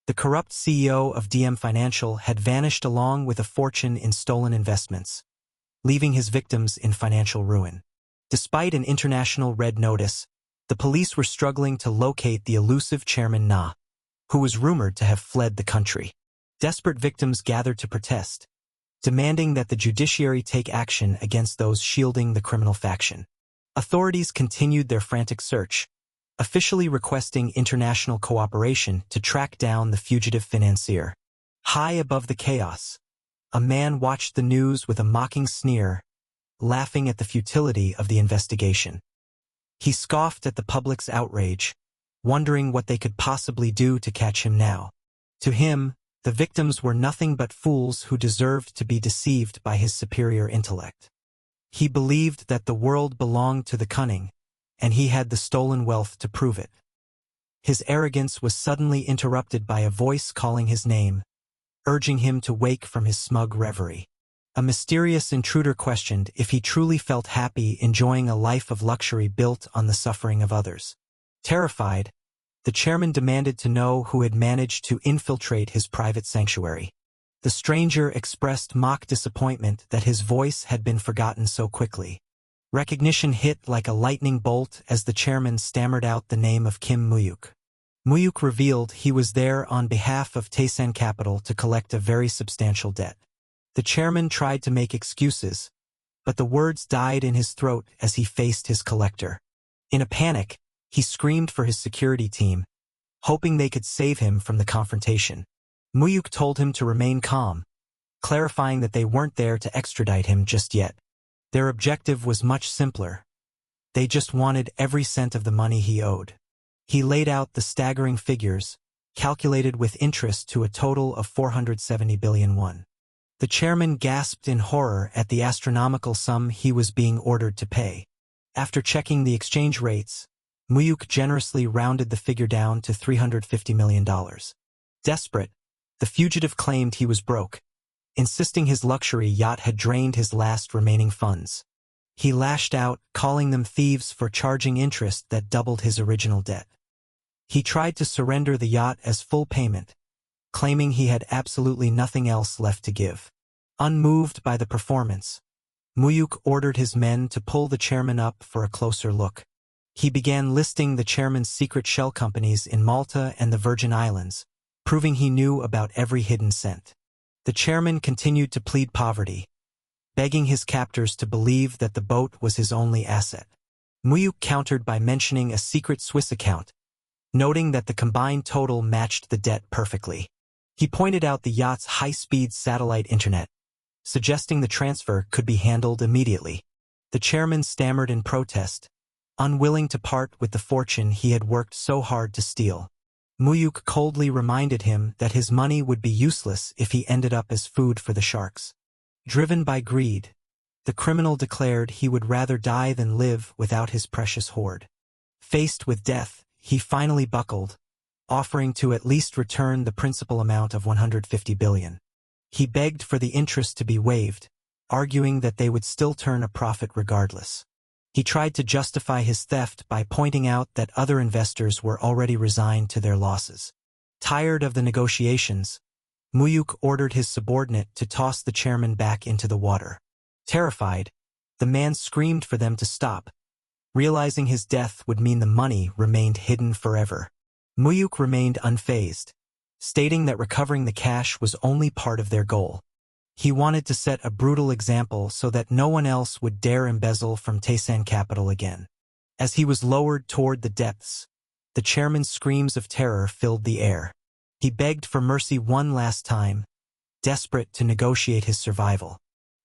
The corrupt CEO of DM Financial had vanished along with a fortune in stolen investments, leaving his victims in financial ruin. Despite an international red notice, the police were struggling to locate the elusive Chairman Na, who was rumored to have fled the country. Desperate victims gathered to protest, demanding that the judiciary take action against those shielding the criminal faction. Authorities continued their frantic search, officially requesting international cooperation to track down the fugitive financier. High above the chaos, a man watched the news with a mocking sneer, laughing at the futility of the investigation. He scoffed at the public's outrage, wondering what they could possibly do to catch him now. To him, the victims were nothing but fools who deserved to be deceived by his superior intellect. He believed that the world belonged to the cunning, and he had the stolen wealth to prove it. His arrogance was suddenly interrupted by a voice calling his name, urging him to wake from his smug reverie. A mysterious intruder questioned if he truly felt happy enjoying a life of luxury built on the suffering of others. Terrified, the chairman demanded to know who had managed to infiltrate his private sanctuary. The stranger expressed mock disappointment that his voice had been forgotten so quickly. Recognition hit like a lightning bolt as the chairman stammered out the name of Kim Mu-hyuk. Mu-hyuk revealed he was there on behalf of Tae-san Capital to collect a very substantial debt. The chairman tried to make excuses, but the words died in his throat as he faced his collector. In a panic, he screamed for his security team, hoping they could save him from the confrontation. Mu-hyuk told him to remain calm, clarifying that they weren't there to extradite him just yet. Their objective was much simpler. They just wanted every cent of the money he owed. He laid out the staggering figures, calculated with interest to a total of 470 billion won. The chairman gasped in horror at the astronomical sum he was being ordered to pay. After checking the exchange rates, Mu-hyuk generously rounded the figure down to $350 million. Desperate, the fugitive claimed he was broke, insisting his luxury yacht had drained his last remaining funds. He lashed out, calling them thieves for charging interest that doubled his original debt. He tried to surrender the yacht as full payment, claiming he had absolutely nothing else left to give. Unmoved by the performance, Mu-hyuk ordered his men to pull the chairman up for a closer look. He began listing the chairman's secret shell companies in Malta and the Virgin Islands, proving he knew about every hidden cent. The chairman continued to plead poverty, begging his captors to believe that the boat was his only asset. Mu-hyuk countered by mentioning a secret Swiss account, noting that the combined total matched the debt perfectly. He pointed out the yacht's high-speed satellite internet, suggesting the transfer could be handled immediately. The chairman stammered in protest, unwilling to part with the fortune he had worked so hard to steal. Mu-hyuk coldly reminded him that his money would be useless if he ended up as food for the sharks. Driven by greed, the criminal declared he would rather die than live without his precious hoard. Faced with death, he finally buckled, offering to at least return the principal amount of 150 billion. He begged for the interest to be waived, arguing that they would still turn a profit regardless. He tried to justify his theft by pointing out that other investors were already resigned to their losses. Tired of the negotiations, Mu-hyuk ordered his subordinate to toss the chairman back into the water. Terrified, the man screamed for them to stop, realizing his death would mean the money remained hidden forever. Mu-hyuk remained unfazed, stating that recovering the cash was only part of their goal. He wanted to set a brutal example so that no one else would dare embezzle from Tae-san Capital again. As he was lowered toward the depths, the chairman's screams of terror filled the air. He begged for mercy one last time, desperate to negotiate his survival.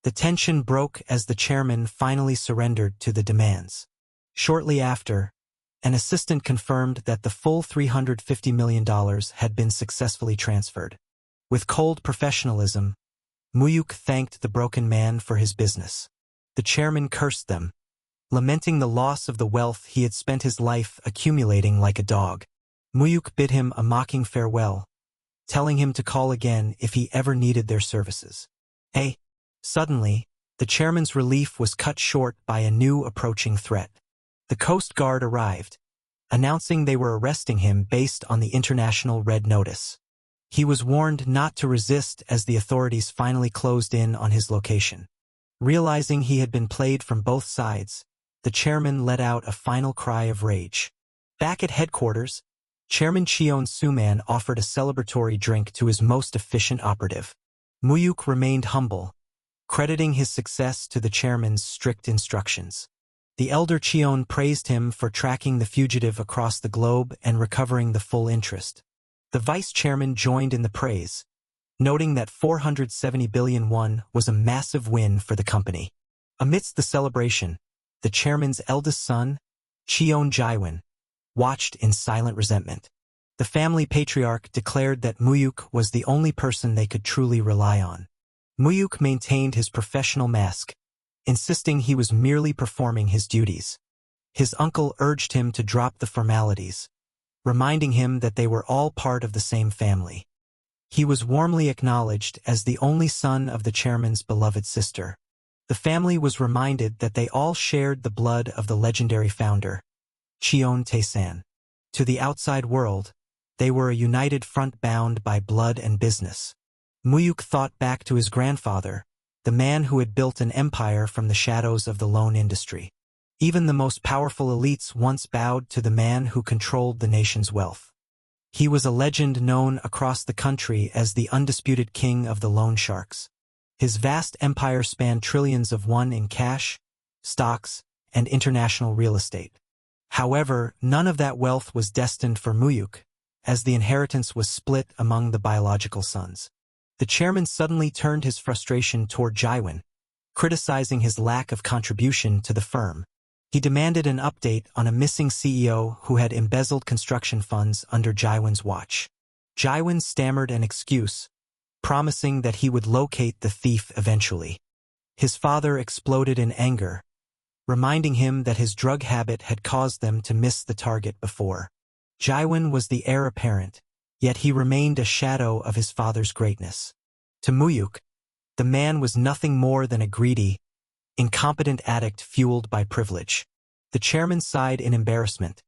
The tension broke as the chairman finally surrendered to the demands. Shortly after, an assistant confirmed that the full $350 million had been successfully transferred. With cold professionalism, Mu-hyuk thanked the broken man for his business. The chairman cursed them, lamenting the loss of the wealth he had spent his life accumulating like a dog. Mu-hyuk bid him a mocking farewell, telling him to call again if he ever needed their services. Suddenly, the chairman's relief was cut short by a new approaching threat. The Coast Guard arrived, announcing they were arresting him based on the international red notice. He was warned not to resist as the authorities finally closed in on his location. Realizing he had been played from both sides, the chairman let out a final cry of rage. Back at headquarters, Chairman Cheon Suman offered a celebratory drink to his most efficient operative. Mu-hyuk remained humble, crediting his success to the chairman's strict instructions. The elder Cheon praised him for tracking the fugitive across the globe and recovering the full interest. The vice chairman joined in the praise, noting that 470 billion won was a massive win for the company. Amidst the celebration, the chairman's eldest son, Cheon Jae-won, watched in silent resentment. The family patriarch declared that Mu-hyuk was the only person they could truly rely on. Mu-hyuk maintained his professional mask, insisting he was merely performing his duties. His uncle urged him to drop the formalities, reminding him that they were all part of the same family. He was warmly acknowledged as the only son of the chairman's beloved sister. The family was reminded that they all shared the blood of the legendary founder, Cheon Tae-san. To the outside world, they were a united front bound by blood and business. Mu-hyuk thought back to his grandfather, the man who had built an empire from the shadows of the loan industry. Even the most powerful elites once bowed to the man who controlled the nation's wealth. He was a legend known across the country as the undisputed king of the loan sharks. His vast empire spanned trillions of won in cash, stocks, and international real estate. However, none of that wealth was destined for Mu-hyuk, as the inheritance was split among the biological sons. The chairman suddenly turned his frustration toward Jae-won, criticizing his lack of contribution to the firm. He demanded an update on a missing CEO who had embezzled construction funds under Jae-won's watch. Jae-won stammered an excuse, promising that he would locate the thief eventually. His father exploded in anger, reminding him that his drug habit had caused them to miss the target before. Jae-won was the heir apparent, yet he remained a shadow of his father's greatness. To Mu-hyuk, the man was nothing more than a greedy, incompetent addict fueled by privilege. The chairman sighed in embarrassment,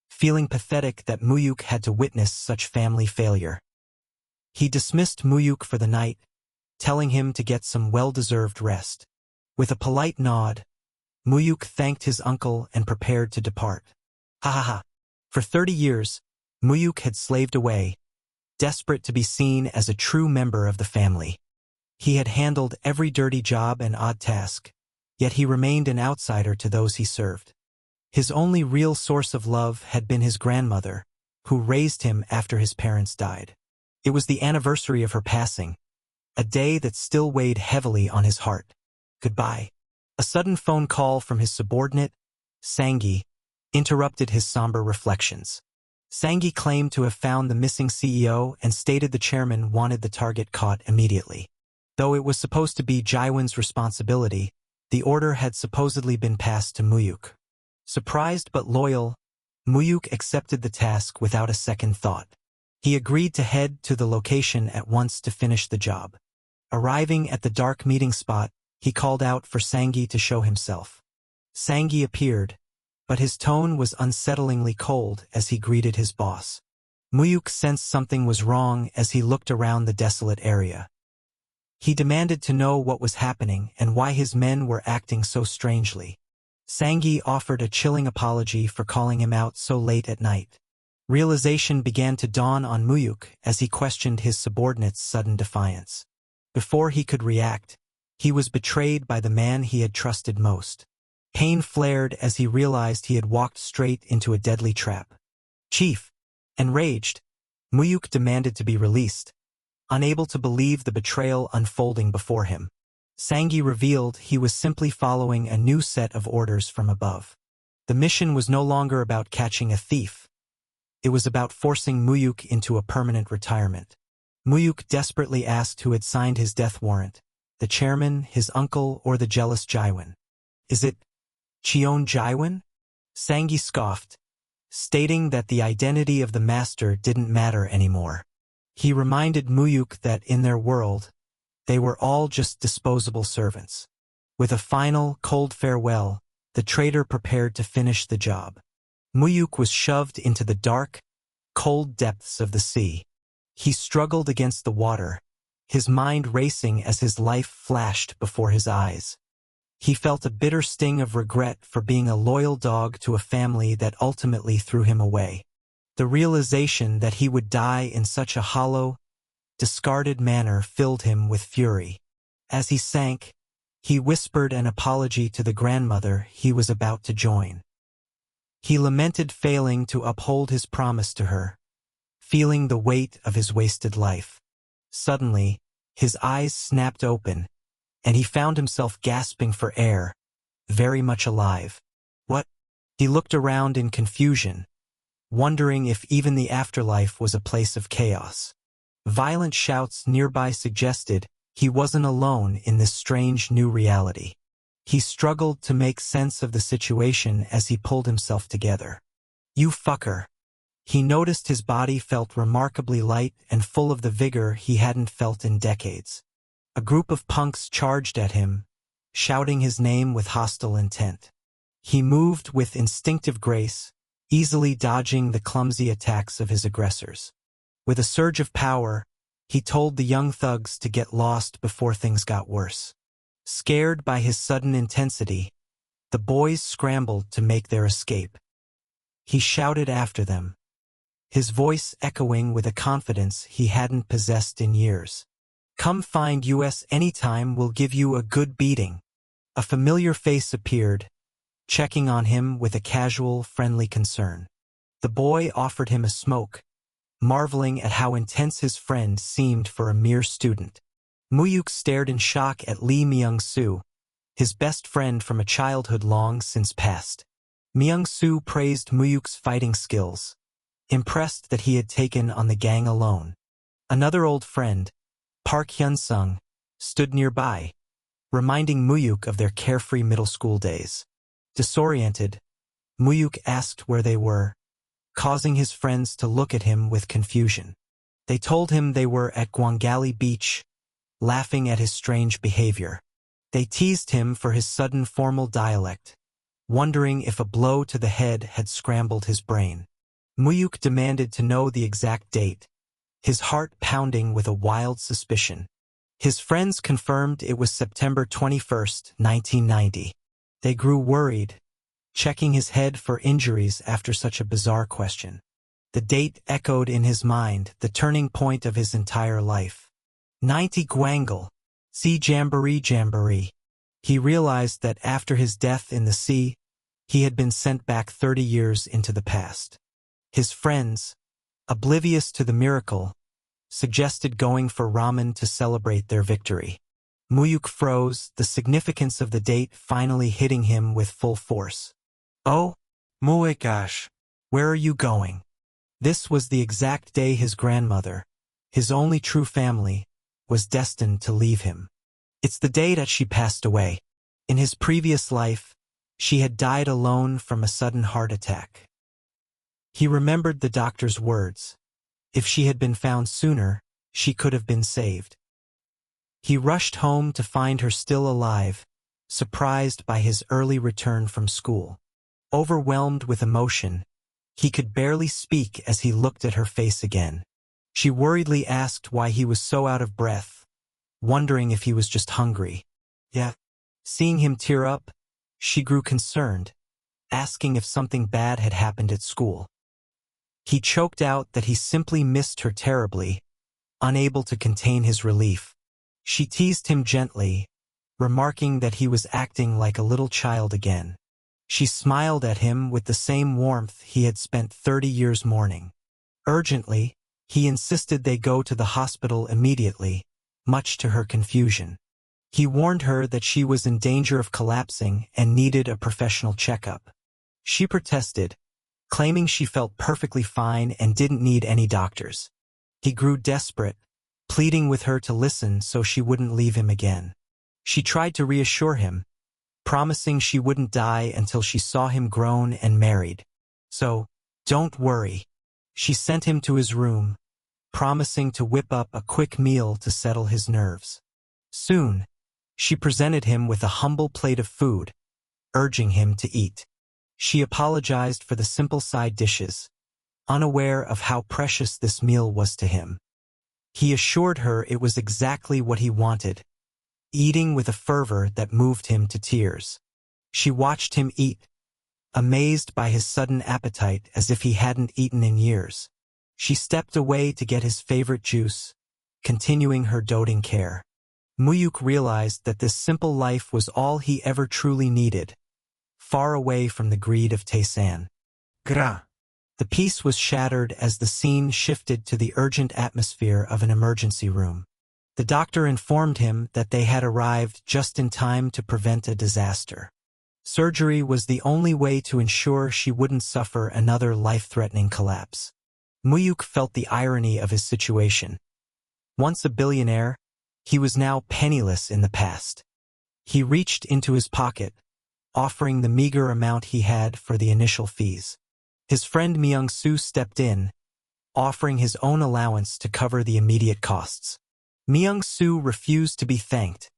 feeling pathetic that Mu-hyuk had to witness such family failure. He dismissed Mu-hyuk for the night, telling him to get some well-deserved rest. With a polite nod, Mu-hyuk thanked his uncle and prepared to depart. Ha ha ha. For 30 years, Mu-hyuk had slaved away, desperate to be seen as a true member of the family. He had handled every dirty job and odd task, yet he remained an outsider to those he served. His only real source of love had been his grandmother, who raised him after his parents died. It was the anniversary of her passing, a day that still weighed heavily on his heart. Goodbye. A sudden phone call from his subordinate, Sangi, interrupted his somber reflections. Sangi claimed to have found the missing CEO and stated the chairman wanted the target caught immediately. Though it was supposed to be Jae-won's responsibility, the order had supposedly been passed to Mu-hyuk. Surprised but loyal, Mu-hyuk accepted the task without a second thought. He agreed to head to the location at once to finish the job. Arriving at the dark meeting spot, he called out for Sangi to show himself. Sangi appeared, but his tone was unsettlingly cold as he greeted his boss. Mu-hyuk sensed something was wrong as he looked around the desolate area. He demanded to know what was happening and why his men were acting so strangely. Sangi offered a chilling apology for calling him out so late at night. Realization began to dawn on Mu-hyuk as he questioned his subordinate's sudden defiance. Before he could react, he was betrayed by the man he had trusted most. Pain flared as he realized he had walked straight into a deadly trap. Chief, enraged, Mu-hyuk demanded to be released, unable to believe the betrayal unfolding before him. Sangi revealed he was simply following a new set of orders from above. The mission was no longer about catching a thief. It was about forcing Mu-hyuk into a permanent retirement. Mu-hyuk desperately asked who had signed his death warrant, the chairman, his uncle, or the jealous Jae-won. Is it Cheon Jae-won? Sangi scoffed, stating that the identity of the master didn't matter anymore. He reminded Mu-hyuk that in their world, they were all just disposable servants. With a final, cold farewell, the traitor prepared to finish the job. Mu-hyuk was shoved into the dark, cold depths of the sea. He struggled against the water, his mind racing as his life flashed before his eyes. He felt a bitter sting of regret for being a loyal dog to a family that ultimately threw him away. The realization that he would die in such a hollow, discarded manner filled him with fury. As he sank, he whispered an apology to the grandmother he was about to join. He lamented failing to uphold his promise to her, feeling the weight of his wasted life. Suddenly, his eyes snapped open, and he found himself gasping for air, very much alive. What? He looked around in confusion, wondering if even the afterlife was a place of chaos. Violent shouts nearby suggested he wasn't alone in this strange new reality. He struggled to make sense of the situation as he pulled himself together. "You fucker." He noticed his body felt remarkably light and full of the vigor he hadn't felt in decades. A group of punks charged at him, shouting his name with hostile intent. He moved with instinctive grace, easily dodging the clumsy attacks of his aggressors. With a surge of power, he told the young thugs to get lost before things got worse. Scared by his sudden intensity, the boys scrambled to make their escape. He shouted after them, his voice echoing with a confidence he hadn't possessed in years. "Come find us anytime, we'll give you a good beating." A familiar face appeared, checking on him with a casual, friendly concern. The boy offered him a smoke, marveling at how intense his friend seemed for a mere student. Mu-hyuk stared in shock at Lee Myung-soo, his best friend from a childhood long since past. Myung-soo praised Mu-hyuk's fighting skills, impressed that he had taken on the gang alone. Another old friend, Park Hyun-sung, stood nearby, reminding Mu-hyuk of their carefree middle school days. Disoriented, Mu-hyuk asked where they were, causing his friends to look at him with confusion. They told him they were at Gwangali Beach, laughing at his strange behavior. They teased him for his sudden formal dialect, wondering if a blow to the head had scrambled his brain. Mu-hyuk demanded to know the exact date, his heart pounding with a wild suspicion. His friends confirmed it was September 21st, 1990. They grew worried, checking his head for injuries after such a bizarre question. The date echoed in his mind, the turning point of his entire life. 90 Gwangal, see Jamboree Jamboree. He realized that after his death in the sea, he had been sent back 30 years into the past. His friends, oblivious to the miracle, suggested going for ramen to celebrate their victory. Mu-hyuk froze, the significance of the date finally hitting him with full force. "Oh, Mu-hyuk, where are you going?" This was the exact day his grandmother, his only true family, was destined to leave him. It's the day that she passed away. In his previous life, she had died alone from a sudden heart attack. He remembered the doctor's words. If she had been found sooner, she could have been saved. He rushed home to find her still alive, surprised by his early return from school. Overwhelmed with emotion, he could barely speak as he looked at her face again. She worriedly asked why he was so out of breath, wondering if he was just hungry. Yeah. Seeing him tear up, she grew concerned, asking if something bad had happened at school. He choked out that he simply missed her terribly, unable to contain his relief. She teased him gently, remarking that he was acting like a little child again. She smiled at him with the same warmth he had spent 30 years mourning. Urgently, he insisted they go to the hospital immediately, much to her confusion. He warned her that she was in danger of collapsing and needed a professional checkup. She protested, claiming she felt perfectly fine and didn't need any doctors. He grew desperate, pleading with her to listen so she wouldn't leave him again. She tried to reassure him, promising she wouldn't die until she saw him grown and married. So, don't worry. She sent him to his room, promising to whip up a quick meal to settle his nerves. Soon, she presented him with a humble plate of food, urging him to eat. She apologized for the simple side dishes, unaware of how precious this meal was to him. He assured her it was exactly what he wanted, eating with a fervor that moved him to tears. She watched him eat, amazed by his sudden appetite as if he hadn't eaten in years. She stepped away to get his favorite juice, continuing her doting care. Mu-hyuk realized that this simple life was all he ever truly needed, far away from the greed of Tae-san. Gra. The peace was shattered as the scene shifted to the urgent atmosphere of an emergency room. The doctor informed him that they had arrived just in time to prevent a disaster. Surgery was the only way to ensure she wouldn't suffer another life-threatening collapse. Mu-hyuk felt the irony of his situation. Once a billionaire, he was now penniless in the past. He reached into his pocket, offering the meager amount he had for the initial fees. His friend Myung-soo stepped in, offering his own allowance to cover the immediate costs. Myung-soo refused to be thanked,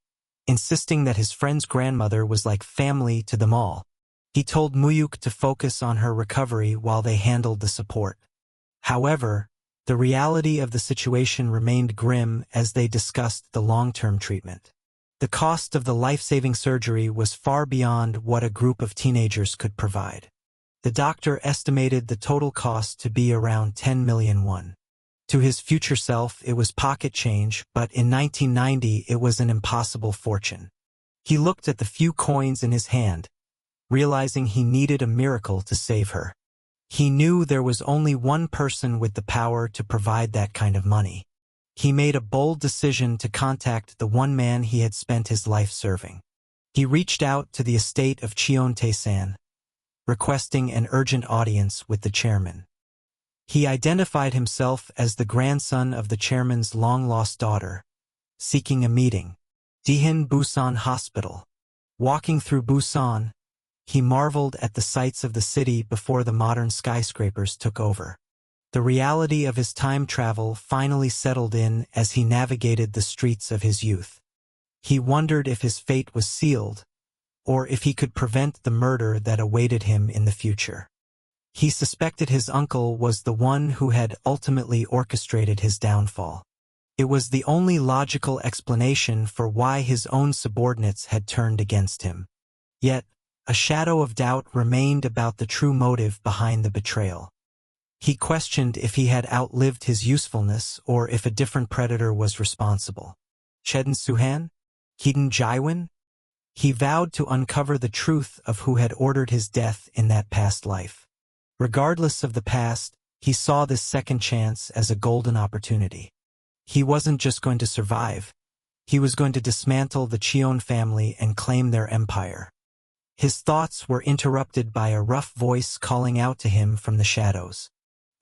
insisting that his friend's grandmother was like family to them all. He told Mu-hyuk to focus on her recovery while they handled the support. However, the reality of the situation remained grim as they discussed the long-term treatment. The cost of the life-saving surgery was far beyond what a group of teenagers could provide. The doctor estimated the total cost to be around 10 million won. To his future self, it was pocket change, but in 1990 it was an impossible fortune. He looked at the few coins in his hand, realizing he needed a miracle to save her. He knew there was only one person with the power to provide that kind of money. He made a bold decision to contact the one man he had spent his life serving. He reached out to the estate of Cheon Tae-san, requesting an urgent audience with the chairman. He identified himself as the grandson of the chairman's long-lost daughter, seeking a meeting. Daehin Busan Hospital. Walking through Busan, he marveled at the sights of the city before the modern skyscrapers took over. The reality of his time travel finally settled in as he navigated the streets of his youth. He wondered if his fate was sealed, or if he could prevent the murder that awaited him in the future. He suspected his uncle was the one who had ultimately orchestrated his downfall. It was the only logical explanation for why his own subordinates had turned against him. Yet, a shadow of doubt remained about the true motive behind the betrayal. He questioned if he had outlived his usefulness or if a different predator was responsible. Cheon Suhan? Heedon Jaiwon? He vowed to uncover the truth of who had ordered his death in that past life. Regardless of the past, he saw this second chance as a golden opportunity. He wasn't just going to survive. He was going to dismantle the Cheon family and claim their empire. His thoughts were interrupted by a rough voice calling out to him from the shadows.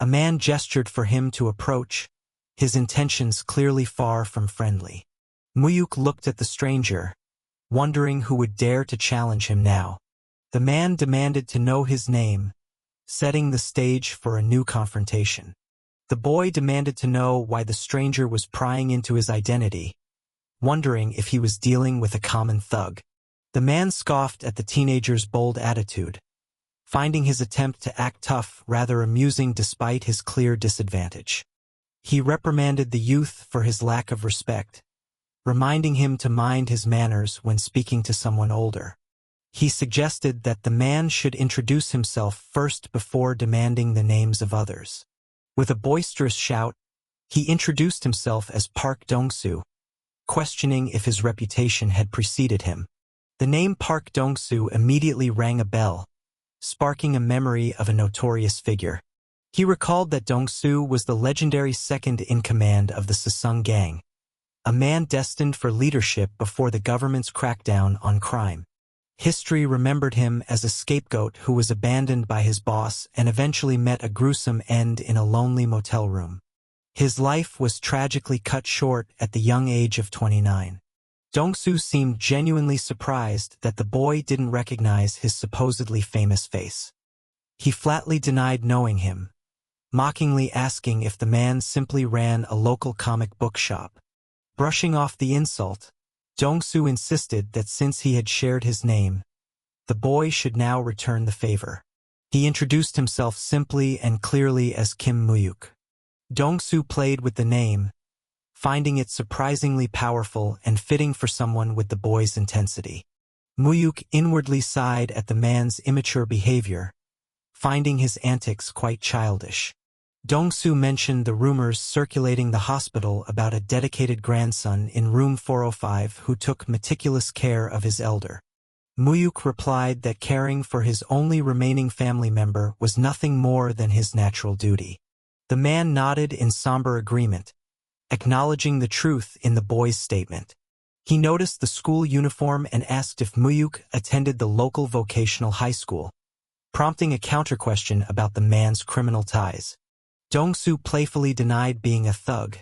A man gestured for him to approach, his intentions clearly far from friendly. Mu-hyuk looked at the stranger, wondering who would dare to challenge him now. The man demanded to know his name, setting the stage for a new confrontation. The boy demanded to know why the stranger was prying into his identity, wondering if he was dealing with a common thug. The man scoffed at the teenager's bold attitude, finding his attempt to act tough rather amusing despite his clear disadvantage. He reprimanded the youth for his lack of respect, reminding him to mind his manners when speaking to someone older. He suggested that the man should introduce himself first before demanding the names of others. With a boisterous shout, he introduced himself as Park Dong-soo, questioning if his reputation had preceded him. The name Park Dong-soo immediately rang a bell, sparking a memory of a notorious figure. He recalled that Dong-soo was the legendary second-in-command of the Sesung gang, a man destined for leadership before the government's crackdown on crime. History remembered him as a scapegoat who was abandoned by his boss and eventually met a gruesome end in a lonely motel room. His life was tragically cut short at the young age of 29. Dong-soo seemed genuinely surprised that the boy didn't recognize his supposedly famous face. He flatly denied knowing him, mockingly asking if the man simply ran a local comic book shop. Brushing off the insult, Dong-soo insisted that since he had shared his name, the boy should now return the favor. He introduced himself simply and clearly as Kim Mu-hyuk. Dong-soo played with the name, finding it surprisingly powerful and fitting for someone with the boy's intensity. Mu-hyuk inwardly sighed at the man's immature behavior, finding his antics quite childish. Dong-soo mentioned the rumors circulating the hospital about a dedicated grandson in room 405 who took meticulous care of his elder. Mu-hyuk replied that caring for his only remaining family member was nothing more than his natural duty. The man nodded in somber agreement, acknowledging the truth in the boy's statement. He noticed the school uniform and asked if Mu-hyuk attended the local vocational high school, prompting a counter-question about the man's criminal ties. Dong-soo playfully denied being a thug,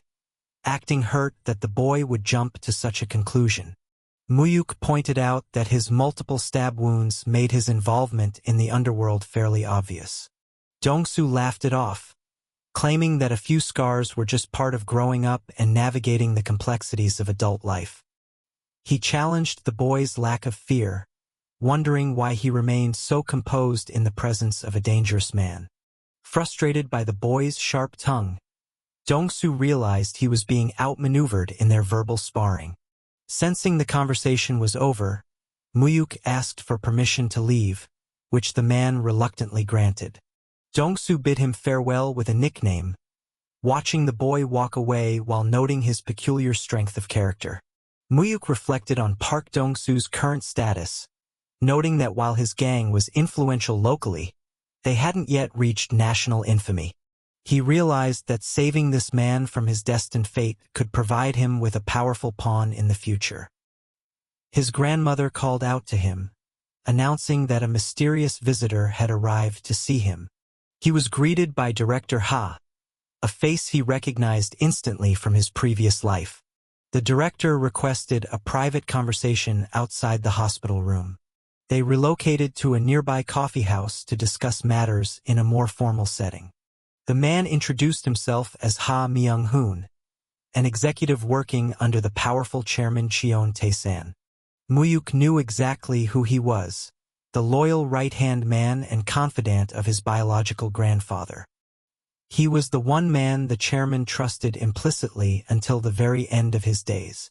acting hurt that the boy would jump to such a conclusion. Mu-hyuk pointed out that his multiple stab wounds made his involvement in the underworld fairly obvious. Dong-soo laughed it off, claiming that a few scars were just part of growing up and navigating the complexities of adult life. He challenged the boy's lack of fear, wondering why he remained so composed in the presence of a dangerous man. Frustrated by the boy's sharp tongue, Dong-soo realized he was being outmaneuvered in their verbal sparring. Sensing the conversation was over, Mu-hyuk asked for permission to leave, which the man reluctantly granted. Dong-soo bid him farewell with a nickname, watching the boy walk away while noting his peculiar strength of character. Mu-hyuk reflected on Park Dong-soo's current status, noting that while his gang was influential locally, they hadn't yet reached national infamy. He realized that saving this man from his destined fate could provide him with a powerful pawn in the future. His grandmother called out to him, announcing that a mysterious visitor had arrived to see him. He was greeted by Director Ha, a face he recognized instantly from his previous life. The director requested a private conversation outside the hospital room. They relocated to a nearby coffee house to discuss matters in a more formal setting. The man introduced himself as Ha Myung-hoon, an executive working under the powerful chairman Cheon Tae-san. Mu-hyuk knew exactly who he was, the loyal right-hand man and confidant of his biological grandfather. He was the one man the chairman trusted implicitly until the very end of his days.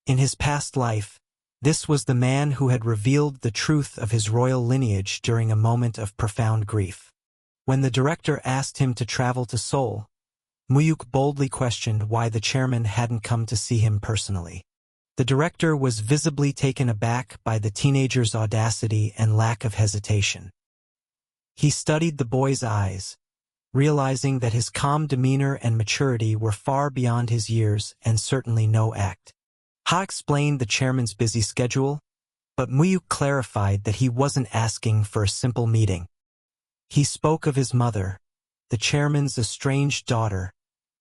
In his past life, this was the man who had revealed the truth of his royal lineage during a moment of profound grief. When the director asked him to travel to Seoul, Mu-hyuk boldly questioned why the chairman hadn't come to see him personally. The director was visibly taken aback by the teenager's audacity and lack of hesitation. He studied the boy's eyes, realizing that his calm demeanor and maturity were far beyond his years and certainly no act. Ha explained the chairman's busy schedule, but Mu-hyuk clarified that he wasn't asking for a simple meeting. He spoke of his mother, the chairman's estranged daughter,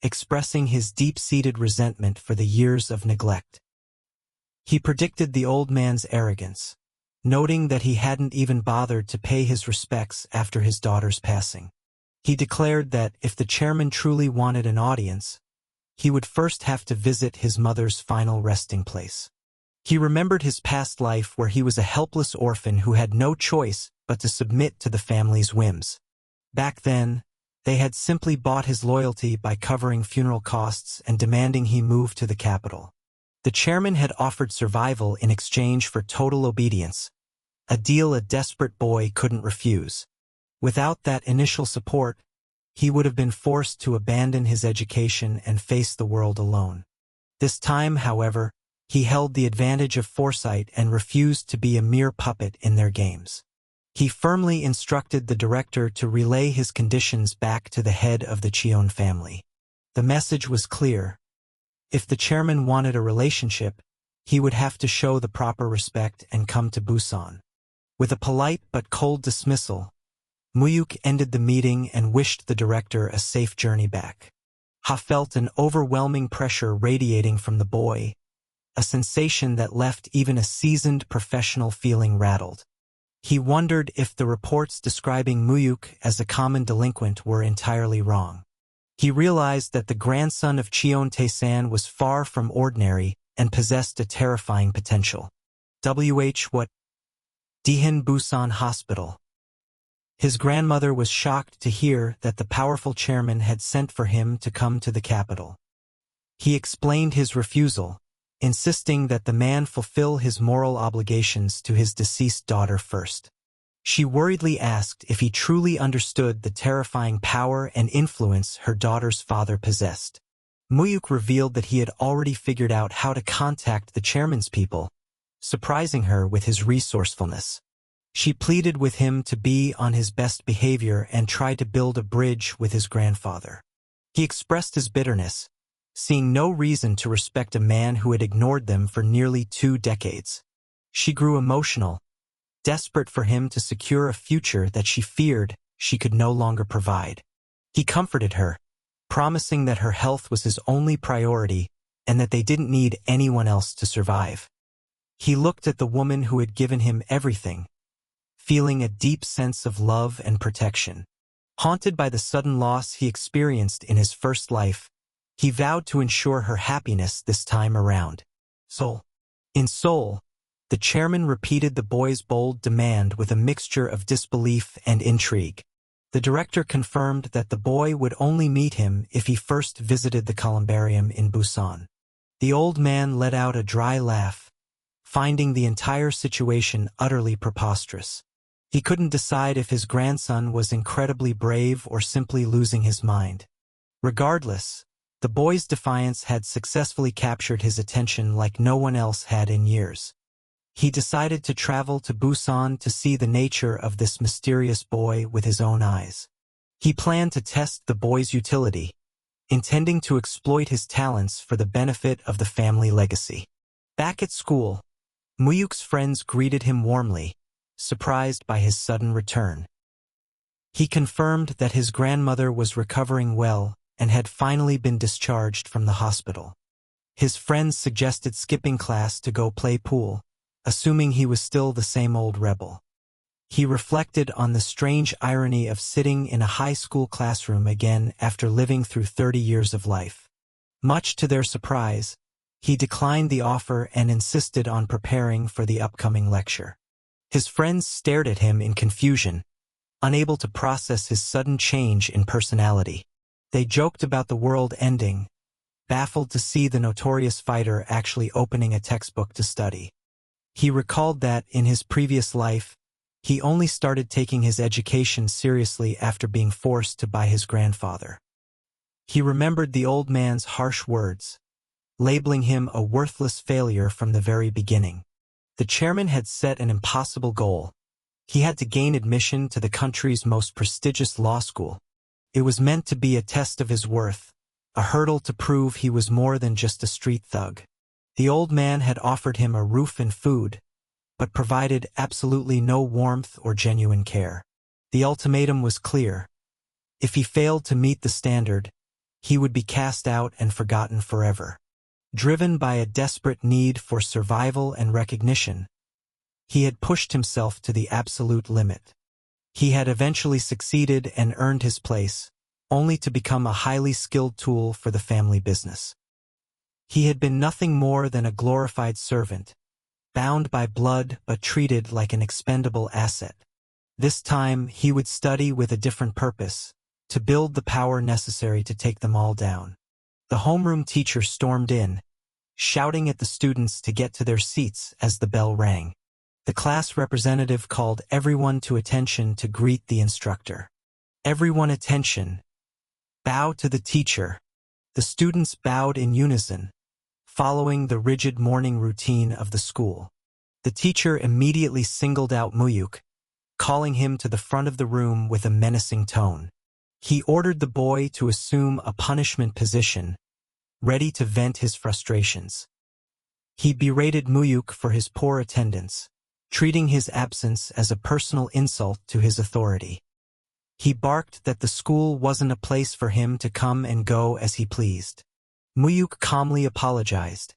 expressing his deep-seated resentment for the years of neglect. He predicted the old man's arrogance, noting that he hadn't even bothered to pay his respects after his daughter's passing. He declared that if the chairman truly wanted an audience, he would first have to visit his mother's final resting place. He remembered his past life where he was a helpless orphan who had no choice but to submit to the family's whims. Back then, they had simply bought his loyalty by covering funeral costs and demanding he move to the capital. The chairman had offered survival in exchange for total obedience, a deal a desperate boy couldn't refuse. Without that initial support, he would have been forced to abandon his education and face the world alone. This time, however, he held the advantage of foresight and refused to be a mere puppet in their games. He firmly instructed the director to relay his conditions back to the head of the Cheon family. The message was clear. If the chairman wanted a relationship, he would have to show the proper respect and come to Busan. With a polite but cold dismissal, Mu-hyuk ended the meeting and wished the director a safe journey back. Ha felt an overwhelming pressure radiating from the boy, a sensation that left even a seasoned professional feeling rattled. He wondered if the reports describing Mu-hyuk as a common delinquent were entirely wrong. He realized that the grandson of Cheon Tae-san was far from ordinary and possessed a terrifying potential. What? Daehan Busan Hospital. His grandmother was shocked to hear that the powerful chairman had sent for him to come to the capital. He explained his refusal, insisting that the man fulfill his moral obligations to his deceased daughter first. She worriedly asked if he truly understood the terrifying power and influence her daughter's father possessed. Mu-hyuk revealed that he had already figured out how to contact the chairman's people, surprising her with his resourcefulness. She pleaded with him to be on his best behavior and try to build a bridge with his grandfather. He expressed his bitterness, seeing no reason to respect a man who had ignored them for nearly 2 decades. She grew emotional, desperate for him to secure a future that she feared she could no longer provide. He comforted her, promising that her health was his only priority and that they didn't need anyone else to survive. He looked at the woman who had given him everything, feeling a deep sense of love and protection. Haunted by the sudden loss he experienced in his first life, he vowed to ensure her happiness this time around. In Seoul, the chairman repeated the boy's bold demand with a mixture of disbelief and intrigue. The director confirmed that the boy would only meet him if he first visited the columbarium in Busan. The old man let out a dry laugh, finding the entire situation utterly preposterous. He couldn't decide if his grandson was incredibly brave or simply losing his mind. Regardless, the boy's defiance had successfully captured his attention like no one else had in years. He decided to travel to Busan to see the nature of this mysterious boy with his own eyes. He planned to test the boy's utility, intending to exploit his talents for the benefit of the family legacy. Back at school, Mu-hyuk's friends greeted him warmly, surprised by his sudden return. He confirmed that his grandmother was recovering well and had finally been discharged from the hospital. His friends suggested skipping class to go play pool, assuming he was still the same old rebel. He reflected on the strange irony of sitting in a high school classroom again after living through 30 years of life. Much to their surprise, he declined the offer and insisted on preparing for the upcoming lecture. His friends stared at him in confusion, unable to process his sudden change in personality. They joked about the world ending, baffled to see the notorious fighter actually opening a textbook to study. He recalled that, in his previous life, he only started taking his education seriously after being forced to by his grandfather. He remembered the old man's harsh words, labeling him a worthless failure from the very beginning. The chairman had set an impossible goal. He had to gain admission to the country's most prestigious law school. It was meant to be a test of his worth, a hurdle to prove he was more than just a street thug. The old man had offered him a roof and food, but provided absolutely no warmth or genuine care. The ultimatum was clear. If he failed to meet the standard, he would be cast out and forgotten forever. Driven by a desperate need for survival and recognition, he had pushed himself to the absolute limit. He had eventually succeeded and earned his place, only to become a highly skilled tool for the family business. He had been nothing more than a glorified servant, bound by blood but treated like an expendable asset. This time he would study with a different purpose, to build the power necessary to take them all down. The homeroom teacher stormed in, shouting at the students to get to their seats as the bell rang. The class representative called everyone to attention to greet the instructor. Everyone attention. Bow to the teacher. The students bowed in unison, following the rigid morning routine of the school. The teacher immediately singled out Mu-hyuk, calling him to the front of the room with a menacing tone. He ordered the boy to assume a punishment position, ready to vent his frustrations. He berated Mu-hyuk for his poor attendance, treating his absence as a personal insult to his authority. He barked that the school wasn't a place for him to come and go as he pleased. Mu-hyuk calmly apologized,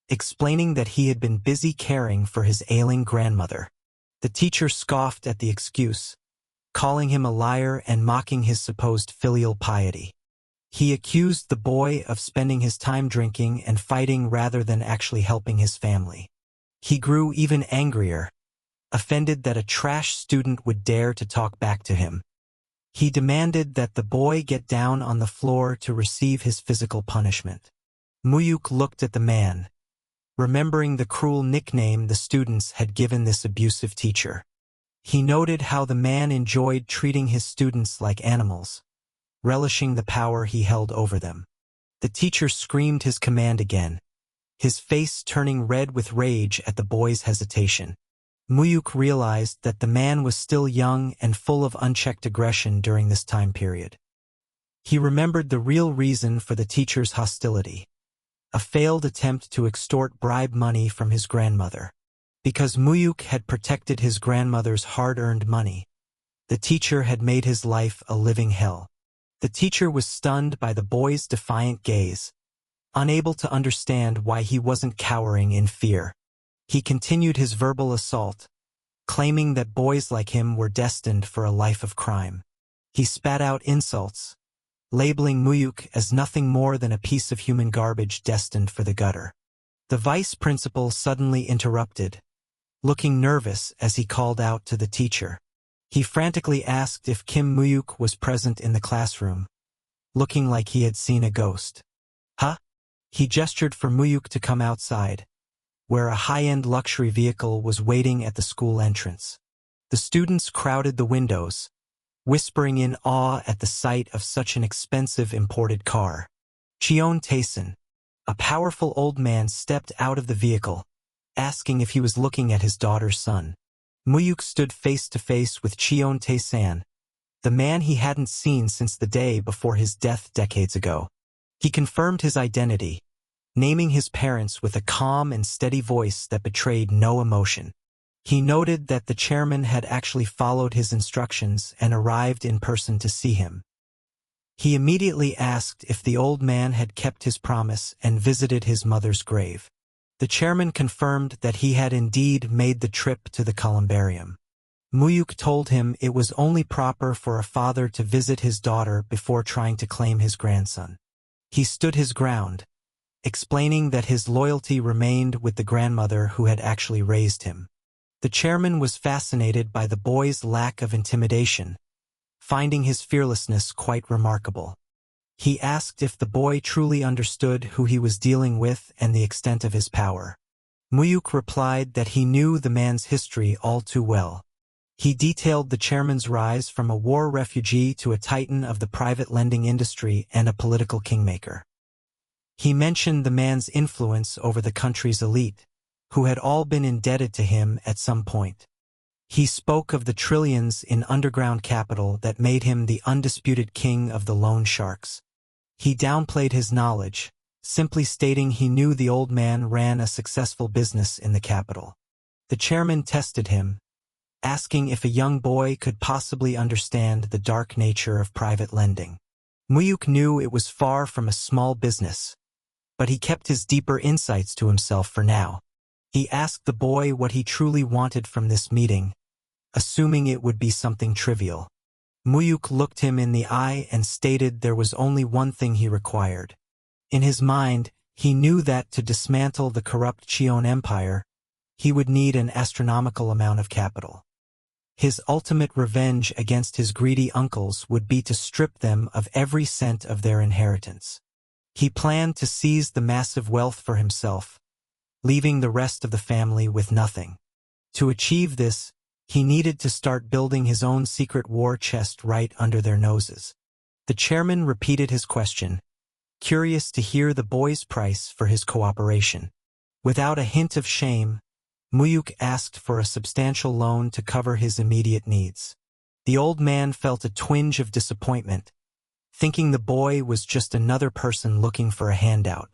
explaining that he had been busy caring for his ailing grandmother. The teacher scoffed at the excuse, calling him a liar and mocking his supposed filial piety. He accused the boy of spending his time drinking and fighting rather than actually helping his family. He grew even angrier, offended that a trash student would dare to talk back to him. He demanded that the boy get down on the floor to receive his physical punishment. Mu-hyuk looked at the man, remembering the cruel nickname the students had given this abusive teacher. He noted how the man enjoyed treating his students like animals, relishing the power he held over them. The teacher screamed his command again, his face turning red with rage at the boy's hesitation. Mu-hyuk realized that the man was still young and full of unchecked aggression during this time period. He remembered the real reason for the teacher's hostility: a failed attempt to extort bribe money from his grandmother. Because Mu-hyuk had protected his grandmother's hard-earned money, the teacher had made his life a living hell. The teacher was stunned by the boy's defiant gaze, unable to understand why he wasn't cowering in fear. He continued his verbal assault, claiming that boys like him were destined for a life of crime. He spat out insults, labeling Mu-hyuk as nothing more than a piece of human garbage destined for the gutter. The vice principal suddenly interrupted, looking nervous as he called out to the teacher. He frantically asked if Kim Mu-hyuk was present in the classroom, looking like he had seen a ghost. Huh? He gestured for Mu-hyuk to come outside, where a high-end luxury vehicle was waiting at the school entrance. The students crowded the windows, whispering in awe at the sight of such an expensive imported car. Cheon Tae-san, a powerful old man, stepped out of the vehicle, asking if he was looking at his daughter's son. Mu-hyuk stood face to face with Cheon Tae-san, the man he hadn't seen since the day before his death decades ago. He confirmed his identity, naming his parents with a calm and steady voice that betrayed no emotion. He noted that the chairman had actually followed his instructions and arrived in person to see him. He immediately asked if the old man had kept his promise and visited his mother's grave. The chairman confirmed that he had indeed made the trip to the columbarium. Mu-hyuk told him it was only proper for a father to visit his daughter before trying to claim his grandson. He stood his ground, explaining that his loyalty remained with the grandmother who had actually raised him. The chairman was fascinated by the boy's lack of intimidation, finding his fearlessness quite remarkable. He asked if the boy truly understood who he was dealing with and the extent of his power. Mu-hyuk replied that he knew the man's history all too well. He detailed the chairman's rise from a war refugee to a titan of the private lending industry and a political kingmaker. He mentioned the man's influence over the country's elite, who had all been indebted to him at some point. He spoke of the trillions in underground capital that made him the undisputed king of the loan sharks. He downplayed his knowledge, simply stating he knew the old man ran a successful business in the capital. The chairman tested him, asking if a young boy could possibly understand the dark nature of private lending. Mu-hyuk knew it was far from a small business, but he kept his deeper insights to himself for now. He asked the boy what he truly wanted from this meeting, assuming it would be something trivial. Mu-hyuk looked him in the eye and stated there was only one thing he required. In his mind, he knew that to dismantle the corrupt Cheon Empire, he would need an astronomical amount of capital. His ultimate revenge against his greedy uncles would be to strip them of every cent of their inheritance. He planned to seize the massive wealth for himself, leaving the rest of the family with nothing. To achieve this, he needed to start building his own secret war chest right under their noses. The chairman repeated his question, curious to hear the boy's price for his cooperation. Without a hint of shame, Mu-hyuk asked for a substantial loan to cover his immediate needs. The old man felt a twinge of disappointment, thinking the boy was just another person looking for a handout.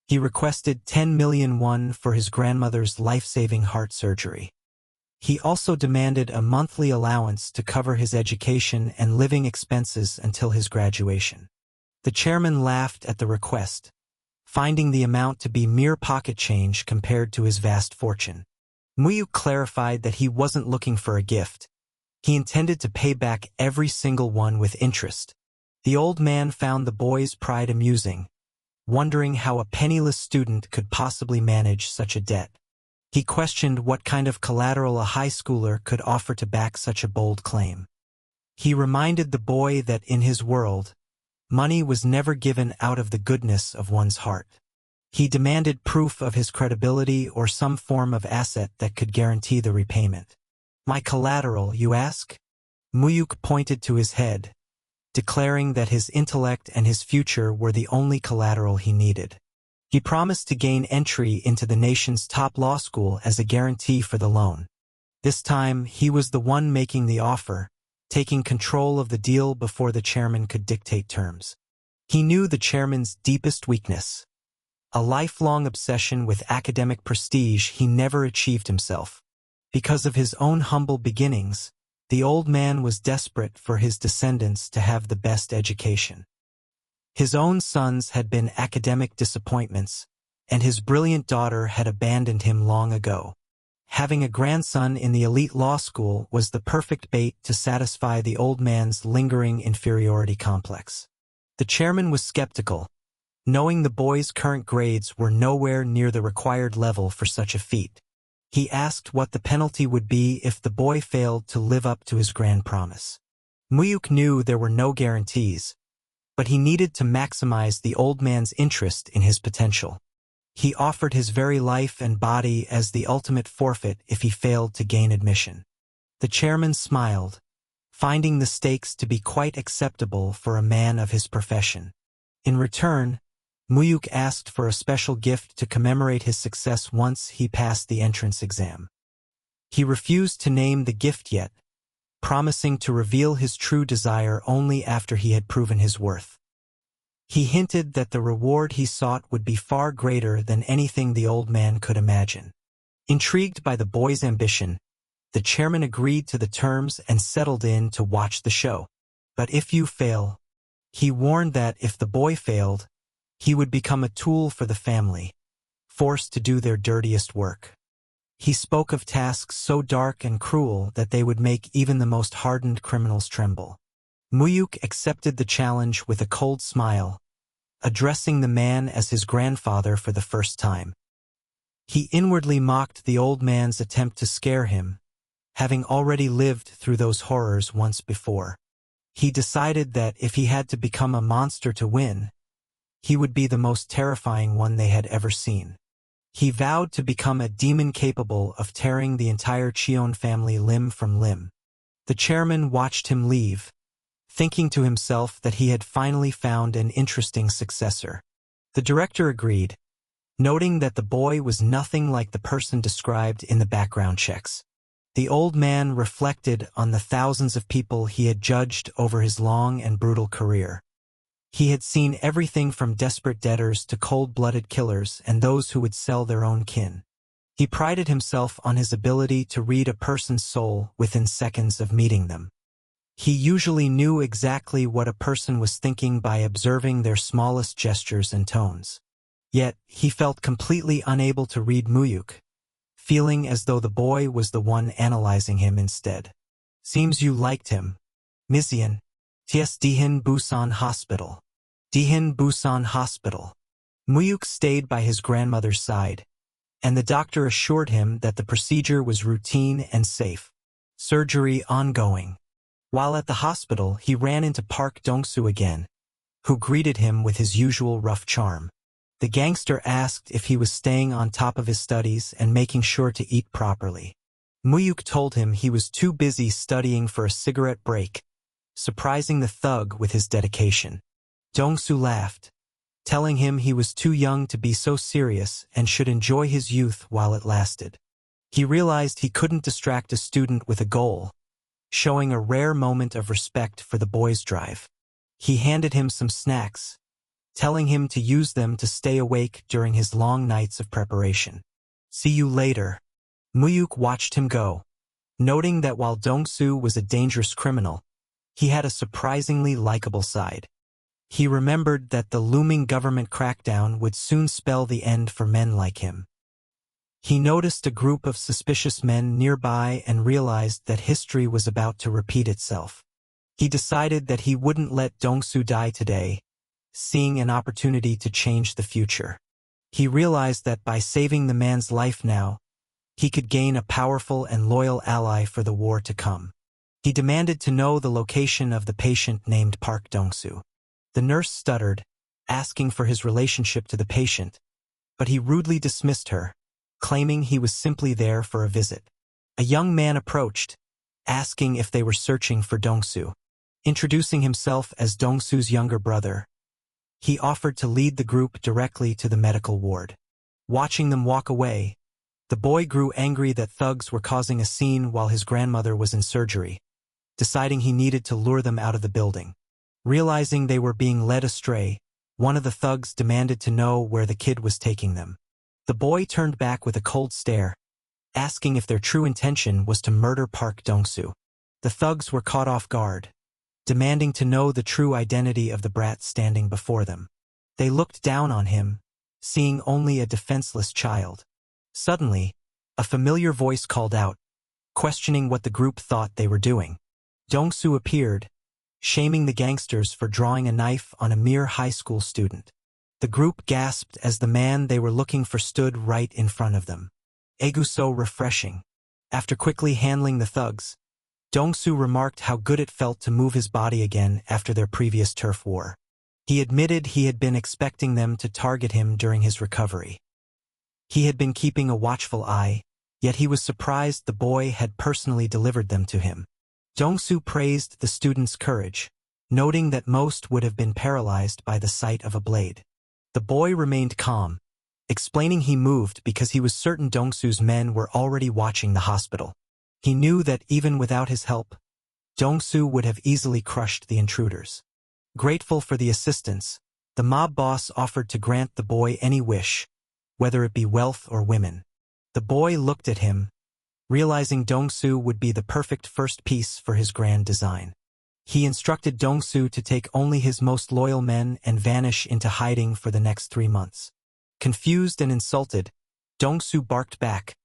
He requested 10 million won for his grandmother's life-saving heart surgery. He also demanded a monthly allowance to cover his education and living expenses until his graduation. The chairman laughed at the request, finding the amount to be mere pocket change compared to his vast fortune. Mu-hyuk clarified that he wasn't looking for a gift. He intended to pay back every single one with interest. The old man found the boy's pride amusing, wondering how a penniless student could possibly manage such a debt. He questioned what kind of collateral a high schooler could offer to back such a bold claim. He reminded the boy that in his world, money was never given out of the goodness of one's heart. He demanded proof of his credibility or some form of asset that could guarantee the repayment. My collateral, you ask? Mu-hyuk pointed to his head, declaring that his intellect and his future were the only collateral he needed. He promised to gain entry into the nation's top law school as a guarantee for the loan. This time, he was the one making the offer, taking control of the deal before the chairman could dictate terms. He knew the chairman's deepest weakness, a lifelong obsession with academic prestige he never achieved himself. Because of his own humble beginnings, the old man was desperate for his descendants to have the best education. His own sons had been academic disappointments, and his brilliant daughter had abandoned him long ago. Having a grandson in the elite law school was the perfect bait to satisfy the old man's lingering inferiority complex. The chairman was skeptical, knowing the boy's current grades were nowhere near the required level for such a feat. He asked what the penalty would be if the boy failed to live up to his grand promise. Mu-hyuk knew there were no guarantees, but he needed to maximize the old man's interest in his potential. He offered his very life and body as the ultimate forfeit if he failed to gain admission. The chairman smiled, finding the stakes to be quite acceptable for a man of his profession. In return, Mu-hyuk asked for a special gift to commemorate his success once he passed the entrance exam. He refused to name the gift yet, promising to reveal his true desire only after he had proven his worth. He hinted that the reward he sought would be far greater than anything the old man could imagine. Intrigued by the boy's ambition, the chairman agreed to the terms and settled in to watch the show. But if you fail, he warned that if the boy failed, he would become a tool for the family, forced to do their dirtiest work. He spoke of tasks so dark and cruel that they would make even the most hardened criminals tremble. Mu-hyuk accepted the challenge with a cold smile, addressing the man as his grandfather for the first time. He inwardly mocked the old man's attempt to scare him, having already lived through those horrors once before. He decided that if he had to become a monster to win, he would be the most terrifying one they had ever seen. He vowed to become a demon capable of tearing the entire Cheon family limb from limb. The chairman watched him leave, thinking to himself that he had finally found an interesting successor. The director agreed, noting that the boy was nothing like the person described in the background checks. The old man reflected on the thousands of people he had judged over his long and brutal career. He had seen everything from desperate debtors to cold-blooded killers and those who would sell their own kin. He prided himself on his ability to read a person's soul within seconds of meeting them. He usually knew exactly what a person was thinking by observing their smallest gestures and tones. Yet, he felt completely unable to read Mu-hyuk, feeling as though the boy was the one analyzing him instead. Seems you liked him. Mizian. Ts Dihin Busan Hospital. Dihin Busan Hospital. Mu-hyuk stayed by his grandmother's side, and the doctor assured him that the procedure was routine and safe. Surgery ongoing. While at the hospital, he ran into Park Dong-soo again, who greeted him with his usual rough charm. The gangster asked if he was staying on top of his studies and making sure to eat properly. Mu-hyuk told him he was too busy studying for a cigarette break, surprising the thug with his dedication. Dong-soo laughed, telling him he was too young to be so serious and should enjoy his youth while it lasted. He realized he couldn't distract a student with a goal, showing a rare moment of respect for the boy's drive. He handed him some snacks, telling him to use them to stay awake during his long nights of preparation. See you later. Mu-hyuk watched him go, noting that while Dong-soo was a dangerous criminal, he had a surprisingly likable side. He remembered that the looming government crackdown would soon spell the end for men like him. He noticed a group of suspicious men nearby and realized that history was about to repeat itself. He decided that he wouldn't let Dong-soo die today, seeing an opportunity to change the future. He realized that by saving the man's life now, he could gain a powerful and loyal ally for the war to come. He demanded to know the location of the patient named Park Dong-soo. The nurse stuttered, asking for his relationship to the patient, but he rudely dismissed her, claiming he was simply there for a visit. A young man approached, asking if they were searching for Dong-soo. Introducing himself as Dong-soo's younger brother, he offered to lead the group directly to the medical ward. Watching them walk away, the boy grew angry that thugs were causing a scene while his grandmother was in surgery, deciding he needed to lure them out of the building. Realizing they were being led astray, one of the thugs demanded to know where the kid was taking them. The boy turned back with a cold stare, asking if their true intention was to murder Park Dong-soo. The thugs were caught off guard, demanding to know the true identity of the brat standing before them. They looked down on him, seeing only a defenseless child. Suddenly, a familiar voice called out, questioning what the group thought they were doing. Dong-soo appeared, shaming the gangsters for drawing a knife on a mere high school student. The group gasped as the man they were looking for stood right in front of them. "Egu so refreshing." After quickly handling the thugs, Dong-soo remarked how good it felt to move his body again after their previous turf war. He admitted he had been expecting them to target him during his recovery. He had been keeping a watchful eye, yet he was surprised the boy had personally delivered them to him. Dong-soo praised the student's courage, noting that most would have been paralyzed by the sight of a blade. The boy remained calm, explaining he moved because he was certain Dong-soo's men were already watching the hospital. He knew that even without his help, Dong-soo would have easily crushed the intruders. Grateful for the assistance, the mob boss offered to grant the boy any wish, whether it be wealth or women. The boy looked at him, realizing Dong-soo would be the perfect first piece for his grand design. He instructed Dong-soo to take only his most loyal men and vanish into hiding for the next 3 months. Confused and insulted, Dong-soo barked back,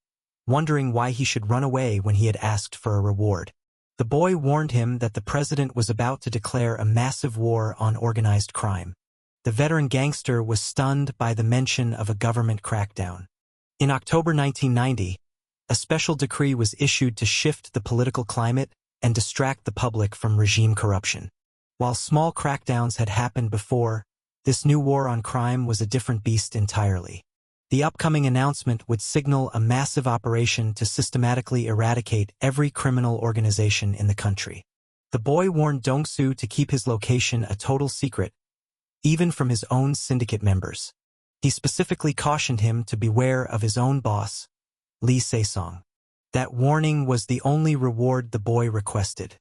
wondering why he should run away when he had asked for a reward. The boy warned him that the president was about to declare a massive war on organized crime. The veteran gangster was stunned by the mention of a government crackdown. In October 1990, a special decree was issued to shift the political climate and distract the public from regime corruption. While small crackdowns had happened before, this new war on crime was a different beast entirely. The upcoming announcement would signal a massive operation to systematically eradicate every criminal organization in the country. The boy warned Dong-soo to keep his location a total secret, even from his own syndicate members. He specifically cautioned him to beware of his own boss, Lee Se-song. That warning was the only reward the boy requested.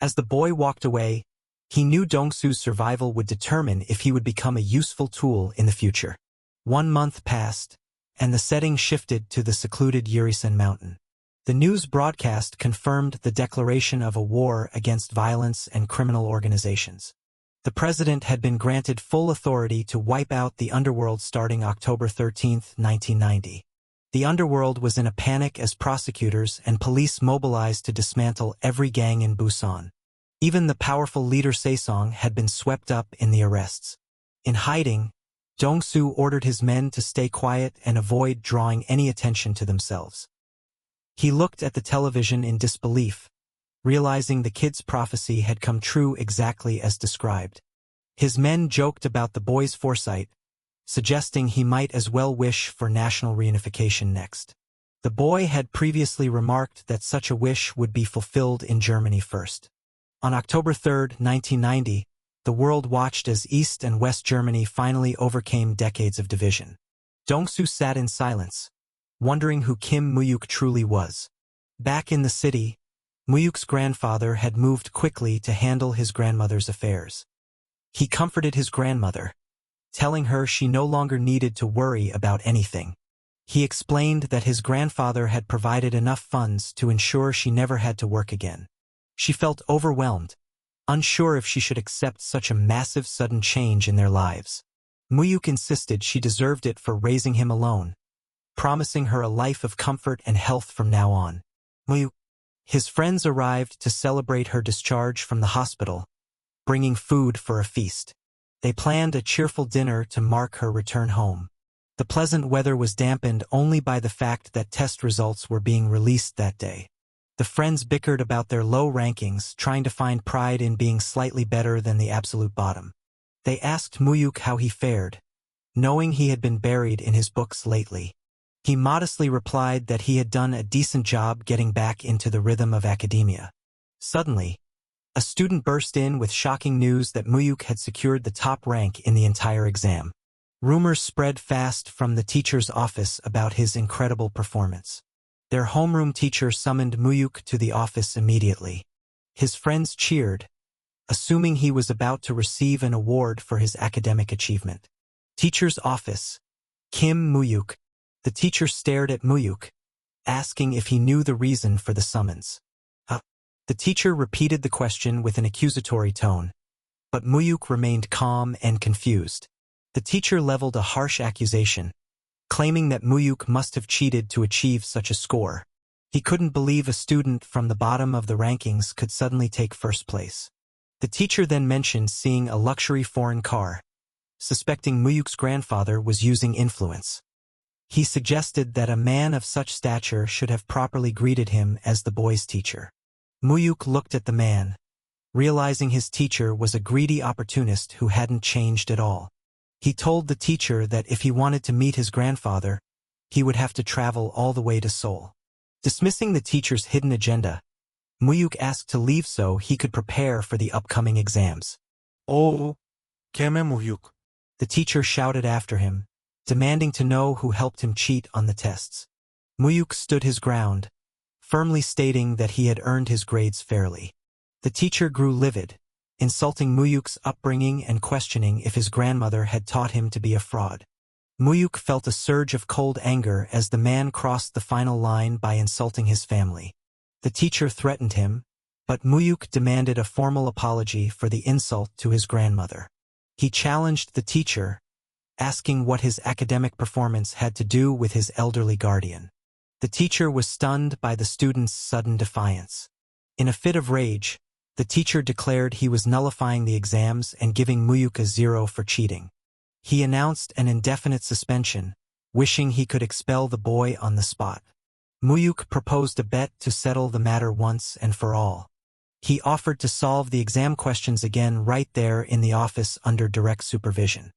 As the boy walked away, he knew Dong-soo's survival would determine if he would become a useful tool in the future. 1 month passed, and the setting shifted to the secluded Yurisen Mountain. The news broadcast confirmed the declaration of a war against violence and criminal organizations. The president had been granted full authority to wipe out the underworld starting October 13, 1990. The underworld was in a panic as prosecutors and police mobilized to dismantle every gang in Busan. Even the powerful leader Se-song had been swept up in the arrests. In hiding, Dong-soo ordered his men to stay quiet and avoid drawing any attention to themselves. He looked at the television in disbelief, realizing the kid's prophecy had come true exactly as described. His men joked about the boy's foresight, suggesting he might as well wish for national reunification next. The boy had previously remarked that such a wish would be fulfilled in Germany first. On October 3, 1990, the world watched as East and West Germany finally overcame decades of division. Dong-soo sat in silence, wondering who Kim Mu-hyuk truly was. Back in the city, Mu-hyuk's grandfather had moved quickly to handle his grandmother's affairs. He comforted his grandmother, telling her she no longer needed to worry about anything. He explained that his grandfather had provided enough funds to ensure she never had to work again. She felt overwhelmed, unsure if she should accept such a massive sudden change in their lives. Mu-hyuk insisted she deserved it for raising him alone, promising her a life of comfort and health from now on. Mu-hyuk. His friends arrived to celebrate her discharge from the hospital, bringing food for a feast. They planned a cheerful dinner to mark her return home. The pleasant weather was dampened only by the fact that test results were being released that day. The friends bickered about their low rankings, trying to find pride in being slightly better than the absolute bottom. They asked Mu-hyuk how he fared, knowing he had been buried in his books lately. He modestly replied that he had done a decent job getting back into the rhythm of academia. Suddenly, a student burst in with shocking news that Mu-hyuk had secured the top rank in the entire exam. Rumors spread fast from the teacher's office about his incredible performance. Their homeroom teacher summoned Mu-hyuk to the office immediately. His friends cheered, assuming he was about to receive an award for his academic achievement. Teacher's office. Kim Mu-hyuk. The teacher stared at Mu-hyuk, asking if he knew the reason for the summons. The teacher repeated the question with an accusatory tone, but Mu-hyuk remained calm and confused. The teacher leveled a harsh accusation, claiming that Mu-hyuk must have cheated to achieve such a score. He couldn't believe a student from the bottom of the rankings could suddenly take first place. The teacher then mentioned seeing a luxury foreign car, suspecting Mu-hyuk's grandfather was using influence. He suggested that a man of such stature should have properly greeted him as the boy's teacher. Mu-hyuk looked at the man, realizing his teacher was a greedy opportunist who hadn't changed at all. He told the teacher that if he wanted to meet his grandfather, he would have to travel all the way to Seoul. Dismissing the teacher's hidden agenda, Mu-hyuk asked to leave so he could prepare for the upcoming exams. Oh, Keme Mu-hyuk. The teacher shouted after him, demanding to know who helped him cheat on the tests. Mu-hyuk stood his ground, firmly stating that he had earned his grades fairly. The teacher grew livid, insulting Mu-hyuk's upbringing and questioning if his grandmother had taught him to be a fraud. Mu-hyuk felt a surge of cold anger as the man crossed the final line by insulting his family. The teacher threatened him, but Mu-hyuk demanded a formal apology for the insult to his grandmother. He challenged the teacher, asking what his academic performance had to do with his elderly guardian. The teacher was stunned by the student's sudden defiance. In a fit of rage, the teacher declared he was nullifying the exams and giving Mu-hyuk a 0 for cheating. He announced an indefinite suspension, wishing he could expel the boy on the spot. Mu-hyuk proposed a bet to settle the matter once and for all. He offered to solve the exam questions again right there in the office under direct supervision.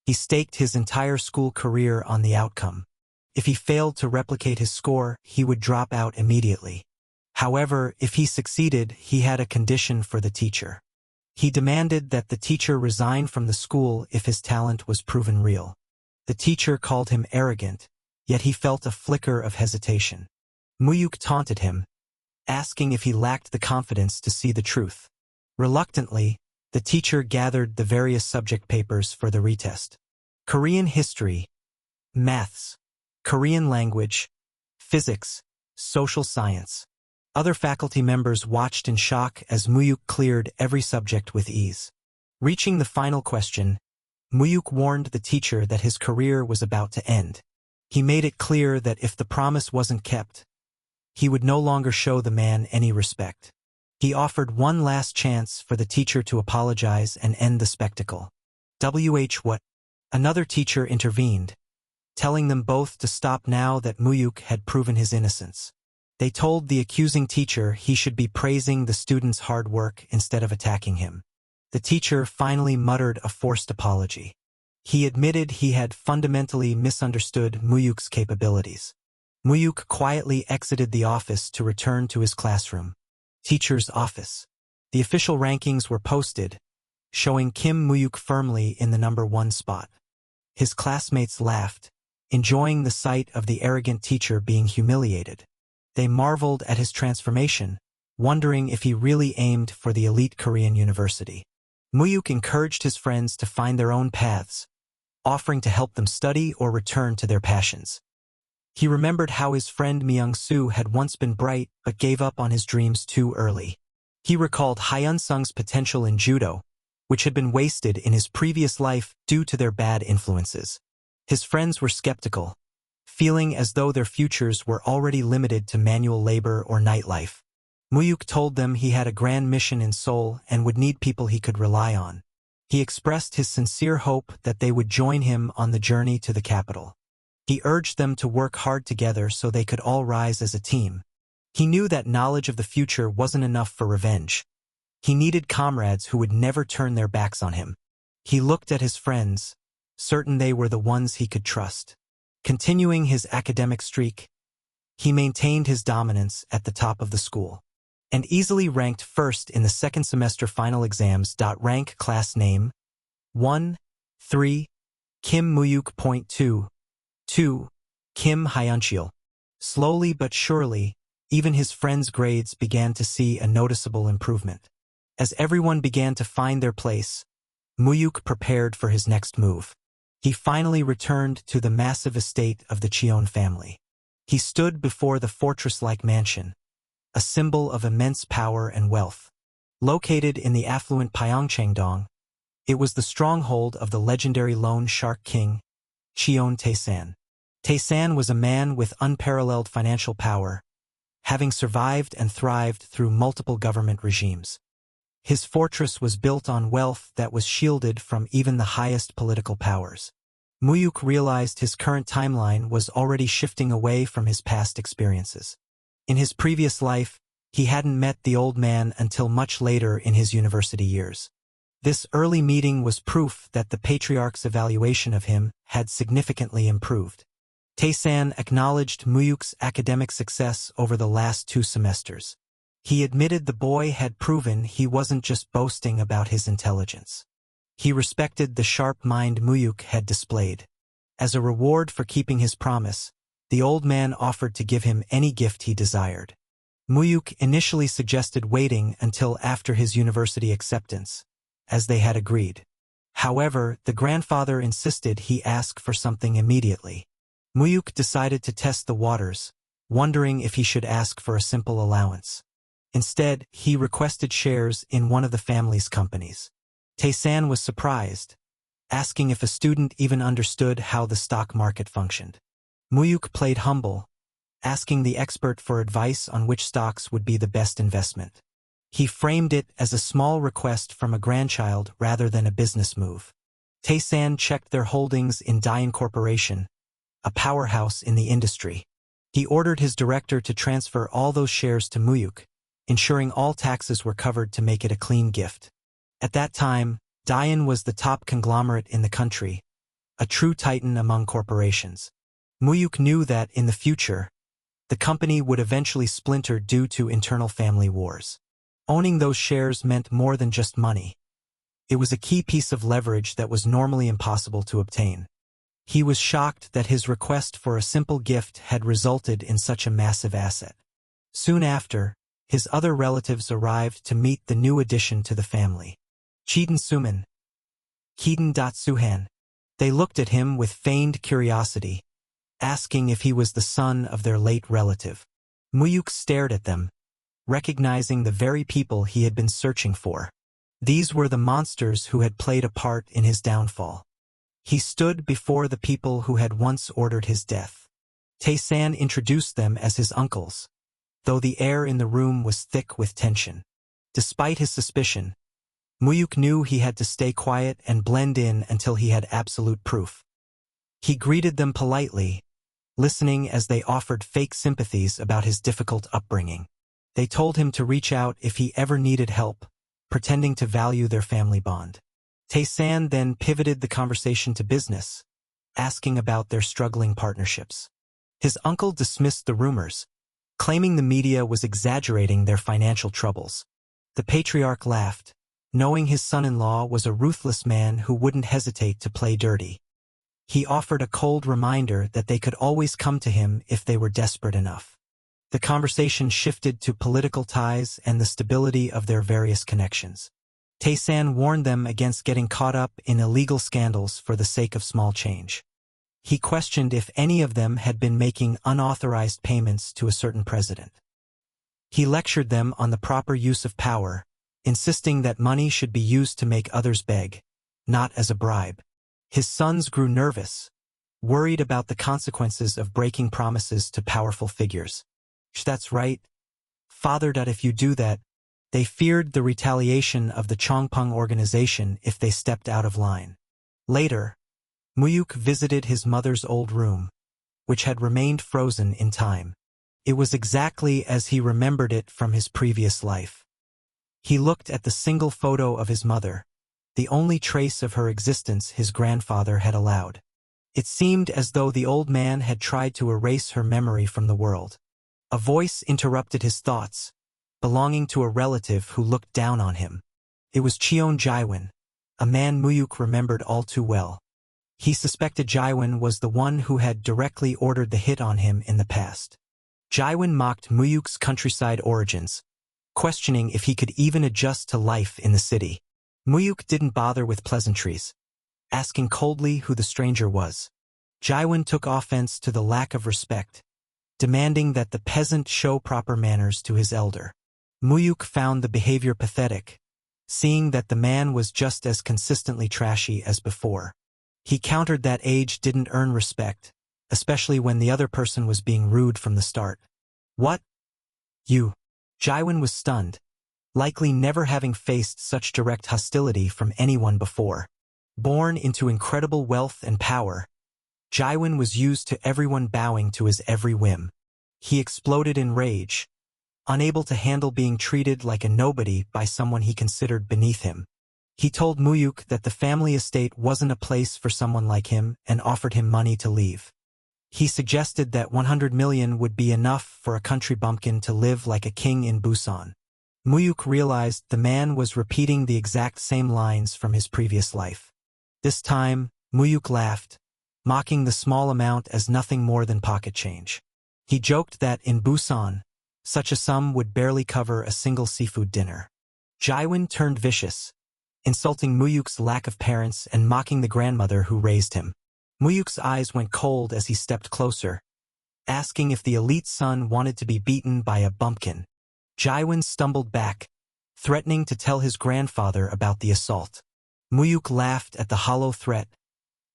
He staked his entire school career on the outcome. If he failed to replicate his score, he would drop out immediately. However, if he succeeded, he had a condition for the teacher. He demanded that the teacher resign from the school if his talent was proven real. The teacher called him arrogant, yet he felt a flicker of hesitation. Mu-hyuk taunted him, asking if he lacked the confidence to see the truth. Reluctantly, the teacher gathered the various subject papers for the retest. Korean history, maths, Korean language, physics, social science. Other faculty members watched in shock as Mu-hyuk cleared every subject with ease. Reaching the final question, Mu-hyuk warned the teacher that his career was about to end. He made it clear that if the promise wasn't kept, he would no longer show the man any respect. He offered one last chance for the teacher to apologize and end the spectacle. What? Another teacher intervened, telling them both to stop now that Mu-hyuk had proven his innocence. They told the accusing teacher he should be praising the student's hard work instead of attacking him. The teacher finally muttered a forced apology. He admitted he had fundamentally misunderstood Mu-hyuk's capabilities. Mu-hyuk quietly exited the office to return to his classroom. Teacher's office. The official rankings were posted, showing Kim Mu-hyuk firmly in the number 1 spot. His classmates laughed, enjoying the sight of the arrogant teacher being humiliated. They marveled at his transformation, wondering if he really aimed for the elite Korean university. Mu-hyuk encouraged his friends to find their own paths, offering to help them study or return to their passions. He remembered how his friend Myung-soo had once been bright but gave up on his dreams too early. He recalled Hyun-sung's potential in judo, which had been wasted in his previous life due to their bad influences. His friends were skeptical, feeling as though their futures were already limited to manual labor or nightlife. Mu-hyuk told them he had a grand mission in Seoul and would need people he could rely on. He expressed his sincere hope that they would join him on the journey to the capital. He urged them to work hard together so they could all rise as a team. He knew that knowledge of the future wasn't enough for revenge. He needed comrades who would never turn their backs on him. He looked at his friends, certain they were the ones he could trust. Continuing his academic streak, he maintained his dominance at the top of the school, and easily ranked first in the second semester final exams. Rank class name 1, 3, Kim Mu-hyuk. Point 2, 2, Kim Hyunchil. Slowly but surely, even his friends' grades began to see a noticeable improvement. As everyone began to find their place, Mu-hyuk prepared for his next move. He finally returned to the massive estate of the Cheon family. He stood before the fortress-like mansion, a symbol of immense power and wealth. Located in the affluent Pyeongchang-dong, it was the stronghold of the legendary loan shark king, Cheon Tae-san. Tae-san was a man with unparalleled financial power, having survived and thrived through multiple government regimes. His fortress was built on wealth that was shielded from even the highest political powers. Mu-hyuk realized his current timeline was already shifting away from his past experiences. In his previous life, he hadn't met the old man until much later in his university years. This early meeting was proof that the patriarch's evaluation of him had significantly improved. Tae-san acknowledged Mu-hyuk's academic success over the last 2 semesters. He admitted the boy had proven he wasn't just boasting about his intelligence. He respected the sharp mind Mu-hyuk had displayed. As a reward for keeping his promise, the old man offered to give him any gift he desired. Mu-hyuk initially suggested waiting until after his university acceptance, as they had agreed. However, the grandfather insisted he ask for something immediately. Mu-hyuk decided to test the waters, wondering if he should ask for a simple allowance. Instead, he requested shares in one of the family's companies. Tae-san was surprised, asking if a student even understood how the stock market functioned. Mu-hyuk played humble, asking the expert for advice on which stocks would be the best investment. He framed it as a small request from a grandchild rather than a business move. Tae-san checked their holdings in Daein Corporation, a powerhouse in the industry. He ordered his director to transfer all those shares to Mu-hyuk, ensuring all taxes were covered to make it a clean gift. At that time, Daein was the top conglomerate in the country, a true titan among corporations. Mu-hyuk knew that, in the future, the company would eventually splinter due to internal family wars. Owning those shares meant more than just money. It was a key piece of leverage that was normally impossible to obtain. He was shocked that his request for a simple gift had resulted in such a massive asset. Soon after, his other relatives arrived to meet the new addition to the family. Cheon Suman, Keaton Suhan. They looked at him with feigned curiosity, asking if he was the son of their late relative. Mu-hyuk stared at them, recognizing the very people he had been searching for. These were the monsters who had played a part in his downfall. He stood before the people who had once ordered his death. Tae-san introduced them as his uncles, though the air in the room was thick with tension. Despite his suspicion, Mu-hyuk knew he had to stay quiet and blend in until he had absolute proof. He greeted them politely, listening as they offered fake sympathies about his difficult upbringing. They told him to reach out if he ever needed help, pretending to value their family bond. Tae-san then pivoted the conversation to business, asking about their struggling partnerships. His uncle dismissed the rumors, claiming the media was exaggerating their financial troubles. The patriarch laughed, knowing his son-in-law was a ruthless man who wouldn't hesitate to play dirty. He offered a cold reminder that they could always come to him if they were desperate enough. The conversation shifted to political ties and the stability of their various connections. Tae-san warned them against getting caught up in illegal scandals for the sake of small change. He questioned if any of them had been making unauthorized payments to a certain president. He lectured them on the proper use of power, insisting that money should be used to make others beg, not as a bribe. His sons grew nervous, worried about the consequences of breaking promises to powerful figures. That's right, father. If you do that, they feared the retaliation of the Chongpeng organization if they stepped out of line. Later, Mu-hyuk visited his mother's old room, which had remained frozen in time. It was exactly as he remembered it from his previous life. He looked at the single photo of his mother, the only trace of her existence his grandfather had allowed. It seemed as though the old man had tried to erase her memory from the world. A voice interrupted his thoughts, belonging to a relative who looked down on him. It was Cheon Jaewon, a man Mu-hyuk remembered all too well. He suspected Jaewon was the one who had directly ordered the hit on him in the past. Jaewon mocked Mu-hyuk's countryside origins, questioning if he could even adjust to life in the city. Mu-hyuk didn't bother with pleasantries, asking coldly who the stranger was. Jaewon took offense to the lack of respect, demanding that the peasant show proper manners to his elder. Mu-hyuk found the behavior pathetic, seeing that the man was just as consistently trashy as before. He countered that age didn't earn respect, especially when the other person was being rude from the start. What? You? Jaewon was stunned, likely never having faced such direct hostility from anyone before. Born into incredible wealth and power, Jaewon was used to everyone bowing to his every whim. He exploded in rage, unable to handle being treated like a nobody by someone he considered beneath him. He told Mu-hyuk that the family estate wasn't a place for someone like him and offered him money to leave. He suggested that 100 million would be enough for a country bumpkin to live like a king in Busan. Mu-hyuk realized the man was repeating the exact same lines from his previous life. This time, Mu-hyuk laughed, mocking the small amount as nothing more than pocket change. He joked that in Busan, such a sum would barely cover a single seafood dinner. Jaewon turned vicious, insulting Mu-hyuk's lack of parents and mocking the grandmother who raised him. Mu-hyuk's eyes went cold as he stepped closer, asking if the elite son wanted to be beaten by a bumpkin. Jaewon stumbled back, threatening to tell his grandfather about the assault. Mu-hyuk laughed at the hollow threat,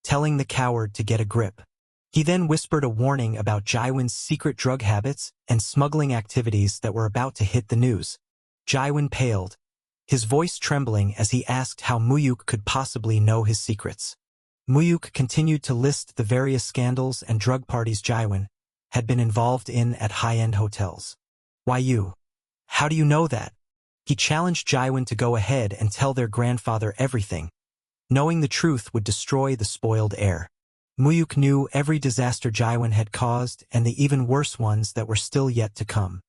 telling the coward to get a grip. He then whispered a warning about Jaewon's secret drug habits and smuggling activities that were about to hit the news. Jaewon paled, his voice trembling as he asked how Mu-hyuk could possibly know his secrets. Mu-hyuk continued to list the various scandals and drug parties Jaewon had been involved in at high-end hotels. Why you? How do you know that? He challenged Jaewon to go ahead and tell their grandfather everything, knowing the truth would destroy the spoiled heir. Mu-hyuk knew every disaster Jaewon had caused and the even worse ones that were still yet to come.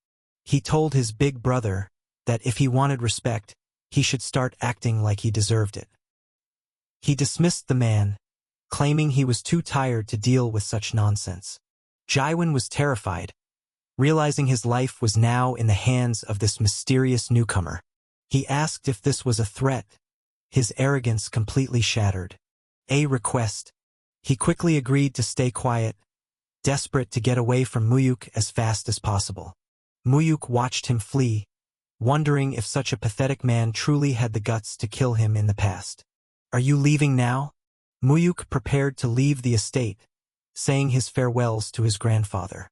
He told his big brother that if he wanted respect, he should start acting like he deserved it. He dismissed the man, claiming he was too tired to deal with such nonsense. Jaewon was terrified, realizing his life was now in the hands of this mysterious newcomer. He asked if this was a threat, his arrogance completely shattered. A request. He quickly agreed to stay quiet, desperate to get away from Mu-hyuk as fast as possible. Mu-hyuk watched him flee, wondering if such a pathetic man truly had the guts to kill him in the past. Are you leaving now? Mu-hyuk prepared to leave the estate, saying his farewells to his grandfather.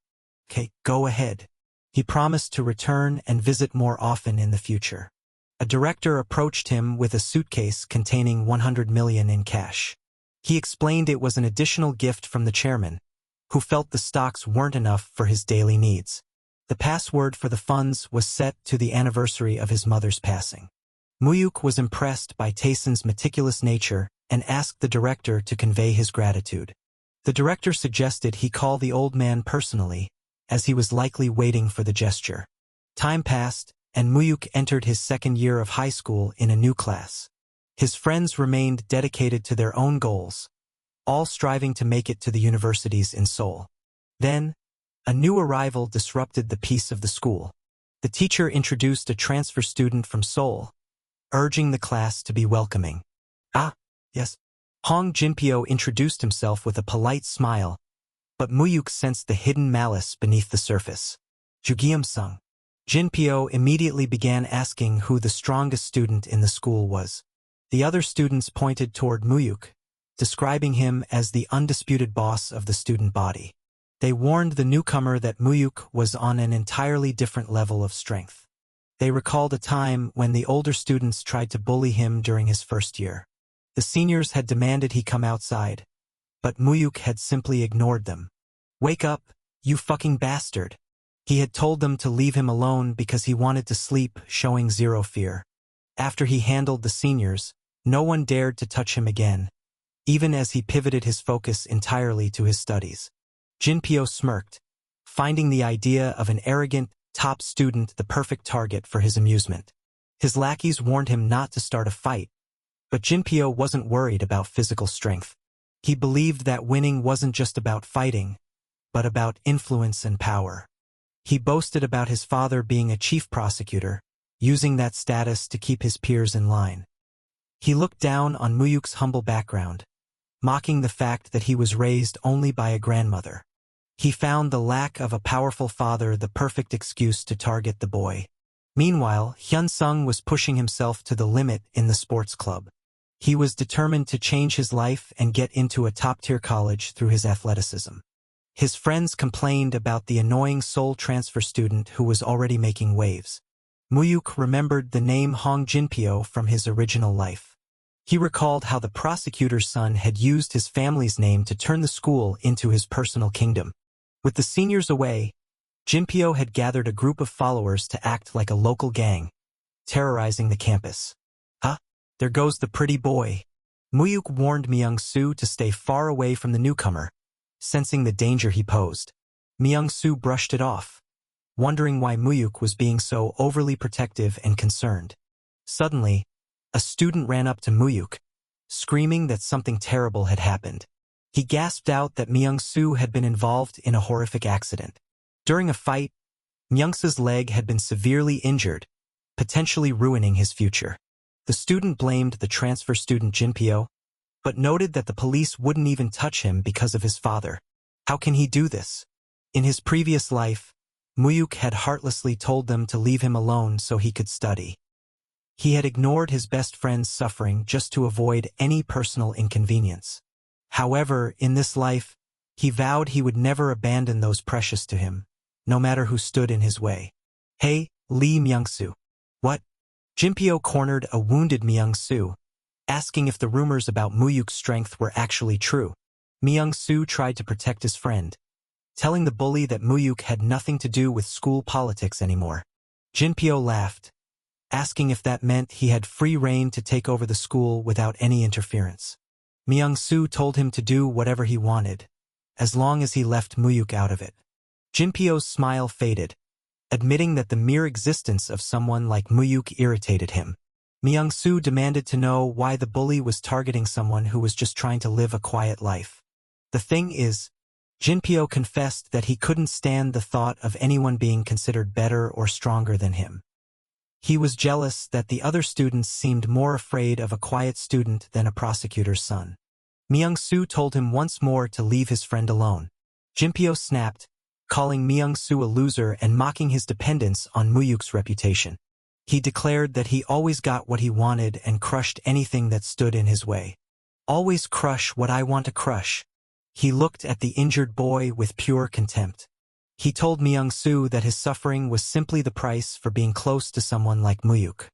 Okay, go ahead. He promised to return and visit more often in the future. A director approached him with a suitcase containing 100 million in cash. He explained it was an additional gift from the chairman, who felt the stocks weren't enough for his daily needs. The password for the funds was set to the anniversary of his mother's passing. Mu-hyuk was impressed by Tae-san's meticulous nature and asked the director to convey his gratitude. The director suggested he call the old man personally, as he was likely waiting for the gesture. Time passed, and Mu-hyuk entered his second year of high school in a new class. His friends remained dedicated to their own goals, all striving to make it to the universities in Seoul. Then, a new arrival disrupted the peace of the school. The teacher introduced a transfer student from Seoul, urging the class to be welcoming. Ah, yes. Hong Jinpyo introduced himself with a polite smile, but Mu-hyuk sensed the hidden malice beneath the surface. Jugium-sung. Jinpyo immediately began asking who the strongest student in the school was. The other students pointed toward Mu-hyuk, describing him as the undisputed boss of the student body. They warned the newcomer that Mu-hyuk was on an entirely different level of strength. They recalled a time when the older students tried to bully him during his first year. The seniors had demanded he come outside, but Mu-hyuk had simply ignored them. Wake up, you fucking bastard. He had told them to leave him alone because he wanted to sleep, showing zero fear. After he handled the seniors, No one dared to touch him again, even as he pivoted his focus entirely to his studies. Jinpyo smirked, finding the idea of an arrogant, top student the perfect target for his amusement. His lackeys warned him not to start a fight, but Jinpyo wasn't worried about physical strength. He believed that winning wasn't just about fighting, but about influence and power. He boasted about his father being a chief prosecutor, using that status to keep his peers in line. He looked down on Mu-hyuk's humble background, mocking the fact that he was raised only by a grandmother. He found the lack of a powerful father the perfect excuse to target the boy. Meanwhile, Hyun-sung was pushing himself to the limit in the sports club. He was determined to change his life and get into a top-tier college through his athleticism. His friends complained about the annoying Seoul transfer student who was already making waves. Mu-hyuk remembered the name Hong Jinpyo from his original life. He recalled how the prosecutor's son had used his family's name to turn the school into his personal kingdom. With the seniors away, Jinpyo had gathered a group of followers to act like a local gang, terrorizing the campus. "Huh? There goes the pretty boy." Mu-hyuk warned Myung-soo to stay far away from the newcomer, sensing the danger he posed. Myung-soo brushed it off, wondering why Mu-hyuk was being so overly protective and concerned. Suddenly, a student ran up to Mu-hyuk, screaming that something terrible had happened. He gasped out that Myung-soo had been involved in a horrific accident. During a fight, Myung-soo's leg had been severely injured, potentially ruining his future. The student blamed the transfer student Jinpyo, but noted that the police wouldn't even touch him because of his father. How can he do this? In his previous life, Mu-hyuk had heartlessly told them to leave him alone so he could study. He had ignored his best friend's suffering just to avoid any personal inconvenience. However, in this life, he vowed he would never abandon those precious to him, no matter who stood in his way. "Hey, Lee Myung-soo." "What?" Jinpyo cornered a wounded Myung-soo, asking if the rumors about Mu-hyuk's strength were actually true. Myung-soo tried to protect his friend, telling the bully that Mu-hyuk had nothing to do with school politics anymore. Jinpyo laughed, asking if that meant he had free rein to take over the school without any interference. Myung-soo told him to do whatever he wanted, as long as he left Mu-hyuk out of it. Jinpyo's smile faded, admitting that the mere existence of someone like Mu-hyuk irritated him. Myung-soo demanded to know why the bully was targeting someone who was just trying to live a quiet life. The thing is, Jinpyo confessed that he couldn't stand the thought of anyone being considered better or stronger than him. He was jealous that the other students seemed more afraid of a quiet student than a prosecutor's son. Myung-soo told him once more to leave his friend alone. Jinpyo snapped, calling Myung-soo a loser and mocking his dependence on Mu-hyuk's reputation. He declared that he always got what he wanted and crushed anything that stood in his way. "Always crush what I want to crush." He looked at the injured boy with pure contempt. He told Myung-soo that his suffering was simply the price for being close to someone like Mu-hyuk.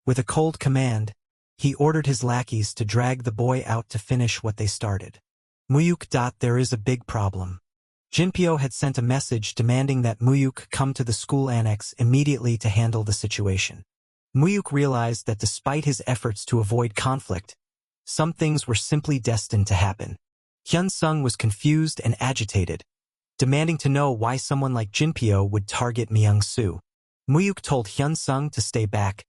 With a cold command, he ordered his lackeys to drag the boy out to finish what they started. Mu-hyuk. There is a big problem. Jinpyo had sent a message demanding that Mu-hyuk come to the school annex immediately to handle the situation. Mu-hyuk realized that despite his efforts to avoid conflict, some things were simply destined to happen. Hyun-sung was confused and agitated, demanding to know why someone like Jinpyo would target Myung-soo. Mu-hyuk told Hyun-sung to stay back,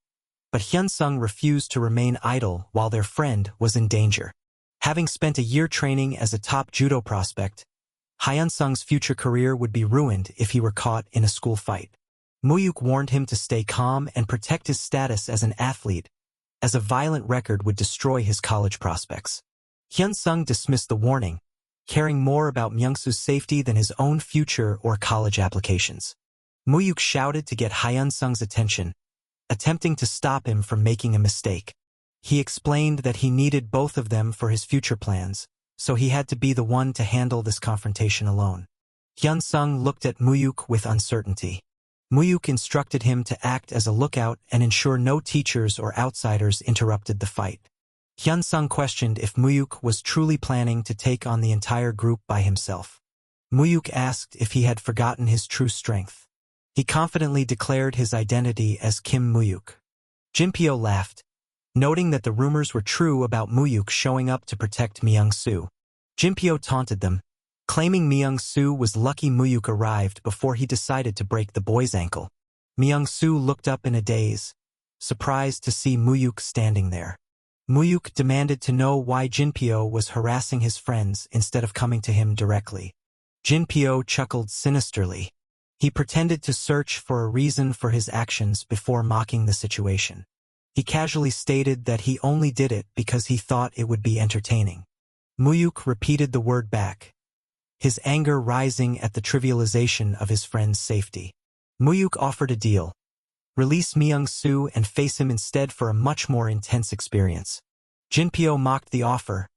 but Hyun-sung refused to remain idle while their friend was in danger. Having spent a year training as a top judo prospect, Hyun-sung's future career would be ruined if he were caught in a school fight. Mu-hyuk warned him to stay calm and protect his status as an athlete, as a violent record would destroy his college prospects. Hyun-sung dismissed the warning, caring more about Myung-soo's safety than his own future or college applications. Mu-hyuk shouted to get Hyun-sung's attention, attempting to stop him from making a mistake. He explained that he needed both of them for his future plans, so he had to be the one to handle this confrontation alone. Hyun-sung looked at Mu-hyuk with uncertainty. Mu-hyuk instructed him to act as a lookout and ensure no teachers or outsiders interrupted the fight. Hyun-sung questioned if Mu-hyuk was truly planning to take on the entire group by himself. Mu-hyuk asked if he had forgotten his true strength. He confidently declared his identity as Kim Mu-hyuk. Jinpyo laughed, Noting that the rumors were true about Mu-hyuk showing up to protect Myung-soo, Jinpyo taunted them, claiming Myung-soo was lucky Mu-hyuk arrived before he decided to break the boy's ankle. Myung-soo looked up in a daze, surprised to see Mu-hyuk standing there. Mu-hyuk demanded to know why Jinpyo was harassing his friends instead of coming to him directly. Jinpyo chuckled sinisterly. He pretended to search for a reason for his actions before mocking the situation. He casually stated that he only did it because he thought it would be entertaining. Mu-hyuk repeated the word back, his anger rising at the trivialization of his friend's safety. Mu-hyuk offered a deal. Release Myung-soo and face him instead for a much more intense experience. Jinpyo mocked the offer,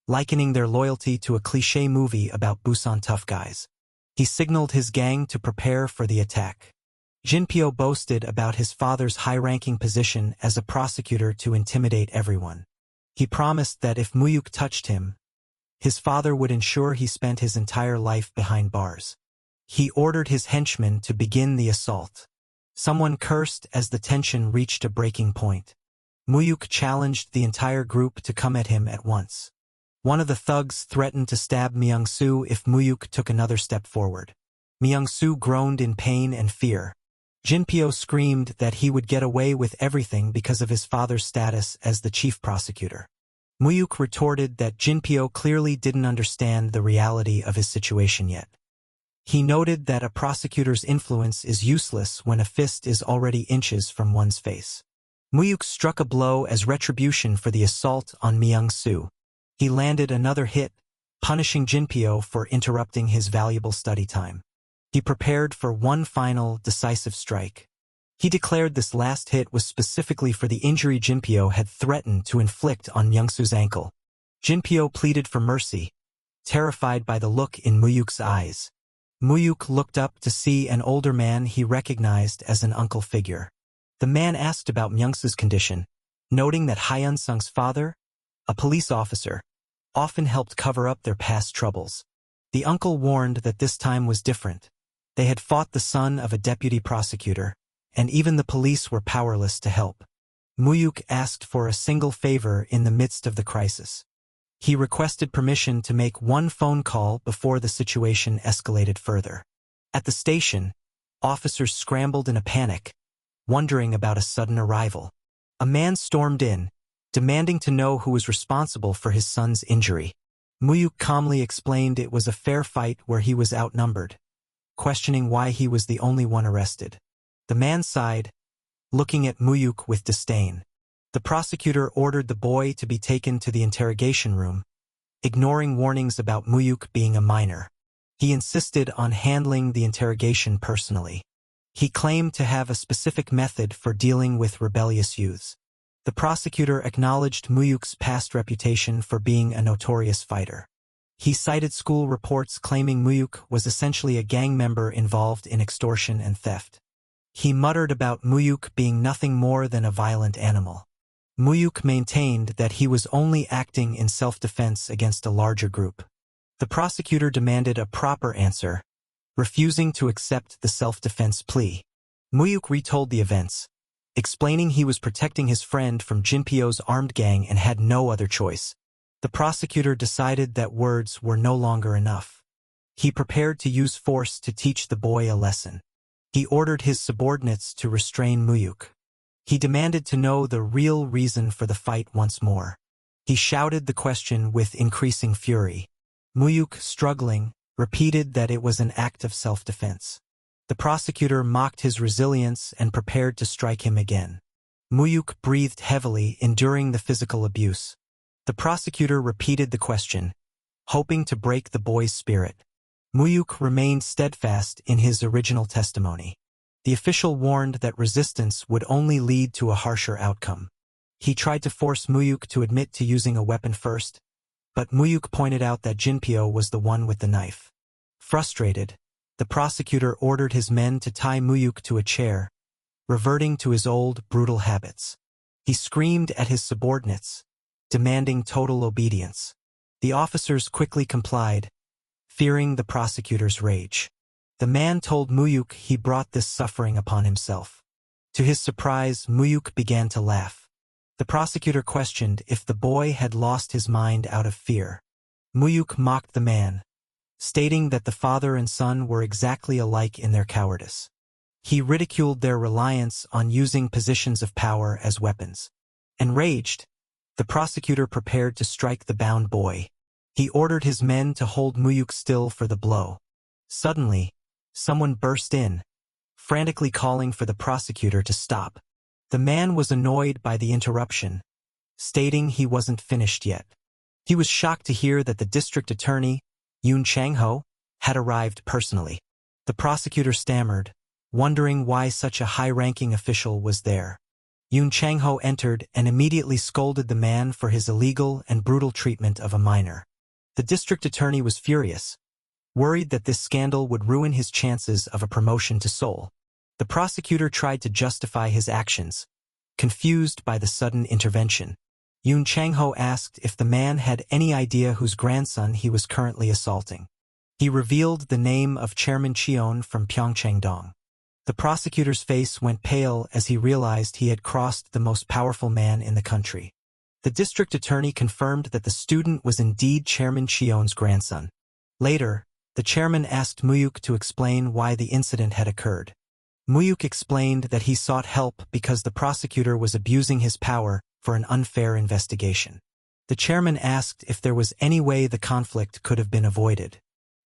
likening their loyalty to a cliché movie about Busan tough guys. He signaled his gang to prepare for the attack. Jinpyo boasted about his father's high-ranking position as a prosecutor to intimidate everyone. He promised that if Mu-hyuk touched him, his father would ensure he spent his entire life behind bars. He ordered his henchmen to begin the assault. Someone cursed as the tension reached a breaking point. Mu-hyuk challenged the entire group to come at him at once. One of the thugs threatened to stab Myung-soo if Mu-hyuk took another step forward. Myung-soo groaned in pain and fear. Jinpyo screamed that he would get away with everything because of his father's status as the chief prosecutor. Mu-hyuk retorted that Jinpyo clearly didn't understand the reality of his situation yet. He noted that a prosecutor's influence is useless when a fist is already inches from one's face. Mu-hyuk struck a blow as retribution for the assault on Myung-soo. He landed another hit, punishing Jinpyo for interrupting his valuable study time. He prepared for one final, decisive strike. He declared this last hit was specifically for the injury Jinpyo had threatened to inflict on Myung-soo's ankle. Jinpyo pleaded for mercy, terrified by the look in Mu-hyuk's eyes. Mu-hyuk looked up to see an older man he recognized as an uncle figure. The man asked about Myung-soo's condition, noting that Hyun-sung's father, a police officer, often helped cover up their past troubles. The uncle warned that this time was different. They had fought the son of a deputy prosecutor, and even the police were powerless to help. Mu-hyuk asked for a single favor in the midst of the crisis. He requested permission to make one phone call before the situation escalated further. At the station, officers scrambled in a panic, wondering about a sudden arrival. A man stormed in, demanding to know who was responsible for his son's injury. Mu-hyuk calmly explained it was a fair fight where he was outnumbered, questioning why he was the only one arrested. The man sighed, looking at Mu-hyuk with disdain. The prosecutor ordered the boy to be taken to the interrogation room, ignoring warnings about Mu-hyuk being a minor. He insisted on handling the interrogation personally. He claimed to have a specific method for dealing with rebellious youths. The prosecutor acknowledged Mu-hyuk's past reputation for being a notorious fighter. He cited school reports claiming Mu-hyuk was essentially a gang member involved in extortion and theft. He muttered about Mu-hyuk being nothing more than a violent animal. Mu-hyuk maintained that he was only acting in self-defense against a larger group. The prosecutor demanded a proper answer, refusing to accept the self-defense plea. Mu-hyuk retold the events, explaining he was protecting his friend from Jinpyo's armed gang and had no other choice. The prosecutor decided that words were no longer enough. He prepared to use force to teach the boy a lesson. He ordered his subordinates to restrain Mu-hyuk. He demanded to know the real reason for the fight once more. He shouted the question with increasing fury. Mu-hyuk, struggling, repeated that it was an act of self-defense. The prosecutor mocked his resilience and prepared to strike him again. Mu-hyuk breathed heavily, enduring the physical abuse. The prosecutor repeated the question, hoping to break the boy's spirit. Mu-hyuk remained steadfast in his original testimony. The official warned that resistance would only lead to a harsher outcome. He tried to force Mu-hyuk to admit to using a weapon first, but Mu-hyuk pointed out that Jinpyo was the one with the knife. Frustrated, the prosecutor ordered his men to tie Mu-hyuk to a chair, reverting to his old, brutal habits. He screamed at his subordinates, demanding total obedience. The officers quickly complied, fearing the prosecutor's rage. The man told Mu-hyuk he brought this suffering upon himself. To his surprise, Mu-hyuk began to laugh. The prosecutor questioned if the boy had lost his mind out of fear. Mu-hyuk mocked the man, stating that the father and son were exactly alike in their cowardice. He ridiculed their reliance on using positions of power as weapons. Enraged, the prosecutor prepared to strike the bound boy. He ordered his men to hold Mu-hyuk still for the blow. Suddenly, someone burst in, frantically calling for the prosecutor to stop. The man was annoyed by the interruption, stating he wasn't finished yet. He was shocked to hear that the district attorney, Yoon Chang-ho, had arrived personally. The prosecutor stammered, wondering why such a high-ranking official was there. Yoon Chang-ho entered and immediately scolded the man for his illegal and brutal treatment of a minor. The district attorney was furious, worried that this scandal would ruin his chances of a promotion to Seoul. The prosecutor tried to justify his actions, confused by the sudden intervention. Yoon Chang-ho asked if the man had any idea whose grandson he was currently assaulting. He revealed the name of Chairman Cheon from Pyeongchang-dong. The prosecutor's face went pale as he realized he had crossed the most powerful man in the country. The district attorney confirmed that the student was indeed Chairman Cheon's grandson. Later, the chairman asked Mu-hyuk to explain why the incident had occurred. Mu-hyuk explained that he sought help because the prosecutor was abusing his power for an unfair investigation. The chairman asked if there was any way the conflict could have been avoided.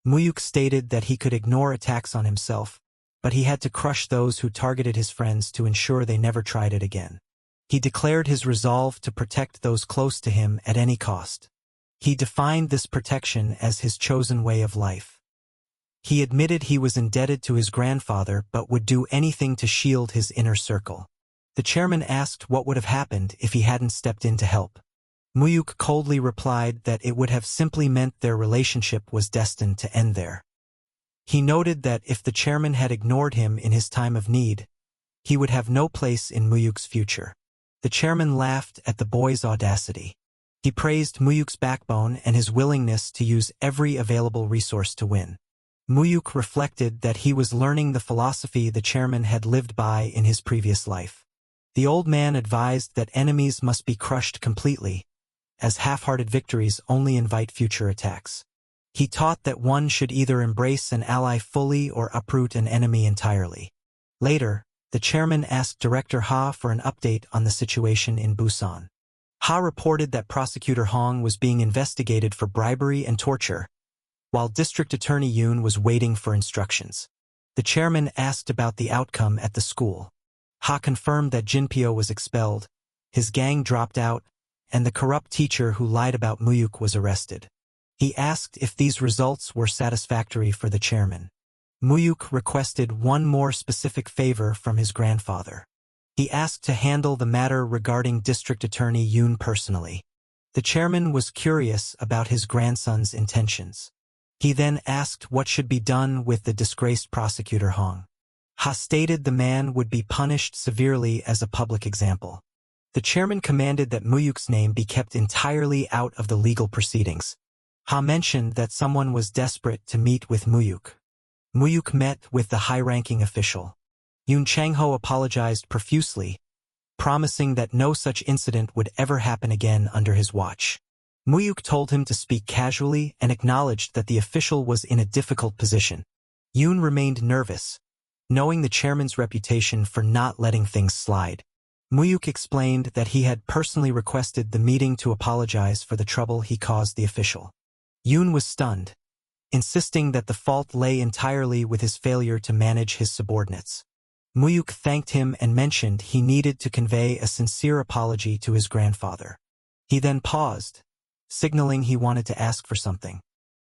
Mu-hyuk stated that he could ignore attacks on himself, but he had to crush those who targeted his friends to ensure they never tried it again. He declared his resolve to protect those close to him at any cost. He defined this protection as his chosen way of life. He admitted he was indebted to his grandfather but would do anything to shield his inner circle. The chairman asked what would have happened if he hadn't stepped in to help. Mu-hyuk coldly replied that it would have simply meant their relationship was destined to end there. He noted that if the chairman had ignored him in his time of need, he would have no place in Mu-hyuk's future. The chairman laughed at the boy's audacity. He praised Mu-hyuk's backbone and his willingness to use every available resource to win. Mu-hyuk reflected that he was learning the philosophy the chairman had lived by in his previous life. The old man advised that enemies must be crushed completely, as half-hearted victories only invite future attacks. He taught that one should either embrace an ally fully or uproot an enemy entirely. Later, the chairman asked Director Ha for an update on the situation in Busan. Ha reported that Prosecutor Hong was being investigated for bribery and torture, while District Attorney Yoon was waiting for instructions. The chairman asked about the outcome at the school. Ha confirmed that Jinpyo was expelled, his gang dropped out, and the corrupt teacher who lied about Mu-hyuk was arrested. He asked if these results were satisfactory for the chairman. Mu-hyuk requested one more specific favor from his grandfather. He asked to handle the matter regarding District Attorney Yoon personally. The chairman was curious about his grandson's intentions. He then asked what should be done with the disgraced prosecutor Hong. Ha stated the man would be punished severely as a public example. The chairman commanded that Mu-hyuk's name be kept entirely out of the legal proceedings. Ha mentioned that someone was desperate to meet with Mu-hyuk. Mu-hyuk met with the high-ranking official. Yoon Chang-ho apologized profusely, promising that no such incident would ever happen again under his watch. Mu-hyuk told him to speak casually and acknowledged that the official was in a difficult position. Yoon remained nervous, knowing the chairman's reputation for not letting things slide. Mu-hyuk explained that he had personally requested the meeting to apologize for the trouble he caused the official. Yoon was stunned, insisting that the fault lay entirely with his failure to manage his subordinates. Mu-hyuk thanked him and mentioned he needed to convey a sincere apology to his grandfather. He then paused, signaling he wanted to ask for something.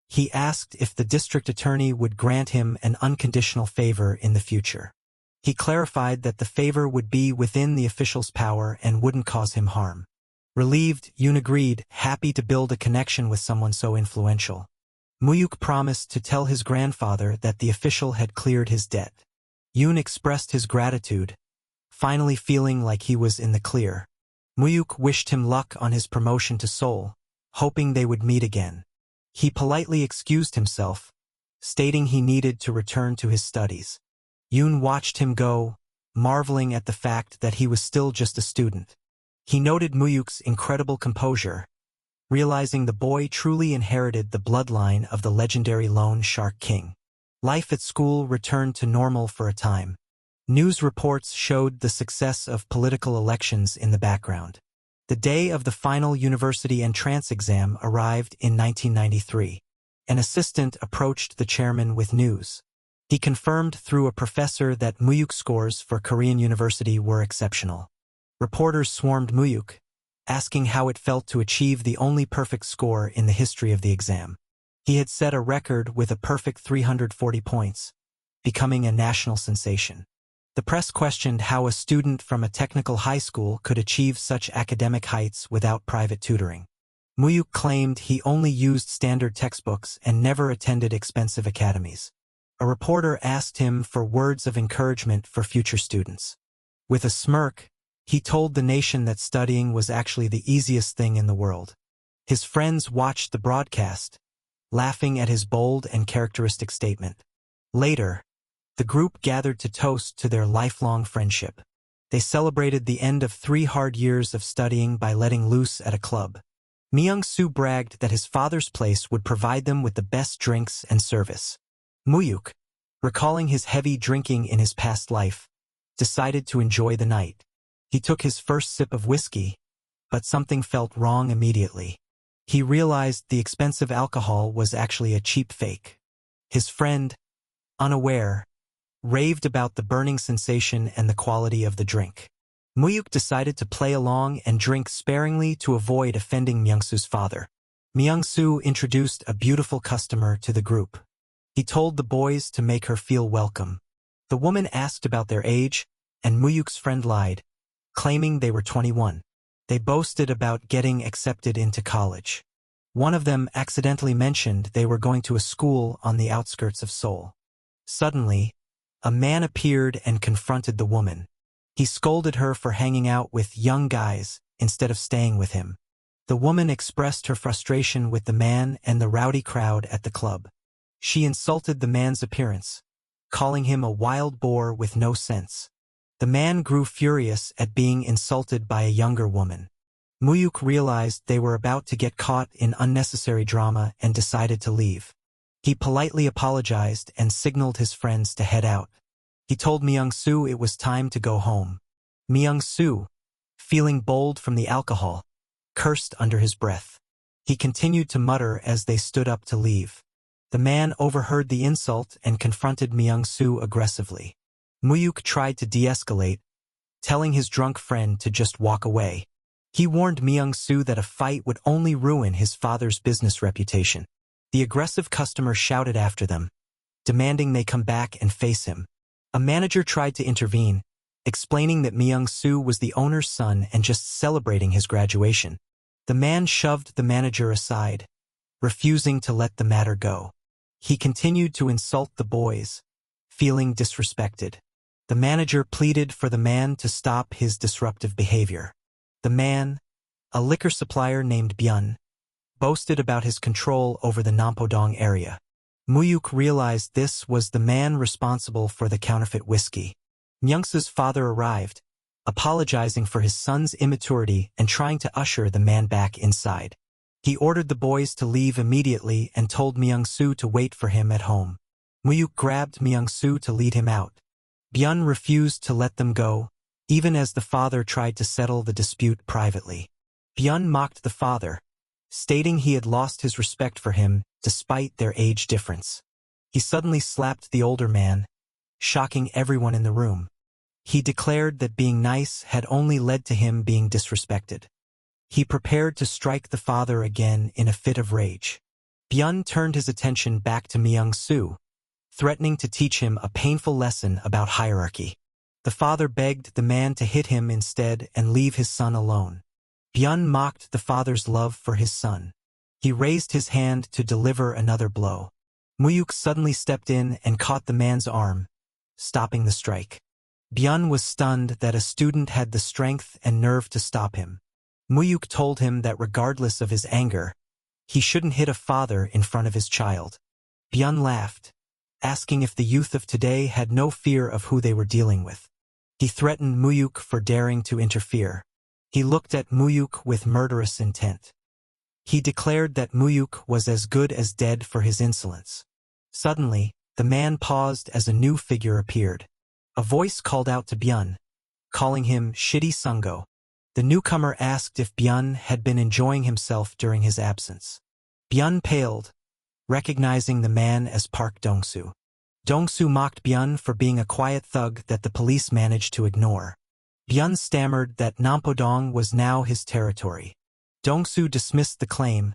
He asked if the district attorney would grant him an unconditional favor in the future. He clarified that the favor would be within the official's power and wouldn't cause him harm. Relieved, Yoon agreed, happy to build a connection with someone so influential. Mu-hyuk promised to tell his grandfather that the official had cleared his debt. Yoon expressed his gratitude, finally feeling like he was in the clear. Mu-hyuk wished him luck on his promotion to Seoul, hoping they would meet again. He politely excused himself, stating he needed to return to his studies. Yoon watched him go, marveling at the fact that he was still just a student. He noted Mu-hyuk's incredible composure, realizing the boy truly inherited the bloodline of the legendary Loan Shark King. Life at school returned to normal for a time. News reports showed the success of political elections in the background. The day of the final university entrance exam arrived in 1993. An assistant approached the chairman with news. He confirmed through a professor that Mu-hyuk scores for Korean University were exceptional. Reporters swarmed Mu-hyuk, asking how it felt to achieve the only perfect score in the history of the exam. He had set a record with a perfect 340 points, becoming a national sensation. The press questioned how a student from a technical high school could achieve such academic heights without private tutoring. Mu-hyuk claimed he only used standard textbooks and never attended expensive academies. A reporter asked him for words of encouragement for future students. With a smirk, he told the nation that studying was actually the easiest thing in the world. His friends watched the broadcast, laughing at his bold and characteristic statement. Later, the group gathered to toast to their lifelong friendship. They celebrated the end of 3 hard years of studying by letting loose at a club. Myung-soo bragged that his father's place would provide them with the best drinks and service. Mu-hyuk, recalling his heavy drinking in his past life, decided to enjoy the night. He took his first sip of whiskey, but something felt wrong immediately. He realized the expensive alcohol was actually a cheap fake. His friend, unaware, raved about the burning sensation and the quality of the drink. Mu-hyuk decided to play along and drink sparingly to avoid offending Myung-soo's father. Myung-soo introduced a beautiful customer to the group. He told the boys to make her feel welcome. The woman asked about their age, and Mu-hyuk's friend lied, claiming they were 21. They boasted about getting accepted into college. One of them accidentally mentioned they were going to a school on the outskirts of Seoul. Suddenly, a man appeared and confronted the woman. He scolded her for hanging out with young guys instead of staying with him. The woman expressed her frustration with the man and the rowdy crowd at the club. She insulted the man's appearance, calling him a wild boar with no sense. The man grew furious at being insulted by a younger woman. Mu-hyuk realized they were about to get caught in unnecessary drama and decided to leave. He politely apologized and signaled his friends to head out. He told Myung-soo it was time to go home. Myung-soo, feeling bold from the alcohol, cursed under his breath. He continued to mutter as they stood up to leave. The man overheard the insult and confronted Myung-soo aggressively. Mu-hyuk tried to de-escalate, telling his drunk friend to just walk away. He warned Myung-soo that a fight would only ruin his father's business reputation. The aggressive customer shouted after them, demanding they come back and face him. A manager tried to intervene, explaining that Myung-soo was the owner's son and just celebrating his graduation. The man shoved the manager aside, refusing to let the matter go. He continued to insult the boys, feeling disrespected. The manager pleaded for the man to stop his disruptive behavior. The man, a liquor supplier named Byun, boasted about his control over the Nampodong area. Mu-hyuk realized this was the man responsible for the counterfeit whiskey. Myung-soo's father arrived, apologizing for his son's immaturity and trying to usher the man back inside. He ordered the boys to leave immediately and told Myung-soo to wait for him at home. Mu-hyuk grabbed Myung-soo to lead him out. Byun refused to let them go, even as the father tried to settle the dispute privately. Byun mocked the father, stating he had lost his respect for him despite their age difference. He suddenly slapped the older man, shocking everyone in the room. He declared that being nice had only led to him being disrespected. He prepared to strike the father again in a fit of rage. Byun turned his attention back to Myung-soo, threatening to teach him a painful lesson about hierarchy. The father begged the man to hit him instead and leave his son alone. Byun mocked the father's love for his son. He raised his hand to deliver another blow. Mu-hyuk suddenly stepped in and caught the man's arm, stopping the strike. Byun was stunned that a student had the strength and nerve to stop him. Mu-hyuk told him that regardless of his anger, he shouldn't hit a father in front of his child. Byun laughed, asking if the youth of today had no fear of who they were dealing with. He threatened Mu-hyuk for daring to interfere. He looked at Mu-hyuk with murderous intent. He declared that Mu-hyuk was as good as dead for his insolence. Suddenly, the man paused as a new figure appeared. A voice called out to Byun, calling him Shitty Sungo. The newcomer asked if Byun had been enjoying himself during his absence. Byun paled, recognizing the man as Park Dong-soo. Dong-soo mocked Byun for being a quiet thug that the police managed to ignore. Byun stammered that Nampodong was now his territory. Dong-soo dismissed the claim,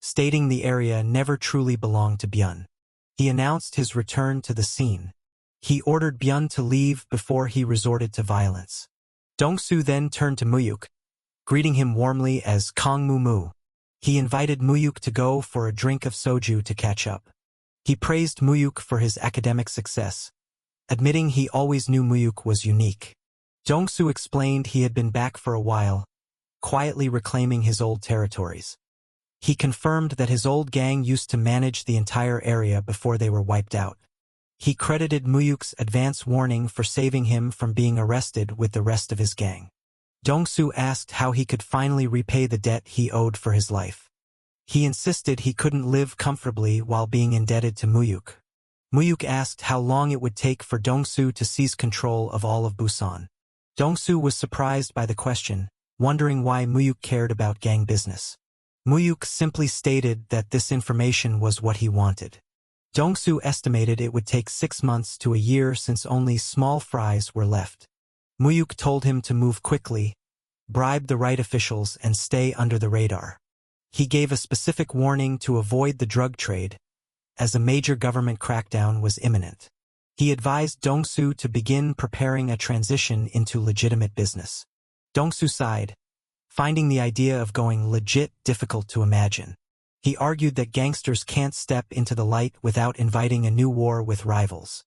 stating the area never truly belonged to Byun. He announced his return to the scene. He ordered Byun to leave before he resorted to violence. Dong-soo then turned to Mu-hyuk, greeting him warmly as Kong Mu-mu. He invited Mu-hyuk to go for a drink of soju to catch up. He praised Mu-hyuk for his academic success, admitting he always knew Mu-hyuk was unique. Dong-soo explained he had been back for a while, quietly reclaiming his old territories. He confirmed that his old gang used to manage the entire area before they were wiped out. He credited Mu-hyuk's advance warning for saving him from being arrested with the rest of his gang. Dong-soo asked how he could finally repay the debt he owed for his life. He insisted he couldn't live comfortably while being indebted to Mu-hyuk. Mu-hyuk asked how long it would take for Dong-soo to seize control of all of Busan. Dong-soo was surprised by the question, wondering why Mu-hyuk cared about gang business. Mu-hyuk simply stated that this information was what he wanted. Dong-soo estimated it would take 6 months to a year since only small fries were left. Mu-hyuk told him to move quickly, bribe the right officials and stay under the radar. He gave a specific warning to avoid the drug trade, as a major government crackdown was imminent. He advised Dong-soo to begin preparing a transition into legitimate business. Dong-soo sighed, finding the idea of going legit difficult to imagine. He argued that gangsters can't step into the light without inviting a new war with rivals.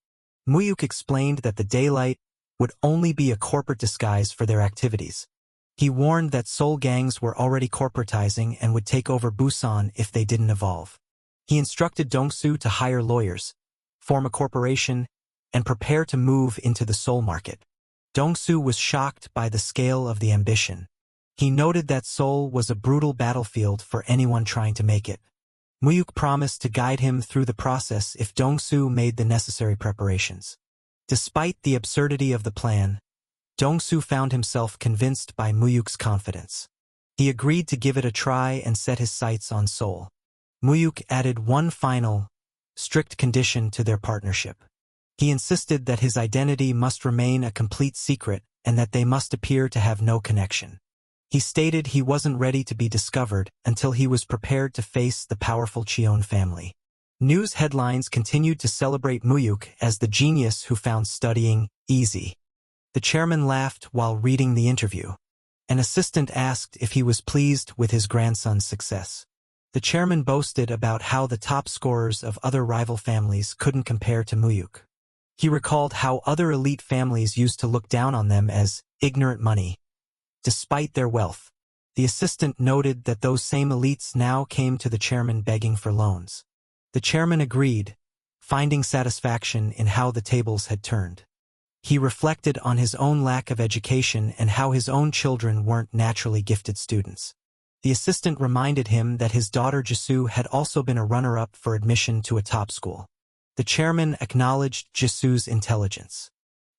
Mu-hyuk explained that the daylight would only be a corporate disguise for their activities. He warned that Seoul gangs were already corporatizing and would take over Busan if they didn't evolve. He instructed Dong-soo to hire lawyers, form a corporation, and prepare to move into the Seoul market. Dong-soo was shocked by the scale of the ambition. He noted that Seoul was a brutal battlefield for anyone trying to make it. Mu-hyuk promised to guide him through the process if Dong-soo made the necessary preparations. Despite the absurdity of the plan, Dong-soo found himself convinced by Mu-hyuk's confidence. He agreed to give it a try and set his sights on Seoul. Mu-hyuk added one final, strict condition to their partnership. He insisted that his identity must remain a complete secret and that they must appear to have no connection. He stated he wasn't ready to be discovered until he was prepared to face the powerful Cheon family. News headlines continued to celebrate Mu-hyuk as the genius who found studying easy. The chairman laughed while reading the interview. An assistant asked if he was pleased with his grandson's success. The chairman boasted about how the top scorers of other rival families couldn't compare to Mu-hyuk. He recalled how other elite families used to look down on them as ignorant money. Despite their wealth, the assistant noted that those same elites now came to the chairman begging for loans. The chairman agreed, finding satisfaction in how the tables had turned. He reflected on his own lack of education and how his own children weren't naturally gifted students. The assistant reminded him that his daughter Jisoo had also been a runner-up for admission to a top school. The chairman acknowledged Jisoo's intelligence.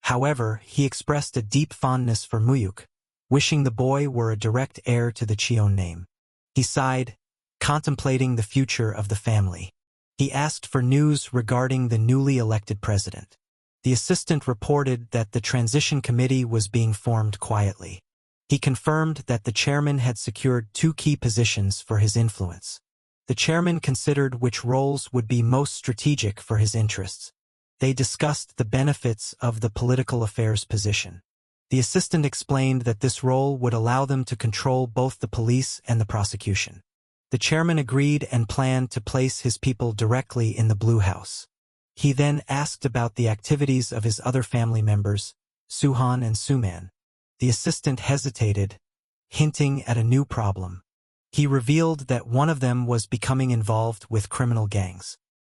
However, he expressed a deep fondness for Mu-hyuk, wishing the boy were a direct heir to the Cheon name. He sighed, contemplating the future of the family. He asked for news regarding the newly elected president. The assistant reported that the transition committee was being formed quietly. He confirmed that the chairman had secured 2 key positions for his influence. The chairman considered which roles would be most strategic for his interests. They discussed the benefits of the political affairs position. The assistant explained that this role would allow them to control both the police and the prosecution. The chairman agreed and planned to place his people directly in the Blue House. He then asked about the activities of his other family members, Suhan and Suman. The assistant hesitated, hinting at a new problem. He revealed that one of them was becoming involved with criminal gangs.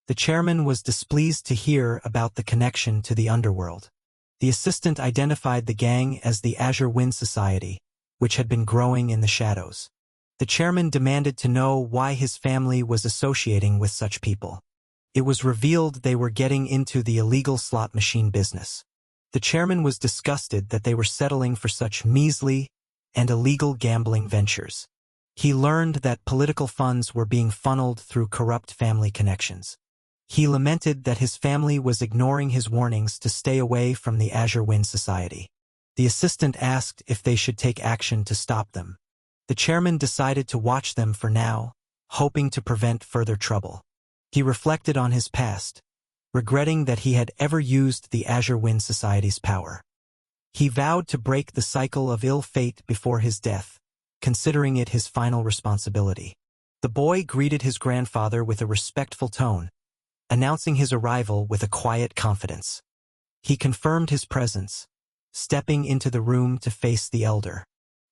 The chairman was displeased to hear about the connection to the underworld. The assistant identified the gang as the Azure Wind Society, which had been growing in the shadows. The chairman demanded to know why his family was associating with such people. It was revealed they were getting into the illegal slot machine business. The chairman was disgusted that they were settling for such measly and illegal gambling ventures. He learned that political funds were being funneled through corrupt family connections. He lamented that his family was ignoring his warnings to stay away from the Azure Wind Society. The assistant asked if they should take action to stop them. The chairman decided to watch them for now, hoping to prevent further trouble. He reflected on his past, regretting that he had ever used the Azure Wind Society's power. He vowed to break the cycle of ill fate before his death, considering it his final responsibility. The boy greeted his grandfather with a respectful tone, announcing his arrival with a quiet confidence. He confirmed his presence, stepping into the room to face the elder.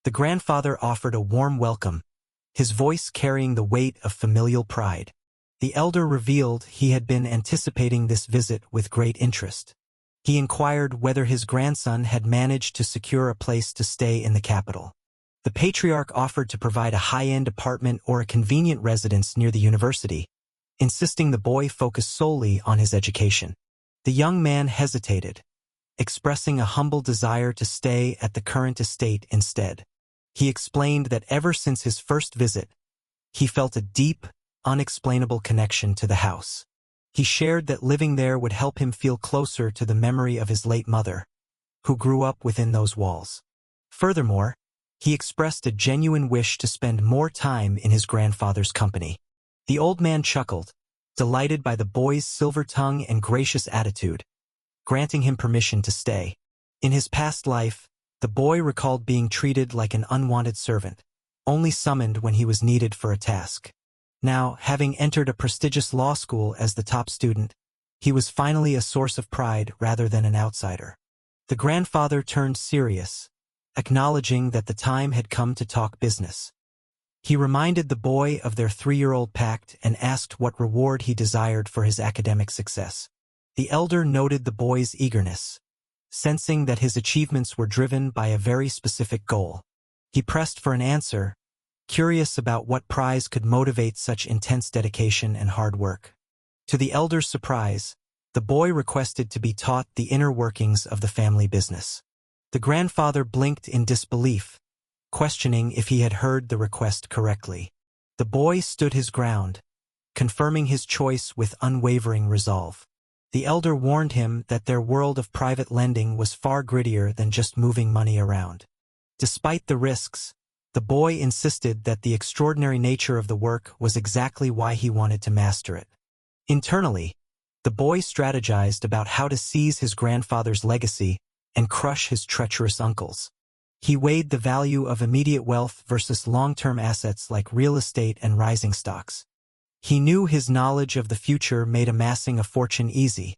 The grandfather offered a warm welcome, his voice carrying the weight of familial pride. The elder revealed he had been anticipating this visit with great interest. He inquired whether his grandson had managed to secure a place to stay in the capital. The patriarch offered to provide a high-end apartment or a convenient residence near the university, insisting the boy focus solely on his education. The young man hesitated, expressing a humble desire to stay at the current estate instead. He explained that ever since his first visit, he felt a deep, unexplainable connection to the house. He shared that living there would help him feel closer to the memory of his late mother, who grew up within those walls. Furthermore, he expressed a genuine wish to spend more time in his grandfather's company. The old man chuckled, delighted by the boy's silver tongue and gracious attitude, granting him permission to stay. In his past life, the boy recalled being treated like an unwanted servant, only summoned when he was needed for a task. Now, having entered a prestigious law school as the top student, he was finally a source of pride rather than an outsider. The grandfather turned serious, acknowledging that the time had come to talk business. He reminded the boy of their 3-year-old pact and asked what reward he desired for his academic success. The elder noted the boy's eagerness, sensing that his achievements were driven by a very specific goal. He pressed for an answer, curious about what prize could motivate such intense dedication and hard work. To the elder's surprise, the boy requested to be taught the inner workings of the family business. The grandfather blinked in disbelief, questioning if he had heard the request correctly. The boy stood his ground, confirming his choice with unwavering resolve. The elder warned him that their world of private lending was far grittier than just moving money around. Despite the risks, the boy insisted that the extraordinary nature of the work was exactly why he wanted to master it. Internally, the boy strategized about how to seize his grandfather's legacy and crush his treacherous uncles. He weighed the value of immediate wealth versus long-term assets like real estate and rising stocks. He knew his knowledge of the future made amassing a fortune easy,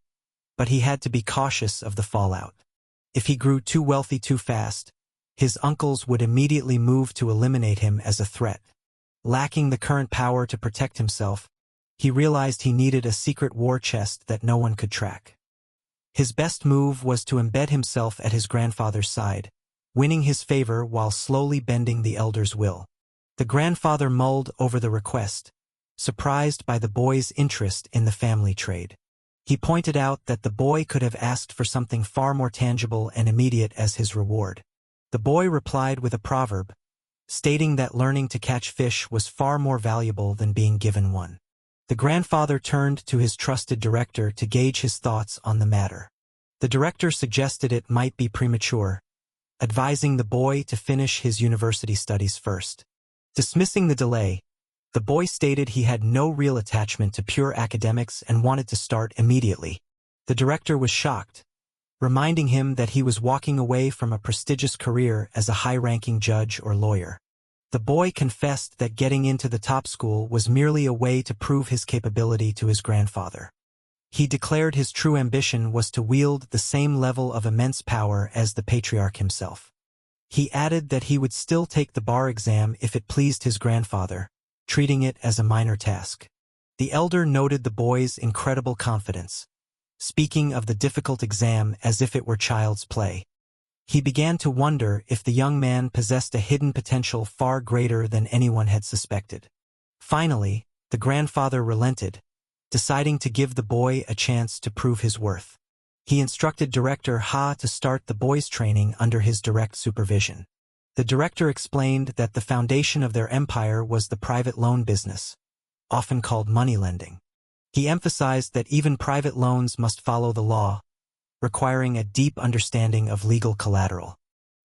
but he had to be cautious of the fallout. If he grew too wealthy too fast, his uncles would immediately move to eliminate him as a threat. Lacking the current power to protect himself, he realized he needed a secret war chest that no one could track. His best move was to embed himself at his grandfather's side, winning his favor while slowly bending the elder's will. The grandfather mulled over the request, surprised by the boy's interest in the family trade. He pointed out that the boy could have asked for something far more tangible and immediate as his reward. The boy replied with a proverb, stating that learning to catch fish was far more valuable than being given one. The grandfather turned to his trusted director to gauge his thoughts on the matter. The director suggested it might be premature, advising the boy to finish his university studies first. Dismissing the delay, the boy stated he had no real attachment to pure academics and wanted to start immediately. The director was shocked, reminding him that he was walking away from a prestigious career as a high-ranking judge or lawyer. The boy confessed that getting into the top school was merely a way to prove his capability to his grandfather. He declared his true ambition was to wield the same level of immense power as the patriarch himself. He added that he would still take the bar exam if it pleased his grandfather, treating it as a minor task. The elder noted the boy's incredible confidence, speaking of the difficult exam as if it were child's play. He began to wonder if the young man possessed a hidden potential far greater than anyone had suspected. Finally, the grandfather relented, deciding to give the boy a chance to prove his worth. He instructed Director Ha to start the boys' training under his direct supervision. The director explained that the foundation of their empire was the private loan business, often called money lending. He emphasized that even private loans must follow the law, requiring a deep understanding of legal collateral.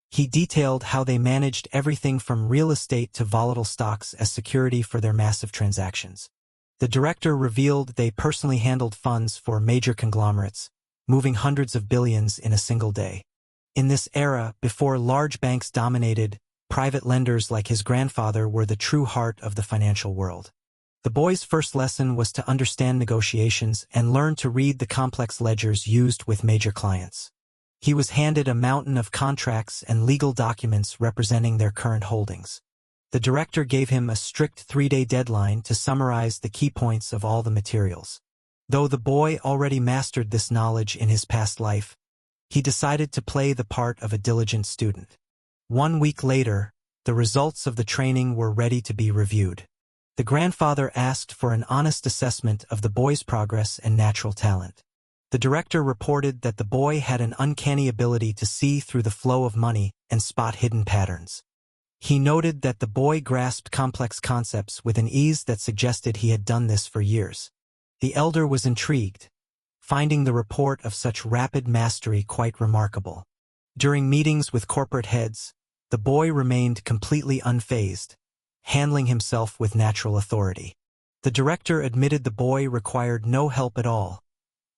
He detailed how they managed everything from real estate to volatile stocks as security for their massive transactions. The director revealed they personally handled funds for major conglomerates, moving hundreds of billions in a single day. In this era, before large banks dominated, private lenders like his grandfather were the true heart of the financial world. The boy's first lesson was to understand negotiations and learn to read the complex ledgers used with major clients. He was handed a mountain of contracts and legal documents representing their current holdings. The director gave him a strict 3-day deadline to summarize the key points of all the materials. Though the boy already mastered this knowledge in his past life, he decided to play the part of a diligent student. 1 week later, the results of the training were ready to be reviewed. The grandfather asked for an honest assessment of the boy's progress and natural talent. The director reported that the boy had an uncanny ability to see through the flow of money and spot hidden patterns. He noted that the boy grasped complex concepts with an ease that suggested he had done this for years. The elder was intrigued, finding the report of such rapid mastery quite remarkable. During meetings with corporate heads, the boy remained completely unfazed, handling himself with natural authority. The director admitted the boy required no help at all,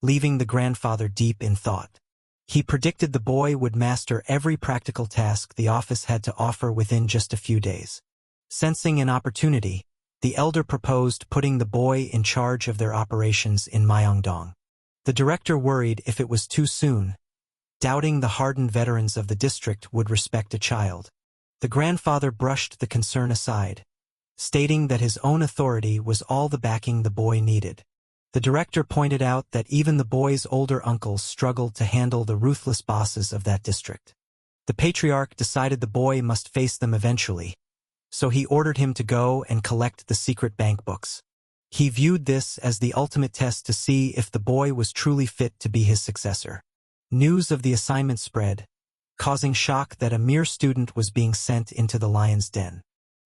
leaving the grandfather deep in thought. He predicted the boy would master every practical task the office had to offer within just a few days. Sensing an opportunity, the elder proposed putting the boy in charge of their operations in Myeongdong. The director worried if it was too soon, doubting the hardened veterans of the district would respect a child. The grandfather brushed the concern aside, stating that his own authority was all the backing the boy needed. The director pointed out that even the boy's older uncles struggled to handle the ruthless bosses of that district. The patriarch decided the boy must face them eventually, so he ordered him to go and collect the secret bank books. He viewed this as the ultimate test to see if the boy was truly fit to be his successor. News of the assignment spread, causing shock that a mere student was being sent into the lion's den.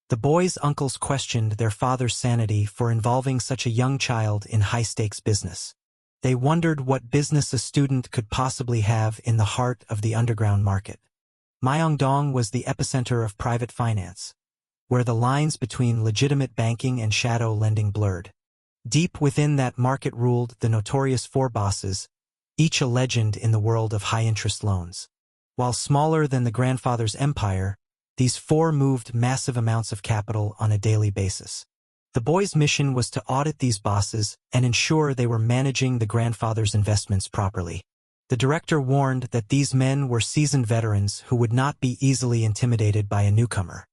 The boy's uncles questioned their father's sanity for involving such a young child in high-stakes business. They wondered what business a student could possibly have in the heart of the underground market. Myeongdong was the epicenter of private finance, where the lines between legitimate banking and shadow lending blurred. Deep within that market ruled the notorious four bosses, each a legend in the world of high-interest loans. While smaller than the grandfather's empire, these four moved massive amounts of capital on a daily basis. The boy's mission was to audit these bosses and ensure they were managing the grandfather's investments properly. The director warned that these men were seasoned veterans who would not be easily intimidated by a newcomer.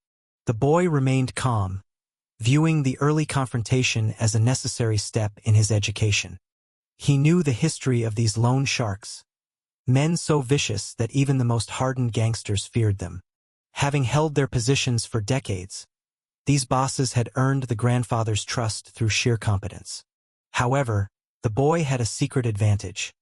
The boy remained calm, viewing the early confrontation as a necessary step in his education. He knew the history of these loan sharks, men so vicious that even the most hardened gangsters feared them. Having held their positions for decades, these bosses had earned the grandfather's trust through sheer competence. However, the boy had a secret advantage.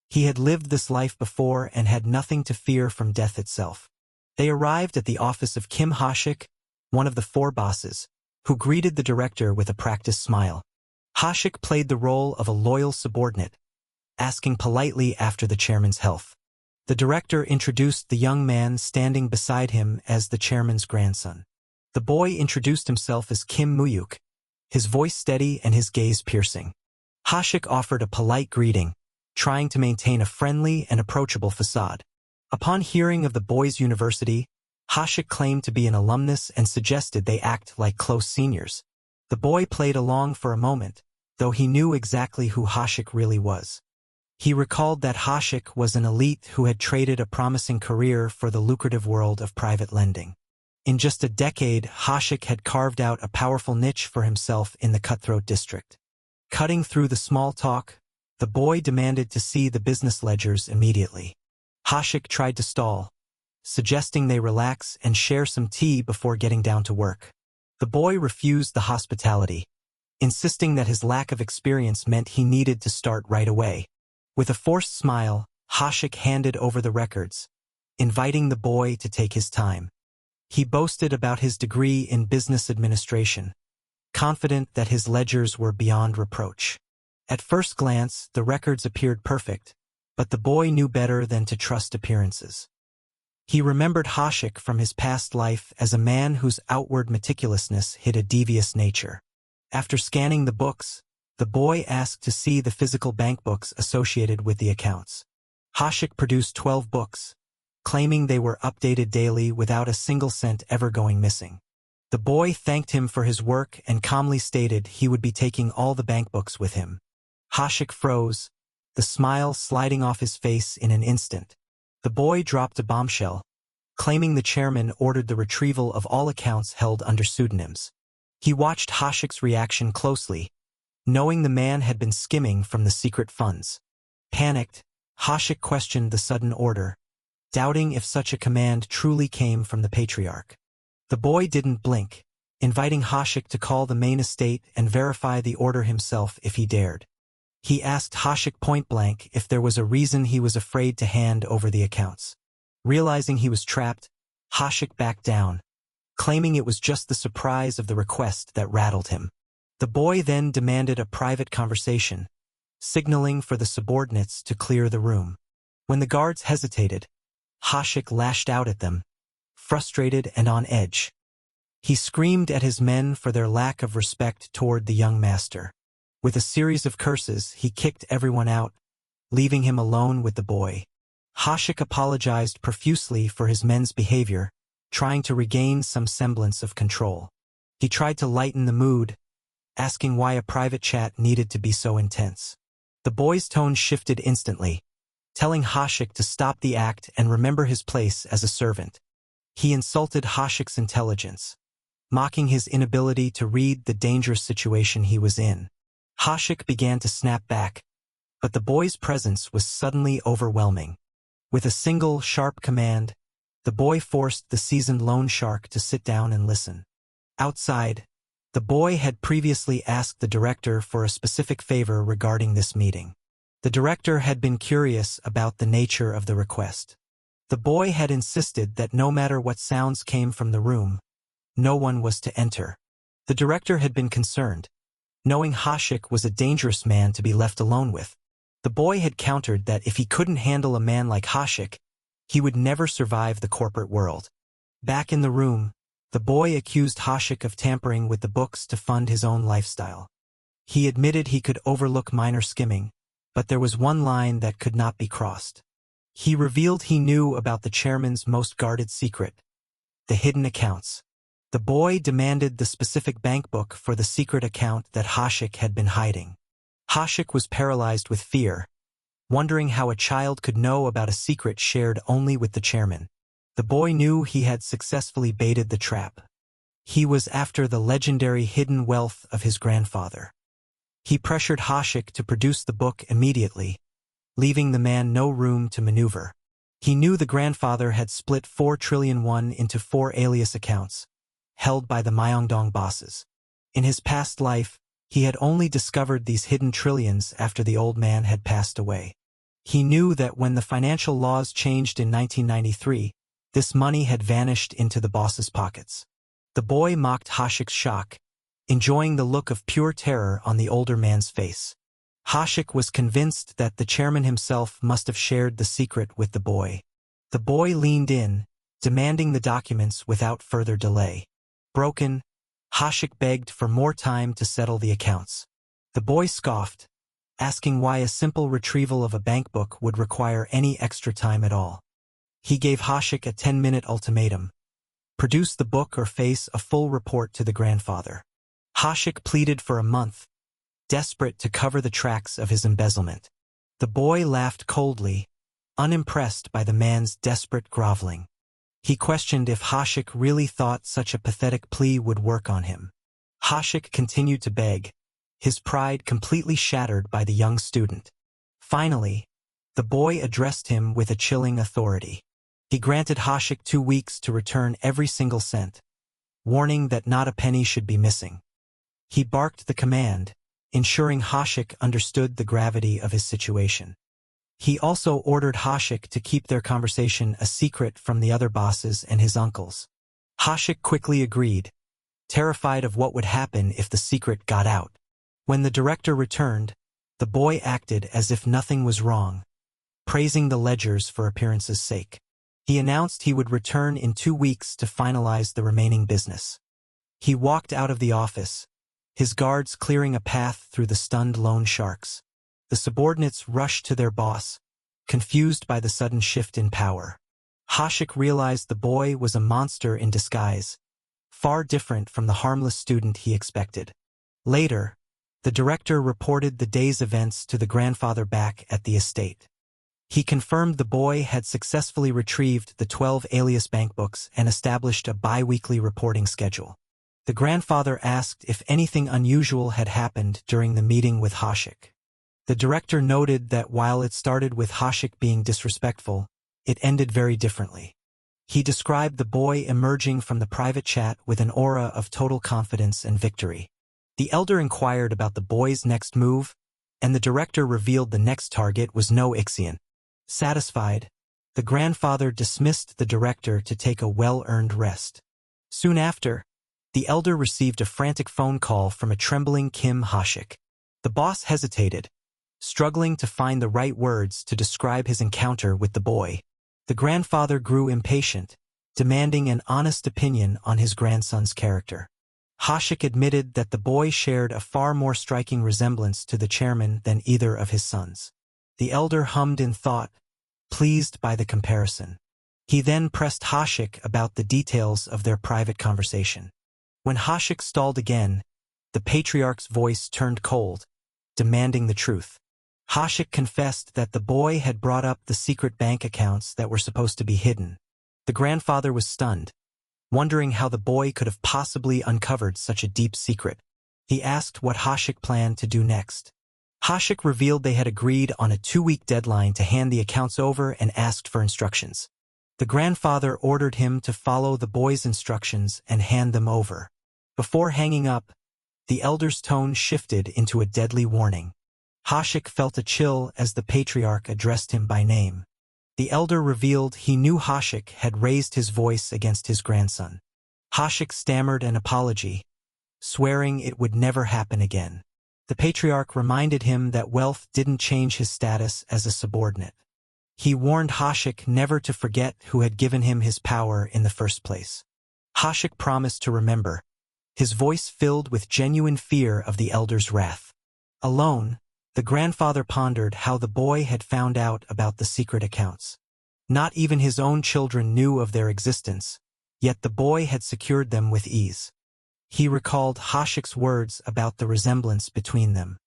He had lived this life before and had nothing to fear from death itself. They arrived at the office of Kim Ha-shik, one of the four bosses, who greeted the director with a practiced smile. Ha-shik played the role of a loyal subordinate, asking politely after the chairman's health. The director introduced the young man standing beside him as the chairman's grandson. The boy introduced himself as Kim Mu-hyuk, his voice steady and his gaze piercing. Ha-shik offered a polite greeting, trying to maintain a friendly and approachable facade. Upon hearing of the boys' university, Ha-shik claimed to be an alumnus and suggested they act like close seniors. The boy played along for a moment, though he knew exactly who Ha-shik really was. He recalled that Ha-shik was an elite who had traded a promising career for the lucrative world of private lending. In just a decade, Ha-shik had carved out a powerful niche for himself in the cutthroat district. Cutting through the small talk, the boy demanded to see the business ledgers immediately. Ha-shik tried to stall, suggesting they relax and share some tea before getting down to work. The boy refused the hospitality, insisting that his lack of experience meant he needed to start right away. With a forced smile, Hashik handed over the records, inviting the boy to take his time. He boasted about his degree in business administration, confident that his ledgers were beyond reproach. At first glance, the records appeared perfect, but the boy knew better than to trust appearances. He remembered Hashik from his past life as a man whose outward meticulousness hid a devious nature. After scanning the books, the boy asked to see the physical bank books associated with the accounts. Hashik produced 12 books, claiming they were updated daily without a single cent ever going missing. The boy thanked him for his work and calmly stated he would be taking all the bank books with him. Hashik froze, the smile sliding off his face in an instant. The boy dropped a bombshell, claiming the chairman ordered the retrieval of all accounts held under pseudonyms. He watched Hashik's reaction closely, knowing the man had been skimming from the secret funds. Panicked, Hashik questioned the sudden order, doubting if such a command truly came from the patriarch. The boy didn't blink, inviting Hashik to call the main estate and verify the order himself if he dared. He asked Hashik point-blank if there was a reason he was afraid to hand over the accounts. Realizing he was trapped, Hashik backed down, claiming it was just the surprise of the request that rattled him. The boy then demanded a private conversation, signaling for the subordinates to clear the room. When the guards hesitated, Hashik lashed out at them, frustrated and on edge. He screamed at his men for their lack of respect toward the young master. With a series of curses, he kicked everyone out, leaving him alone with the boy. Hashik apologized profusely for his men's behavior, trying to regain some semblance of control. He tried to lighten the mood, asking why a private chat needed to be so intense. The boy's tone shifted instantly, telling Hashik to stop the act and remember his place as a servant. He insulted Hashik's intelligence, mocking his inability to read the dangerous situation he was in. Hashik began to snap back, but the boy's presence was suddenly overwhelming. With a single, sharp command, the boy forced the seasoned loan shark to sit down and listen. Outside, the boy had previously asked the director for a specific favor regarding this meeting. The director had been curious about the nature of the request. The boy had insisted that no matter what sounds came from the room, no one was to enter. The director had been concerned, knowing Hashik was a dangerous man to be left alone with. The boy had countered that if he couldn't handle a man like Hashik, he would never survive the corporate world. Back in the room, the boy accused Hashik of tampering with the books to fund his own lifestyle. He admitted he could overlook minor skimming, but there was one line that could not be crossed. He revealed he knew about the chairman's most guarded secret, the hidden accounts. The boy demanded the specific bank book for the secret account that Hashik had been hiding. Hashik was paralyzed with fear, wondering how a child could know about a secret shared only with the chairman. The boy knew he had successfully baited the trap. He was after the legendary hidden wealth of his grandfather. He pressured Hashik to produce the book immediately, leaving the man no room to maneuver. He knew the grandfather had split 4 trillion won into 4 alias accounts, held by the Myeongdong bosses. In his past life, he had only discovered these hidden trillions after the old man had passed away. He knew that when the financial laws changed in 1993, this money had vanished into the boss's pockets. The boy mocked Hashik's shock, enjoying the look of pure terror on the older man's face. Hashik was convinced that the chairman himself must have shared the secret with the boy. The boy leaned in, demanding the documents without further delay. Broken, Hashik begged for more time to settle the accounts. The boy scoffed, asking why a simple retrieval of a bank book would require any extra time at all. He gave Hashik a 10-minute ultimatum: produce the book or face a full report to the grandfather. Hashik pleaded for a month, desperate to cover the tracks of his embezzlement. The boy laughed coldly, unimpressed by the man's desperate groveling. He questioned if Hashik really thought such a pathetic plea would work on him. Hashik continued to beg, his pride completely shattered by the young student. Finally, the boy addressed him with a chilling authority. He granted Hashik 2 weeks to return every single cent, warning that not a penny should be missing. He barked the command, ensuring Hashik understood the gravity of his situation. He also ordered Hashik to keep their conversation a secret from the other bosses and his uncles. Hashik quickly agreed, terrified of what would happen if the secret got out. When the director returned, the boy acted as if nothing was wrong, praising the ledgers for appearance's sake. He announced he would return in 2 weeks to finalize the remaining business. He walked out of the office, his guards clearing a path through the stunned loan sharks. The subordinates rushed to their boss, confused by the sudden shift in power. Hashik realized the boy was a monster in disguise, far different from the harmless student he expected. Later, the director reported the day's events to the grandfather back at the estate. He confirmed the boy had successfully retrieved the 12 alias bankbooks and established a bi-weekly reporting schedule. The grandfather asked if anything unusual had happened during the meeting with Hashik. The director noted that while it started with Hashik being disrespectful, it ended very differently. He described the boy emerging from the private chat with an aura of total confidence and victory. The elder inquired about the boy's next move, and the director revealed the next target was no Ixion. Satisfied, the grandfather dismissed the director to take a well-earned rest. Soon after, the elder received a frantic phone call from a trembling Kim Hashik. The boss hesitated, struggling to find the right words to describe his encounter with the boy. The grandfather grew impatient, demanding an honest opinion on his grandson's character. Hashik admitted that the boy shared a far more striking resemblance to the chairman than either of his sons. The elder hummed in thought, pleased by the comparison. He then pressed Hashik about the details of their private conversation. When Hashik stalled again, the patriarch's voice turned cold, demanding the truth. Hashik confessed that the boy had brought up the secret bank accounts that were supposed to be hidden. The grandfather was stunned, wondering how the boy could have possibly uncovered such a deep secret. He asked what Hashik planned to do next. Hashik revealed they had agreed on a 2-week deadline to hand the accounts over and asked for instructions. The grandfather ordered him to follow the boy's instructions and hand them over. Before hanging up, the elder's tone shifted into a deadly warning. Hashik felt a chill as the patriarch addressed him by name. The elder revealed he knew Hashik had raised his voice against his grandson. Hashik stammered an apology, swearing it would never happen again. The patriarch reminded him that wealth didn't change his status as a subordinate. He warned Hashik never to forget who had given him his power in the first place. Hashik promised to remember, his voice filled with genuine fear of the elder's wrath. Alone, the grandfather pondered how the boy had found out about the secret accounts. Not even his own children knew of their existence, yet the boy had secured them with ease. He recalled Hashik's words about the resemblance between them.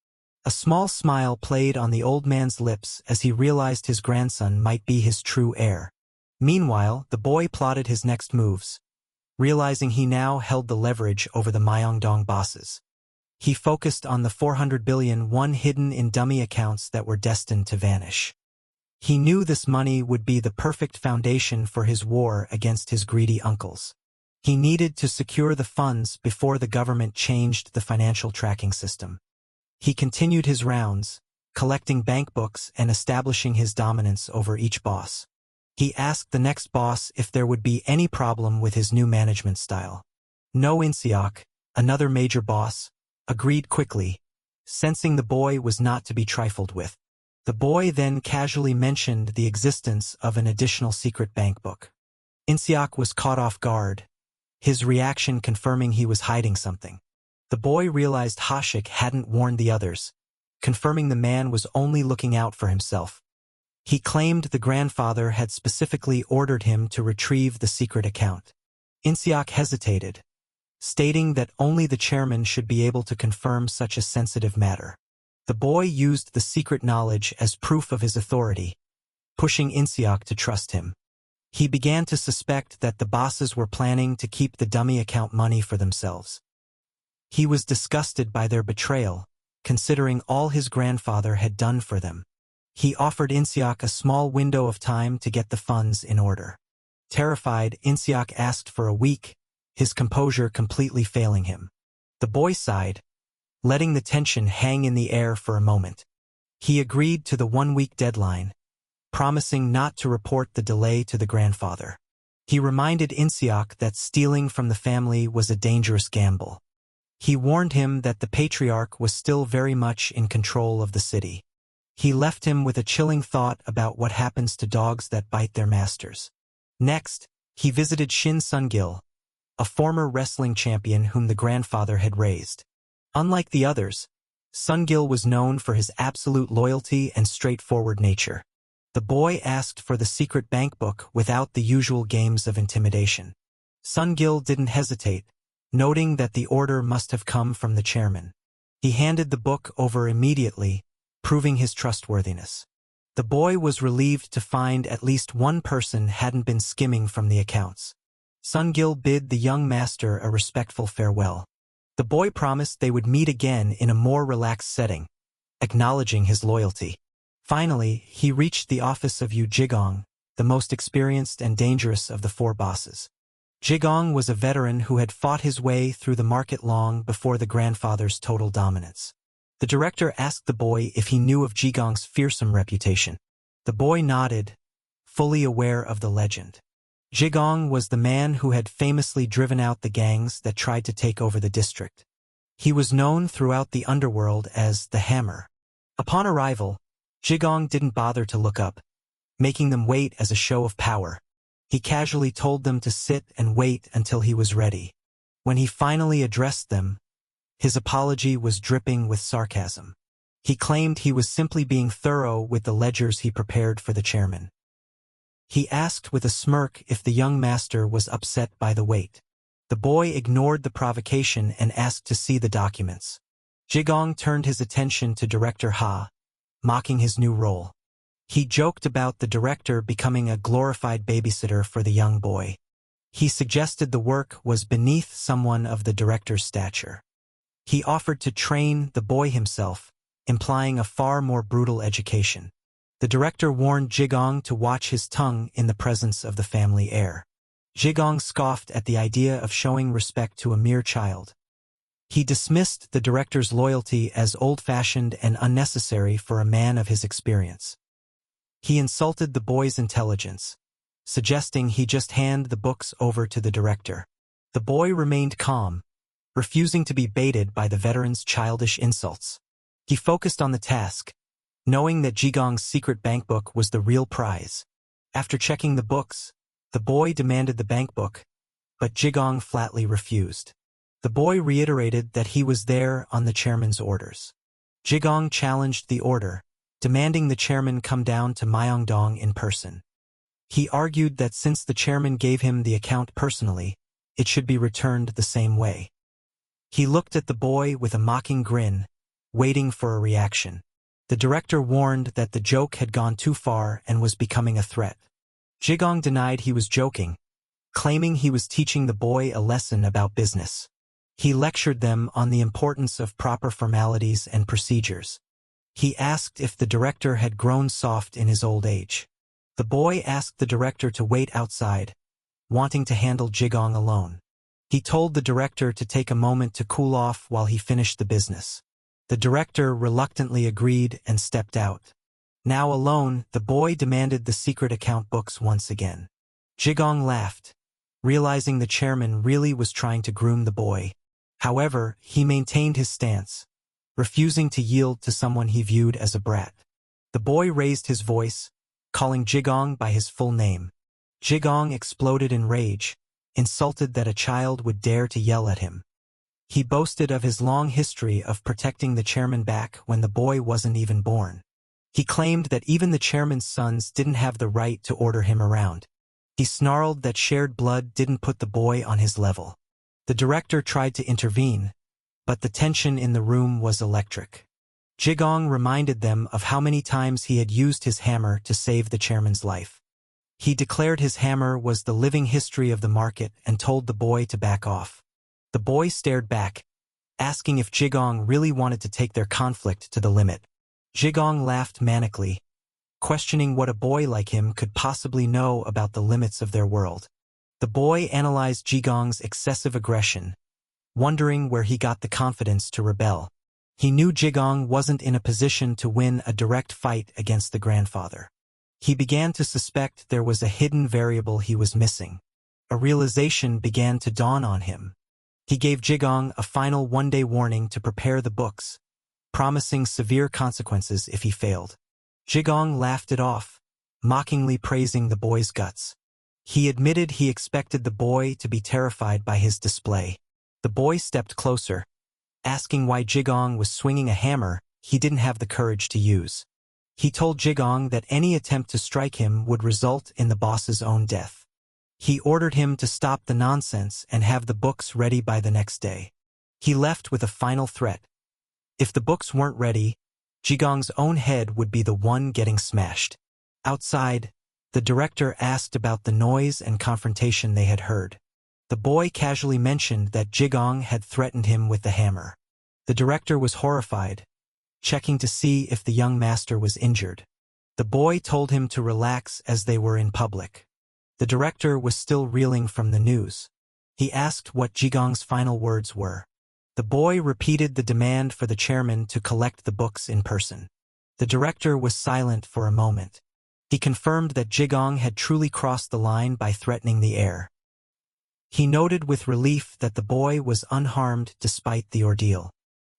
A small smile played on the old man's lips as he realized his grandson might be his true heir. Meanwhile, the boy plotted his next moves, realizing he now held the leverage over the Myeongdong bosses. He focused on the 400 billion won hidden in dummy accounts that were destined to vanish. He knew this money would be the perfect foundation for his war against his greedy uncles. He needed to secure the funds before the government changed the financial tracking system. He continued his rounds, collecting bank books and establishing his dominance over each boss. He asked the next boss if there would be any problem with his new management style. No. Inseok, another major boss, agreed quickly, sensing the boy was not to be trifled with. The boy then casually mentioned the existence of an additional secret bank book. Inseok was caught off guard, his reaction confirming he was hiding something. The boy realized Hashik hadn't warned the others, confirming the man was only looking out for himself. He claimed the grandfather had specifically ordered him to retrieve the secret account. Inseok hesitated, stating that only the chairman should be able to confirm such a sensitive matter. The boy used the secret knowledge as proof of his authority, pushing Inseok to trust him. He began to suspect that the bosses were planning to keep the dummy account money for themselves. He was disgusted by their betrayal, considering all his grandfather had done for them. He offered Inseok a small window of time to get the funds in order. Terrified, In-seok asked for a week, his composure completely failing him. The boy sighed, letting the tension hang in the air for a moment. He agreed to the 1-week deadline, promising not to report the delay to the grandfather. He reminded In-seok that stealing from the family was a dangerous gamble. He warned him that the patriarch was still very much in control of the city. He left him with a chilling thought about what happens to dogs that bite their masters. Next, he visited Shin Sun-gil, a former wrestling champion whom the grandfather had raised. Unlike the others, Sun-gil was known for his absolute loyalty and straightforward nature. The boy asked for the secret bank book without the usual games of intimidation. Sun-gil didn't hesitate, noting that the order must have come from the chairman. He handed the book over immediately, proving his trustworthiness. The boy was relieved to find at least one person hadn't been skimming from the accounts. Sun-gil bid the young master a respectful farewell. The boy promised they would meet again in a more relaxed setting, acknowledging his loyalty. Finally, he reached the office of Yu Jigong, the most experienced and dangerous of the 4 bosses. Jigong was a veteran who had fought his way through the market long before the grandfather's total dominance. The director asked the boy if he knew of Jigong's fearsome reputation. The boy nodded, fully aware of the legend. Jigong was the man who had famously driven out the gangs that tried to take over the district. He was known throughout the underworld as the Hammer. Upon arrival, Jigong didn't bother to look up, making them wait as a show of power. He casually told them to sit and wait until he was ready. When he finally addressed them, his apology was dripping with sarcasm. He claimed he was simply being thorough with the ledgers he prepared for the chairman. He asked with a smirk if the young master was upset by the wait. The boy ignored the provocation and asked to see the documents. Jigong turned his attention to Director Ha, mocking his new role. He joked about the director becoming a glorified babysitter for the young boy. He suggested the work was beneath someone of the director's stature. He offered to train the boy himself, implying a far more brutal education. The director warned Jigong to watch his tongue in the presence of the family heir. Jigong scoffed at the idea of showing respect to a mere child. He dismissed the director's loyalty as old-fashioned and unnecessary for a man of his experience. He insulted the boy's intelligence, suggesting he just hand the books over to the director. The boy remained calm, refusing to be baited by the veteran's childish insults. He focused on the task, knowing that Jigong's secret bankbook was the real prize. After checking the books, the boy demanded the bankbook, but Jigong flatly refused. The boy reiterated that he was there on the chairman's orders. Jigong challenged the order, demanding the chairman come down to Myeongdong in person. He argued that since the chairman gave him the account personally, it should be returned the same way. He looked at the boy with a mocking grin, waiting for a reaction. The director warned that the joke had gone too far and was becoming a threat. Jigong denied he was joking, claiming he was teaching the boy a lesson about business. He lectured them on the importance of proper formalities and procedures. He asked if the director had grown soft in his old age. The boy asked the director to wait outside, wanting to handle Jigong alone. He told the director to take a moment to cool off while he finished the business. The director reluctantly agreed and stepped out. Now alone, the boy demanded the secret account books once again. Jigong laughed, realizing the chairman really was trying to groom the boy. However, he maintained his stance, refusing to yield to someone he viewed as a brat. The boy raised his voice, calling Jigong by his full name. Jigong exploded in rage, insulted that a child would dare to yell at him. He boasted of his long history of protecting the chairman back when the boy wasn't even born. He claimed that even the chairman's sons didn't have the right to order him around. He snarled that shared blood didn't put the boy on his level. The director tried to intervene, but the tension in the room was electric. Jigong reminded them of how many times he had used his hammer to save the chairman's life. He declared his hammer was the living history of the market and told the boy to back off. The boy stared back, asking if Jigong really wanted to take their conflict to the limit. Jigong laughed manically, questioning what a boy like him could possibly know about the limits of their world. The boy analyzed Jigong's excessive aggression, wondering where he got the confidence to rebel. He knew Jigong wasn't in a position to win a direct fight against the grandfather. He began to suspect there was a hidden variable he was missing. A realization began to dawn on him. He gave Jigong a final one-day warning to prepare the books, promising severe consequences if he failed. Jigong laughed it off, mockingly praising the boy's guts. He admitted he expected the boy to be terrified by his display. The boy stepped closer, asking why Jigong was swinging a hammer he didn't have the courage to use. He told Jigong that any attempt to strike him would result in the boss's own death. He ordered him to stop the nonsense and have the books ready by the next day. He left with a final threat. If the books weren't ready, Jigong's own head would be the one getting smashed. Outside, the director asked about the noise and confrontation they had heard. The boy casually mentioned that Jigong had threatened him with the hammer. The director was horrified, checking to see if the young master was injured. The boy told him to relax as they were in public. The director was still reeling from the news. He asked what Jigong's final words were. The boy repeated the demand for the chairman to collect the books in person. The director was silent for a moment. He confirmed that Jigong had truly crossed the line by threatening the heir. He noted with relief that the boy was unharmed despite the ordeal.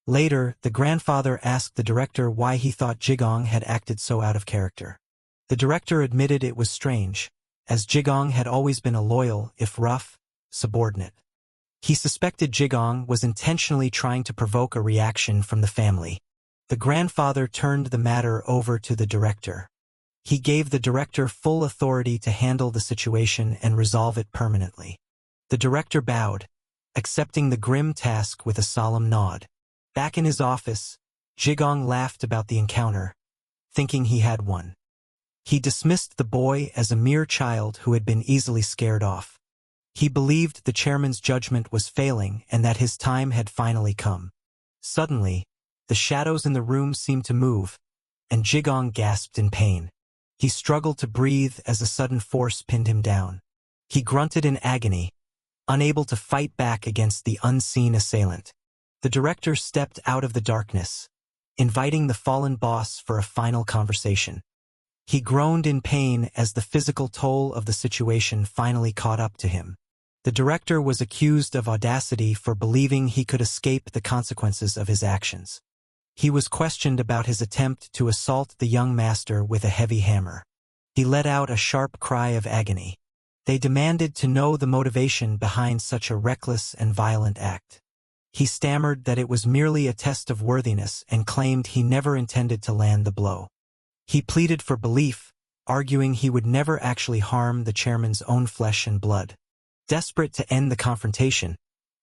Later, the grandfather asked the director why he thought Jigong had acted so out of character. The director admitted it was strange, as Jigong had always been a loyal, if rough, subordinate. He suspected Jigong was intentionally trying to provoke a reaction from the family. The grandfather turned the matter over to the director. He gave the director full authority to handle the situation and resolve it permanently. The director bowed, accepting the grim task with a solemn nod. Back in his office, Jigong laughed about the encounter, thinking he had won. He dismissed the boy as a mere child who had been easily scared off. He believed the chairman's judgment was failing and that his time had finally come. Suddenly, the shadows in the room seemed to move, and Jigong gasped in pain. He struggled to breathe as a sudden force pinned him down. He grunted in agony, unable to fight back against the unseen assailant. The director stepped out of the darkness, inviting the fallen boss for a final conversation. He groaned in pain as the physical toll of the situation finally caught up to him. The director was accused of audacity for believing he could escape the consequences of his actions. He was questioned about his attempt to assault the young master with a heavy hammer. He let out a sharp cry of agony. They demanded to know the motivation behind such a reckless and violent act. He stammered that it was merely a test of worthiness and claimed he never intended to land the blow. He pleaded for belief, arguing he would never actually harm the chairman's own flesh and blood. Desperate to end the confrontation,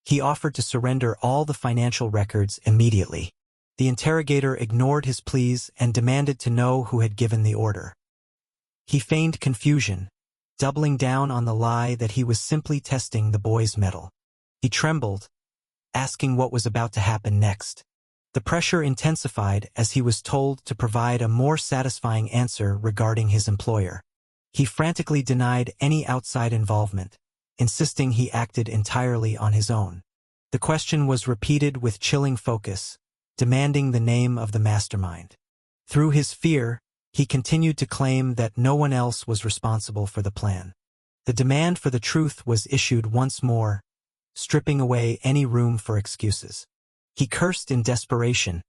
he offered to surrender all the financial records immediately. The interrogator ignored his pleas and demanded to know who had given the order. He feigned confusion, doubling down on the lie that he was simply testing the boy's mettle. He trembled, asking what was about to happen next. The pressure intensified as he was told to provide a more satisfying answer regarding his employer. He frantically denied any outside involvement, insisting he acted entirely on his own. The question was repeated with chilling focus, demanding the name of the mastermind. Through his fear, he continued to claim that no one else was responsible for the plan. The demand for the truth was issued once more, stripping away any room for excuses. He cursed in desperation,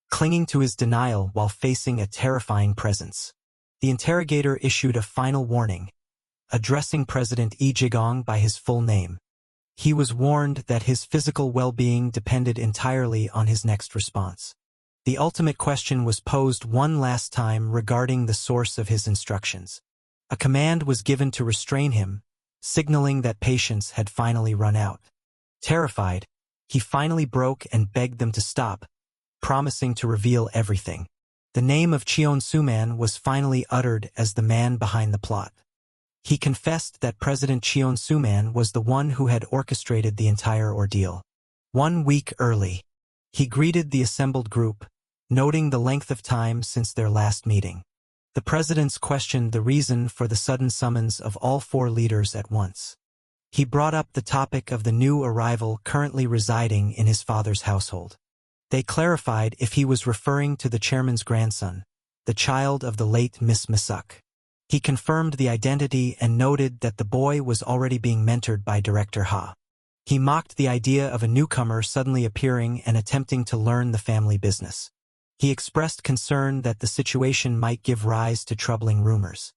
clinging to his denial while facing a terrifying presence. The interrogator issued a final warning, addressing President Lee Jigong by his full name. He was warned that his physical well-being depended entirely on his next response. The ultimate question was posed one last time regarding the source of his instructions. A command was given to restrain him, signaling that patience had finally run out. Terrified, he finally broke and begged them to stop, promising to reveal everything. The name of Cheon Suman was finally uttered as the man behind the plot. He confessed that President Cheon Suman was the one who had orchestrated the entire ordeal. 1 week early, he greeted the assembled group, noting the length of time since their last meeting. The presidents questioned the reason for the sudden summons of all 4 leaders at once. He brought up the topic of the new arrival currently residing in his father's household. They clarified if he was referring to the chairman's grandson, the child of the late Miss Mu-hyuk. He confirmed the identity and noted that the boy was already being mentored by Director Ha. He mocked the idea of a newcomer suddenly appearing and attempting to learn the family business. He expressed concern that the situation might give rise to troubling rumors.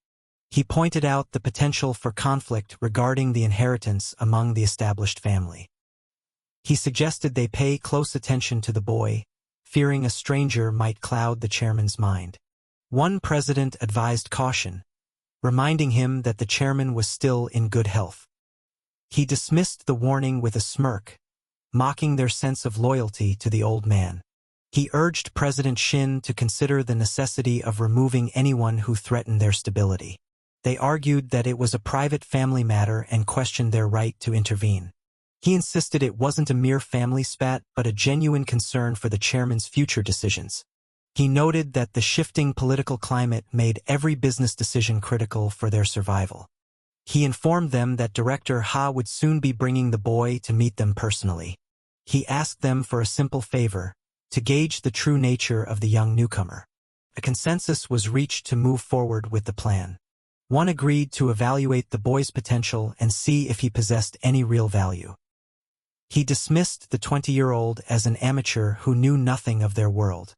He pointed out the potential for conflict regarding the inheritance among the established family. He suggested they pay close attention to the boy, fearing a stranger might cloud the chairman's mind. One president advised caution, reminding him that the chairman was still in good health. He dismissed the warning with a smirk, mocking their sense of loyalty to the old man. He urged President Shin to consider the necessity of removing anyone who threatened their stability. They argued that it was a private family matter and questioned their right to intervene. He insisted it wasn't a mere family spat but a genuine concern for the chairman's future decisions. He noted that the shifting political climate made every business decision critical for their survival. He informed them that Director Ha would soon be bringing the boy to meet them personally. He asked them for a simple favor, to gauge the true nature of the young newcomer. A consensus was reached to move forward with the plan. One agreed to evaluate the boy's potential and see if he possessed any real value. He dismissed the 20-year-old as an amateur who knew nothing of their world.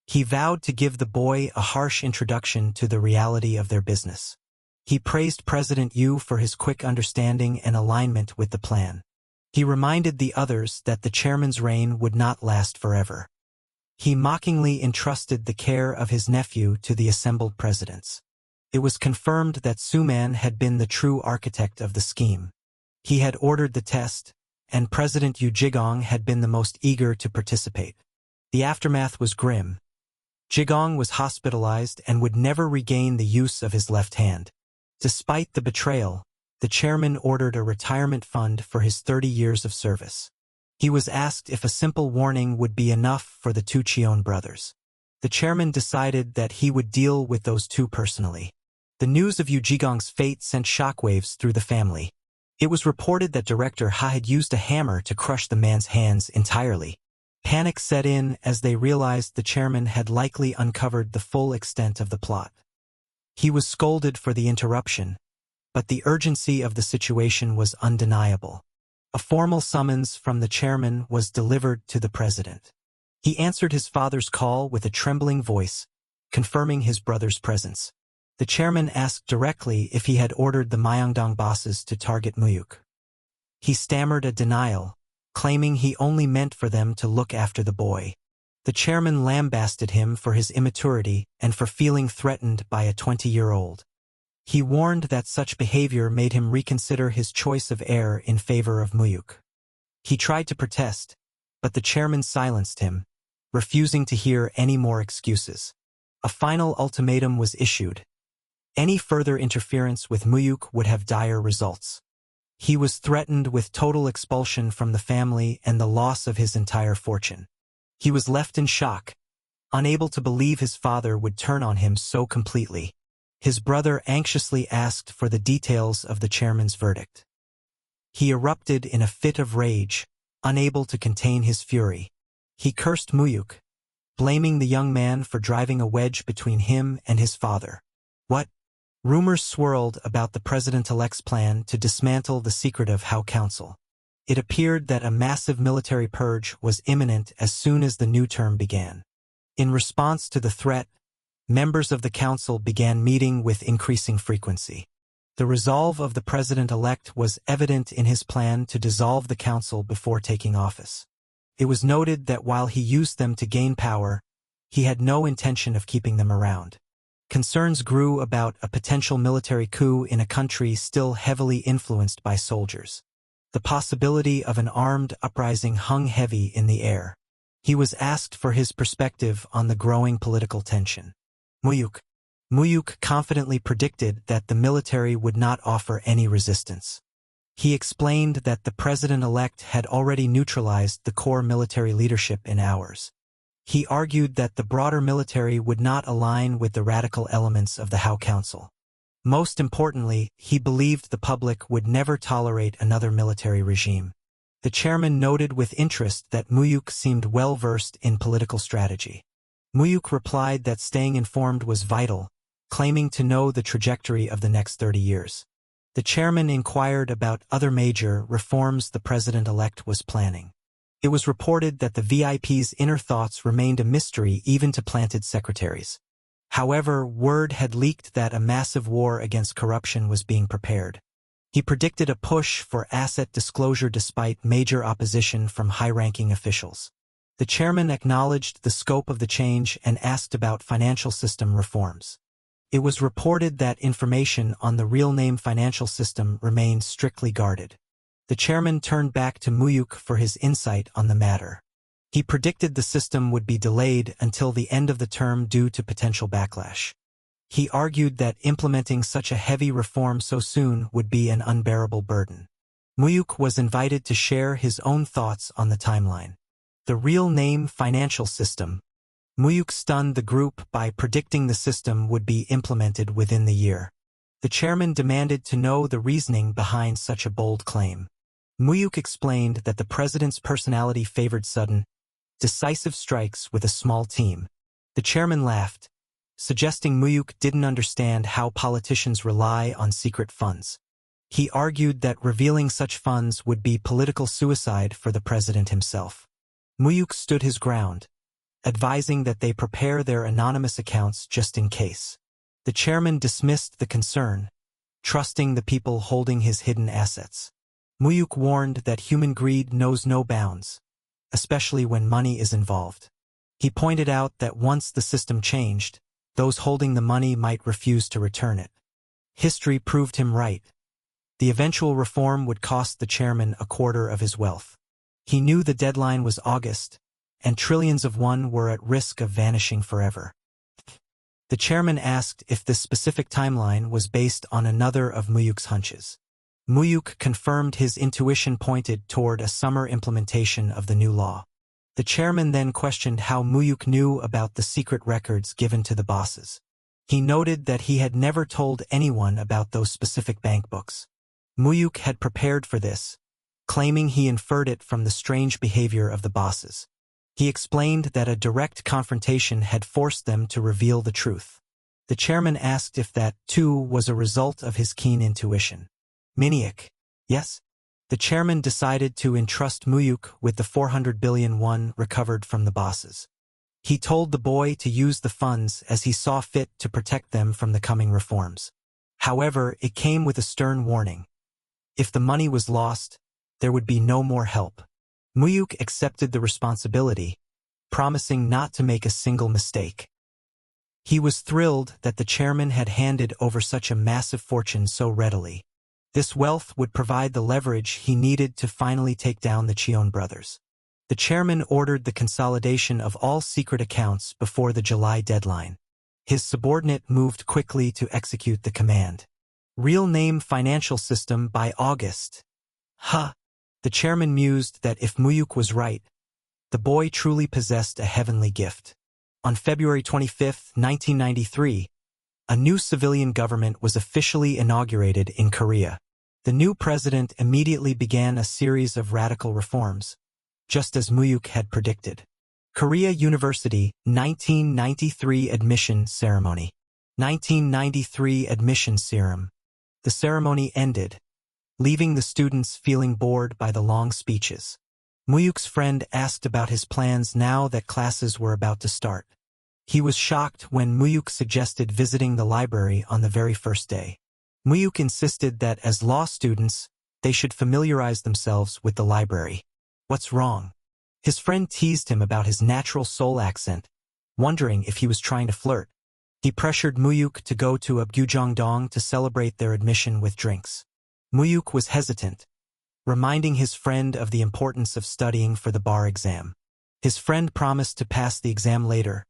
He vowed to give the boy a harsh introduction to the reality of their business. He praised President Yu for his quick understanding and alignment with the plan. He reminded the others that the chairman's reign would not last forever. He mockingly entrusted the care of his nephew to the assembled presidents. It was confirmed that Suman had been the true architect of the scheme. He had ordered the test, and President Yu Jigong had been the most eager to participate. The aftermath was grim. Jigong was hospitalized and would never regain the use of his left hand. Despite the betrayal, the chairman ordered a retirement fund for his 30 years of service. He was asked if a simple warning would be enough for the 2 Cheon brothers. The chairman decided that he would deal with those 2 personally. The news of Yu Jigong's fate sent shockwaves through the family. It was reported that Director Ha had used a hammer to crush the man's hands entirely. Panic set in as they realized the chairman had likely uncovered the full extent of the plot. He was scolded for the interruption, but the urgency of the situation was undeniable. A formal summons from the chairman was delivered to the president. He answered his father's call with a trembling voice, confirming his brother's presence. The chairman asked directly if he had ordered the Myeongdong bosses to target Mu-hyuk. He stammered a denial, claiming he only meant for them to look after the boy. The chairman lambasted him for his immaturity and for feeling threatened by a 20-year-old. He warned that such behavior made him reconsider his choice of heir in favor of Mu-hyuk. He tried to protest, but the chairman silenced him, refusing to hear any more excuses. A final ultimatum was issued. Any further interference with Mu-hyuk would have dire results. He was threatened with total expulsion from the family and the loss of his entire fortune. He was left in shock, unable to believe his father would turn on him so completely. His brother anxiously asked for the details of the chairman's verdict. He erupted in a fit of rage, unable to contain his fury. He cursed Mu-hyuk, blaming the young man for driving a wedge between him and his father. What? Rumors swirled about the president-elect's plan to dismantle the secretive Hao Council. It appeared that a massive military purge was imminent as soon as the new term began. In response to the threat, members of the council began meeting with increasing frequency. The resolve of the president-elect was evident in his plan to dissolve the council before taking office. It was noted that while he used them to gain power, he had no intention of keeping them around. Concerns grew about a potential military coup in a country still heavily influenced by soldiers. The possibility of an armed uprising hung heavy in the air. He was asked for his perspective on the growing political tension. Mu-hyuk confidently predicted that the military would not offer any resistance. He explained that the president-elect had already neutralized the core military leadership in hours. He argued that the broader military would not align with the radical elements of the Hao Council. Most importantly, he believed the public would never tolerate another military regime. The chairman noted with interest that Mu-hyuk seemed well-versed in political strategy. Mu-hyuk replied that staying informed was vital, claiming to know the trajectory of the next 30 years. The chairman inquired about other major reforms the president-elect was planning. It was reported that the VIP's inner thoughts remained a mystery even to planted secretaries. However, word had leaked that a massive war against corruption was being prepared. He predicted a push for asset disclosure despite major opposition from high-ranking officials. The chairman acknowledged the scope of the change and asked about financial system reforms. It was reported that information on the real-name financial system remained strictly guarded. The chairman turned back to Mu-hyuk for his insight on the matter. He predicted the system would be delayed until the end of the term due to potential backlash. He argued that implementing such a heavy reform so soon would be an unbearable burden. Mu-hyuk was invited to share his own thoughts on the timeline. The real-name financial system. Mu-hyuk stunned the group by predicting the system would be implemented within the year. The chairman demanded to know the reasoning behind such a bold claim. Mu-hyuk explained that the president's personality favored sudden, decisive strikes with a small team. The chairman laughed, suggesting Mu-hyuk didn't understand how politicians rely on secret funds. He argued that revealing such funds would be political suicide for the president himself. Mu-hyuk stood his ground, advising that they prepare their anonymous accounts just in case. The chairman dismissed the concern, trusting the people holding his hidden assets. Mu-hyuk warned that human greed knows no bounds, especially when money is involved. He pointed out that once the system changed, those holding the money might refuse to return it. History proved him right. The eventual reform would cost the chairman a quarter of his wealth. He knew the deadline was August, and trillions of won were at risk of vanishing forever. The chairman asked if this specific timeline was based on another of Mu-hyuk's hunches. Mu-hyuk confirmed his intuition pointed toward a summer implementation of the new law. The chairman then questioned how Mu-hyuk knew about the secret records given to the bosses. He noted that he had never told anyone about those specific bank books. Mu-hyuk had prepared for this, claiming he inferred it from the strange behavior of the bosses. He explained that a direct confrontation had forced them to reveal the truth. The chairman asked if that, too, was a result of his keen intuition. Mu-hyuk, yes? The chairman decided to entrust Mu-hyuk with the 400 billion won recovered from the bosses. He told the boy to use the funds as he saw fit to protect them from the coming reforms. However, it came with a stern warning. If the money was lost, there would be no more help. Mu-hyuk accepted the responsibility, promising not to make a single mistake. He was thrilled that the chairman had handed over such a massive fortune so readily. This wealth would provide the leverage he needed to finally take down the Cheon brothers. The chairman ordered the consolidation of all secret accounts before the July deadline. His subordinate moved quickly to execute the command. Real name financial system by August. The chairman mused that if Mu-hyuk was right, the boy truly possessed a heavenly gift. On February 25, 1993, a new civilian government was officially inaugurated in Korea. The new president immediately began a series of radical reforms, just as Mu-hyuk had predicted. Korea University 1993 Admission Ceremony. 1993 Admission Serum. The ceremony ended, leaving the students feeling bored by the long speeches. Mu-hyuk's friend asked about his plans now that classes were about to start. He was shocked when Mu-hyuk suggested visiting the library on the very first day. Mu-hyuk insisted that as law students, they should familiarize themselves with the library. What's wrong? His friend teased him about his natural Seoul accent, wondering if he was trying to flirt. He pressured Mu-hyuk to go to a Gyeongdong to celebrate their admission with drinks. Mu-hyuk was hesitant, reminding his friend of the importance of studying for the bar exam. His friend promised to pass the exam later,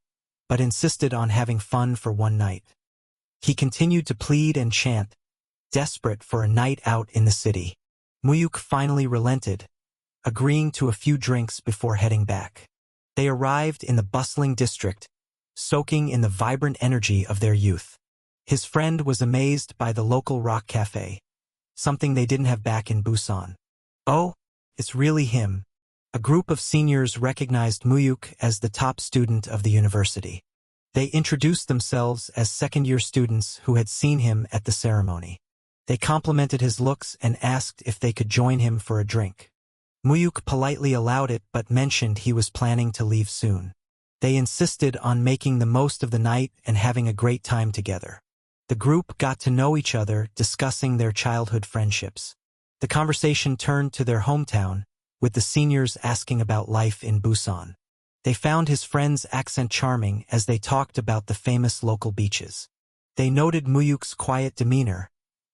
but insisted on having fun for one night. He continued to plead and chant, desperate for a night out in the city. Mu-hyuk finally relented, agreeing to a few drinks before heading back. They arrived in the bustling district, soaking in the vibrant energy of their youth. His friend was amazed by the local rock cafe, something they didn't have back in Busan. Oh, it's really him. A group of seniors recognized Mu-hyuk as the top student of the university. They introduced themselves as second-year students who had seen him at the ceremony. They complimented his looks and asked if they could join him for a drink. Mu-hyuk politely allowed it but mentioned he was planning to leave soon. They insisted on making the most of the night and having a great time together. The group got to know each other, discussing their childhood friendships. The conversation turned to their hometown, with the seniors asking about life in Busan. They found his friend's accent charming as they talked about the famous local beaches. They noted Mu-hyuk's quiet demeanor,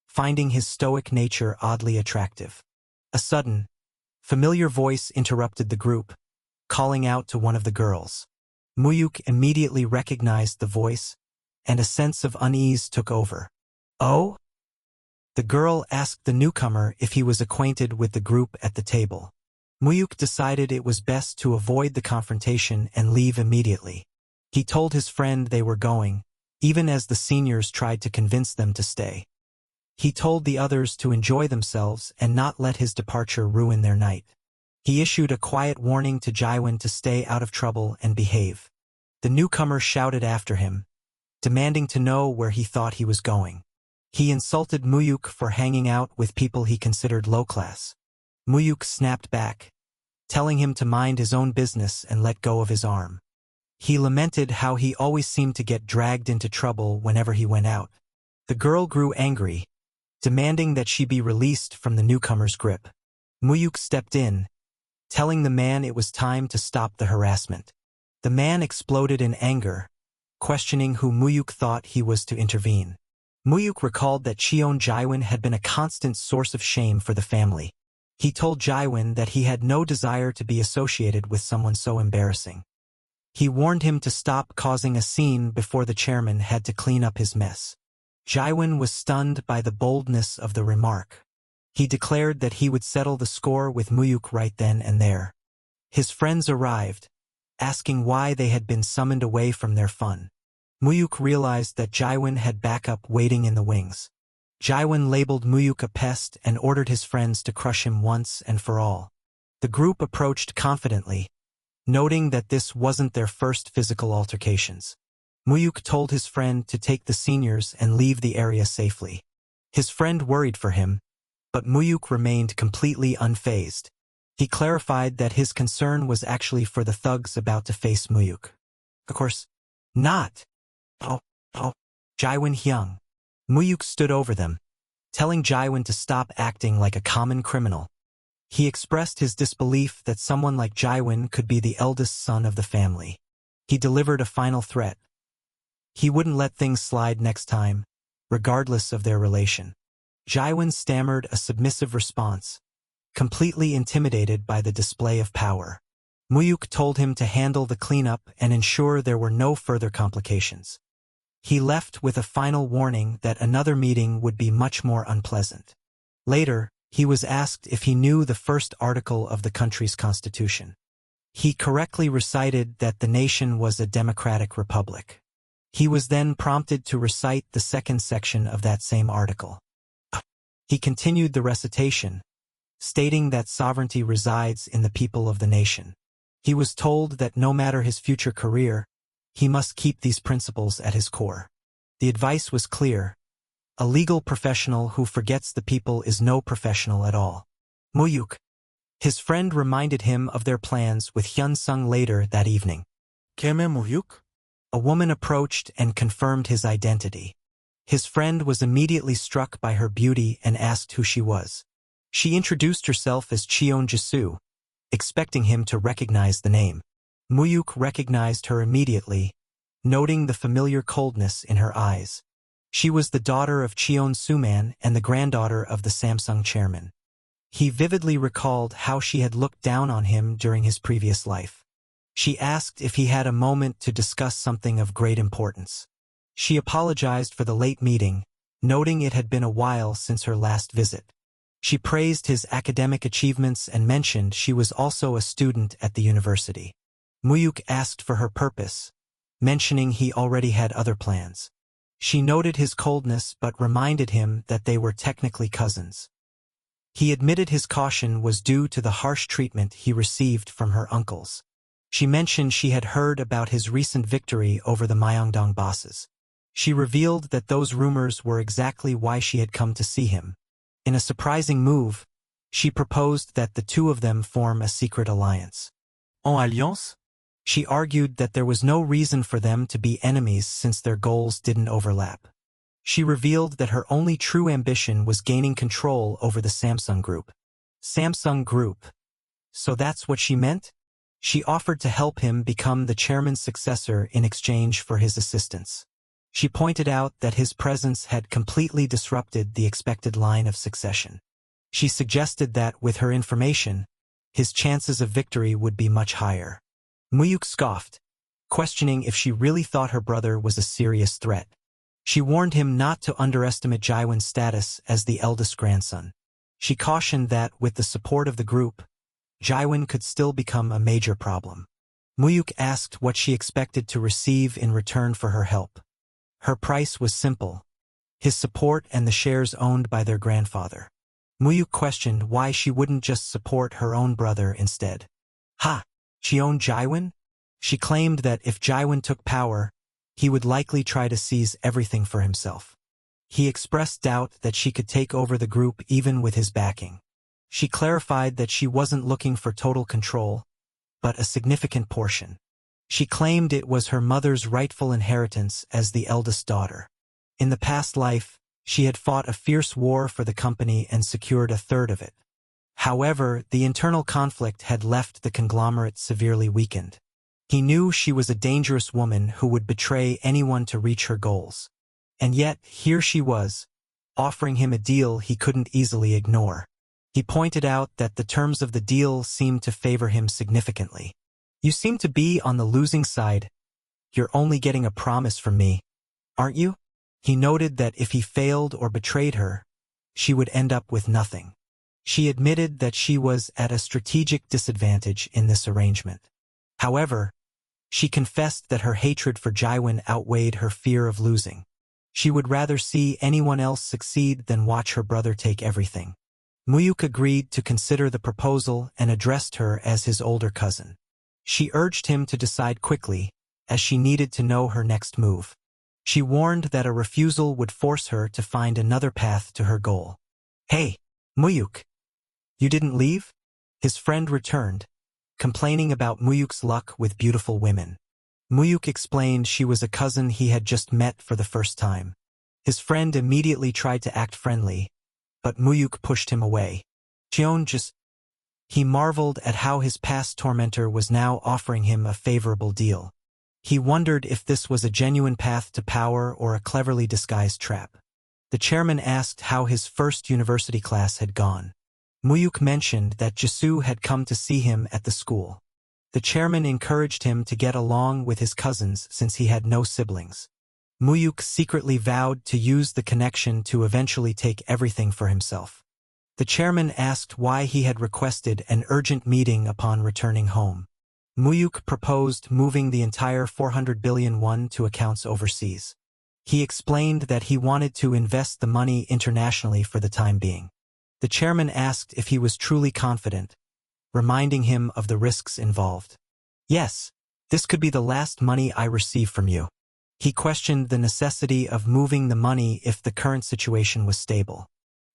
finding his stoic nature oddly attractive. A sudden, familiar voice interrupted the group, calling out to one of the girls. Mu-hyuk immediately recognized the voice, and a sense of unease took over. "Oh?" The girl asked the newcomer if he was acquainted with the group at the table. Mu-hyuk decided it was best to avoid the confrontation and leave immediately. He told his friend they were going, even as the seniors tried to convince them to stay. He told the others to enjoy themselves and not let his departure ruin their night. He issued a quiet warning to Jaewon to stay out of trouble and behave. The newcomer shouted after him, demanding to know where he thought he was going. He insulted Mu-hyuk for hanging out with people he considered low-class. Mu-hyuk snapped back, telling him to mind his own business and let go of his arm. He lamented how he always seemed to get dragged into trouble whenever he went out. The girl grew angry, demanding that she be released from the newcomer's grip. Mu-hyuk stepped in, telling the man it was time to stop the harassment. The man exploded in anger, questioning who Mu-hyuk thought he was to intervene. Mu-hyuk recalled that Cheon Jaewon had been a constant source of shame for the family. He told Jaewon that he had no desire to be associated with someone so embarrassing. He warned him to stop causing a scene before the chairman had to clean up his mess. Jaewon was stunned by the boldness of the remark. He declared that he would settle the score with Mu-hyuk right then and there. His friends arrived, asking why they had been summoned away from their fun. Mu-hyuk realized that Jaewon had backup waiting in the wings. Jaewon labeled Mu-hyuk a pest and ordered his friends to crush him once and for all. The group approached confidently, noting that this wasn't their first physical altercations. Mu-hyuk told his friend to take the seniors and leave the area safely. His friend worried for him, but Mu-hyuk remained completely unfazed. He clarified that his concern was actually for the thugs about to face Mu-hyuk. Of course, not. Oh, Jaewon Hyung. Mu-hyuk stood over them, telling Jaewon to stop acting like a common criminal. He expressed his disbelief that someone like Jaewon could be the eldest son of the family. He delivered a final threat. He wouldn't let things slide next time, regardless of their relation. Jaewon stammered a submissive response, completely intimidated by the display of power. Mu-hyuk told him to handle the cleanup and ensure there were no further complications. He left with a final warning that another meeting would be much more unpleasant. Later, he was asked if he knew the first article of the country's constitution. He correctly recited that the nation was a democratic republic. He was then prompted to recite the second section of that same article. He continued the recitation, stating that sovereignty resides in the people of the nation. He was told that no matter his future career, he must keep these principles at his core. The advice was clear. A legal professional who forgets the people is no professional at all. Mu-hyuk. His friend reminded him of their plans with Hyun-sung later that evening. Keme Mu-hyuk? A woman approached and confirmed his identity. His friend was immediately struck by her beauty and asked who she was. She introduced herself as Cheon Jisoo, expecting him to recognize the name. Mu-hyuk recognized her immediately, noting the familiar coldness in her eyes. She was the daughter of Cheon Suman and the granddaughter of the Samsung chairman. He vividly recalled how she had looked down on him during his previous life. She asked if he had a moment to discuss something of great importance. She apologized for the late meeting, noting it had been a while since her last visit. She praised his academic achievements and mentioned she was also a student at the university. Mu-hyuk asked for her purpose, mentioning he already had other plans. She noted his coldness but reminded him that they were technically cousins. He admitted his caution was due to the harsh treatment he received from her uncles. She mentioned she had heard about his recent victory over the Myeongdong bosses. She revealed that those rumors were exactly why she had come to see him. In a surprising move, she proposed that the two of them form a secret alliance. En alliance? She argued that there was no reason for them to be enemies since their goals didn't overlap. She revealed that her only true ambition was gaining control over the Samsung Group. Samsung Group. So that's what she meant? She offered to help him become the chairman's successor in exchange for his assistance. She pointed out that his presence had completely disrupted the expected line of succession. She suggested that, with her information, his chances of victory would be much higher. Mu-hyuk scoffed, questioning if she really thought her brother was a serious threat. She warned him not to underestimate Jaewon's status as the eldest grandson. She cautioned that, with the support of the group, Jaewon could still become a major problem. Mu-hyuk asked what she expected to receive in return for her help. Her price was simple: his support and the shares owned by their grandfather. Mu-hyuk questioned why she wouldn't just support her own brother instead. Ha! Cheon Jaewon? She claimed that if Jaewon took power, he would likely try to seize everything for himself. He expressed doubt that she could take over the group even with his backing. She clarified that she wasn't looking for total control, but a significant portion. She claimed it was her mother's rightful inheritance as the eldest daughter. In the past life, she had fought a fierce war for the company and secured a third of it. However, the internal conflict had left the conglomerate severely weakened. He knew she was a dangerous woman who would betray anyone to reach her goals. And yet, here she was, offering him a deal he couldn't easily ignore. He pointed out that the terms of the deal seemed to favor him significantly. "You seem to be on the losing side. You're only getting a promise from me, aren't you?" He noted that if he failed or betrayed her, she would end up with nothing. She admitted that she was at a strategic disadvantage in this arrangement. However, she confessed that her hatred for Jaewon outweighed her fear of losing. She would rather see anyone else succeed than watch her brother take everything. Mu-hyuk agreed to consider the proposal and addressed her as his older cousin. She urged him to decide quickly, as she needed to know her next move. She warned that a refusal would force her to find another path to her goal. "Hey, Mu-hyuk, you didn't leave?" His friend returned, complaining about Mu-hyuk's luck with beautiful women. Mu-hyuk explained she was a cousin he had just met for the first time. His friend immediately tried to act friendly, but Mu-hyuk pushed him away. Cheon just... He marveled at how his past tormentor was now offering him a favorable deal. He wondered if this was a genuine path to power or a cleverly disguised trap. The chairman asked how his first university class had gone. Mu-hyuk mentioned that Jisoo had come to see him at the school. The chairman encouraged him to get along with his cousins since he had no siblings. Mu-hyuk secretly vowed to use the connection to eventually take everything for himself. The chairman asked why he had requested an urgent meeting upon returning home. Mu-hyuk proposed moving the entire 400 billion won to accounts overseas. He explained that he wanted to invest the money internationally for the time being. The chairman asked if he was truly confident, reminding him of the risks involved. "Yes, this could be the last money I receive from you." He questioned the necessity of moving the money if the current situation was stable.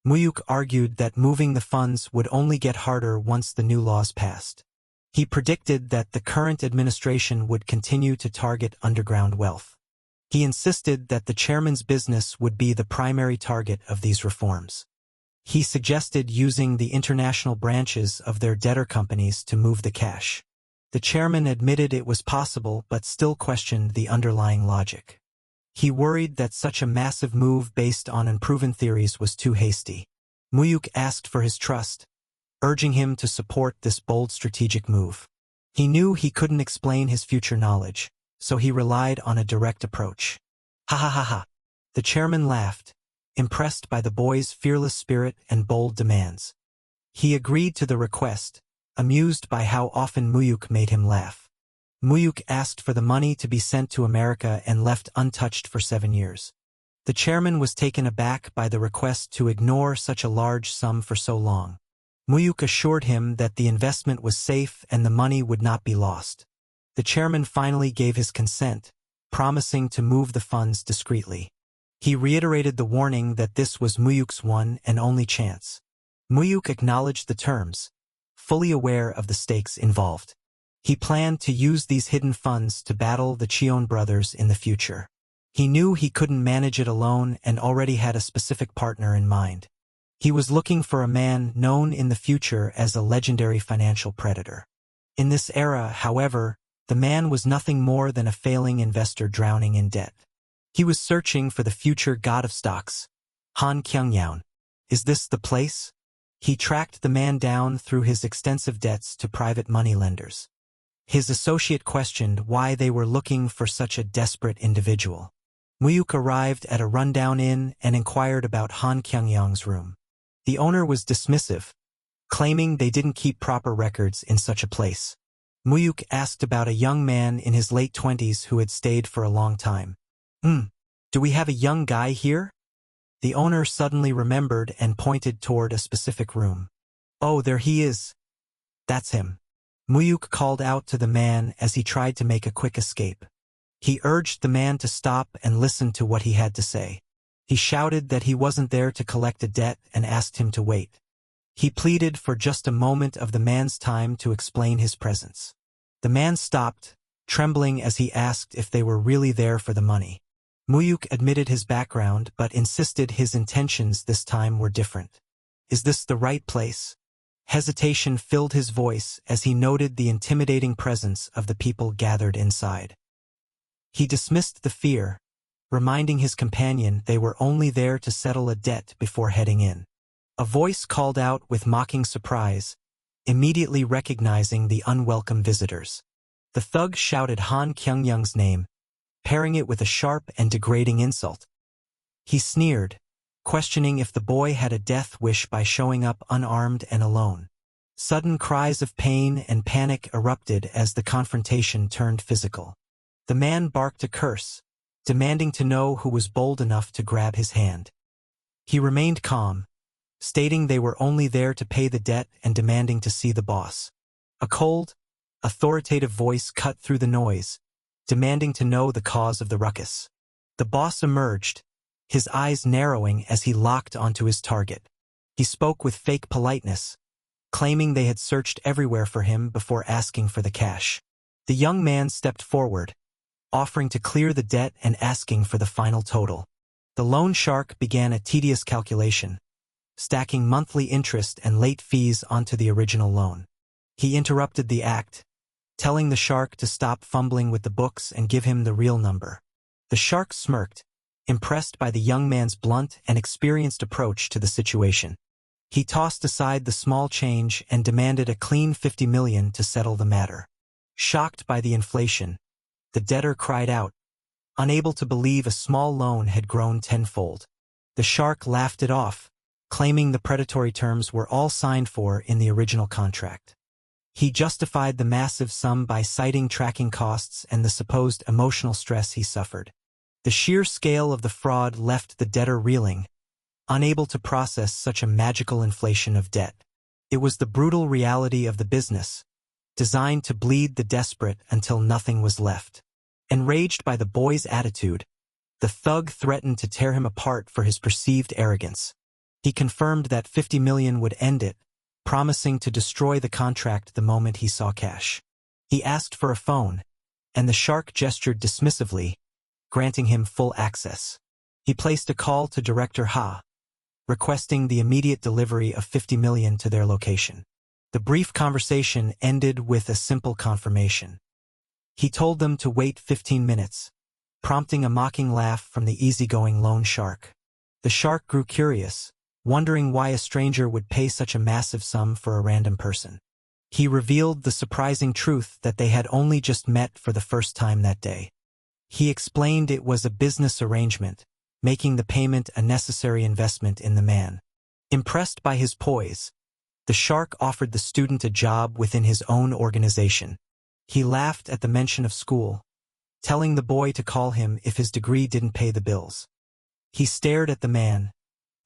Mu-hyuk argued that moving the funds would only get harder once the new laws passed. He predicted that the current administration would continue to target underground wealth. He insisted that the chairman's business would be the primary target of these reforms. He suggested using the international branches of their debtor companies to move the cash. The chairman admitted it was possible but still questioned the underlying logic. He worried that such a massive move based on unproven theories was too hasty. Mu-hyuk asked for his trust, urging him to support this bold strategic move. He knew he couldn't explain his future knowledge, so he relied on a direct approach. "Ha ha ha ha." The chairman laughed, impressed by the boy's fearless spirit and bold demands. He agreed to the request, amused by how often Mu-hyuk made him laugh. Mu-hyuk asked for the money to be sent to America and left untouched for 7 years. The chairman was taken aback by the request to ignore such a large sum for so long. Mu-hyuk assured him that the investment was safe and the money would not be lost. The chairman finally gave his consent, promising to move the funds discreetly. He reiterated the warning that this was Mu-hyuk's one and only chance. Mu-hyuk acknowledged the terms, fully aware of the stakes involved. He planned to use these hidden funds to battle the Cheon brothers in the future. He knew he couldn't manage it alone and already had a specific partner in mind. He was looking for a man known in the future as a legendary financial predator. In this era, however, the man was nothing more than a failing investor drowning in debt. He was searching for the future god of stocks, Han Kyung-yeon. Is this the place? He tracked the man down through his extensive debts to private moneylenders. His associate questioned why they were looking for such a desperate individual. Mu-hyuk arrived at a rundown inn and inquired about Han Kyung-yeon's room. The owner was dismissive, claiming they didn't keep proper records in such a place. Mu-hyuk asked about a young man in his late 20s who had stayed for a long time. Do we have a young guy here? The owner suddenly remembered and pointed toward a specific room. Oh, there he is. That's him. Mu-hyuk called out to the man as he tried to make a quick escape. He urged the man to stop and listen to what he had to say. He shouted that he wasn't there to collect a debt and asked him to wait. He pleaded for just a moment of the man's time to explain his presence. The man stopped, trembling as he asked if they were really there for the money. Mu-hyuk admitted his background but insisted his intentions this time were different. Is this the right place? Hesitation filled his voice as he noted the intimidating presence of the people gathered inside. He dismissed the fear, reminding his companion they were only there to settle a debt before heading in. A voice called out with mocking surprise, immediately recognizing the unwelcome visitors. The thug shouted Han Kyung-yeon's name, pairing it with a sharp and degrading insult. He sneered, questioning if the boy had a death wish by showing up unarmed and alone. Sudden cries of pain and panic erupted as the confrontation turned physical. The man barked a curse, demanding to know who was bold enough to grab his hand. He remained calm, stating they were only there to pay the debt and demanding to see the boss. A cold, authoritative voice cut through the noise, demanding to know the cause of the ruckus. The boss emerged, his eyes narrowing as he locked onto his target. He spoke with fake politeness, claiming they had searched everywhere for him before asking for the cash. The young man stepped forward, offering to clear the debt and asking for the final total. The loan shark began a tedious calculation, stacking monthly interest and late fees onto the original loan. He interrupted the act, telling the shark to stop fumbling with the books and give him the real number. The shark smirked, impressed by the young man's blunt and experienced approach to the situation. He tossed aside the small change and demanded a clean 50 million to settle the matter. Shocked by the inflation, the debtor cried out, unable to believe a small loan had grown tenfold. The shark laughed it off, claiming the predatory terms were all signed for in the original contract. He justified the massive sum by citing tracking costs and the supposed emotional stress he suffered. The sheer scale of the fraud left the debtor reeling, unable to process such a magical inflation of debt. It was the brutal reality of the business, designed to bleed the desperate until nothing was left. Enraged by the boy's attitude, the thug threatened to tear him apart for his perceived arrogance. He confirmed that 50 million would end it, promising to destroy the contract the moment he saw cash. He asked for a phone, and the shark gestured dismissively, granting him full access. He placed a call to Director Ha, requesting the immediate delivery of 50 million to their location. The brief conversation ended with a simple confirmation. He told them to wait 15 minutes, prompting a mocking laugh from the easygoing loan shark. The shark grew curious, wondering why a stranger would pay such a massive sum for a random person. He revealed the surprising truth that they had only just met for the first time that day. He explained it was a business arrangement, making the payment a necessary investment in the man. Impressed by his poise, the shark offered the student a job within his own organization. He laughed at the mention of school, telling the boy to call him if his degree didn't pay the bills. He stared at the man,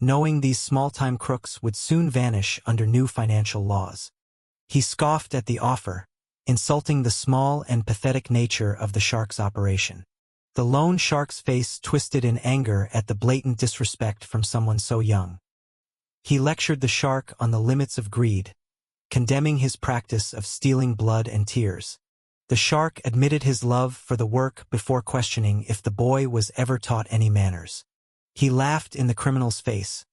knowing these small-time crooks would soon vanish under new financial laws. He scoffed at the offer, insulting the small and pathetic nature of the shark's operation. The loan shark's face twisted in anger at the blatant disrespect from someone so young. He lectured the shark on the limits of greed, condemning his practice of stealing blood and tears. The shark admitted his love for the work before questioning if the boy was ever taught any manners. He laughed in the criminal's face,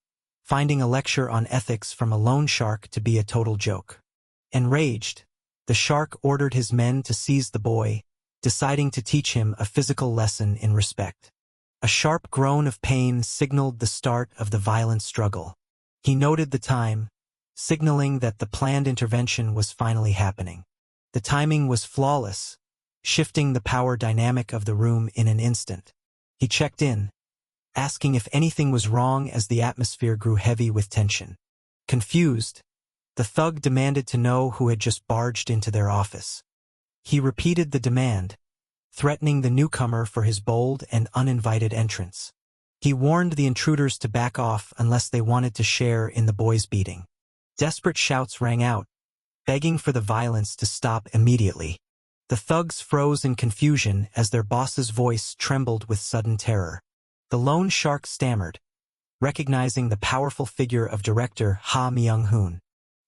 finding a lecture on ethics from a loan shark to be a total joke. Enraged, the shark ordered his men to seize the boy, deciding to teach him a physical lesson in respect. A sharp groan of pain signaled the start of the violent struggle. He noted the time, signaling that the planned intervention was finally happening. The timing was flawless, shifting the power dynamic of the room in an instant. He checked in, asking if anything was wrong as the atmosphere grew heavy with tension. Confused, the thug demanded to know who had just barged into their office. He repeated the demand, threatening the newcomer for his bold and uninvited entrance. He warned the intruders to back off unless they wanted to share in the boy's beating. Desperate shouts rang out, begging for the violence to stop immediately. The thugs froze in confusion as their boss's voice trembled with sudden terror. The lone shark stammered, recognizing the powerful figure of director Ha Myung-hoon.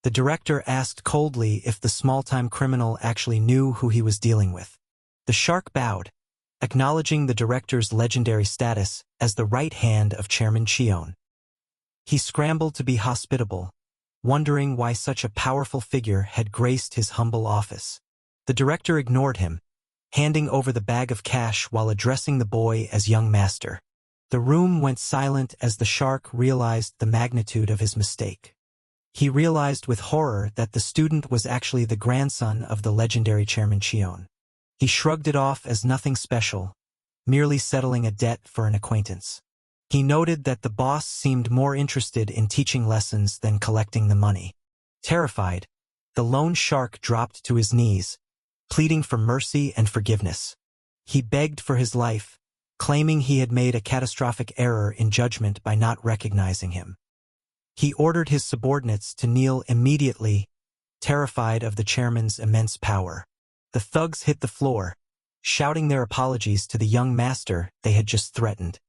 The director asked coldly if the small-time criminal actually knew who he was dealing with. The shark bowed, acknowledging the director's legendary status as the right hand of Chairman Cheon. He scrambled to be hospitable, wondering why such a powerful figure had graced his humble office. The director ignored him, handing over the bag of cash while addressing the boy as young master. The room went silent as the shark realized the magnitude of his mistake. He realized with horror that the student was actually the grandson of the legendary Chairman Cheon. He shrugged it off as nothing special, merely settling a debt for an acquaintance. He noted that the boss seemed more interested in teaching lessons than collecting the money. Terrified, the lone shark dropped to his knees, pleading for mercy and forgiveness. He begged for his life, claiming he had made a catastrophic error in judgment by not recognizing him. He ordered his subordinates to kneel immediately, terrified of the chairman's immense power. The thugs hit the floor, shouting their apologies to the young master they had just threatened.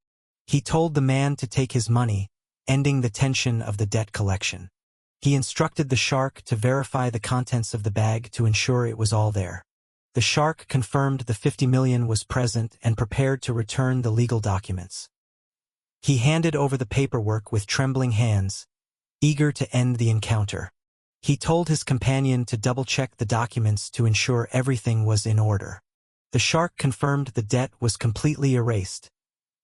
He told the man to take his money, ending the tension of the debt collection. He instructed the shark to verify the contents of the bag to ensure it was all there. The shark confirmed the 50 million was present and prepared to return the legal documents. He handed over the paperwork with trembling hands, eager to end the encounter. He told his companion to double-check the documents to ensure everything was in order. The shark confirmed the debt was completely erased,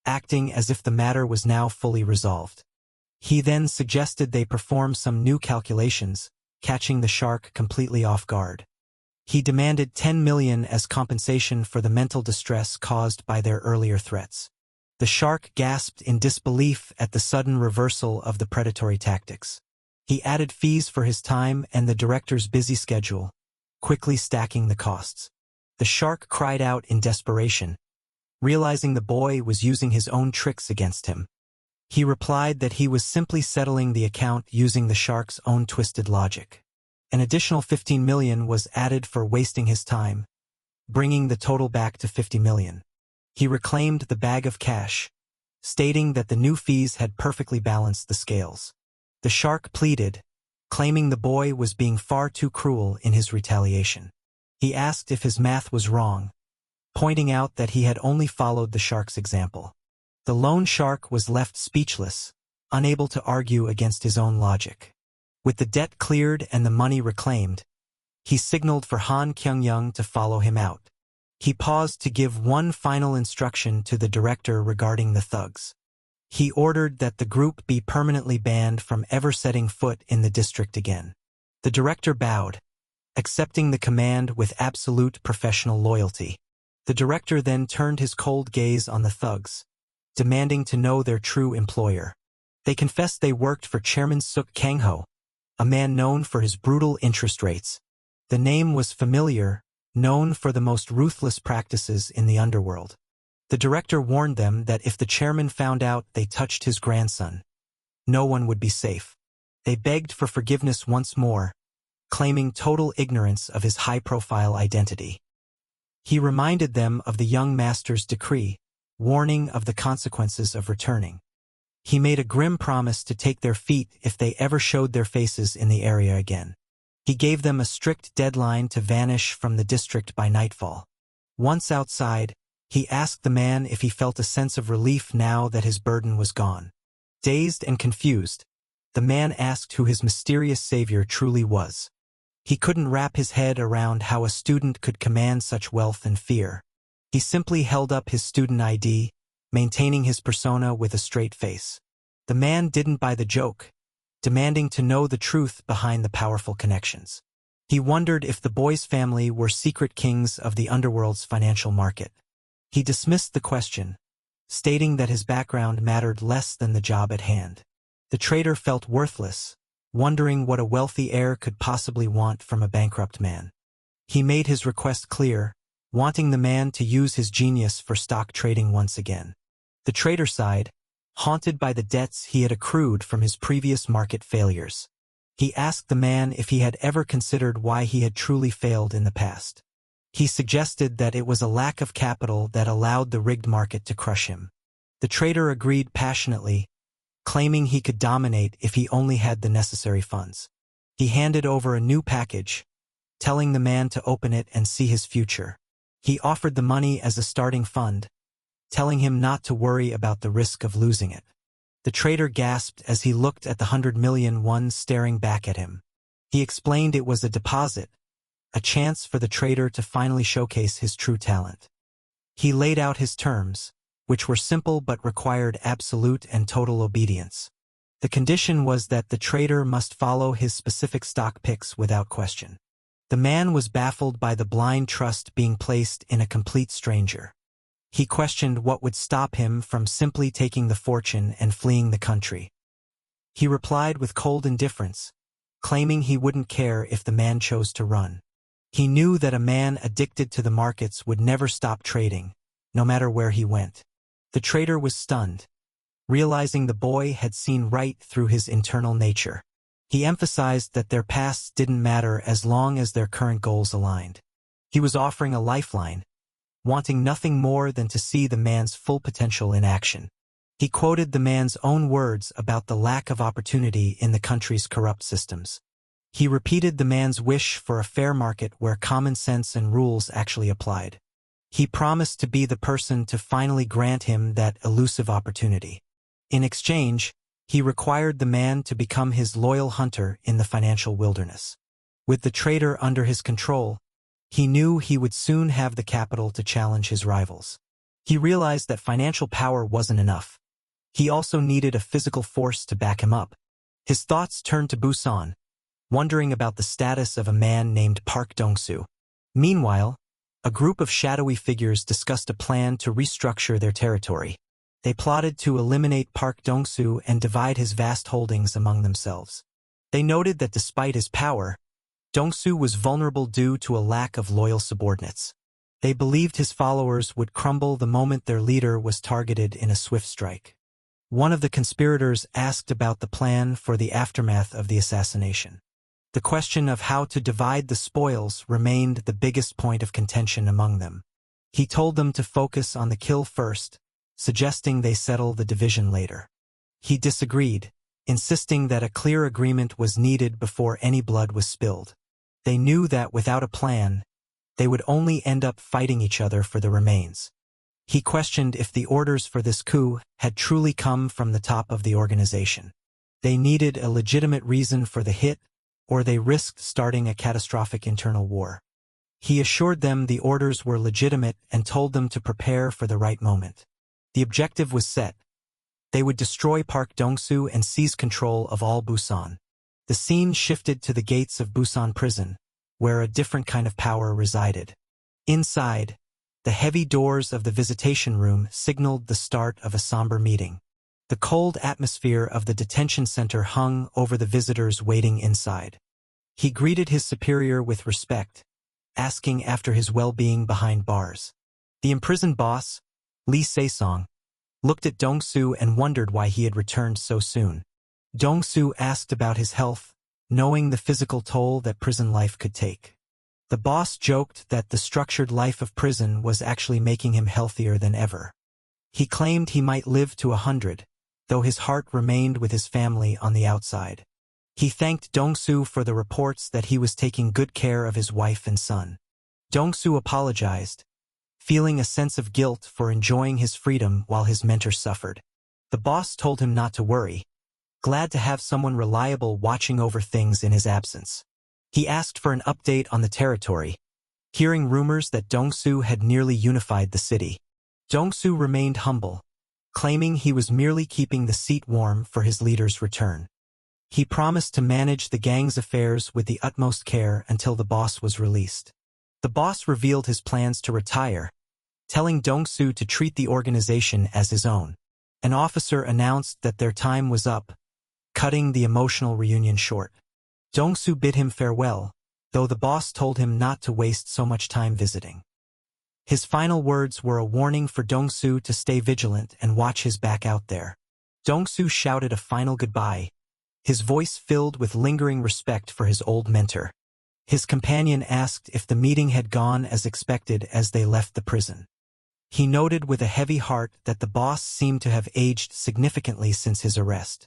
acting as if the matter was now fully resolved. He then suggested they perform some new calculations, catching the shark completely off guard. He demanded 10 million as compensation for the mental distress caused by their earlier threats. The shark gasped in disbelief at the sudden reversal of the predatory tactics. He added fees for his time and the director's busy schedule, quickly stacking the costs. The shark cried out in desperation, realizing the boy was using his own tricks against him. He replied that he was simply settling the account using the shark's own twisted logic. An additional 15 million was added for wasting his time, bringing the total back to 50 million. He reclaimed the bag of cash, stating that the new fees had perfectly balanced the scales. The shark pleaded, claiming the boy was being far too cruel in his retaliation. He asked if his math was wrong, pointing out that he had only followed the shark's example. The lone shark was left speechless, unable to argue against his own logic. With the debt cleared and the money reclaimed, he signaled for Han Kyung-young to follow him out. He paused to give one final instruction to the director regarding the thugs. He ordered that the group be permanently banned from ever setting foot in the district again. The director bowed, accepting the command with absolute professional loyalty. The director then turned his cold gaze on the thugs, demanding to know their true employer. They confessed they worked for Chairman Suk Kang-ho, a man known for his brutal interest rates. The name was familiar, known for the most ruthless practices in the underworld. The director warned them that if the chairman found out they touched his grandson, no one would be safe. They begged for forgiveness once more, claiming total ignorance of his high-profile identity. He reminded them of the young master's decree, warning of the consequences of returning. He made a grim promise to take their feet if they ever showed their faces in the area again. He gave them a strict deadline to vanish from the district by nightfall. Once outside, he asked the man if he felt a sense of relief now that his burden was gone. Dazed and confused, the man asked who his mysterious savior truly was. He couldn't wrap his head around how a student could command such wealth and fear. He simply held up his student ID, maintaining his persona with a straight face. The man didn't buy the joke, demanding to know the truth behind the powerful connections. He wondered if the boy's family were secret kings of the underworld's financial market. He dismissed the question, stating that his background mattered less than the job at hand. The trader felt worthless, wondering what a wealthy heir could possibly want from a bankrupt man. He made his request clear, wanting the man to use his genius for stock trading once again. The trader sighed, haunted by the debts he had accrued from his previous market failures. He asked the man if he had ever considered why he had truly failed in the past. He suggested that it was a lack of capital that allowed the rigged market to crush him. The trader agreed passionately, claiming he could dominate if he only had the necessary funds. He handed over a new package, telling the man to open it and see his future. He offered the money as a starting fund, telling him not to worry about the risk of losing it. The trader gasped as he looked at the 100 million won staring back at him. He explained it was a deposit, a chance for the trader to finally showcase his true talent. He laid out his terms, which were simple but required absolute and total obedience. The condition was that the trader must follow his specific stock picks without question. The man was baffled by the blind trust being placed in a complete stranger. He questioned what would stop him from simply taking the fortune and fleeing the country. He replied with cold indifference, claiming he wouldn't care if the man chose to run. He knew that a man addicted to the markets would never stop trading, no matter where he went. The trader was stunned, realizing the boy had seen right through his internal nature. He emphasized that their pasts didn't matter as long as their current goals aligned. He was offering a lifeline, wanting nothing more than to see the man's full potential in action. He quoted the man's own words about the lack of opportunity in the country's corrupt systems. He repeated the man's wish for a fair market where common sense and rules actually applied. He promised to be the person to finally grant him that elusive opportunity. In exchange, he required the man to become his loyal hunter in the financial wilderness. With the trader under his control, he knew he would soon have the capital to challenge his rivals. He realized that financial power wasn't enough. He also needed a physical force to back him up. His thoughts turned to Busan, wondering about the status of a man named Park Dong-soo. Meanwhile, a group of shadowy figures discussed a plan to restructure their territory. They plotted to eliminate Park Dong-soo and divide his vast holdings among themselves. They noted that despite his power, Dong-soo was vulnerable due to a lack of loyal subordinates. They believed his followers would crumble the moment their leader was targeted in a swift strike. One of the conspirators asked about the plan for the aftermath of the assassination. The question of how to divide the spoils remained the biggest point of contention among them. He told them to focus on the kill first, suggesting they settle the division later. He disagreed, insisting that a clear agreement was needed before any blood was spilled. They knew that without a plan, they would only end up fighting each other for the remains. He questioned if the orders for this coup had truly come from the top of the organization. They needed a legitimate reason for the hit, or they risked starting a catastrophic internal war. He assured them the orders were legitimate and told them to prepare for the right moment. The objective was set. They would destroy Park Dong-soo and seize control of all Busan. The scene shifted to the gates of Busan prison, where a different kind of power resided. Inside, the heavy doors of the visitation room signaled the start of a somber meeting. The cold atmosphere of the detention center hung over the visitors waiting inside. He greeted his superior with respect, asking after his well-being behind bars. The imprisoned boss, Lee Se-song, looked at Dong-soo and wondered why he had returned so soon. Dong-soo asked about his health, knowing the physical toll that prison life could take. The boss joked that the structured life of prison was actually making him healthier than ever. He claimed he might live to 100, though his heart remained with his family on the outside. He thanked Dong-soo for the reports that he was taking good care of his wife and son. Dong-soo apologized, feeling a sense of guilt for enjoying his freedom while his mentor suffered. The boss told him not to worry, glad to have someone reliable watching over things in his absence. He asked for an update on the territory, hearing rumors that Dong-soo had nearly unified the city. Dong-soo remained humble, claiming he was merely keeping the seat warm for his leader's return. He promised to manage the gang's affairs with the utmost care until the boss was released. The boss revealed his plans to retire, telling Dong-soo to treat the organization as his own. An officer announced that their time was up, cutting the emotional reunion short. Dong-soo bid him farewell, though the boss told him not to waste so much time visiting. His final words were a warning for Dong-soo to stay vigilant and watch his back out there. Dong-soo shouted a final goodbye, his voice filled with lingering respect for his old mentor. His companion asked if the meeting had gone as expected as they left the prison. He noted with a heavy heart that the boss seemed to have aged significantly since his arrest.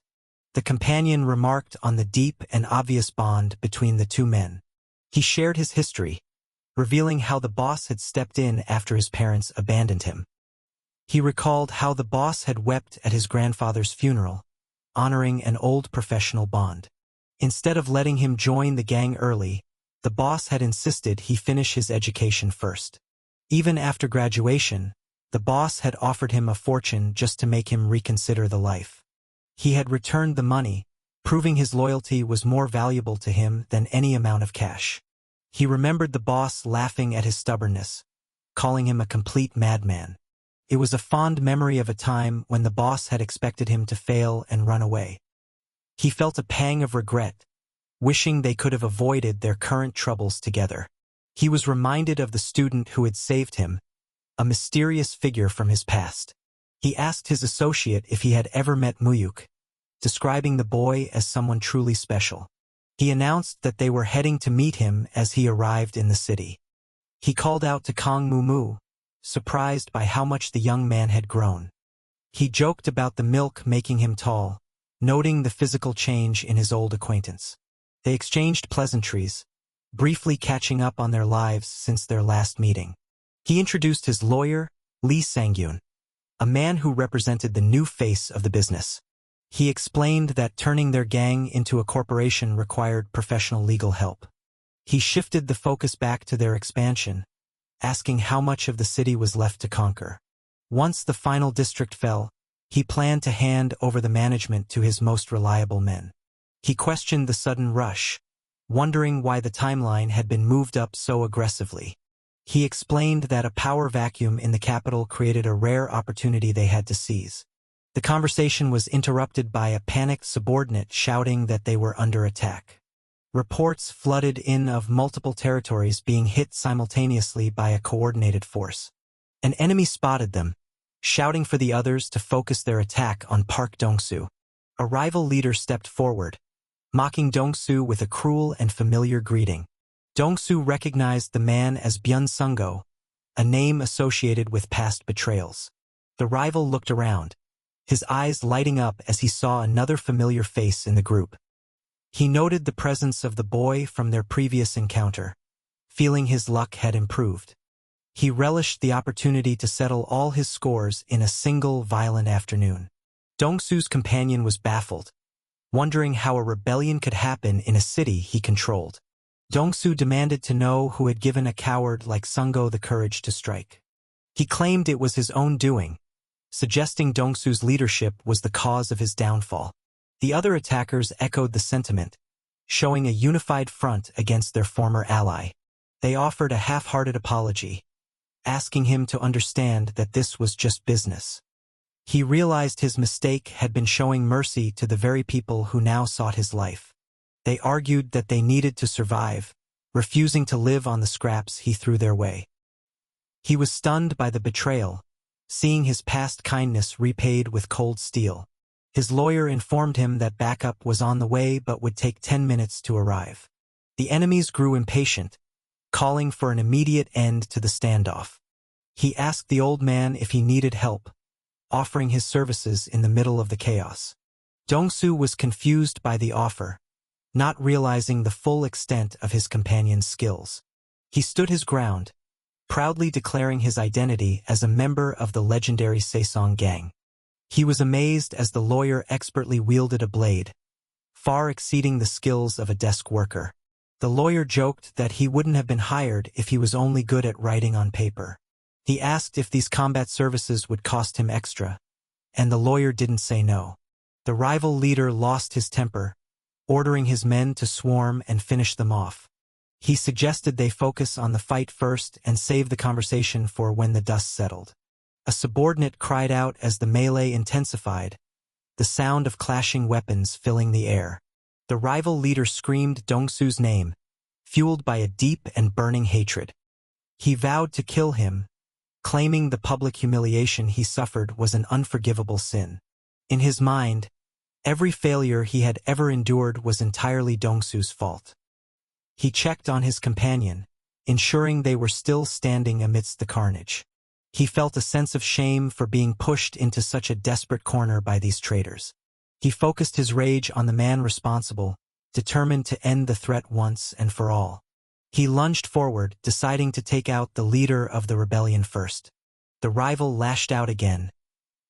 The companion remarked on the deep and obvious bond between the two men. He shared his history, revealing how the boss had stepped in after his parents abandoned him. He recalled how the boss had wept at his grandfather's funeral, honoring an old professional bond. Instead of letting him join the gang early, the boss had insisted he finish his education first. Even after graduation, the boss had offered him a fortune just to make him reconsider the life. He had returned the money, proving his loyalty was more valuable to him than any amount of cash. He remembered the boss laughing at his stubbornness, calling him a complete madman. It was a fond memory of a time when the boss had expected him to fail and run away. He felt a pang of regret, wishing they could have avoided their current troubles together. He was reminded of the student who had saved him, a mysterious figure from his past. He asked his associate if he had ever met Mu-hyuk, describing the boy as someone truly special. He announced that they were heading to meet him as he arrived in the city. He called out to Kang Mu-mu, surprised by how much the young man had grown. He joked about the milk making him tall, noting the physical change in his old acquaintance. They exchanged pleasantries, briefly catching up on their lives since their last meeting. He introduced his lawyer, Lee Sang-yoon, a man who represented the new face of the business. He explained that turning their gang into a corporation required professional legal help. He shifted the focus back to their expansion, asking how much of the city was left to conquer. Once the final district fell, he planned to hand over the management to his most reliable men. He questioned the sudden rush, wondering why the timeline had been moved up so aggressively. He explained that a power vacuum in the capital created a rare opportunity they had to seize. The conversation was interrupted by a panicked subordinate shouting that they were under attack. Reports flooded in of multiple territories being hit simultaneously by a coordinated force. An enemy spotted them, shouting for the others to focus their attack on Park Dong-soo. A rival leader stepped forward, mocking Dong-soo with a cruel and familiar greeting. Dong-soo recognized the man as Byun Sung-go, a name associated with past betrayals. The rival looked around, his eyes lighting up as he saw another familiar face in the group. He noted the presence of the boy from their previous encounter, feeling his luck had improved. He relished the opportunity to settle all his scores in a single violent afternoon. Dong-soo's companion was baffled, wondering how a rebellion could happen in a city he controlled. Dong-soo demanded to know who had given a coward like Sung-go the courage to strike. He claimed it was his own doing, suggesting Dong-soo's leadership was the cause of his downfall. The other attackers echoed the sentiment, showing a unified front against their former ally. They offered a half-hearted apology, asking him to understand that this was just business. He realized his mistake had been showing mercy to the very people who now sought his life. They argued that they needed to survive, refusing to live on the scraps he threw their way. He was stunned by the betrayal, seeing his past kindness repaid with cold steel. His lawyer informed him that backup was on the way but would take 10 minutes to arrive. The enemies grew impatient, calling for an immediate end to the standoff. He asked the old man if he needed help, offering his services in the middle of the chaos. Dong-soo was confused by the offer, not realizing the full extent of his companion's skills. He stood his ground, proudly declaring his identity as a member of the legendary Tae-san gang. He was amazed as the lawyer expertly wielded a blade, far exceeding the skills of a desk worker. The lawyer joked that he wouldn't have been hired if he was only good at writing on paper. He asked if these combat services would cost him extra, and the lawyer didn't say no. The rival leader lost his temper, ordering his men to swarm and finish them off. He suggested they focus on the fight first and save the conversation for when the dust settled. A subordinate cried out as the melee intensified, the sound of clashing weapons filling the air. The rival leader screamed Dong-soo's name, fueled by a deep and burning hatred. He vowed to kill him, claiming the public humiliation he suffered was an unforgivable sin. In his mind, every failure he had ever endured was entirely Dong-soo's fault. He checked on his companion, ensuring they were still standing amidst the carnage. He felt a sense of shame for being pushed into such a desperate corner by these traitors. He focused his rage on the man responsible, determined to end the threat once and for all. He lunged forward, deciding to take out the leader of the rebellion first. The rival lashed out again,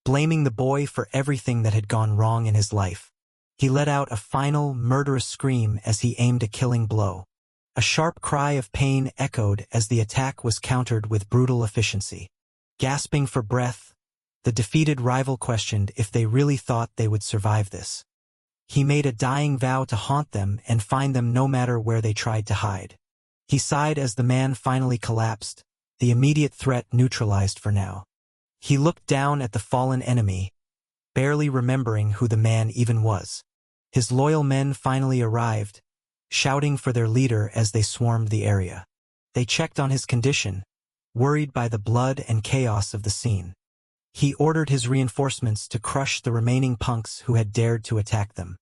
blaming the boy for everything that had gone wrong in his life. He let out a final, murderous scream as he aimed a killing blow. A sharp cry of pain echoed as the attack was countered with brutal efficiency. Gasping for breath, the defeated rival questioned if they really thought they would survive this. He made a dying vow to haunt them and find them no matter where they tried to hide. He sighed as the man finally collapsed, the immediate threat neutralized for now. He looked down at the fallen enemy, barely remembering who the man even was. His loyal men finally arrived, shouting for their leader as they swarmed the area. They checked on his condition, worried by the blood and chaos of the scene. He ordered his reinforcements to crush the remaining punks who had dared to attack them.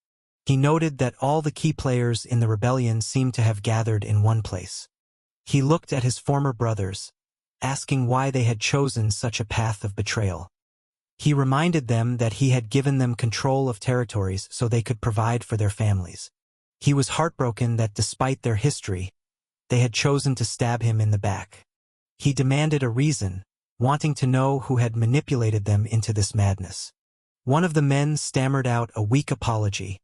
He noted that all the key players in the rebellion seemed to have gathered in one place. He looked at his former brothers, asking why they had chosen such a path of betrayal. He reminded them that he had given them control of territories so they could provide for their families. He was heartbroken that despite their history, they had chosen to stab him in the back. He demanded a reason, wanting to know who had manipulated them into this madness. One of the men stammered out a weak apology,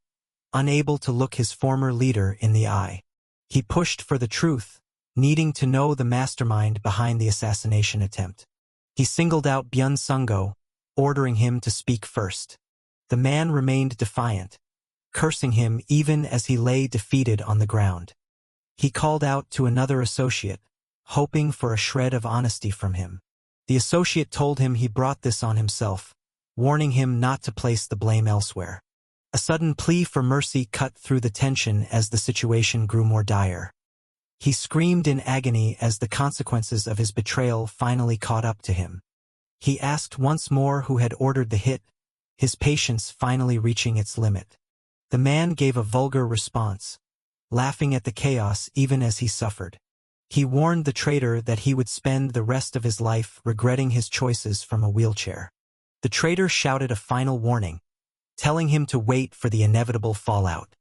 unable to look his former leader in the eye. He pushed for the truth, needing to know the mastermind behind the assassination attempt. He singled out Byun Sung-go, ordering him to speak first. The man remained defiant, cursing him even as he lay defeated on the ground. He called out to another associate, hoping for a shred of honesty from him. The associate told him he brought this on himself, warning him not to place the blame elsewhere. A sudden plea for mercy cut through the tension as the situation grew more dire. He screamed in agony as the consequences of his betrayal finally caught up to him. He asked once more who had ordered the hit, his patience finally reaching its limit. The man gave a vulgar response, laughing at the chaos even as he suffered. He warned the traitor that he would spend the rest of his life regretting his choices from a wheelchair. The traitor shouted a final warning, telling him to wait for the inevitable fallout.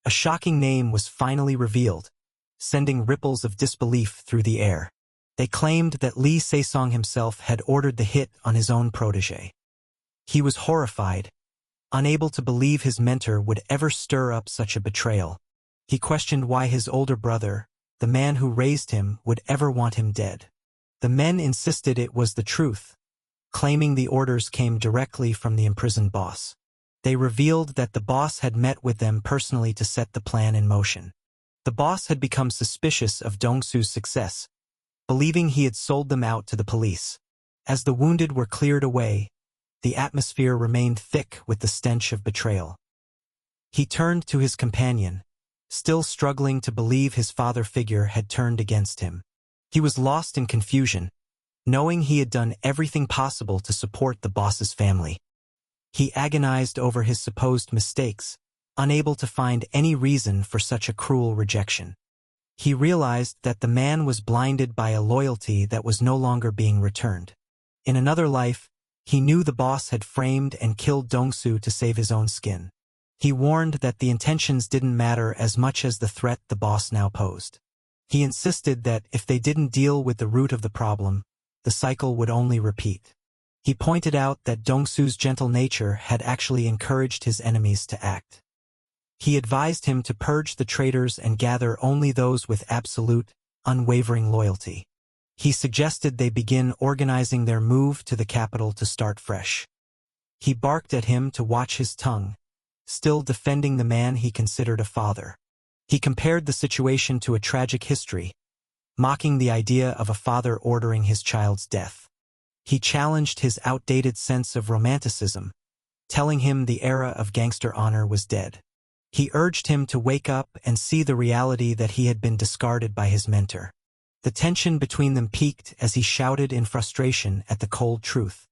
A shocking name was finally revealed, sending ripples of disbelief through the air. They claimed that Lee Se-song himself had ordered the hit on his own protege. He was horrified, unable to believe his mentor would ever stir up such a betrayal. He questioned why his older brother, the man who raised him, would ever want him dead. The men insisted it was the truth, claiming the orders came directly from the imprisoned boss. They revealed that the boss had met with them personally to set the plan in motion. The boss had become suspicious of Dong-soo's success, believing he had sold them out to the police. As the wounded were cleared away, the atmosphere remained thick with the stench of betrayal. He turned to his companion, still struggling to believe his father figure had turned against him. He was lost in confusion, knowing he had done everything possible to support the boss's family. He agonized over his supposed mistakes, unable to find any reason for such a cruel rejection. He realized that the man was blinded by a loyalty that was no longer being returned. In another life, he knew the boss had framed and killed Dong-soo to save his own skin. He warned that the intentions didn't matter as much as the threat the boss now posed. He insisted that if they didn't deal with the root of the problem, the cycle would only repeat. He pointed out that Dong-soo's gentle nature had actually encouraged his enemies to act. He advised him to purge the traitors and gather only those with absolute, unwavering loyalty. He suggested they begin organizing their move to the capital to start fresh. He barked at him to watch his tongue, still defending the man he considered a father. He compared the situation to a tragic history, mocking the idea of a father ordering his child's death. He challenged his outdated sense of romanticism, telling him the era of gangster honor was dead. He urged him to wake up and see the reality that he had been discarded by his mentor. The tension between them peaked as he shouted in frustration at the cold truth.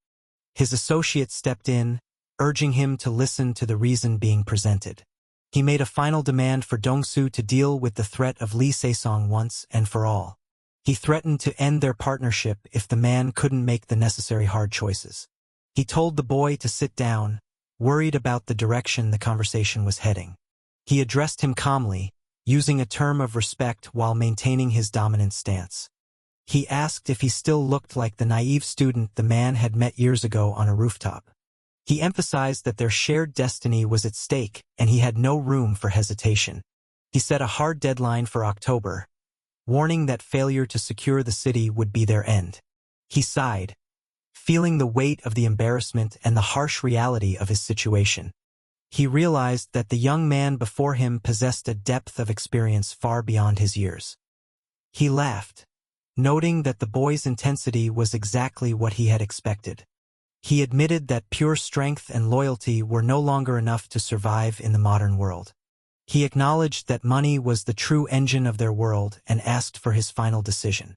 His associate stepped in, urging him to listen to the reason being presented. He made a final demand for Dong-soo to deal with the threat of Lee Se-song once and for all. He threatened to end their partnership if the man couldn't make the necessary hard choices. He told the boy to sit down, worried about the direction the conversation was heading. He addressed him calmly, using a term of respect while maintaining his dominant stance. He asked if he still looked like the naive student the man had met years ago on a rooftop. He emphasized that their shared destiny was at stake and he had no room for hesitation. He set a hard deadline for October, warning that failure to secure the city would be their end. He sighed, feeling the weight of the embarrassment and the harsh reality of his situation. He realized that the young man before him possessed a depth of experience far beyond his years. He laughed, noting that the boy's intensity was exactly what he had expected. He admitted that pure strength and loyalty were no longer enough to survive in the modern world. He acknowledged that money was the true engine of their world and asked for his final decision.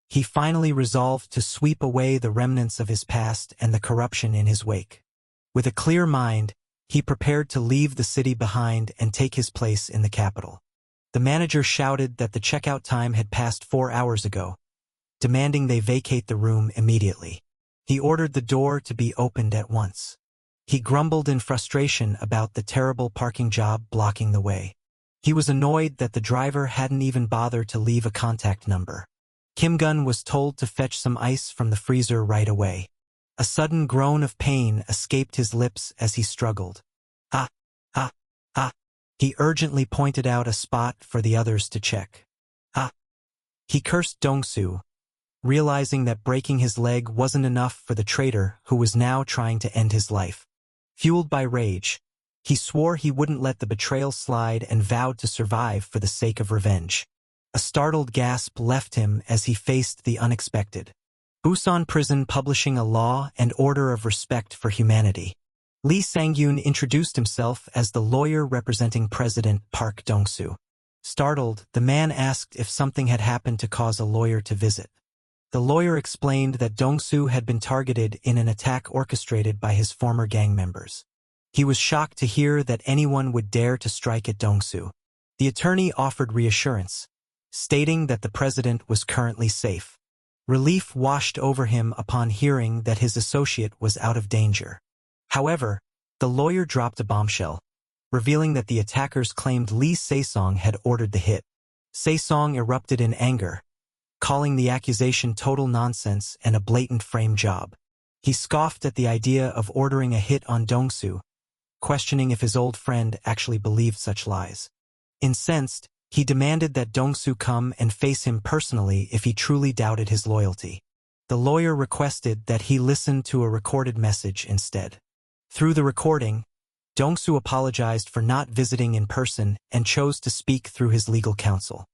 He finally resolved to sweep away the remnants of his past and the corruption in his wake. With a clear mind, he prepared to leave the city behind and take his place in the capital. The manager shouted that the checkout time had passed 4 hours ago, demanding they vacate the room immediately. He ordered the door to be opened at once. He grumbled in frustration about the terrible parking job blocking the way. He was annoyed that the driver hadn't even bothered to leave a contact number. Kim-gun was told to fetch some ice from the freezer right away. A sudden groan of pain escaped his lips as he struggled. Ah. He urgently pointed out a spot for the others to check. He cursed Dong-soo, realizing that breaking his leg wasn't enough for the traitor who was now trying to end his life. Fueled by rage, he swore he wouldn't let the betrayal slide and vowed to survive for the sake of revenge. A startled gasp left him as he faced the unexpected. Busan Prison publishing a law and order of respect for humanity. Lee Sang-yoon introduced himself as the lawyer representing President Park Dong-soo. Startled, the man asked if something had happened to cause a lawyer to visit. The lawyer explained that Dong-soo had been targeted in an attack orchestrated by his former gang members. He was shocked to hear that anyone would dare to strike at Dong-soo. The attorney offered reassurance, stating that the president was currently safe. Relief washed over him upon hearing that his associate was out of danger. However, the lawyer dropped a bombshell, revealing that the attackers claimed Lee Se-song had ordered the hit. Se-song erupted in anger, calling the accusation total nonsense and a blatant frame job. He scoffed at the idea of ordering a hit on Dong-soo, questioning if his old friend actually believed such lies. Incensed, he demanded that Dong-soo come and face him personally if he truly doubted his loyalty. The lawyer requested that he listen to a recorded message instead. Through the recording, Dong-soo apologized for not visiting in person and chose to speak through his legal counsel.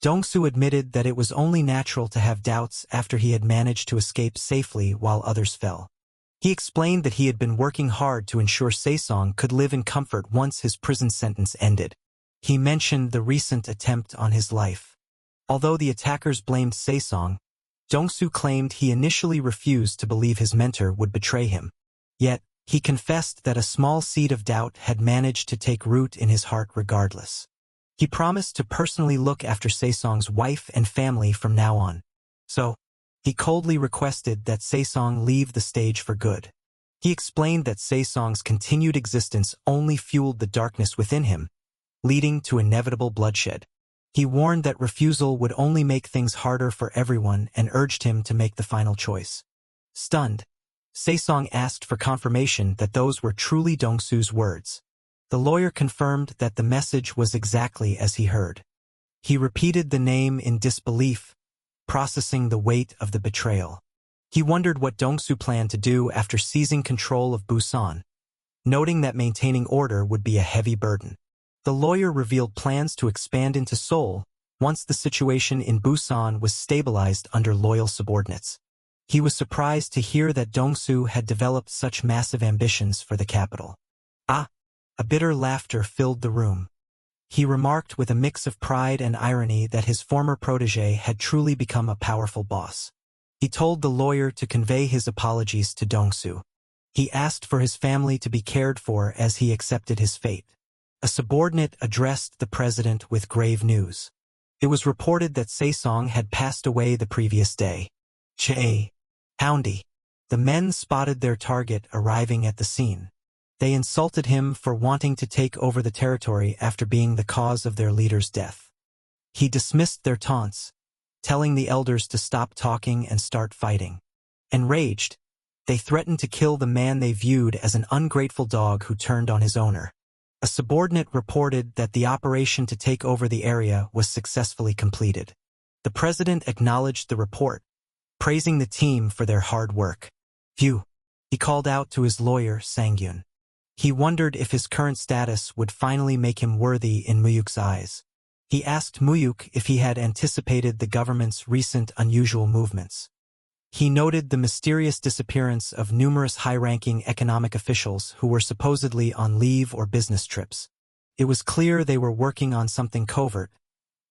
Dong-soo admitted that it was only natural to have doubts after he had managed to escape safely while others fell. He explained that he had been working hard to ensure Se-song could live in comfort once his prison sentence ended. He mentioned the recent attempt on his life. Although the attackers blamed Tae-san, Dong-soo claimed he initially refused to believe his mentor would betray him. Yet, he confessed that a small seed of doubt had managed to take root in his heart regardless. He promised to personally look after Tae-sang's wife and family from now on. So, he coldly requested that Tae-sang leave the stage for good. He explained that Tae-sang's continued existence only fueled the darkness within him, leading to inevitable bloodshed. He warned that refusal would only make things harder for everyone and urged him to make the final choice. Stunned, Tae-sang asked for confirmation that those were truly Dong-soo's words. The lawyer confirmed that the message was exactly as he heard. He repeated the name in disbelief, processing the weight of the betrayal. He wondered what Dong-soo planned to do after seizing control of Busan, noting that maintaining order would be a heavy burden. The lawyer revealed plans to expand into Seoul once the situation in Busan was stabilized under loyal subordinates. He was surprised to hear that Dong-soo had developed such massive ambitions for the capital. A bitter laughter filled the room. He remarked with a mix of pride and irony that his former protégé had truly become a powerful boss. He told the lawyer to convey his apologies to Dong-soo. He asked for his family to be cared for as he accepted his fate. A subordinate addressed the president with grave news. It was reported that Tae-sang had passed away the previous day. Houndy. The men spotted their target arriving at the scene. They insulted him for wanting to take over the territory after being the cause of their leader's death. He dismissed their taunts, telling the elders to stop talking and start fighting. Enraged, they threatened to kill the man they viewed as an ungrateful dog who turned on his owner. A subordinate reported that the operation to take over the area was successfully completed. The president acknowledged the report, praising the team for their hard work. Phew, he called out to his lawyer, Sang-gyun. He wondered if his current status would finally make him worthy in Mu-hyuk's eyes. He asked Mu-hyuk if he had anticipated the government's recent unusual movements. He noted the mysterious disappearance of numerous high-ranking economic officials who were supposedly on leave or business trips. It was clear they were working on something covert,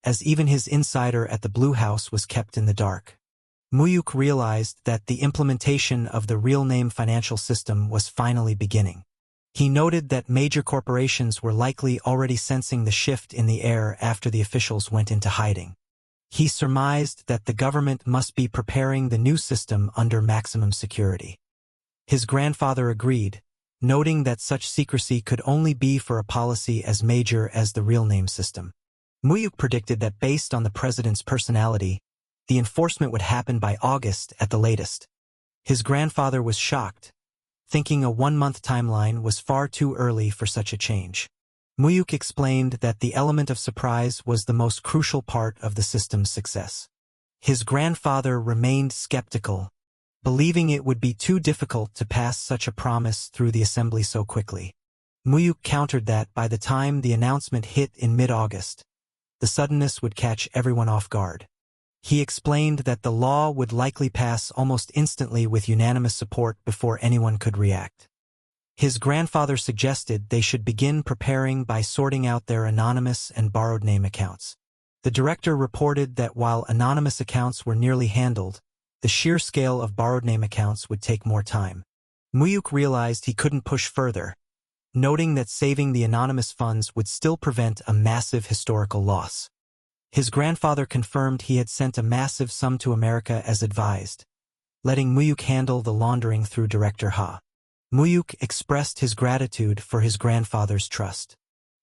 as even his insider at the Blue House was kept in the dark. Mu-hyuk realized that the implementation of the real-name financial system was finally beginning. He noted that major corporations were likely already sensing the shift in the air after the officials went into hiding. He surmised that the government must be preparing the new system under maximum security. His grandfather agreed, noting that such secrecy could only be for a policy as major as the real-name system. Mu-hyuk predicted that based on the president's personality, the enforcement would happen by August at the latest. His grandfather was shocked, thinking a one-month timeline was far too early for such a change. Mu-hyuk explained that the element of surprise was the most crucial part of the system's success. His grandfather remained skeptical, believing it would be too difficult to pass such a promise through the assembly so quickly. Mu-hyuk countered that by the time the announcement hit in mid-August, the suddenness would catch everyone off guard. He explained that the law would likely pass almost instantly with unanimous support before anyone could react. His grandfather suggested they should begin preparing by sorting out their anonymous and borrowed name accounts. The director reported that while anonymous accounts were nearly handled, the sheer scale of borrowed name accounts would take more time. Mu-hyuk realized he couldn't push further, noting that saving the anonymous funds would still prevent a massive historical loss. His grandfather confirmed he had sent a massive sum to America as advised, letting Mu-hyuk handle the laundering through Director Ha. Mu-hyuk expressed his gratitude for his grandfather's trust.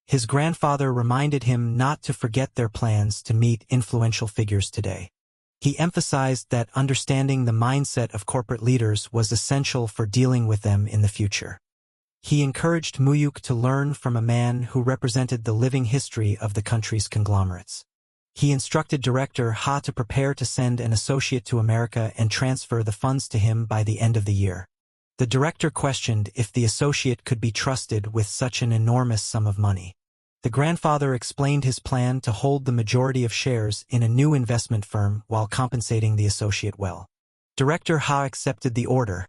His grandfather reminded him not to forget their plans to meet influential figures today. He emphasized that understanding the mindset of corporate leaders was essential for dealing with them in the future. He encouraged Mu-hyuk to learn from a man who represented the living history of the country's conglomerates. He instructed Director Ha to prepare to send an associate to America and transfer the funds to him by the end of the year. The director questioned if the associate could be trusted with such an enormous sum of money. The grandfather explained his plan to hold the majority of shares in a new investment firm while compensating the associate well. Director Ha accepted the order,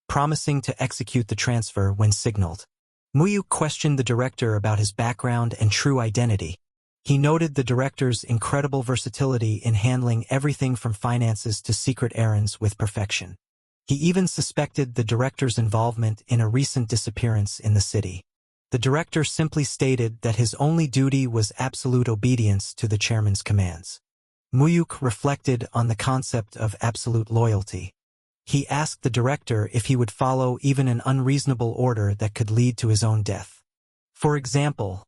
promising to execute the transfer when signaled. Mu-hyuk questioned the director about his background and true identity, He noted the director's incredible versatility in handling everything from finances to secret errands with perfection. He even suspected the director's involvement in a recent disappearance in the city. The director simply stated that his only duty was absolute obedience to the chairman's commands. Mu-hyuk reflected on the concept of absolute loyalty. He asked the director if he would follow even an unreasonable order that could lead to his own death. For example,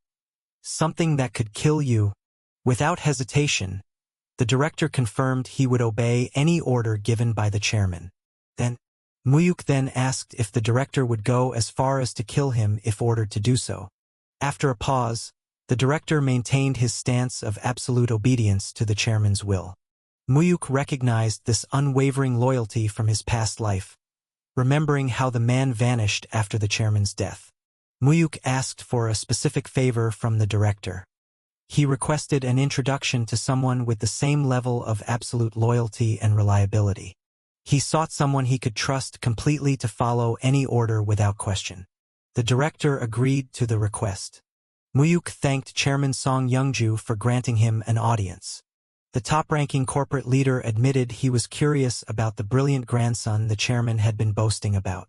something that could kill you. Without hesitation, the director confirmed he would obey any order given by the chairman. Mu-hyuk then asked if the director would go as far as to kill him if ordered to do so. After a pause, the director maintained his stance of absolute obedience to the chairman's will. Mu-hyuk recognized this unwavering loyalty from his past life, remembering how the man vanished after the chairman's death. Mu-hyuk asked for a specific favor from the director. He requested an introduction to someone with the same level of absolute loyalty and reliability. He sought someone he could trust completely to follow any order without question. The director agreed to the request. Mu-hyuk thanked Chairman Song Young-ju for granting him an audience. The top-ranking corporate leader admitted he was curious about the brilliant grandson the chairman had been boasting about.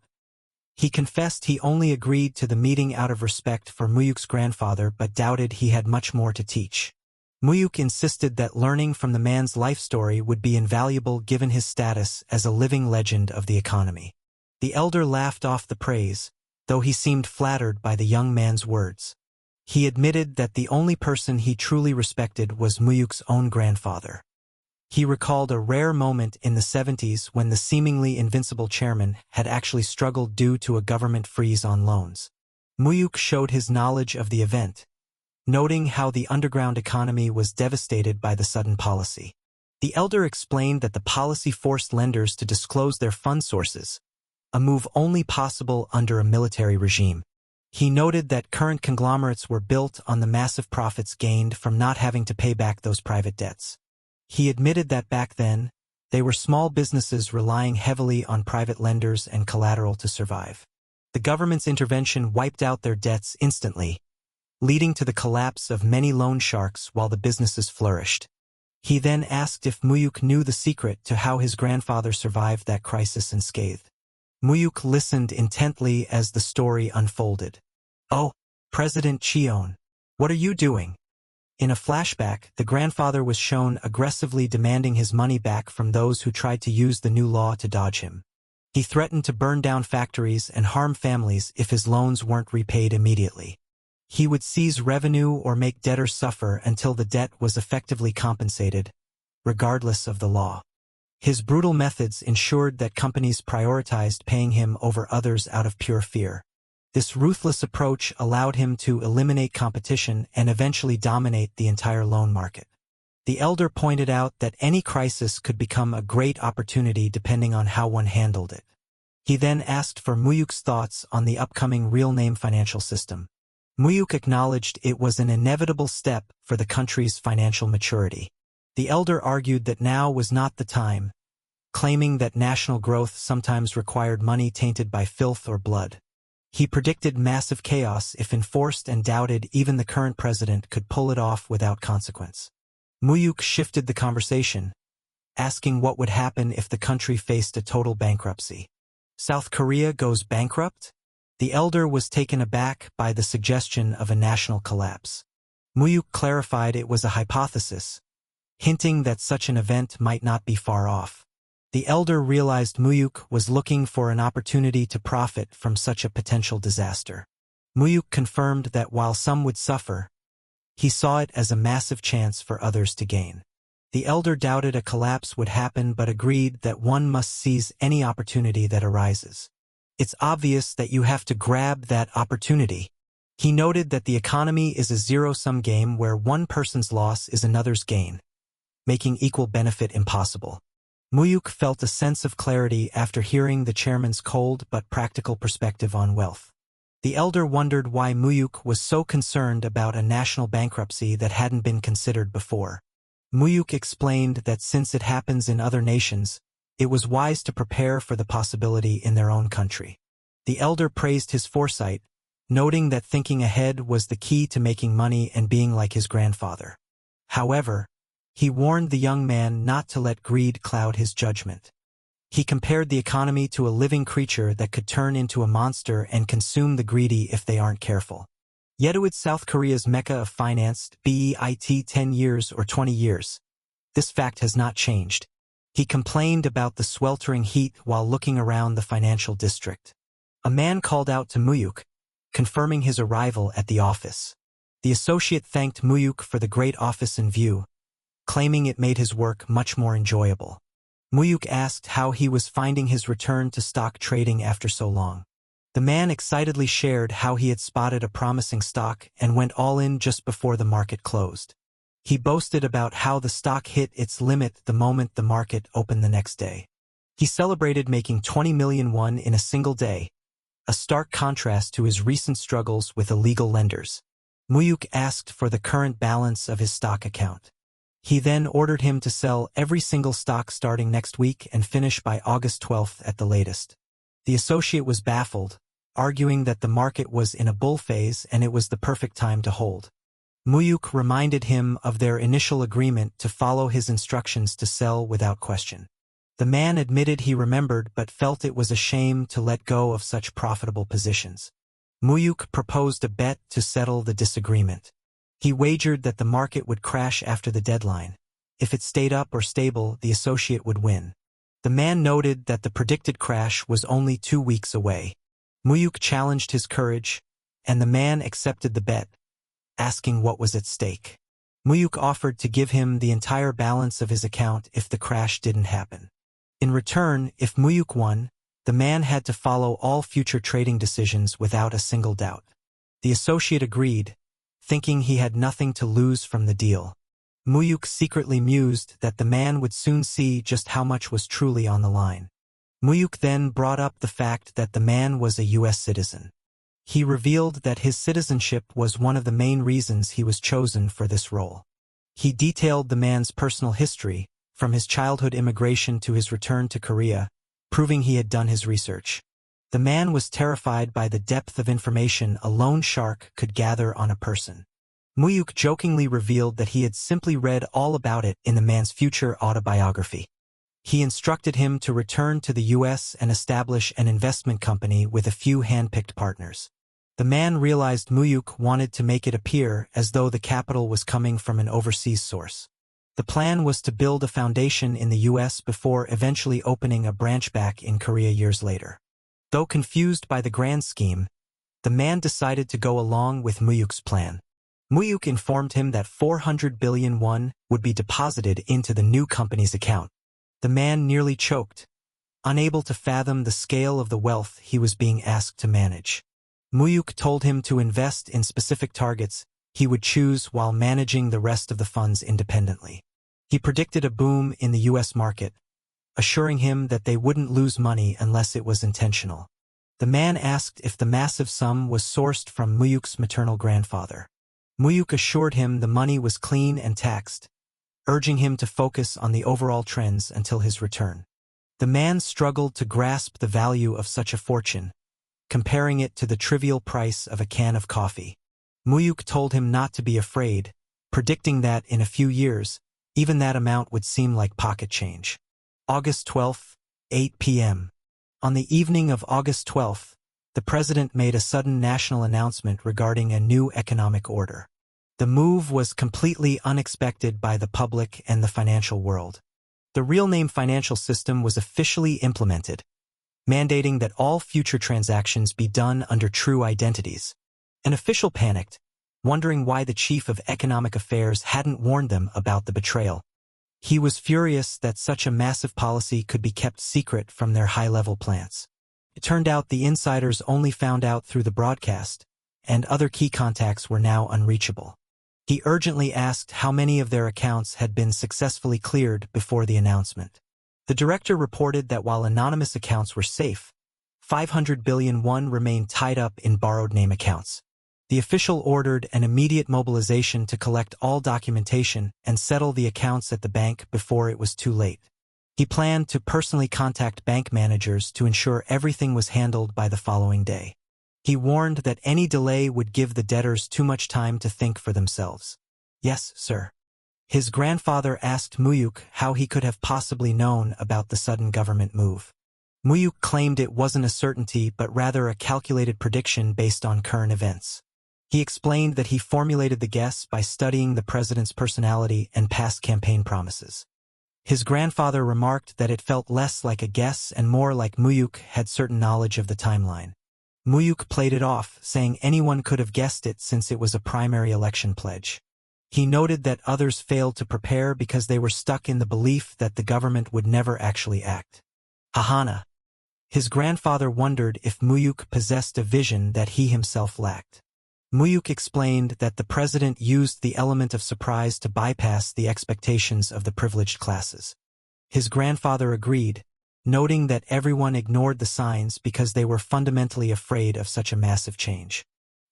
He confessed he only agreed to the meeting out of respect for Mu-hyuk's grandfather but doubted he had much more to teach. Mu-hyuk insisted that learning from the man's life story would be invaluable given his status as a living legend of the economy. The elder laughed off the praise, though he seemed flattered by the young man's words. He admitted that the only person he truly respected was Mu-hyuk's own grandfather. He recalled a rare moment in the 70s when the seemingly invincible chairman had actually struggled due to a government freeze on loans. Mu-hyuk showed his knowledge of the event, noting how the underground economy was devastated by the sudden policy. The elder explained that the policy forced lenders to disclose their fund sources, a move only possible under a military regime. He noted that current conglomerates were built on the massive profits gained from not having to pay back those private debts. He admitted that back then, they were small businesses relying heavily on private lenders and collateral to survive. The government's intervention wiped out their debts instantly, leading to the collapse of many loan sharks while the businesses flourished. He then asked if Mu-hyuk knew the secret to how his grandfather survived that crisis unscathed. Mu-hyuk listened intently as the story unfolded. "Oh, President Cheon, what are you doing?" In a flashback, the grandfather was shown aggressively demanding his money back from those who tried to use the new law to dodge him. He threatened to burn down factories and harm families if his loans weren't repaid immediately. He would seize revenue or make debtors suffer until the debt was effectively compensated, regardless of the law. His brutal methods ensured that companies prioritized paying him over others out of pure fear. This ruthless approach allowed him to eliminate competition and eventually dominate the entire loan market. The elder pointed out that any crisis could become a great opportunity depending on how one handled it. He then asked for Mu-hyuk's thoughts on the upcoming real-name financial system. Mu-hyuk acknowledged it was an inevitable step for the country's financial maturity. The elder argued that now was not the time, claiming that national growth sometimes required money tainted by filth or blood. He predicted massive chaos if enforced and doubted even the current president could pull it off without consequence. Mu-hyuk shifted the conversation, asking what would happen if the country faced a total bankruptcy. South Korea goes bankrupt? The elder was taken aback by the suggestion of a national collapse. Mu-hyuk clarified it was a hypothesis, hinting that such an event might not be far off. The elder realized Mu-hyuk was looking for an opportunity to profit from such a potential disaster. Mu-hyuk confirmed that while some would suffer, he saw it as a massive chance for others to gain. The elder doubted a collapse would happen but agreed that one must seize any opportunity that arises. It's obvious that you have to grab that opportunity. He noted that the economy is a zero-sum game where one person's loss is another's gain, making equal benefit impossible. Mu-hyuk felt a sense of clarity after hearing the chairman's cold but practical perspective on wealth. The elder wondered why Mu-hyuk was so concerned about a national bankruptcy that hadn't been considered before. Mu-hyuk explained that since it happens in other nations, it was wise to prepare for the possibility in their own country. The elder praised his foresight, noting that thinking ahead was the key to making money and being like his grandfather. However, he warned the young man not to let greed cloud his judgment. He compared the economy to a living creature that could turn into a monster and consume the greedy if they aren't careful. Yeouido, South Korea's mecca of finance, bet 10 years or 20 years. This fact has not changed. He complained about the sweltering heat while looking around the financial district. A man called out to Mu-hyuk, confirming his arrival at the office. The associate thanked Mu-hyuk for the great office in view, claiming it made his work much more enjoyable. Mu-hyuk asked how he was finding his return to stock trading after so long. The man excitedly shared how he had spotted a promising stock and went all in just before the market closed. He boasted about how the stock hit its limit the moment the market opened the next day. He celebrated making 20 million won in a single day, a stark contrast to his recent struggles with illegal lenders. Mu-hyuk asked for the current balance of his stock account. He then ordered him to sell every single stock starting next week and finish by August 12th at the latest. The associate was baffled, arguing that the market was in a bull phase and it was the perfect time to hold. Mu-hyuk reminded him of their initial agreement to follow his instructions to sell without question. The man admitted he remembered but felt it was a shame to let go of such profitable positions. Mu-hyuk proposed a bet to settle the disagreement. He wagered that the market would crash after the deadline. If it stayed up or stable, the associate would win. The man noted that the predicted crash was only 2 weeks away. Mu-hyuk challenged his courage, and the man accepted the bet, asking what was at stake. Mu-hyuk offered to give him the entire balance of his account if the crash didn't happen. In return, if Mu-hyuk won, the man had to follow all future trading decisions without a single doubt. The associate agreed, thinking he had nothing to lose from the deal. Mu-hyuk secretly mused that the man would soon see just how much was truly on the line. Mu-hyuk then brought up the fact that the man was a U.S. citizen. He revealed that his citizenship was one of the main reasons he was chosen for this role. He detailed the man's personal history, from his childhood immigration to his return to Korea, proving he had done his research. The man was terrified by the depth of information a loan shark could gather on a person. Mu-hyuk jokingly revealed that he had simply read all about it in the man's future autobiography. He instructed him to return to the U.S. and establish an investment company with a few hand-picked partners. The man realized Mu-hyuk wanted to make it appear as though the capital was coming from an overseas source. The plan was to build a foundation in the U.S. before eventually opening a branch back in Korea years later. Though confused by the grand scheme, the man decided to go along with Mu-hyuk's plan. Mu-hyuk informed him that 400 billion won would be deposited into the new company's account. The man nearly choked, unable to fathom the scale of the wealth he was being asked to manage. Mu-hyuk told him to invest in specific targets he would choose while managing the rest of the funds independently. He predicted a boom in the U.S. market, assuring him that they wouldn't lose money unless it was intentional. The man asked if the massive sum was sourced from Mu-hyuk's maternal grandfather. Mu-hyuk assured him the money was clean and taxed, urging him to focus on the overall trends until his return. The man struggled to grasp the value of such a fortune, comparing it to the trivial price of a can of coffee. Mu-hyuk told him not to be afraid, predicting that in a few years, even that amount would seem like pocket change. August 12, 8 p.m. On the evening of August 12, the president made a sudden national announcement regarding a new economic order. The move was completely unexpected by the public and the financial world. The real-name financial system was officially implemented, mandating that all future transactions be done under true identities. An official panicked, wondering why the chief of economic affairs hadn't warned them about the betrayal. He was furious that such a massive policy could be kept secret from their high-level plants. It turned out the insiders only found out through the broadcast, and other key contacts were now unreachable. He urgently asked how many of their accounts had been successfully cleared before the announcement. The director reported that while anonymous accounts were safe, 500 billion won remained tied up in borrowed name accounts. The official ordered an immediate mobilization to collect all documentation and settle the accounts at the bank before it was too late. He planned to personally contact bank managers to ensure everything was handled by the following day. He warned that any delay would give the debtors too much time to think for themselves. Yes, sir. His grandfather asked Mu-hyuk how he could have possibly known about the sudden government move. Mu-hyuk claimed it wasn't a certainty but rather a calculated prediction based on current events. He explained that he formulated the guess by studying the president's personality and past campaign promises. His grandfather remarked that it felt less like a guess and more like Mu-hyuk had certain knowledge of the timeline. Mu-hyuk played it off, saying anyone could have guessed it since it was a primary election pledge. He noted that others failed to prepare because they were stuck in the belief that the government would never actually act. Hahana. His grandfather wondered if Mu-hyuk possessed a vision that he himself lacked. Mu-hyuk explained that the president used the element of surprise to bypass the expectations of the privileged classes. His grandfather agreed, noting that everyone ignored the signs because they were fundamentally afraid of such a massive change.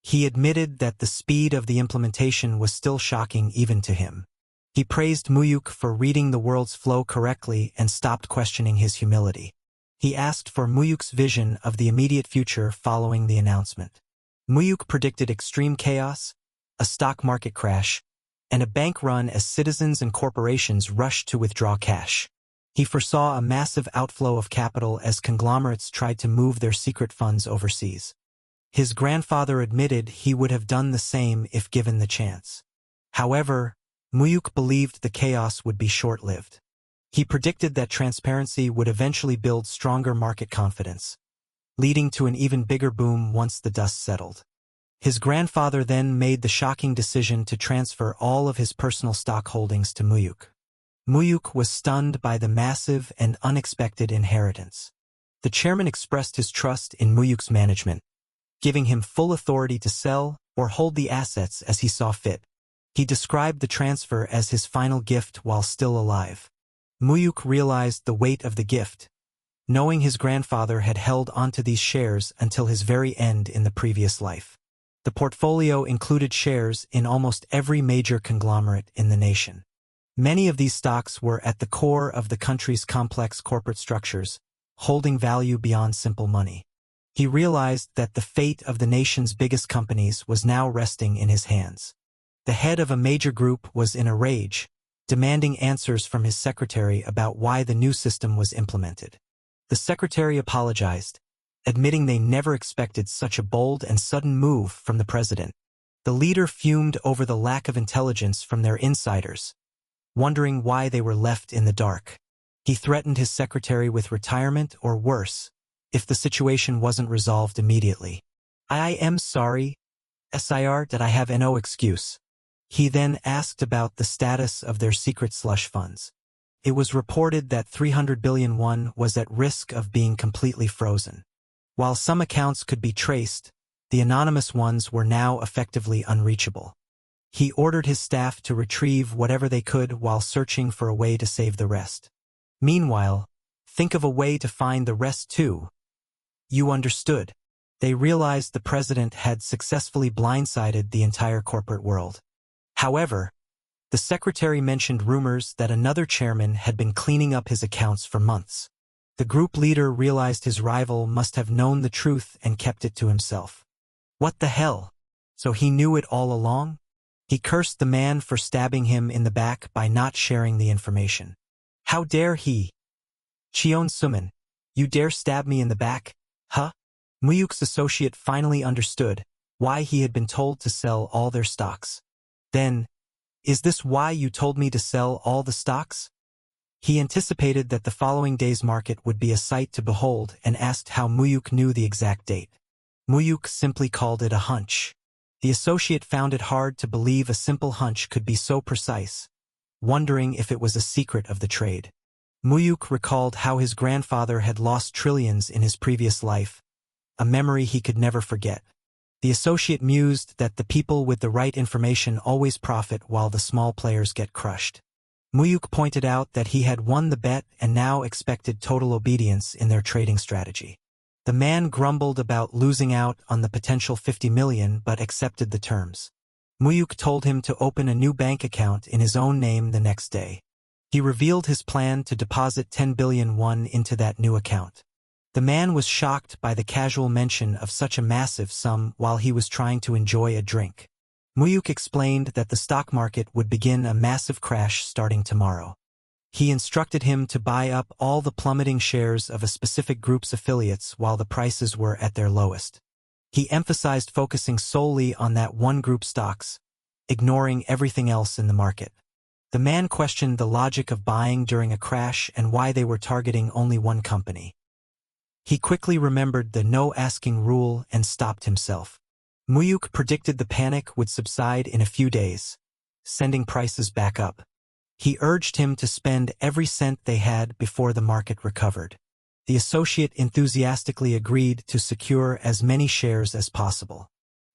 He admitted that the speed of the implementation was still shocking even to him. He praised Mu-hyuk for reading the world's flow correctly and stopped questioning his humility. He asked for Mu-hyuk's vision of the immediate future following the announcement. Mu-hyuk predicted extreme chaos, a stock market crash, and a bank run as citizens and corporations rushed to withdraw cash. He foresaw a massive outflow of capital as conglomerates tried to move their secret funds overseas. His grandfather admitted he would have done the same if given the chance. However, Mu-hyuk believed the chaos would be short-lived. He predicted that transparency would eventually build stronger market confidence, leading to an even bigger boom once the dust settled. His grandfather then made the shocking decision to transfer all of his personal stock holdings to Mu-hyuk. Mu-hyuk was stunned by the massive and unexpected inheritance. The chairman expressed his trust in Mu-hyuk's management, giving him full authority to sell or hold the assets as he saw fit. He described the transfer as his final gift while still alive. Mu-hyuk realized the weight of the gift, knowing his grandfather had held onto these shares until his very end in the previous life. The portfolio included shares in almost every major conglomerate in the nation. Many of these stocks were at the core of the country's complex corporate structures, holding value beyond simple money. He realized that the fate of the nation's biggest companies was now resting in his hands. The head of a major group was in a rage, demanding answers from his secretary about why the new system was implemented. The secretary apologized, admitting they never expected such a bold and sudden move from the president. The leader fumed over the lack of intelligence from their insiders, wondering why they were left in the dark. He threatened his secretary with retirement or worse, if the situation wasn't resolved immediately. I am sorry, Sir, that I have no excuse. He then asked about the status of their secret slush funds. It was reported that 300 billion won was at risk of being completely frozen. While some accounts could be traced, the anonymous ones were now effectively unreachable. He ordered his staff to retrieve whatever they could while searching for a way to save the rest. Meanwhile, think of a way to find the rest too. You understood. They realized the president had successfully blindsided the entire corporate world. However, the secretary mentioned rumors that another chairman had been cleaning up his accounts for months. The group leader realized his rival must have known the truth and kept it to himself. What the hell? So he knew it all along? He cursed the man for stabbing him in the back by not sharing the information. How dare he? Cheon Suman, you dare stab me in the back? Huh? Mu-hyuk's associate finally understood why he had been told to sell all their stocks. Then, is this why you told me to sell all the stocks? He anticipated that the following day's market would be a sight to behold and asked how Mu-hyuk knew the exact date. Mu-hyuk simply called it a hunch. The associate found it hard to believe a simple hunch could be so precise, wondering if it was a secret of the trade. Mu-hyuk recalled how his grandfather had lost trillions in his previous life, a memory he could never forget. The associate mused that the people with the right information always profit while the small players get crushed. Mu-hyuk pointed out that he had won the bet and now expected total obedience in their trading strategy. The man grumbled about losing out on the potential 50 million but accepted the terms. Mu-hyuk told him to open a new bank account in his own name the next day. He revealed his plan to deposit 10 billion won into that new account. The man was shocked by the casual mention of such a massive sum while he was trying to enjoy a drink. Mu-hyuk explained that the stock market would begin a massive crash starting tomorrow. He instructed him to buy up all the plummeting shares of a specific group's affiliates while the prices were at their lowest. He emphasized focusing solely on that one group's stocks, ignoring everything else in the market. The man questioned the logic of buying during a crash and why they were targeting only one company. He quickly remembered the no-asking rule and stopped himself. Mu-hyuk predicted the panic would subside in a few days, sending prices back up. He urged him to spend every cent they had before the market recovered. The associate enthusiastically agreed to secure as many shares as possible.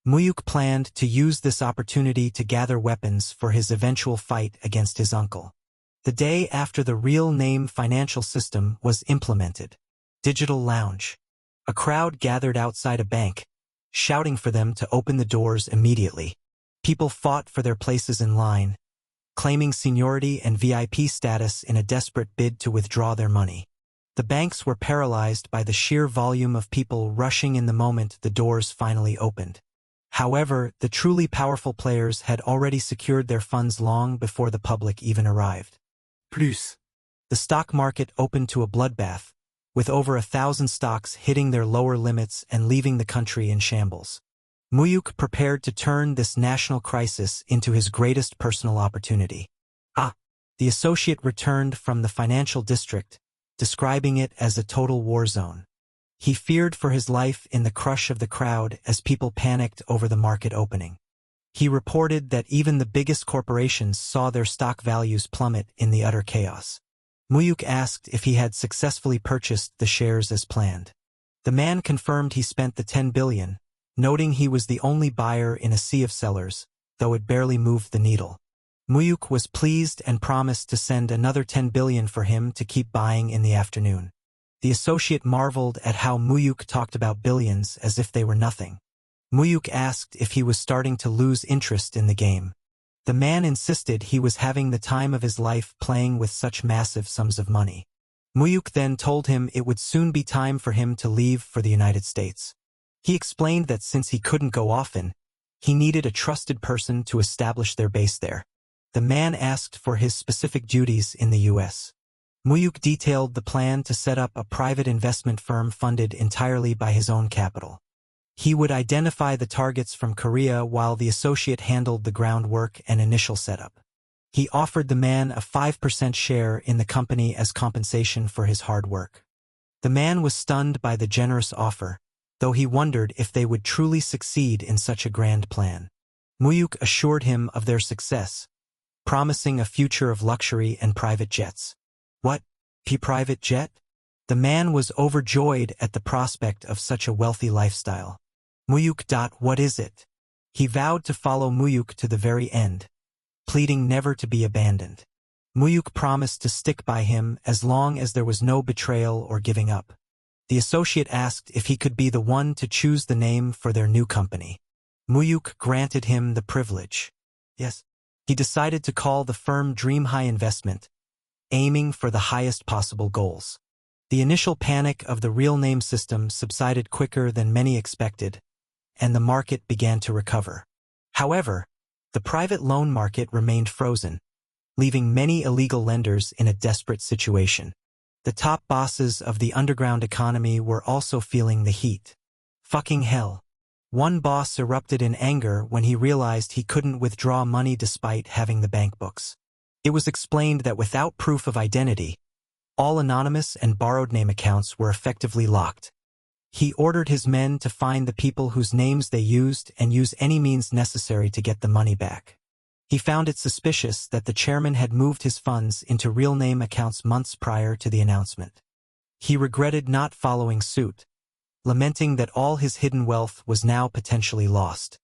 Mu-hyuk planned to use this opportunity to gather weapons for his eventual fight against his uncle. The day after the real-name financial system was implemented. Digital lounge. A crowd gathered outside a bank, shouting for them to open the doors immediately. People fought for their places in line, claiming seniority and VIP status in a desperate bid to withdraw their money. The banks were paralyzed by the sheer volume of people rushing in the moment the doors finally opened. However, the truly powerful players had already secured their funds long before the public even arrived. Plus. The stock market opened to a bloodbath, with over 1,000 stocks hitting their lower limits and leaving the country in shambles. Mu-hyuk prepared to turn this national crisis into his greatest personal opportunity. The associate returned from the financial district, describing it as a total war zone. He feared for his life in the crush of the crowd as people panicked over the market opening. He reported that even the biggest corporations saw their stock values plummet in the utter chaos. Mu-hyuk asked if he had successfully purchased the shares as planned. The man confirmed he spent the 10 billion, noting he was the only buyer in a sea of sellers, though it barely moved the needle. Mu-hyuk was pleased and promised to send another 10 billion for him to keep buying in the afternoon. The associate marveled at how Mu-hyuk talked about billions as if they were nothing. Mu-hyuk asked if he was starting to lose interest in the game. The man insisted he was having the time of his life playing with such massive sums of money. Mu-hyuk then told him it would soon be time for him to leave for the United States. He explained that since he couldn't go often, he needed a trusted person to establish their base there. The man asked for his specific duties in the U.S. Mu-hyuk detailed the plan to set up a private investment firm funded entirely by his own capital. He would identify the targets from Korea while the associate handled the groundwork and initial setup. He offered the man a 5% share in the company as compensation for his hard work. The man was stunned by the generous offer, though he wondered if they would truly succeed in such a grand plan. Mu-hyuk assured him of their success, promising a future of luxury and private jets. What? Private jet? The man was overjoyed at the prospect of such a wealthy lifestyle. Mu-hyuk. What is it? He vowed to follow Mu-hyuk to the very end, pleading never to be abandoned. Mu-hyuk promised to stick by him as long as there was no betrayal or giving up. The associate asked if he could be the one to choose the name for their new company. Mu-hyuk granted him the privilege. Yes. He decided to call the firm Dream High Investment, aiming for the highest possible goals. The initial panic of the real name system subsided quicker than many expected, and the market began to recover. However, the private loan market remained frozen, leaving many illegal lenders in a desperate situation. The top bosses of the underground economy were also feeling the heat. Fucking hell. One boss erupted in anger when he realized he couldn't withdraw money despite having the bank books. It was explained that without proof of identity, all anonymous and borrowed name accounts were effectively locked. He ordered his men to find the people whose names they used and use any means necessary to get the money back. He found it suspicious that the chairman had moved his funds into real name accounts months prior to the announcement. He regretted not following suit, lamenting that all his hidden wealth was now potentially lost.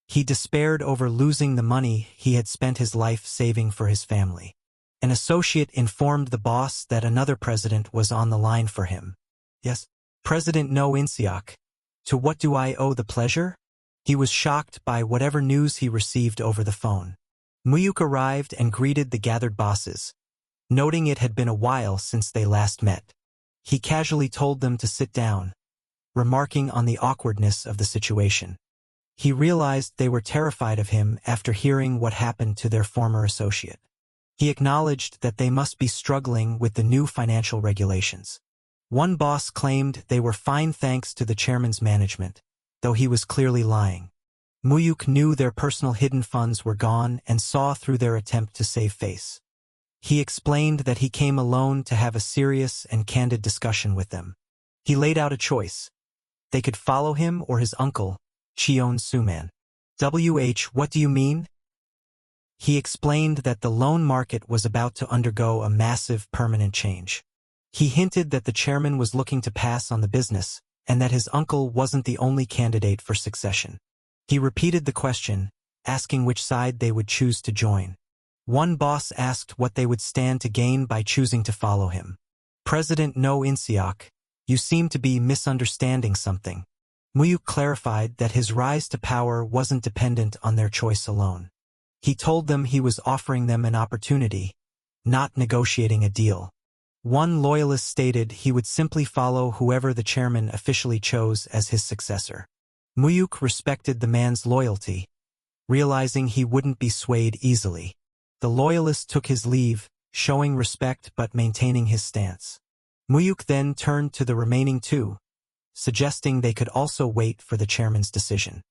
He despaired over losing the money he had spent his life saving for his family. An associate informed the boss that another president was on the line for him. Yes, President No In-seok. To what do I owe the pleasure? He was shocked by whatever news he received over the phone. Mu-hyuk arrived and greeted the gathered bosses, noting it had been a while since they last met. He casually told them to sit down, remarking on the awkwardness of the situation. He realized they were terrified of him after hearing what happened to their former associate. He acknowledged that they must be struggling with the new financial regulations. One boss claimed they were fine thanks to the chairman's management, though he was clearly lying. Mu-hyuk knew their personal hidden funds were gone and saw through their attempt to save face. He explained that he came alone to have a serious and candid discussion with them. He laid out a choice. They could follow him or his uncle, Cheon Suman. What do you mean? He explained that the loan market was about to undergo a massive permanent change. He hinted that the chairman was looking to pass on the business, and that his uncle wasn't the only candidate for succession. He repeated the question, asking which side they would choose to join. One boss asked what they would stand to gain by choosing to follow him. President No Inseok, you seem to be misunderstanding something. Mu-hyuk clarified that his rise to power wasn't dependent on their choice alone. He told them he was offering them an opportunity, not negotiating a deal. One loyalist stated he would simply follow whoever the chairman officially chose as his successor. Mu-hyuk respected the man's loyalty, realizing he wouldn't be swayed easily. The loyalist took his leave, showing respect but maintaining his stance. Mu-hyuk then turned to the remaining two, suggesting they could also wait for the chairman's decision.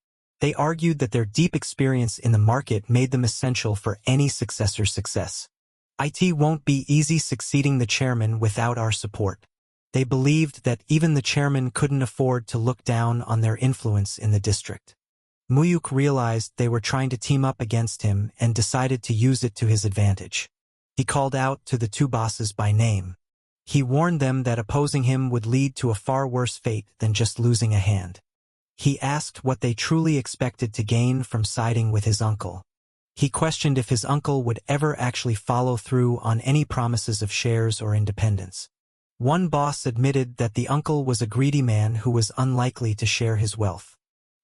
They argued that their deep experience in the market made them essential for any successor's success. It won't be easy succeeding the chairman without our support. They believed that even the chairman couldn't afford to look down on their influence in the district. Mu-hyuk realized they were trying to team up against him and decided to use it to his advantage. He called out to the two bosses by name. He warned them that opposing him would lead to a far worse fate than just losing a hand. He asked what they truly expected to gain from siding with his uncle. He questioned if his uncle would ever actually follow through on any promises of shares or independence. One boss admitted that the uncle was a greedy man who was unlikely to share his wealth.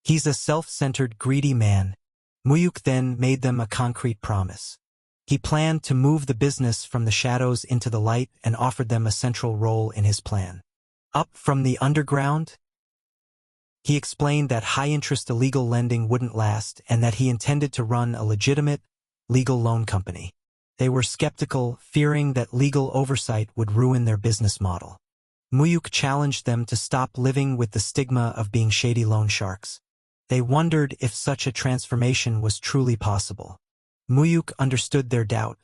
He's a self-centered, greedy man. Mu-hyuk then made them a concrete promise. He planned to move the business from the shadows into the light and offered them a central role in his plan. Up from the underground? He explained that high-interest illegal lending wouldn't last and that he intended to run a legitimate, legal loan company. They were skeptical, fearing that legal oversight would ruin their business model. Mu-hyuk challenged them to stop living with the stigma of being shady loan sharks. They wondered if such a transformation was truly possible. Mu-hyuk understood their doubt,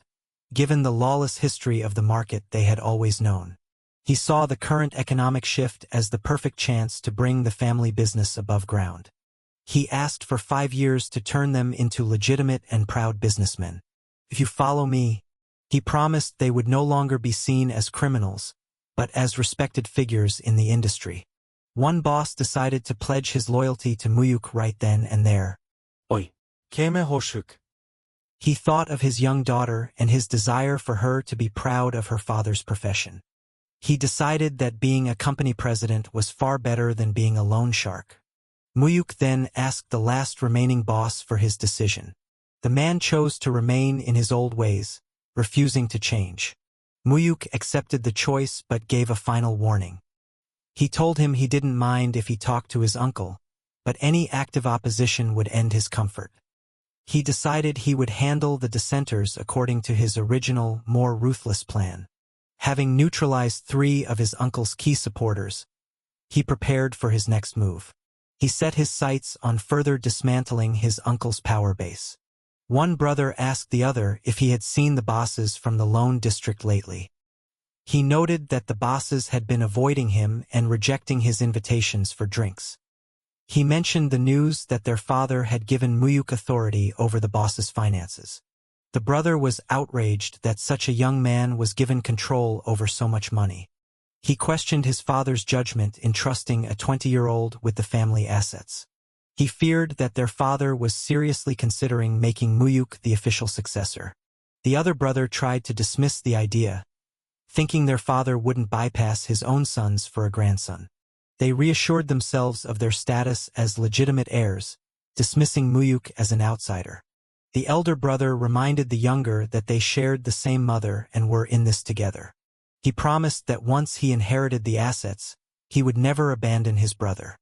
given the lawless history of the market they had always known. He saw the current economic shift as the perfect chance to bring the family business above ground. He asked for 5 years to turn them into legitimate and proud businessmen. If you follow me, he promised they would no longer be seen as criminals, but as respected figures in the industry. One boss decided to pledge his loyalty to Mu-hyuk right then and there. Oi, Mu-hyuk. He thought of his young daughter and his desire for her to be proud of her father's profession. He decided that being a company president was far better than being a loan shark. Mu-hyuk then asked the last remaining boss for his decision. The man chose to remain in his old ways, refusing to change. Mu-hyuk accepted the choice but gave a final warning. He told him he didn't mind if he talked to his uncle, but any active opposition would end his comfort. He decided he would handle the dissenters according to his original, more ruthless plan. Having neutralized 3 of his uncle's key supporters, he prepared for his next move. He set his sights on further dismantling his uncle's power base. One brother asked the other if he had seen the bosses from the loan district lately. He noted that the bosses had been avoiding him and rejecting his invitations for drinks. He mentioned the news that their father had given Mu-hyuk authority over the boss's finances. The brother was outraged that such a young man was given control over so much money. He questioned his father's judgment in trusting a 20-year-old with the family assets. He feared that their father was seriously considering making Mu-hyuk the official successor. The other brother tried to dismiss the idea, thinking their father wouldn't bypass his own sons for a grandson. They reassured themselves of their status as legitimate heirs, dismissing Mu-hyuk as an outsider. The elder brother reminded the younger that they shared the same mother and were in this together. He promised that once he inherited the assets, he would never abandon his brother.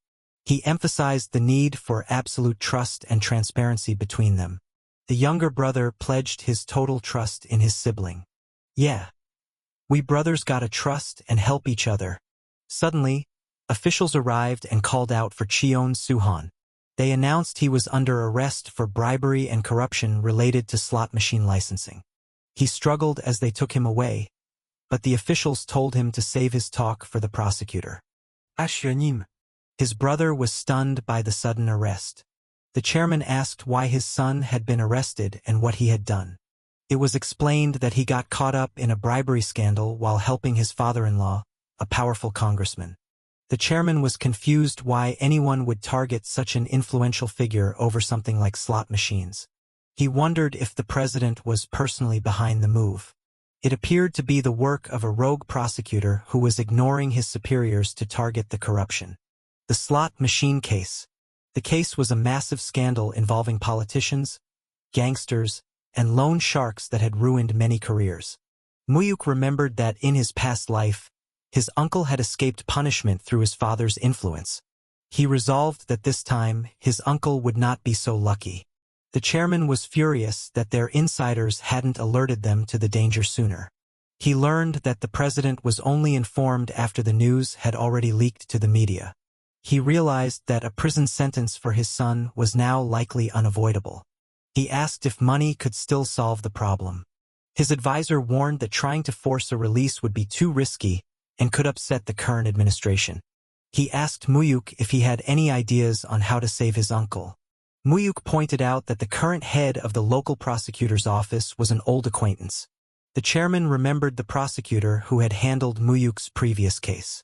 He emphasized the need for absolute trust and transparency between them. The younger brother pledged his total trust in his sibling. "Yeah. We brothers gotta trust and help each other." Suddenly, officials arrived and called out for Cheon Soo-han. They announced he was under arrest for bribery and corruption related to slot machine licensing. He struggled as they took him away, but the officials told him to save his talk for the prosecutor. Ashyonim. His brother was stunned by the sudden arrest. The chairman asked why his son had been arrested and what he had done. It was explained that he got caught up in a bribery scandal while helping his father-in-law, a powerful congressman. The chairman was confused why anyone would target such an influential figure over something like slot machines. He wondered if the president was personally behind the move. It appeared to be the work of a rogue prosecutor who was ignoring his superiors to target the corruption. The slot machine case. The case was a massive scandal involving politicians, gangsters, and loan sharks that had ruined many careers. Mu-hyuk remembered that in his past life, his uncle had escaped punishment through his father's influence. He resolved that this time, his uncle would not be so lucky. The chairman was furious that their insiders hadn't alerted them to the danger sooner. He learned that the president was only informed after the news had already leaked to the media. He realized that a prison sentence for his son was now likely unavoidable. He asked if money could still solve the problem. His advisor warned that trying to force a release would be too risky and could upset the current administration. He asked Mu-hyuk if he had any ideas on how to save his uncle. Mu-hyuk pointed out that the current head of the local prosecutor's office was an old acquaintance. The chairman remembered the prosecutor who had handled Mu-hyuk's previous case.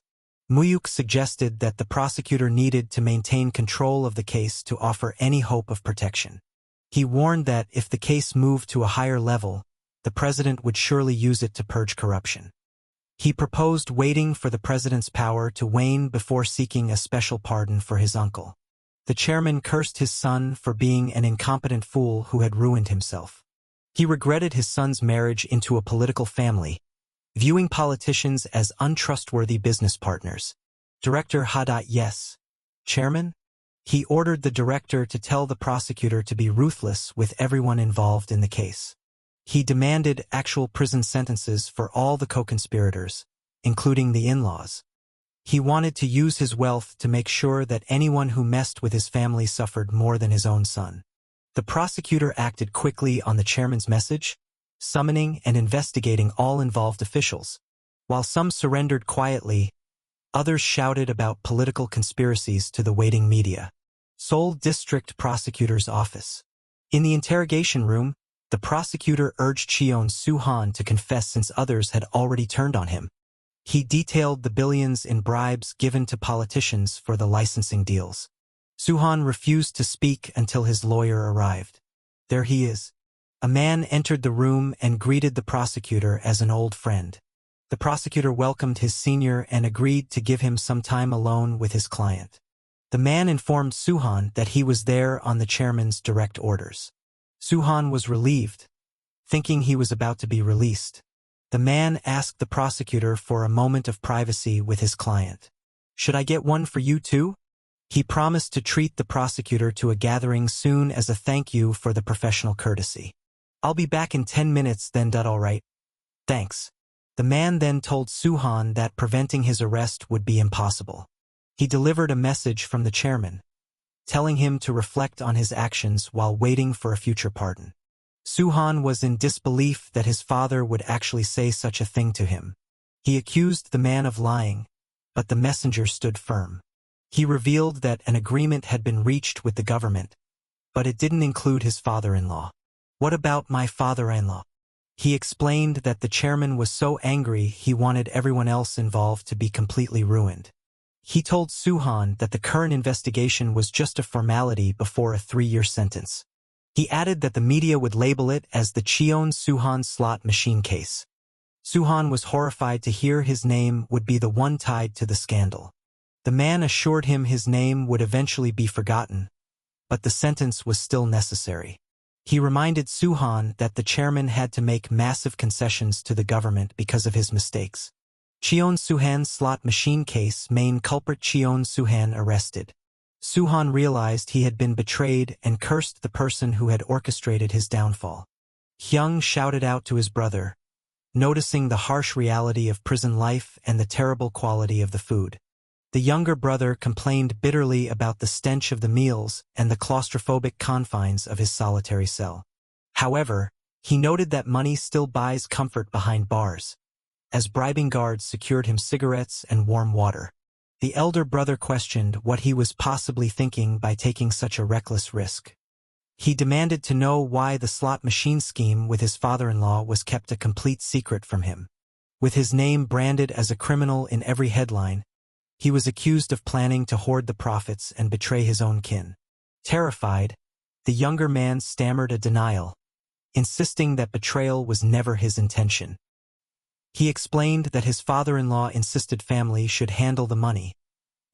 Mu-hyuk suggested that the prosecutor needed to maintain control of the case to offer any hope of protection. He warned that if the case moved to a higher level, the president would surely use it to purge corruption. He proposed waiting for the president's power to wane before seeking a special pardon for his uncle. The chairman cursed his son for being an incompetent fool who had ruined himself. He regretted his son's marriage into a political family, viewing politicians as untrustworthy business partners. Director Hadat yes. Chairman? He ordered the director to tell the prosecutor to be ruthless with everyone involved in the case. He demanded actual prison sentences for all the co-conspirators, including the in-laws. He wanted to use his wealth to make sure that anyone who messed with his family suffered more than his own son. The prosecutor acted quickly on the chairman's message, summoning and investigating all involved officials. While some surrendered quietly, others shouted about political conspiracies to the waiting media. Seoul District Prosecutor's Office. In the interrogation room, the prosecutor urged Cheon Soo-han to confess since others had already turned on him. He detailed the billions in bribes given to politicians for the licensing deals. Soo-han refused to speak until his lawyer arrived. There he is. A man entered the room and greeted the prosecutor as an old friend. The prosecutor welcomed his senior and agreed to give him some time alone with his client. The man informed Soo-han that he was there on the chairman's direct orders. Soo-han was relieved, thinking he was about to be released. The man asked the prosecutor for a moment of privacy with his client. "Should I get one for you too?" He promised to treat the prosecutor to a gathering soon as a thank you for the professional courtesy. "I'll be back in 10 minutes then. All right. Thanks." The man then told Soo-han that preventing his arrest would be impossible. He delivered a message from the chairman, telling him to reflect on his actions while waiting for a future pardon. Soo-han was in disbelief that his father would actually say such a thing to him. He accused the man of lying, but the messenger stood firm. He revealed that an agreement had been reached with the government, but it didn't include his father-in-law. "What about my father-in-law?" He explained that the chairman was so angry he wanted everyone else involved to be completely ruined. He told Soo-han that the current investigation was just a formality before a 3-year sentence. He added that the media would label it as the Cheon Soo-han slot machine case. Soo-han was horrified to hear his name would be the one tied to the scandal. The man assured him his name would eventually be forgotten, but the sentence was still necessary. He reminded Soo-han that the chairman had to make massive concessions to the government because of his mistakes. Cheon Soo-han's slot machine case, main culprit Cheon Soo-han arrested. Soo-han realized he had been betrayed and cursed the person who had orchestrated his downfall. Hyung shouted out to his brother, noticing the harsh reality of prison life and the terrible quality of the food. The younger brother complained bitterly about the stench of the meals and the claustrophobic confines of his solitary cell. However, he noted that money still buys comfort behind bars, as bribing guards secured him cigarettes and warm water. The elder brother questioned what he was possibly thinking by taking such a reckless risk. He demanded to know why the slot machine scheme with his father-in-law was kept a complete secret from him. With his name branded as a criminal in every headline, he was accused of planning to hoard the profits and betray his own kin. Terrified, the younger man stammered a denial, insisting that betrayal was never his intention. He explained that his father-in-law insisted family should handle the money,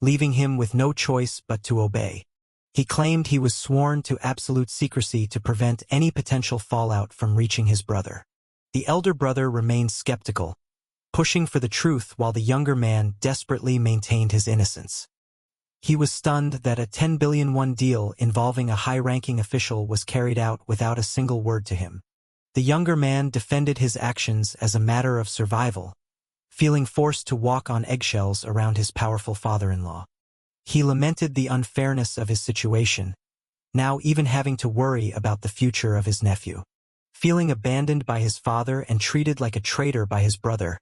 leaving him with no choice but to obey. He claimed he was sworn to absolute secrecy to prevent any potential fallout from reaching his brother. The elder brother remained skeptical, pushing for the truth while the younger man desperately maintained his innocence. He was stunned that a 10 billion won deal involving a high-ranking official was carried out without a single word to him. The younger man defended his actions as a matter of survival, feeling forced to walk on eggshells around his powerful father-in-law. He lamented the unfairness of his situation, now even having to worry about the future of his nephew. Feeling abandoned by his father and treated like a traitor by his brother,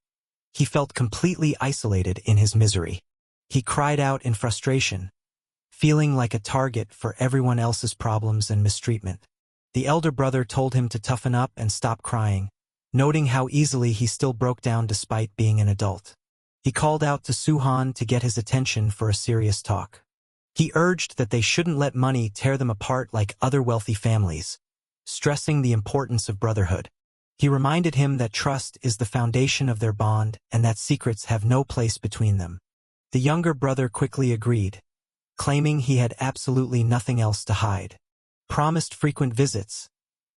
he felt completely isolated in his misery. He cried out in frustration, feeling like a target for everyone else's problems and mistreatment. The elder brother told him to toughen up and stop crying, noting how easily he still broke down despite being an adult. He called out to Soo-han to get his attention for a serious talk. He urged that they shouldn't let money tear them apart like other wealthy families, stressing the importance of brotherhood. He reminded him that trust is the foundation of their bond and that secrets have no place between them. The younger brother quickly agreed, claiming he had absolutely nothing else to hide. Promised frequent visits,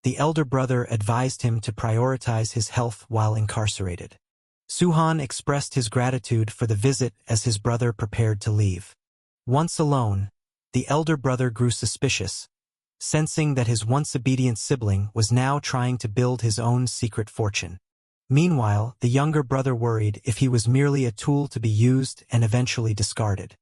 the elder brother advised him to prioritize his health while incarcerated. Soo-han expressed his gratitude for the visit as his brother prepared to leave. Once alone, the elder brother grew suspicious, sensing that his once obedient sibling was now trying to build his own secret fortune. Meanwhile, the younger brother worried if he was merely a tool to be used and eventually discarded.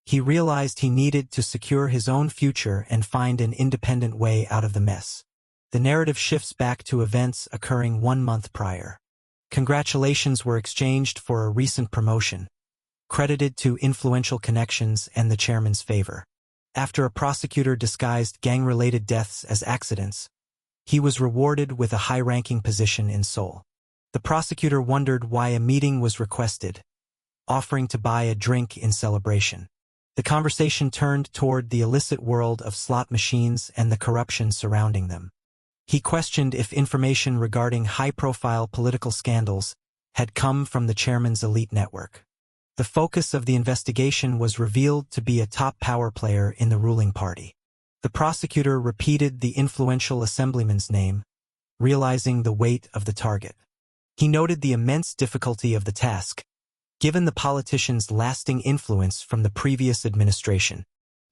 He realized he needed to secure his own future and find an independent way out of the mess. The narrative shifts back to events occurring 1 month prior. Congratulations were exchanged for a recent promotion, credited to influential connections and the chairman's favor. After a prosecutor disguised gang-related deaths as accidents, he was rewarded with a high-ranking position in Seoul. The prosecutor wondered why a meeting was requested, offering to buy a drink in celebration. The conversation turned toward the illicit world of slot machines and the corruption surrounding them. He questioned if information regarding high-profile political scandals had come from the chairman's elite network. The focus of the investigation was revealed to be a top power player in the ruling party. The prosecutor repeated the influential assemblyman's name, realizing the weight of the target. He noted the immense difficulty of the task, given the politician's lasting influence from the previous administration.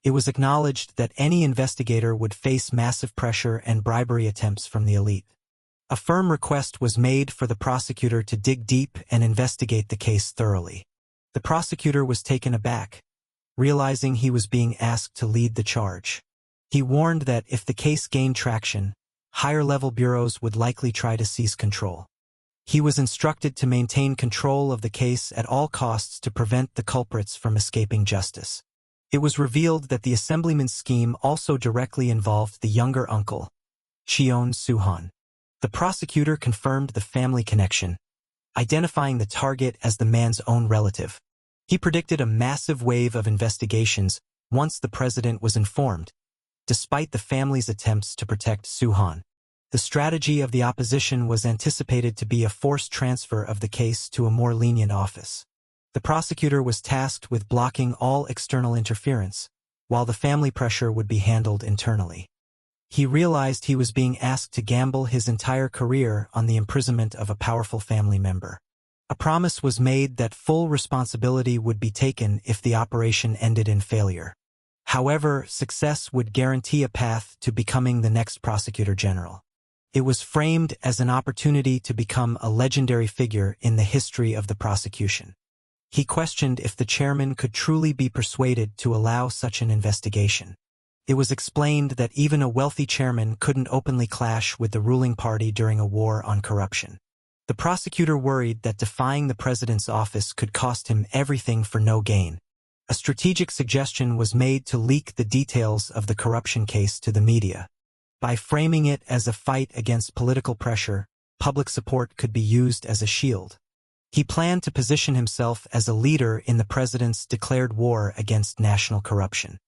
It was acknowledged that any investigator would face massive pressure and bribery attempts from the elite. A firm request was made for the prosecutor to dig deep and investigate the case thoroughly. The prosecutor was taken aback, realizing he was being asked to lead the charge. He warned that if the case gained traction, higher-level bureaus would likely try to seize control. He was instructed to maintain control of the case at all costs to prevent the culprits from escaping justice. It was revealed that the assemblyman's scheme also directly involved the younger uncle, Cheon Soo-han. The prosecutor confirmed the family connection, identifying the target as the man's own relative. He predicted a massive wave of investigations once the president was informed, despite the family's attempts to protect Soo-han. The strategy of the opposition was anticipated to be a forced transfer of the case to a more lenient office. The prosecutor was tasked with blocking all external interference, while the family pressure would be handled internally. He realized he was being asked to gamble his entire career on the imprisonment of a powerful family member. A promise was made that full responsibility would be taken if the operation ended in failure. However, success would guarantee a path to becoming the next prosecutor general. It was framed as an opportunity to become a legendary figure in the history of the prosecution. He questioned if the chairman could truly be persuaded to allow such an investigation. It was explained that even a wealthy chairman couldn't openly clash with the ruling party during a war on corruption. The prosecutor worried that defying the president's office could cost him everything for no gain. A strategic suggestion was made to leak the details of the corruption case to the media. By framing it as a fight against political pressure, public support could be used as a shield. He planned to position himself as a leader in the president's declared war against national corruption.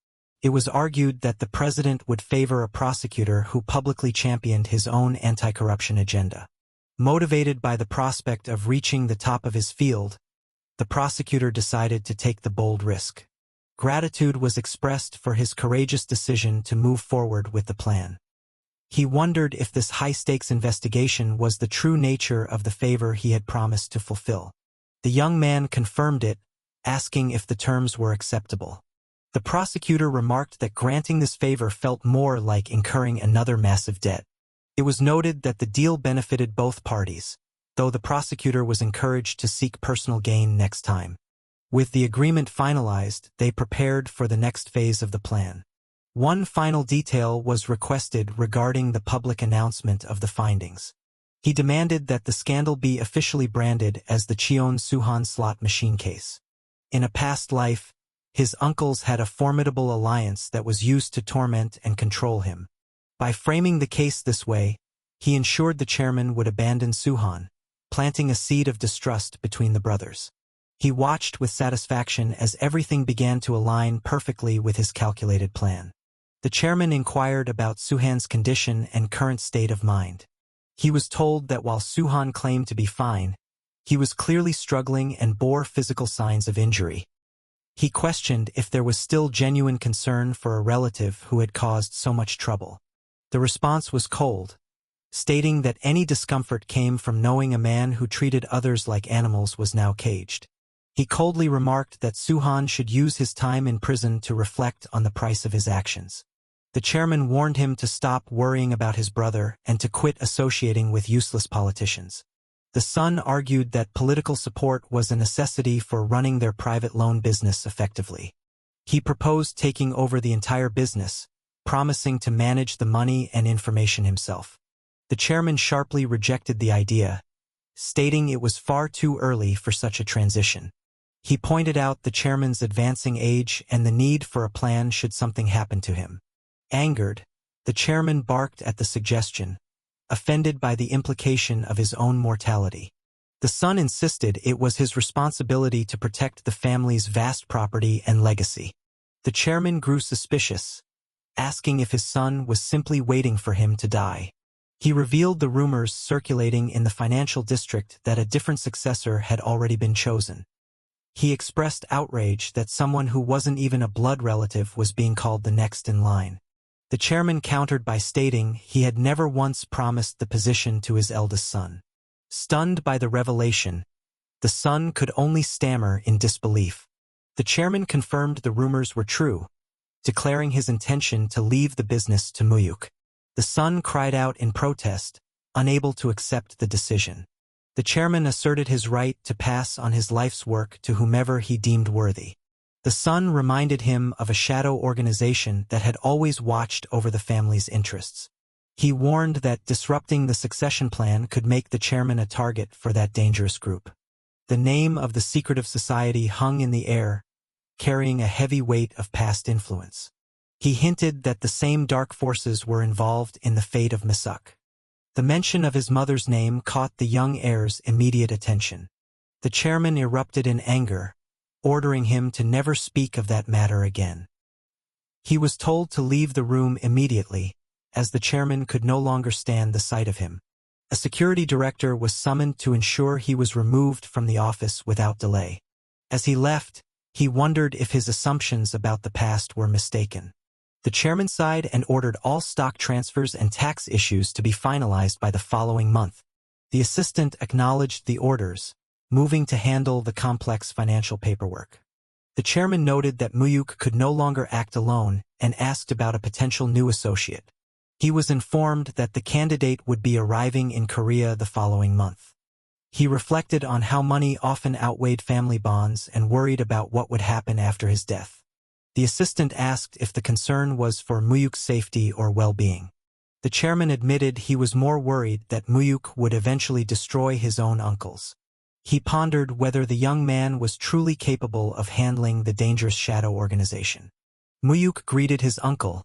It was argued that the president would favor a prosecutor who publicly championed his own anti-corruption agenda. Motivated by the prospect of reaching the top of his field, the prosecutor decided to take the bold risk. Gratitude was expressed for his courageous decision to move forward with the plan. He wondered if this high-stakes investigation was the true nature of the favor he had promised to fulfill. The young man confirmed it, asking if the terms were acceptable. The prosecutor remarked that granting this favor felt more like incurring another massive debt. It was noted that the deal benefited both parties, though the prosecutor was encouraged to seek personal gain next time. With the agreement finalized, they prepared for the next phase of the plan. One final detail was requested regarding the public announcement of the findings. He demanded that the scandal be officially branded as the Cheon Suhan slot machine case. In a past life, his uncles had a formidable alliance that was used to torment and control him. By framing the case this way, he ensured the chairman would abandon Suhan, planting a seed of distrust between the brothers. He watched with satisfaction as everything began to align perfectly with his calculated plan. The chairman inquired about Suhan's condition and current state of mind. He was told that while Suhan claimed to be fine, he was clearly struggling and bore physical signs of injury. He questioned if there was still genuine concern for a relative who had caused so much trouble. The response was cold, stating that any discomfort came from knowing a man who treated others like animals was now caged. He coldly remarked that Suhan should use his time in prison to reflect on the price of his actions. The chairman warned him to stop worrying about his brother and to quit associating with useless politicians. The son argued that political support was a necessity for running their private loan business effectively. He proposed taking over the entire business, promising to manage the money and information himself. The chairman sharply rejected the idea, stating it was far too early for such a transition. He pointed out the chairman's advancing age and the need for a plan should something happen to him. Angered, the chairman barked at the suggestion, offended by the implication of his own mortality. The son insisted it was his responsibility to protect the family's vast property and legacy. The chairman grew suspicious, asking if his son was simply waiting for him to die. He revealed the rumors circulating in the financial district that a different successor had already been chosen. He expressed outrage that someone who wasn't even a blood relative was being called the next in line. The chairman countered by stating he had never once promised the position to his eldest son. Stunned by the revelation, the son could only stammer in disbelief. The chairman confirmed the rumors were true, declaring his intention to leave the business to Mu-hyuk. The son cried out in protest, unable to accept the decision. The chairman asserted his right to pass on his life's work to whomever he deemed worthy. The son reminded him of a shadow organization that had always watched over the family's interests. He warned that disrupting the succession plan could make the chairman a target for that dangerous group. The name of the secretive society hung in the air, carrying a heavy weight of past influence. He hinted that the same dark forces were involved in the fate of Mu-hyuk. The mention of his mother's name caught the young heir's immediate attention. The chairman erupted in anger, ordering him to never speak of that matter again. He was told to leave the room immediately, as the chairman could no longer stand the sight of him. A security director was summoned to ensure he was removed from the office without delay. As he left, he wondered if his assumptions about the past were mistaken. The chairman sighed and ordered all stock transfers and tax issues to be finalized by the following month. The assistant acknowledged the orders, moving to handle the complex financial paperwork. The chairman noted that Mu-hyuk could no longer act alone and asked about a potential new associate. He was informed that the candidate would be arriving in Korea the following month. He reflected on how money often outweighed family bonds and worried about what would happen after his death. The assistant asked if the concern was for Mu-hyuk's safety or well-being. The chairman admitted he was more worried that Mu-hyuk would eventually destroy his own uncles. He pondered whether the young man was truly capable of handling the dangerous shadow organization. Mu-hyuk greeted his uncle,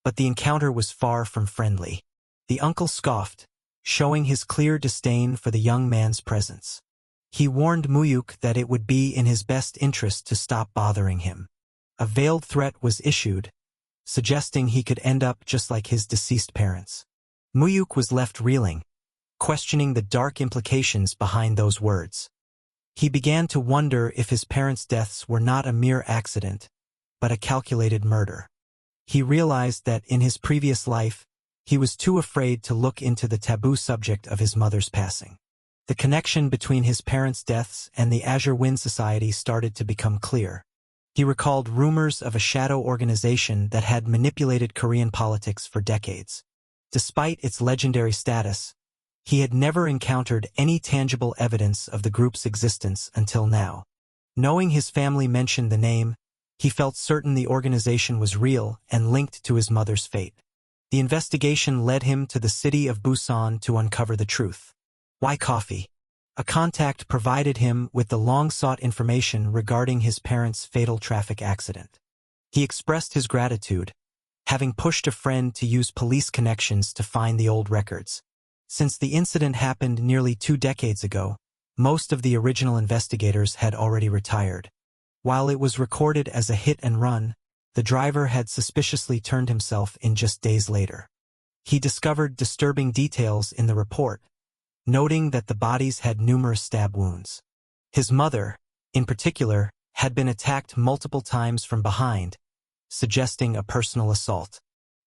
but the encounter was far from friendly. The uncle scoffed, showing his clear disdain for the young man's presence. He warned Mu-hyuk that it would be in his best interest to stop bothering him. A veiled threat was issued, suggesting he could end up just like his deceased parents. Mu-hyuk was left reeling, questioning the dark implications behind those words. He began to wonder if his parents' deaths were not a mere accident, but a calculated murder. He realized that in his previous life, he was too afraid to look into the taboo subject of his mother's passing. The connection between his parents' deaths and the Azure Wind Society started to become clear. He recalled rumors of a shadow organization that had manipulated Korean politics for decades. Despite its legendary status, he had never encountered any tangible evidence of the group's existence until now. Knowing his family mentioned the name, he felt certain the organization was real and linked to his mother's fate. The investigation led him to the city of Busan to uncover the truth. Why coffee? A contact provided him with the long-sought information regarding his parents' fatal traffic accident. He expressed his gratitude, having pushed a friend to use police connections to find the old records. Since the incident happened nearly 2 decades ago, most of the original investigators had already retired. While it was recorded as a hit and run, the driver had suspiciously turned himself in just days later. He discovered disturbing details in the report, noting that the bodies had numerous stab wounds. His mother, in particular, had been attacked multiple times from behind, suggesting a personal assault.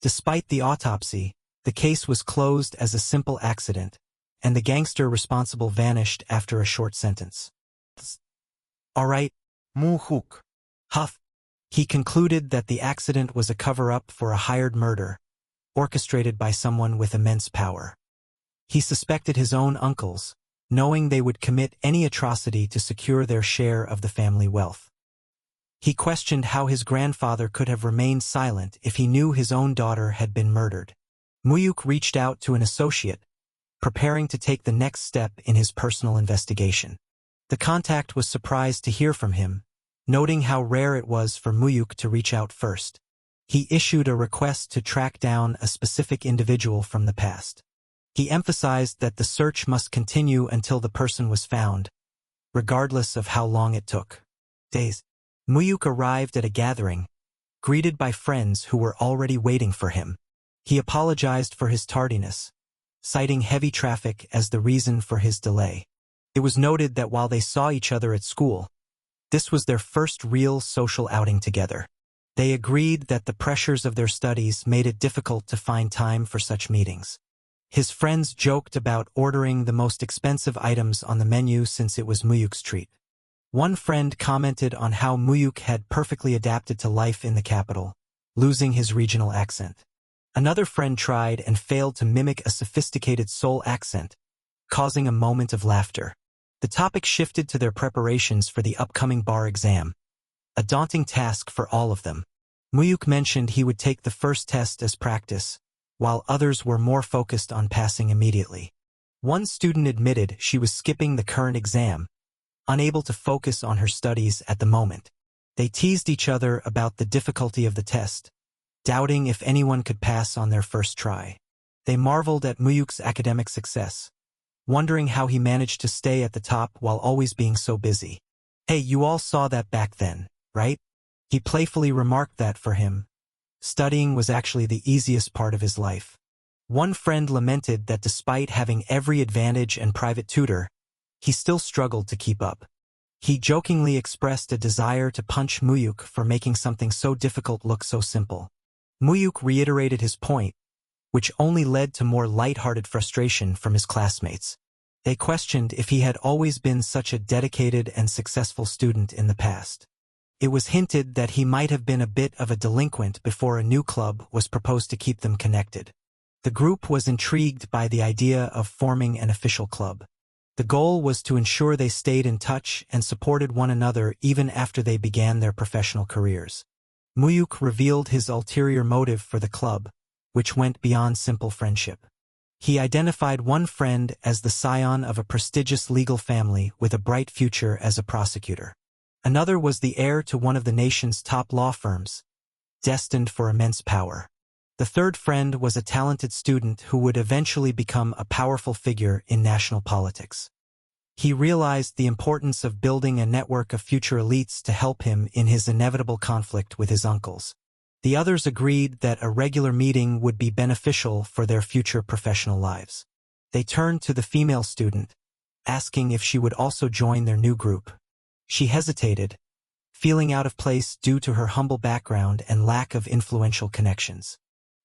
Despite the autopsy, the case was closed as a simple accident, and the gangster responsible vanished after a short sentence. All right, Mu-hyuk. Huff. He concluded that the accident was a cover-up for a hired murder, orchestrated by someone with immense power. He suspected his own uncles, knowing they would commit any atrocity to secure their share of the family wealth. He questioned how his grandfather could have remained silent if he knew his own daughter had been murdered. Mu-hyuk reached out to an associate, preparing to take the next step in his personal investigation. The contact was surprised to hear from him, noting how rare it was for Mu-hyuk to reach out first. He issued a request to track down a specific individual from the past. He emphasized that the search must continue until the person was found, regardless of how long it took. Days. Mu-hyuk arrived at a gathering, greeted by friends who were already waiting for him. He apologized for his tardiness, citing heavy traffic as the reason for his delay. It was noted that while they saw each other at school, this was their first real social outing together. They agreed that the pressures of their studies made it difficult to find time for such meetings. His friends joked about ordering the most expensive items on the menu since it was Mu-hyuk's treat. One friend commented on how Mu-hyuk had perfectly adapted to life in the capital, losing his regional accent. Another friend tried and failed to mimic a sophisticated Seoul accent, causing a moment of laughter. The topic shifted to their preparations for the upcoming bar exam, a daunting task for all of them. Mu-hyuk mentioned he would take the first test as practice, while others were more focused on passing immediately. One student admitted she was skipping the current exam, unable to focus on her studies at the moment. They teased each other about the difficulty of the test, doubting if anyone could pass on their first try. They marveled at Mu-hyuk's academic success, wondering how he managed to stay at the top while always being so busy. "Hey, you all saw that back then, right?" He playfully remarked that for him, studying was actually the easiest part of his life. One friend lamented that despite having every advantage and private tutor, he still struggled to keep up. He jokingly expressed a desire to punch Mu-hyuk for making something so difficult look so simple. Mu-hyuk reiterated his point, which only led to more light-hearted frustration from his classmates. They questioned if he had always been such a dedicated and successful student in the past. It was hinted that he might have been a bit of a delinquent before a new club was proposed to keep them connected. The group was intrigued by the idea of forming an official club. The goal was to ensure they stayed in touch and supported one another even after they began their professional careers. Mu-hyuk revealed his ulterior motive for the club, which went beyond simple friendship. He identified one friend as the scion of a prestigious legal family with a bright future as a prosecutor. Another was the heir to one of the nation's top law firms, destined for immense power. The third friend was a talented student who would eventually become a powerful figure in national politics. He realized the importance of building a network of future elites to help him in his inevitable conflict with his uncles. The others agreed that a regular meeting would be beneficial for their future professional lives. They turned to the female student, asking if she would also join their new group. She hesitated, feeling out of place due to her humble background and lack of influential connections.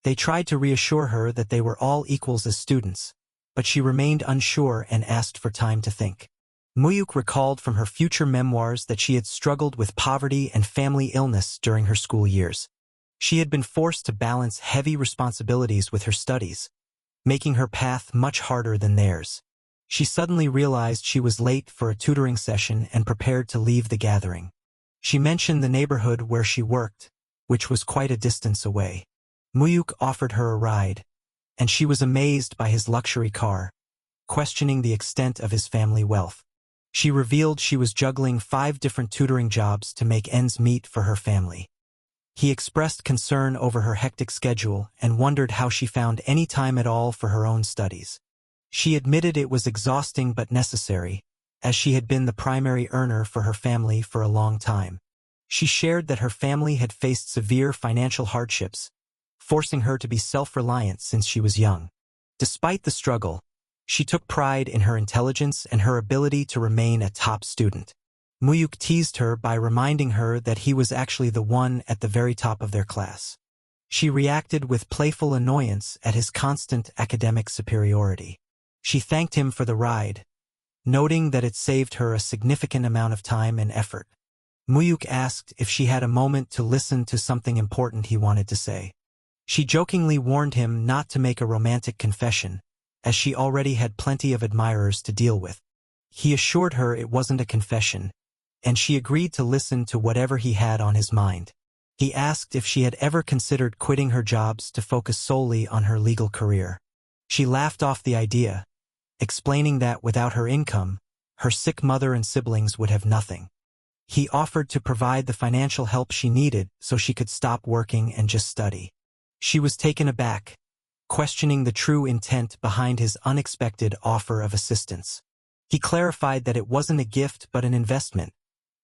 They tried to reassure her that they were all equals as students, but she remained unsure and asked for time to think. Mu-hyuk recalled from her future memoirs that she had struggled with poverty and family illness during her school years. She had been forced to balance heavy responsibilities with her studies, making her path much harder than theirs. She suddenly realized she was late for a tutoring session and prepared to leave the gathering. She mentioned the neighborhood where she worked, which was quite a distance away. Mu-hyuk offered her a ride, and she was amazed by his luxury car, questioning the extent of his family wealth. She revealed she was juggling 5 different tutoring jobs to make ends meet for her family. He expressed concern over her hectic schedule and wondered how she found any time at all for her own studies. She admitted it was exhausting but necessary, as she had been the primary earner for her family for a long time. She shared that her family had faced severe financial hardships, forcing her to be self-reliant since she was young. Despite the struggle, she took pride in her intelligence and her ability to remain a top student. Mu-hyuk teased her by reminding her that he was actually the one at the very top of their class. She reacted with playful annoyance at his constant academic superiority. She thanked him for the ride, noting that it saved her a significant amount of time and effort. Mu-hyuk asked if she had a moment to listen to something important he wanted to say. She jokingly warned him not to make a romantic confession, as she already had plenty of admirers to deal with. He assured her it wasn't a confession, and she agreed to listen to whatever he had on his mind. He asked if she had ever considered quitting her jobs to focus solely on her legal career. She laughed off the idea, explaining that without her income, her sick mother and siblings would have nothing. He offered to provide the financial help she needed so she could stop working and just study. She was taken aback, questioning the true intent behind his unexpected offer of assistance. He clarified that it wasn't a gift but an investment,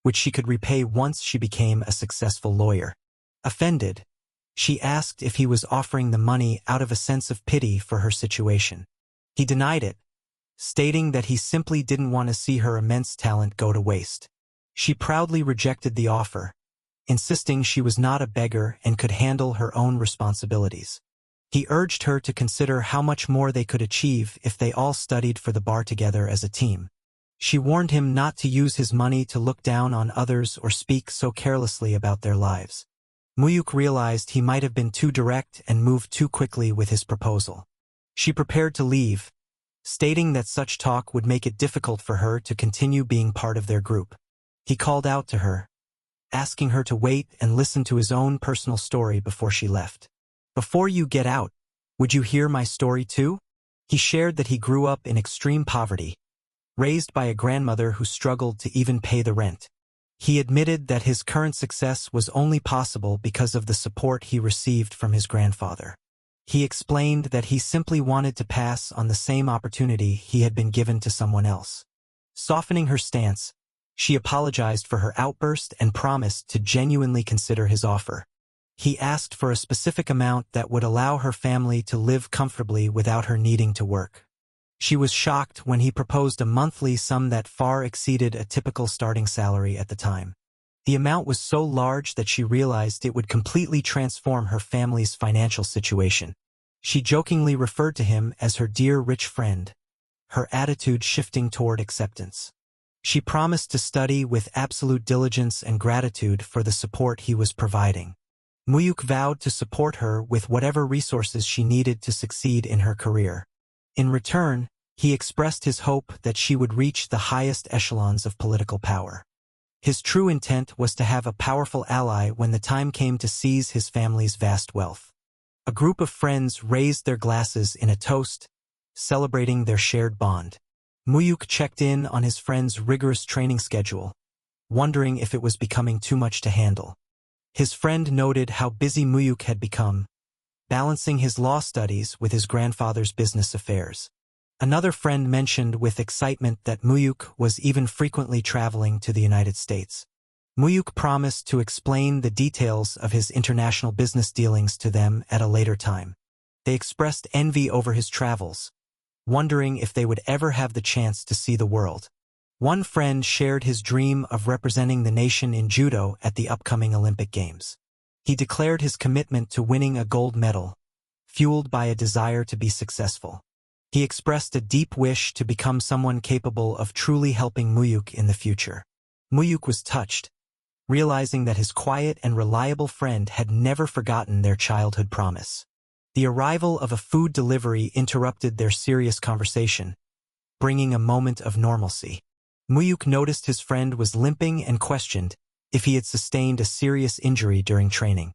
which she could repay once she became a successful lawyer. Offended, she asked if he was offering the money out of a sense of pity for her situation. He denied it, stating that he simply didn't want to see her immense talent go to waste. She proudly rejected the offer, insisting she was not a beggar and could handle her own responsibilities. He urged her to consider how much more they could achieve if they all studied for the bar together as a team. She warned him not to use his money to look down on others or speak so carelessly about their lives. Mu-hyuk realized he might have been too direct and moved too quickly with his proposal. She prepared to leave, stating that such talk would make it difficult for her to continue being part of their group. He called out to her, asking her to wait and listen to his own personal story before she left. "Before you get out, would you hear my story too?" He shared that he grew up in extreme poverty, raised by a grandmother who struggled to even pay the rent. He admitted that his current success was only possible because of the support he received from his grandfather. He explained that he simply wanted to pass on the same opportunity he had been given to someone else. Softening her stance, she apologized for her outburst and promised to genuinely consider his offer. He asked for a specific amount that would allow her family to live comfortably without her needing to work. She was shocked when he proposed a monthly sum that far exceeded a typical starting salary at the time. The amount was so large that she realized it would completely transform her family's financial situation. She jokingly referred to him as her dear rich friend, her attitude shifting toward acceptance. She promised to study with absolute diligence and gratitude for the support he was providing. Mu-hyuk vowed to support her with whatever resources she needed to succeed in her career. In return, he expressed his hope that she would reach the highest echelons of political power. His true intent was to have a powerful ally when the time came to seize his family's vast wealth. A group of friends raised their glasses in a toast, celebrating their shared bond. Mu-hyuk checked in on his friend's rigorous training schedule, wondering if it was becoming too much to handle. His friend noted how busy Mu-hyuk had become, balancing his law studies with his grandfather's business affairs. Another friend mentioned with excitement that Mu-hyuk was even frequently traveling to the United States. Mu-hyuk promised to explain the details of his international business dealings to them at a later time. They expressed envy over his travels, wondering if they would ever have the chance to see the world. One friend shared his dream of representing the nation in judo at the upcoming Olympic Games. He declared his commitment to winning a gold medal, fueled by a desire to be successful. He expressed a deep wish to become someone capable of truly helping Mu-hyuk in the future. Mu-hyuk was touched, realizing that his quiet and reliable friend had never forgotten their childhood promise. The arrival of a food delivery interrupted their serious conversation, bringing a moment of normalcy. Mu-hyuk noticed his friend was limping and questioned if he had sustained a serious injury during training.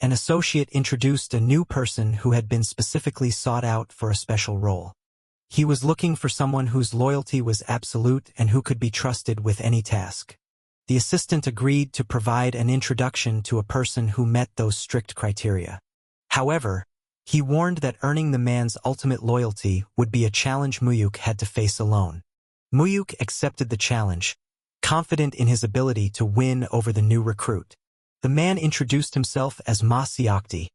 An associate introduced a new person who had been specifically sought out for a special role. He was looking for someone whose loyalty was absolute and who could be trusted with any task. The assistant agreed to provide an introduction to a person who met those strict criteria. However, he warned that earning the man's ultimate loyalty would be a challenge Mu-hyuk had to face alone. Mu-hyuk accepted the challenge, confident in his ability to win over the new recruit. The man introduced himself as Ma-seok-di,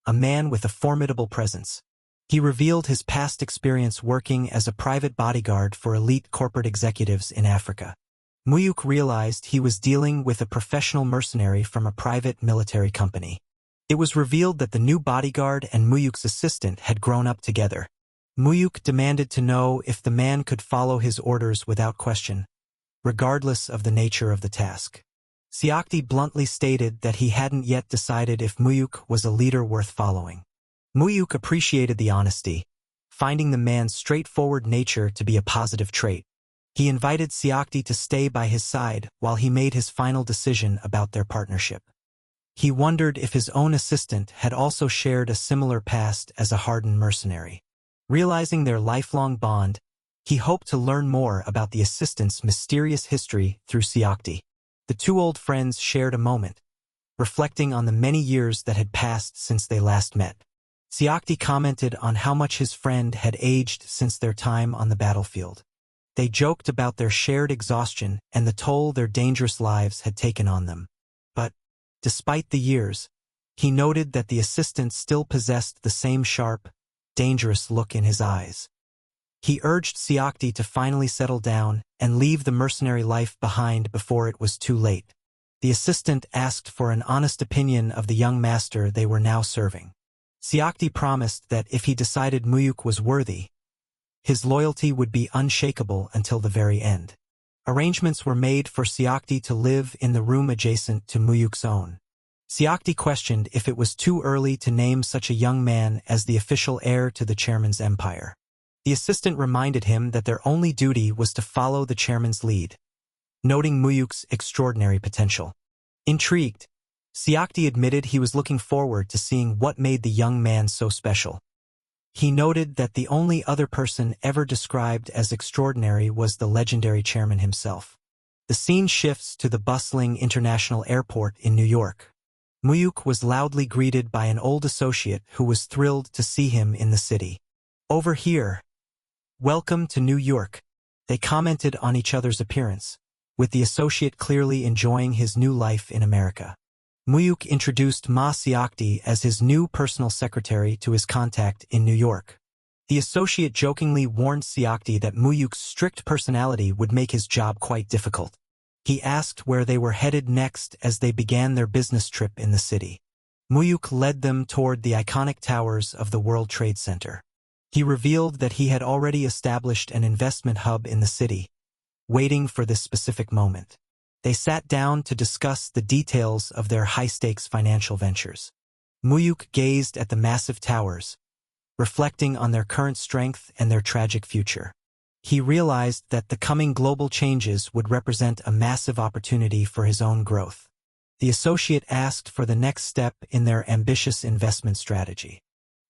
a man with a formidable presence. He revealed his past experience working as a private bodyguard for elite corporate executives in Africa. Mu-hyuk realized he was dealing with a professional mercenary from a private military company. It was revealed that the new bodyguard and Mu-hyuk's assistant had grown up together. Mu-hyuk demanded to know if the man could follow his orders without question, regardless of the nature of the task. Seok-di bluntly stated that he hadn't yet decided if Mu-hyuk was a leader worth following. Mu-hyuk appreciated the honesty, finding the man's straightforward nature to be a positive trait. He invited Seok-di to stay by his side while he made his final decision about their partnership. He wondered if his own assistant had also shared a similar past as a hardened mercenary. Realizing their lifelong bond, he hoped to learn more about the assistant's mysterious history through Seok-di. The two old friends shared a moment, reflecting on the many years that had passed since they last met. Seok-di commented on how much his friend had aged since their time on the battlefield. They joked about their shared exhaustion and the toll their dangerous lives had taken on them. But, despite the years, he noted that the assistant still possessed the same sharp, dangerous look in his eyes. He urged Seok-di to finally settle down and leave the mercenary life behind before it was too late. The assistant asked for an honest opinion of the young master they were now serving. Seok-di promised that if he decided Mu-hyuk was worthy, his loyalty would be unshakable until the very end. Arrangements were made for Seok-di to live in the room adjacent to Mu-hyuk's own. Seok-di questioned if it was too early to name such a young man as the official heir to the chairman's empire. The assistant reminded him that their only duty was to follow the chairman's lead, noting Mu-hyuk's extraordinary potential. Intrigued, Seok-di admitted he was looking forward to seeing what made the young man so special. He noted that the only other person ever described as extraordinary was the legendary chairman himself. The scene shifts to the bustling international airport in New York. Mu-hyuk was loudly greeted by an old associate who was thrilled to see him in the city. "Over here. Welcome to New York." They commented on each other's appearance, with the associate clearly enjoying his new life in America. Mu-hyuk introduced Ma-seok-di as his new personal secretary to his contact in New York. The associate jokingly warned Seok-di that Mu-hyuk's strict personality would make his job quite difficult. He asked where they were headed next as they began their business trip in the city. Mu-hyuk led them toward the iconic towers of the World Trade Center. He revealed that he had already established an investment hub in the city, waiting for this specific moment. They sat down to discuss the details of their high-stakes financial ventures. Mu-hyuk gazed at the massive towers, reflecting on their current strength and their tragic future. He realized that the coming global changes would represent a massive opportunity for his own growth. The associate asked for the next step in their ambitious investment strategy.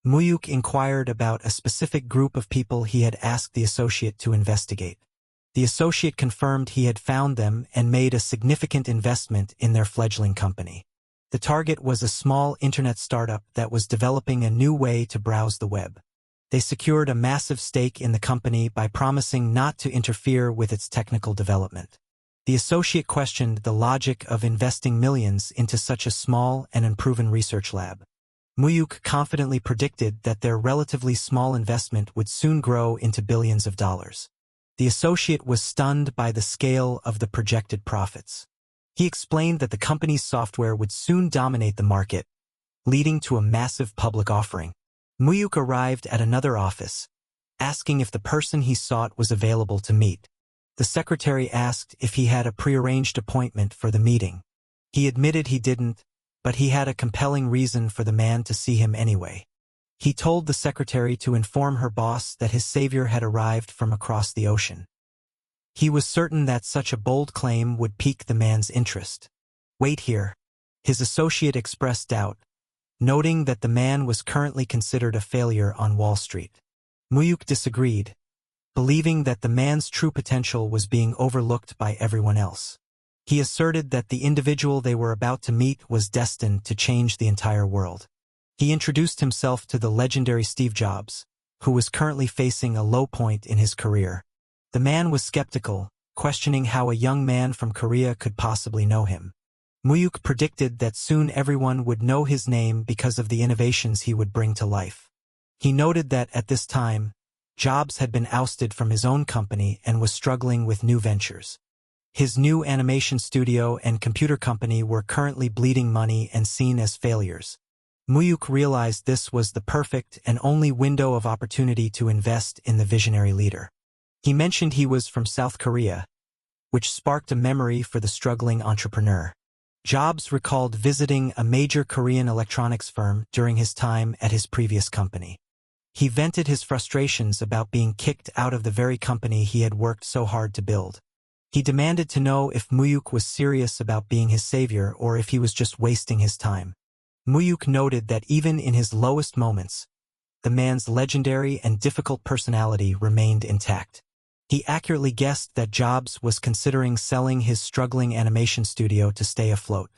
Mu-hyuk inquired about a specific group of people he had asked the associate to investigate. The associate confirmed he had found them and made a significant investment in their fledgling company. The target was a small internet startup that was developing a new way to browse the web. They secured a massive stake in the company by promising not to interfere with its technical development. The associate questioned the logic of investing millions into such a small and unproven research lab. Mu-hyuk confidently predicted that their relatively small investment would soon grow into billions of dollars. The associate was stunned by the scale of the projected profits. He explained that the company's software would soon dominate the market, leading to a massive public offering. Mu-hyuk arrived at another office, asking if the person he sought was available to meet. The secretary asked if he had a prearranged appointment for the meeting. He admitted he didn't, but he had a compelling reason for the man to see him anyway. He told the secretary to inform her boss that his savior had arrived from across the ocean. He was certain that such a bold claim would pique the man's interest. "Wait here." His associate expressed doubt, noting that the man was currently considered a failure on Wall Street. Mu-hyuk disagreed, believing that the man's true potential was being overlooked by everyone else. He asserted that the individual they were about to meet was destined to change the entire world. He introduced himself to the legendary Steve Jobs, who was currently facing a low point in his career. The man was skeptical, questioning how a young man from Korea could possibly know him. Mu-hyuk predicted that soon everyone would know his name because of the innovations he would bring to life. He noted that at this time, Jobs had been ousted from his own company and was struggling with new ventures. His new animation studio and computer company were currently bleeding money and seen as failures. Mu-hyuk realized this was the perfect and only window of opportunity to invest in the visionary leader. He mentioned he was from South Korea, which sparked a memory for the struggling entrepreneur. Jobs recalled visiting a major Korean electronics firm during his time at his previous company. He vented his frustrations about being kicked out of the very company he had worked so hard to build. He demanded to know if Mu-hyuk was serious about being his savior or if he was just wasting his time. Mu-hyuk noted that even in his lowest moments, the man's legendary and difficult personality remained intact. He accurately guessed that Jobs was considering selling his struggling animation studio to stay afloat.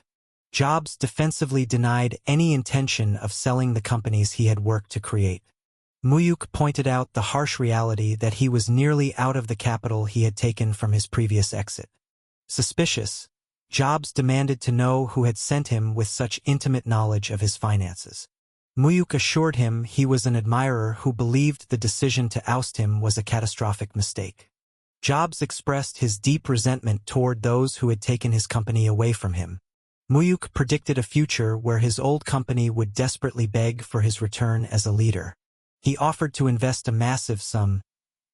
Jobs defensively denied any intention of selling the companies he had worked to create. Mu-hyuk pointed out the harsh reality that he was nearly out of the capital he had taken from his previous exit. Suspicious, Jobs demanded to know who had sent him with such intimate knowledge of his finances. Mu-hyuk assured him he was an admirer who believed the decision to oust him was a catastrophic mistake. Jobs expressed his deep resentment toward those who had taken his company away from him. Mu-hyuk predicted a future where his old company would desperately beg for his return as a leader. He offered to invest a massive sum,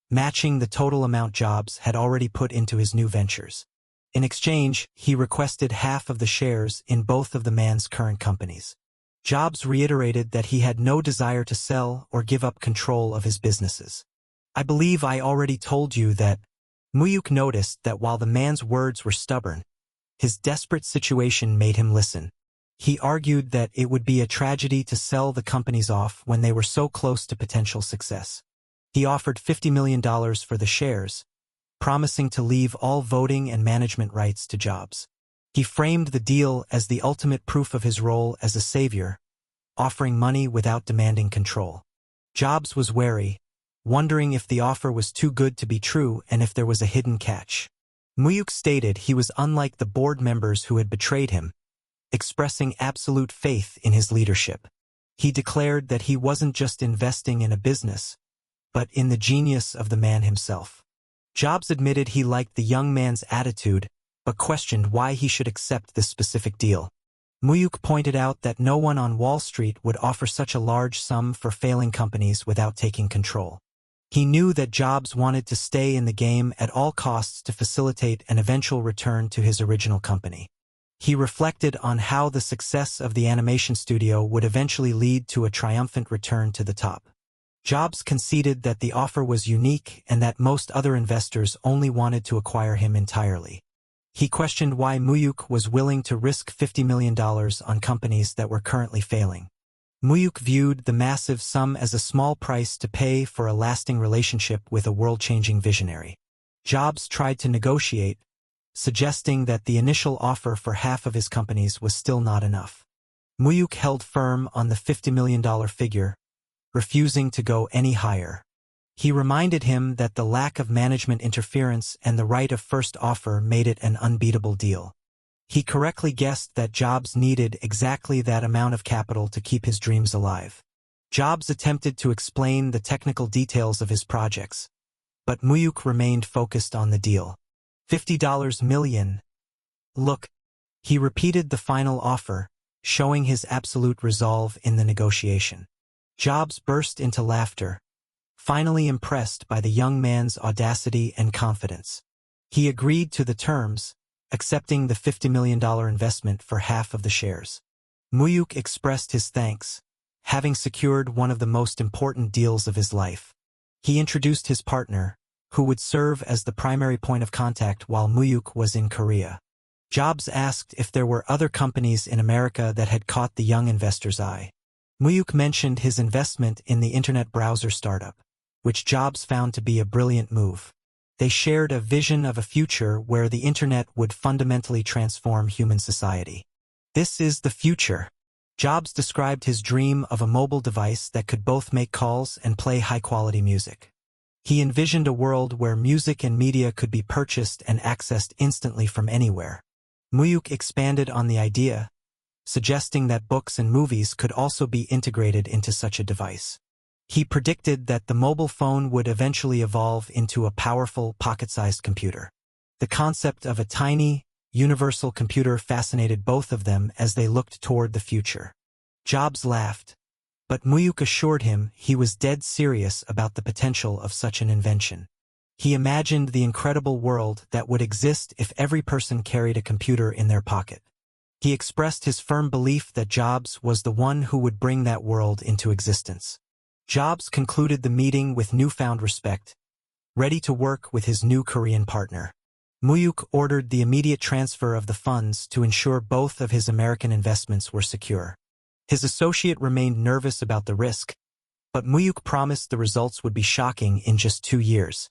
matching the total amount Jobs had already put into his new ventures. In exchange, he requested half of the shares in both of the man's current companies. Jobs reiterated that he had no desire to sell or give up control of his businesses. "I believe I already told you that." Mu-hyuk noticed that while the man's words were stubborn, his desperate situation made him listen. He argued that it would be a tragedy to sell the companies off when they were so close to potential success. He offered $50 million for the shares, promising to leave all voting and management rights to Jobs. He framed the deal as the ultimate proof of his role as a savior, offering money without demanding control. Jobs was wary, wondering if the offer was too good to be true and if there was a hidden catch. Mu-hyuk stated he was unlike the board members who had betrayed him, expressing absolute faith in his leadership. He declared that he wasn't just investing in a business, but in the genius of the man himself. Jobs admitted he liked the young man's attitude, but questioned why he should accept this specific deal. Mu-hyuk pointed out that no one on Wall Street would offer such a large sum for failing companies without taking control. He knew that Jobs wanted to stay in the game at all costs to facilitate an eventual return to his original company. He reflected on how the success of the animation studio would eventually lead to a triumphant return to the top. Jobs conceded that the offer was unique and that most other investors only wanted to acquire him entirely. He questioned why Mu-hyuk was willing to risk $50 million on companies that were currently failing. Mu-hyuk viewed the massive sum as a small price to pay for a lasting relationship with a world-changing visionary. Jobs tried to negotiate, suggesting that the initial offer for half of his companies was still not enough. Mu-hyuk held firm on the $50 million figure, refusing to go any higher. He reminded him that the lack of management interference and the right of first offer made it an unbeatable deal. He correctly guessed that Jobs needed exactly that amount of capital to keep his dreams alive. Jobs attempted to explain the technical details of his projects, but Mu-hyuk remained focused on the deal. $50 million. Look. He repeated the final offer, showing his absolute resolve in the negotiation. Jobs burst into laughter, finally impressed by the young man's audacity and confidence. He agreed to the terms, accepting the $50 million investment for half of the shares. Mu-hyuk expressed his thanks, having secured one of the most important deals of his life. He introduced his partner, who would serve as the primary point of contact while Mu-hyuk was in Korea. Jobs asked if there were other companies in America that had caught the young investor's eye. Mu-hyuk mentioned his investment in the internet browser startup, which Jobs found to be a brilliant move. They shared a vision of a future where the internet would fundamentally transform human society. This is the future. Jobs described his dream of a mobile device that could both make calls and play high-quality music. He envisioned a world where music and media could be purchased and accessed instantly from anywhere. Mu-hyuk expanded on the idea, suggesting that books and movies could also be integrated into such a device. He predicted that the mobile phone would eventually evolve into a powerful, pocket-sized computer. The concept of a tiny, universal computer fascinated both of them as they looked toward the future. Jobs laughed, but Mu-hyuk assured him he was dead serious about the potential of such an invention. He imagined the incredible world that would exist if every person carried a computer in their pocket. He expressed his firm belief that Jobs was the one who would bring that world into existence. Jobs concluded the meeting with newfound respect, ready to work with his new Korean partner. Mu-hyuk ordered the immediate transfer of the funds to ensure both of his American investments were secure. His associate remained nervous about the risk, but Mu-hyuk promised the results would be shocking in just 2 years.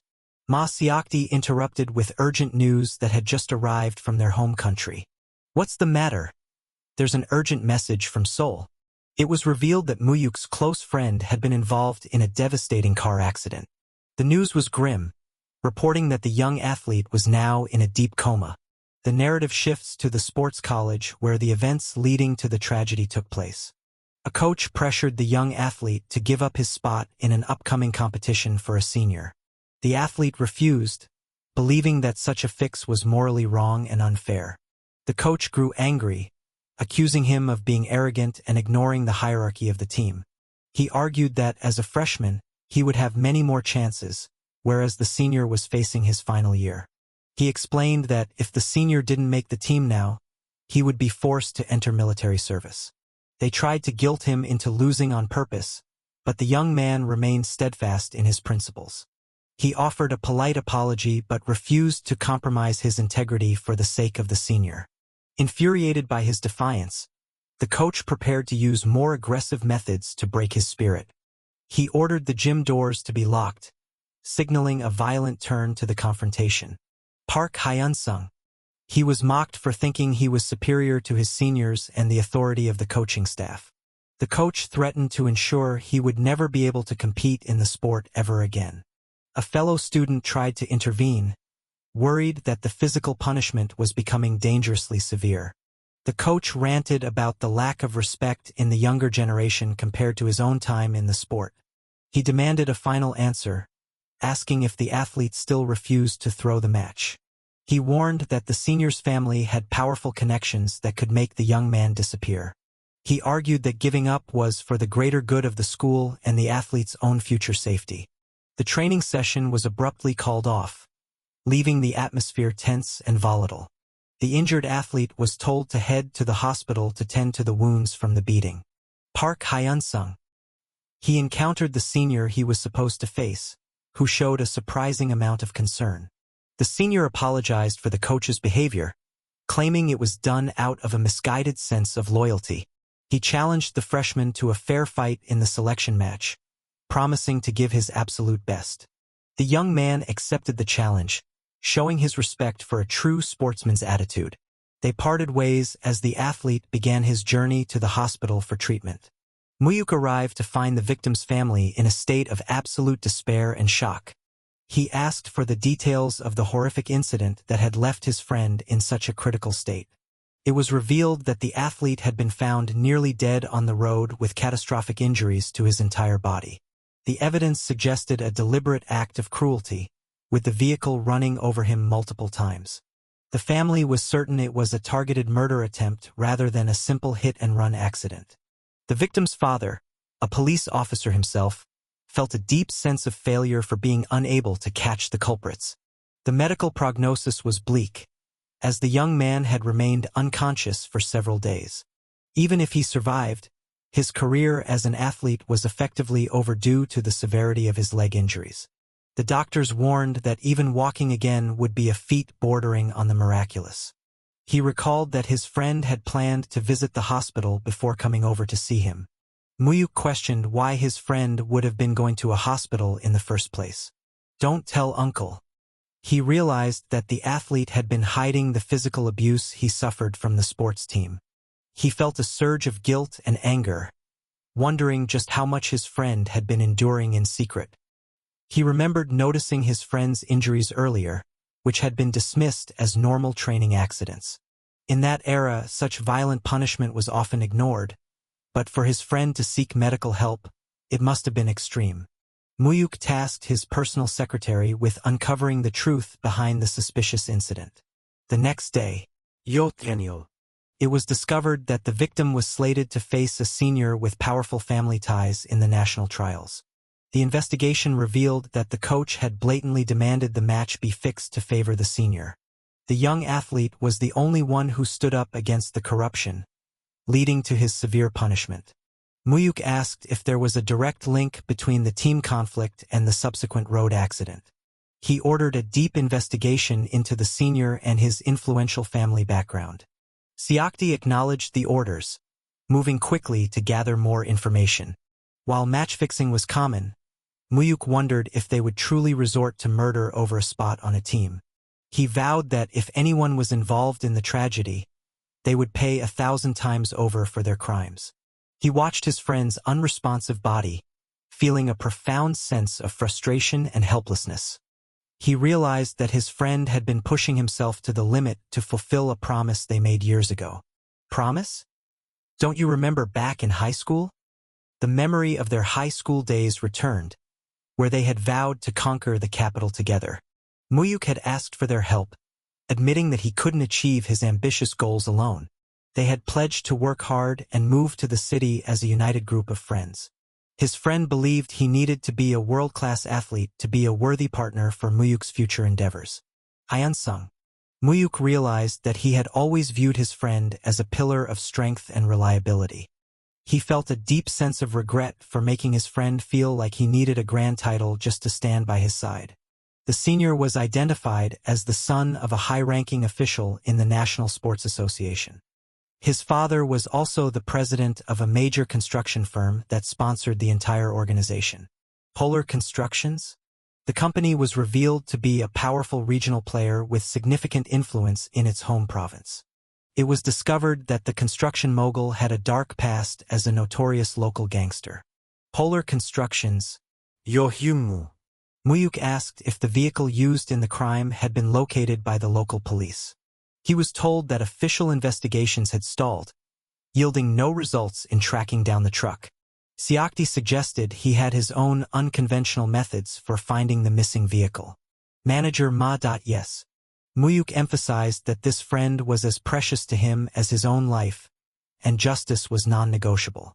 Ma Seokdi interrupted with urgent news that had just arrived from their home country. What's the matter? There's an urgent message from Seoul. It was revealed that Mu-hyuk's close friend had been involved in a devastating car accident. The news was grim, reporting that the young athlete was now in a deep coma. The narrative shifts to the sports college where the events leading to the tragedy took place. A coach pressured the young athlete to give up his spot in an upcoming competition for a senior. The athlete refused, believing that such a fix was morally wrong and unfair. The coach grew angry, accusing him of being arrogant and ignoring the hierarchy of the team. He argued that as a freshman, he would have many more chances, whereas the senior was facing his final year. He explained that if the senior didn't make the team now, he would be forced to enter military service. They tried to guilt him into losing on purpose, but the young man remained steadfast in his principles. He offered a polite apology but refused to compromise his integrity for the sake of the senior. Infuriated by his defiance, the coach prepared to use more aggressive methods to break his spirit. He ordered the gym doors to be locked, signaling a violent turn to the confrontation. Park Hyun-sung. He was mocked for thinking he was superior to his seniors and the authority of the coaching staff. The coach threatened to ensure he would never be able to compete in the sport ever again. A fellow student tried to intervene, worried that the physical punishment was becoming dangerously severe. The coach ranted about the lack of respect in the younger generation compared to his own time in the sport. He demanded a final answer, asking if the athlete still refused to throw the match. He warned that the senior's family had powerful connections that could make the young man disappear. He argued that giving up was for the greater good of the school and the athlete's own future safety. The training session was abruptly called off, leaving the atmosphere tense and volatile. The injured athlete was told to head to the hospital to tend to the wounds from the beating. Park Hyun-sung. He encountered the senior he was supposed to face, who showed a surprising amount of concern. The senior apologized for the coach's behavior, claiming it was done out of a misguided sense of loyalty. He challenged the freshman to a fair fight in the selection match, promising to give his absolute best. The young man accepted the challenge, showing his respect for a true sportsman's attitude. They parted ways as the athlete began his journey to the hospital for treatment. Mu-hyuk arrived to find the victim's family in a state of absolute despair and shock. He asked for the details of the horrific incident that had left his friend in such a critical state. It was revealed that the athlete had been found nearly dead on the road with catastrophic injuries to his entire body. The evidence suggested a deliberate act of cruelty, with the vehicle running over him multiple times. The family was certain it was a targeted murder attempt rather than a simple hit-and-run accident. The victim's father, a police officer himself, felt a deep sense of failure for being unable to catch the culprits. The medical prognosis was bleak, as the young man had remained unconscious for several days. Even if he survived, his career as an athlete was effectively overdue to the severity of his leg injuries. The doctors warned that even walking again would be a feat bordering on the miraculous. He recalled that his friend had planned to visit the hospital before coming over to see him. Mu-hyuk questioned why his friend would have been going to a hospital in the first place. "Don't tell uncle." He realized that the athlete had been hiding the physical abuse he suffered from the sports team. He felt a surge of guilt and anger, wondering just how much his friend had been enduring in secret. He remembered noticing his friend's injuries earlier, which had been dismissed as normal training accidents. In that era, such violent punishment was often ignored, but for his friend to seek medical help, it must have been extreme. Mu-hyuk tasked his personal secretary with uncovering the truth behind the suspicious incident. The next day, it was discovered that the victim was slated to face a senior with powerful family ties in the national trials. The investigation revealed that the coach had blatantly demanded the match be fixed to favor the senior. The young athlete was the only one who stood up against the corruption, leading to his severe punishment. Mu-hyuk asked if there was a direct link between the team conflict and the subsequent road accident. He ordered a deep investigation into the senior and his influential family background. Seokdi acknowledged the orders, moving quickly to gather more information. While match-fixing was common, Mu-hyuk wondered if they would truly resort to murder over a spot on a team. He vowed that if anyone was involved in the tragedy, they would pay 1,000 times over for their crimes. He watched his friend's unresponsive body, feeling a profound sense of frustration and helplessness. He realized that his friend had been pushing himself to the limit to fulfill a promise they made years ago. Promise? Don't you remember back in high school? The memory of their high school days returned, where they had vowed to conquer the capital together. Mu-hyuk had asked for their help, admitting that he couldn't achieve his ambitious goals alone. They had pledged to work hard and move to the city as a united group of friends. His friend believed he needed to be a world-class athlete to be a worthy partner for Mu-hyuk's future endeavors. Hyun-sung. Mu-hyuk realized that he had always viewed his friend as a pillar of strength and reliability. He felt a deep sense of regret for making his friend feel like he needed a grand title just to stand by his side. The senior was identified as the son of a high-ranking official in the National Sports Association. His father was also the president of a major construction firm that sponsored the entire organization. Polar Constructions? The company was revealed to be a powerful regional player with significant influence in its home province. It was discovered that the construction mogul had a dark past as a notorious local gangster. Polar Constructions. Mu-hyuk asked if the vehicle used in the crime had been located by the local police. He was told that official investigations had stalled, yielding no results in tracking down the truck. Seokdi suggested he had his own unconventional methods for finding the missing vehicle. Manager Ma. Yes. Mu-hyuk emphasized that this friend was as precious to him as his own life, and justice was non-negotiable.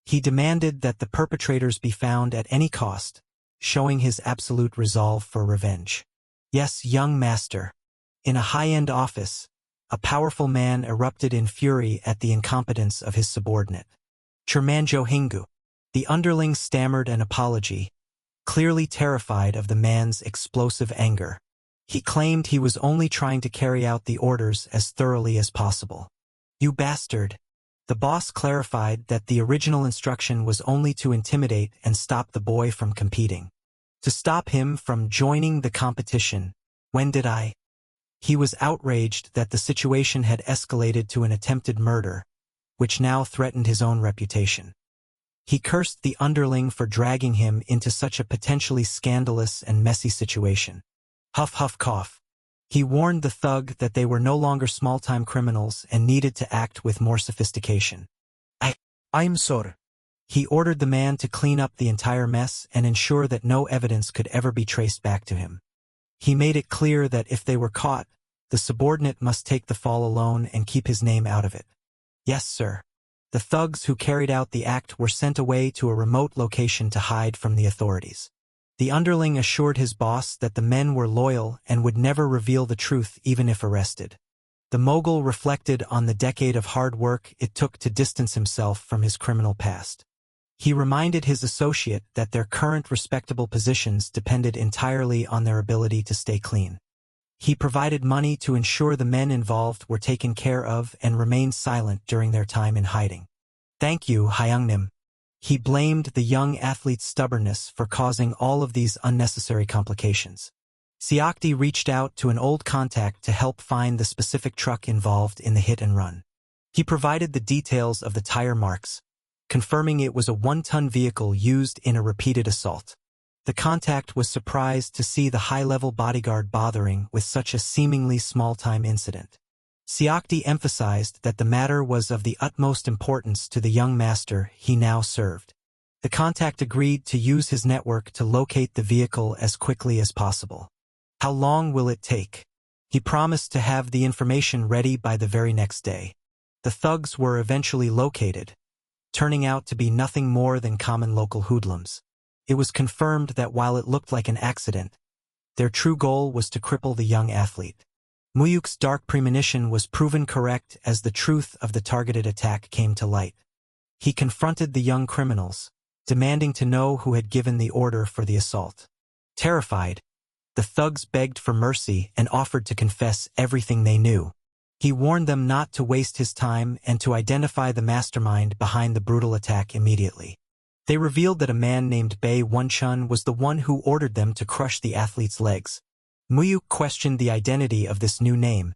He demanded that the perpetrators be found at any cost, showing his absolute resolve for revenge. Yes, young master. In a high-end office, a powerful man erupted in fury at the incompetence of his subordinate. Chermanjo Hingu. The underling stammered an apology, clearly terrified of the man's explosive anger. He claimed he was only trying to carry out the orders as thoroughly as possible. You bastard. The boss clarified that the original instruction was only to intimidate and stop the boy from competing. To stop him from joining the competition. When did I? He was outraged that the situation had escalated to an attempted murder, which now threatened his own reputation. He cursed the underling for dragging him into such a potentially scandalous and messy situation. Huff huff cough. He warned the thug that they were no longer small-time criminals and needed to act with more sophistication. I'm sorry. He ordered the man to clean up the entire mess and ensure that no evidence could ever be traced back to him. He made it clear that if they were caught, the subordinate must take the fall alone and keep his name out of it. Yes, sir. The thugs who carried out the act were sent away to a remote location to hide from the authorities. The underling assured his boss that the men were loyal and would never reveal the truth even if arrested. The mogul reflected on the decade of hard work it took to distance himself from his criminal past. He reminded his associate that their current respectable positions depended entirely on their ability to stay clean. He provided money to ensure the men involved were taken care of and remained silent during their time in hiding. Thank you, Hyungnim. He blamed the young athlete's stubbornness for causing all of these unnecessary complications. Seokdi reached out to an old contact to help find the specific truck involved in the hit and run. He provided the details of the tire marks, confirming it was a 1-ton vehicle used in a repeated assault. The contact was surprised to see the high-level bodyguard bothering with such a seemingly small-time incident. Seokdi emphasized that the matter was of the utmost importance to the young master he now served. The contact agreed to use his network to locate the vehicle as quickly as possible. How long will it take? He promised to have the information ready by the very next day. The thugs were eventually located, turning out to be nothing more than common local hoodlums. It was confirmed that while it looked like an accident, their true goal was to cripple the young athlete. Mu-hyuk's dark premonition was proven correct as the truth of the targeted attack came to light. He confronted the young criminals, demanding to know who had given the order for the assault. Terrified, the thugs begged for mercy and offered to confess everything they knew. He warned them not to waste his time and to identify the mastermind behind the brutal attack immediately. They revealed that a man named Bae Won-chun was the one who ordered them to crush the athlete's legs. Mu-hyuk questioned the identity of this new name,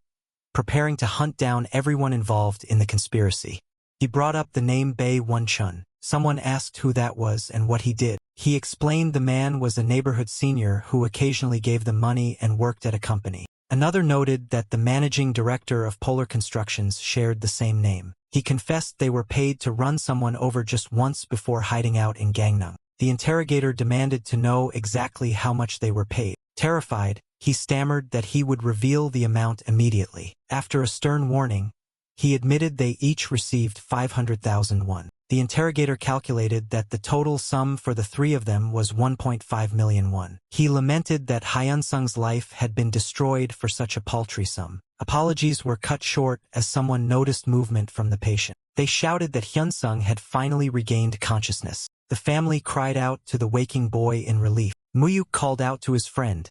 preparing to hunt down everyone involved in the conspiracy. He brought up the name Bae Won-chun. Someone asked who that was and what he did. He explained the man was a neighborhood senior who occasionally gave them money and worked at a company. Another noted that the managing director of Polar Constructions shared the same name. He confessed they were paid to run someone over just once before hiding out in Gangnam. The interrogator demanded to know exactly how much they were paid. Terrified, he stammered that he would reveal the amount immediately. After a stern warning, he admitted they each received 500,000 won. The interrogator calculated that the total sum for the three of them was 1.5 million won. He lamented that Hyun-sung's life had been destroyed for such a paltry sum. Apologies were cut short as someone noticed movement from the patient. They shouted that Hyun-sung had finally regained consciousness. The family cried out to the waking boy in relief. Mu-hyuk called out to his friend,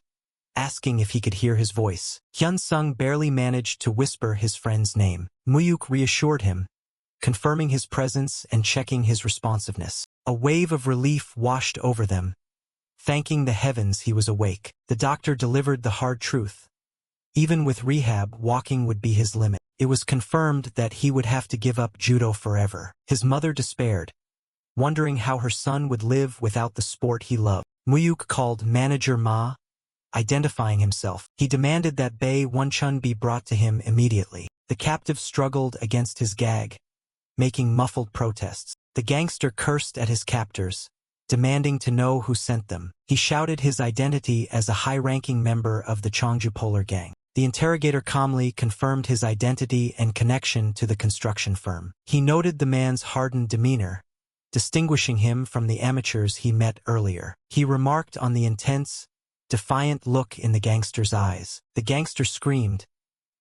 asking if he could hear his voice. Hyun-sung barely managed to whisper his friend's name. Mu-hyuk reassured him, confirming his presence and checking his responsiveness. A wave of relief washed over them. Thanking the heavens he was awake. The doctor delivered the hard truth. Even with rehab, walking would be his limit. It was confirmed that he would have to give up judo forever. His mother despaired, wondering how her son would live without the sport he loved. Mu-hyuk called Manager Ma, identifying himself. He demanded that Bae Won-chun be brought to him immediately. The captive struggled against his gag, making muffled protests. The gangster cursed at his captors, demanding to know who sent them. He shouted his identity as a high-ranking member of the Cheongju Polar Gang. The interrogator calmly confirmed his identity and connection to the construction firm. He noted the man's hardened demeanor, distinguishing him from the amateurs he met earlier. He remarked on the intense, defiant look in the gangster's eyes. The gangster screamed,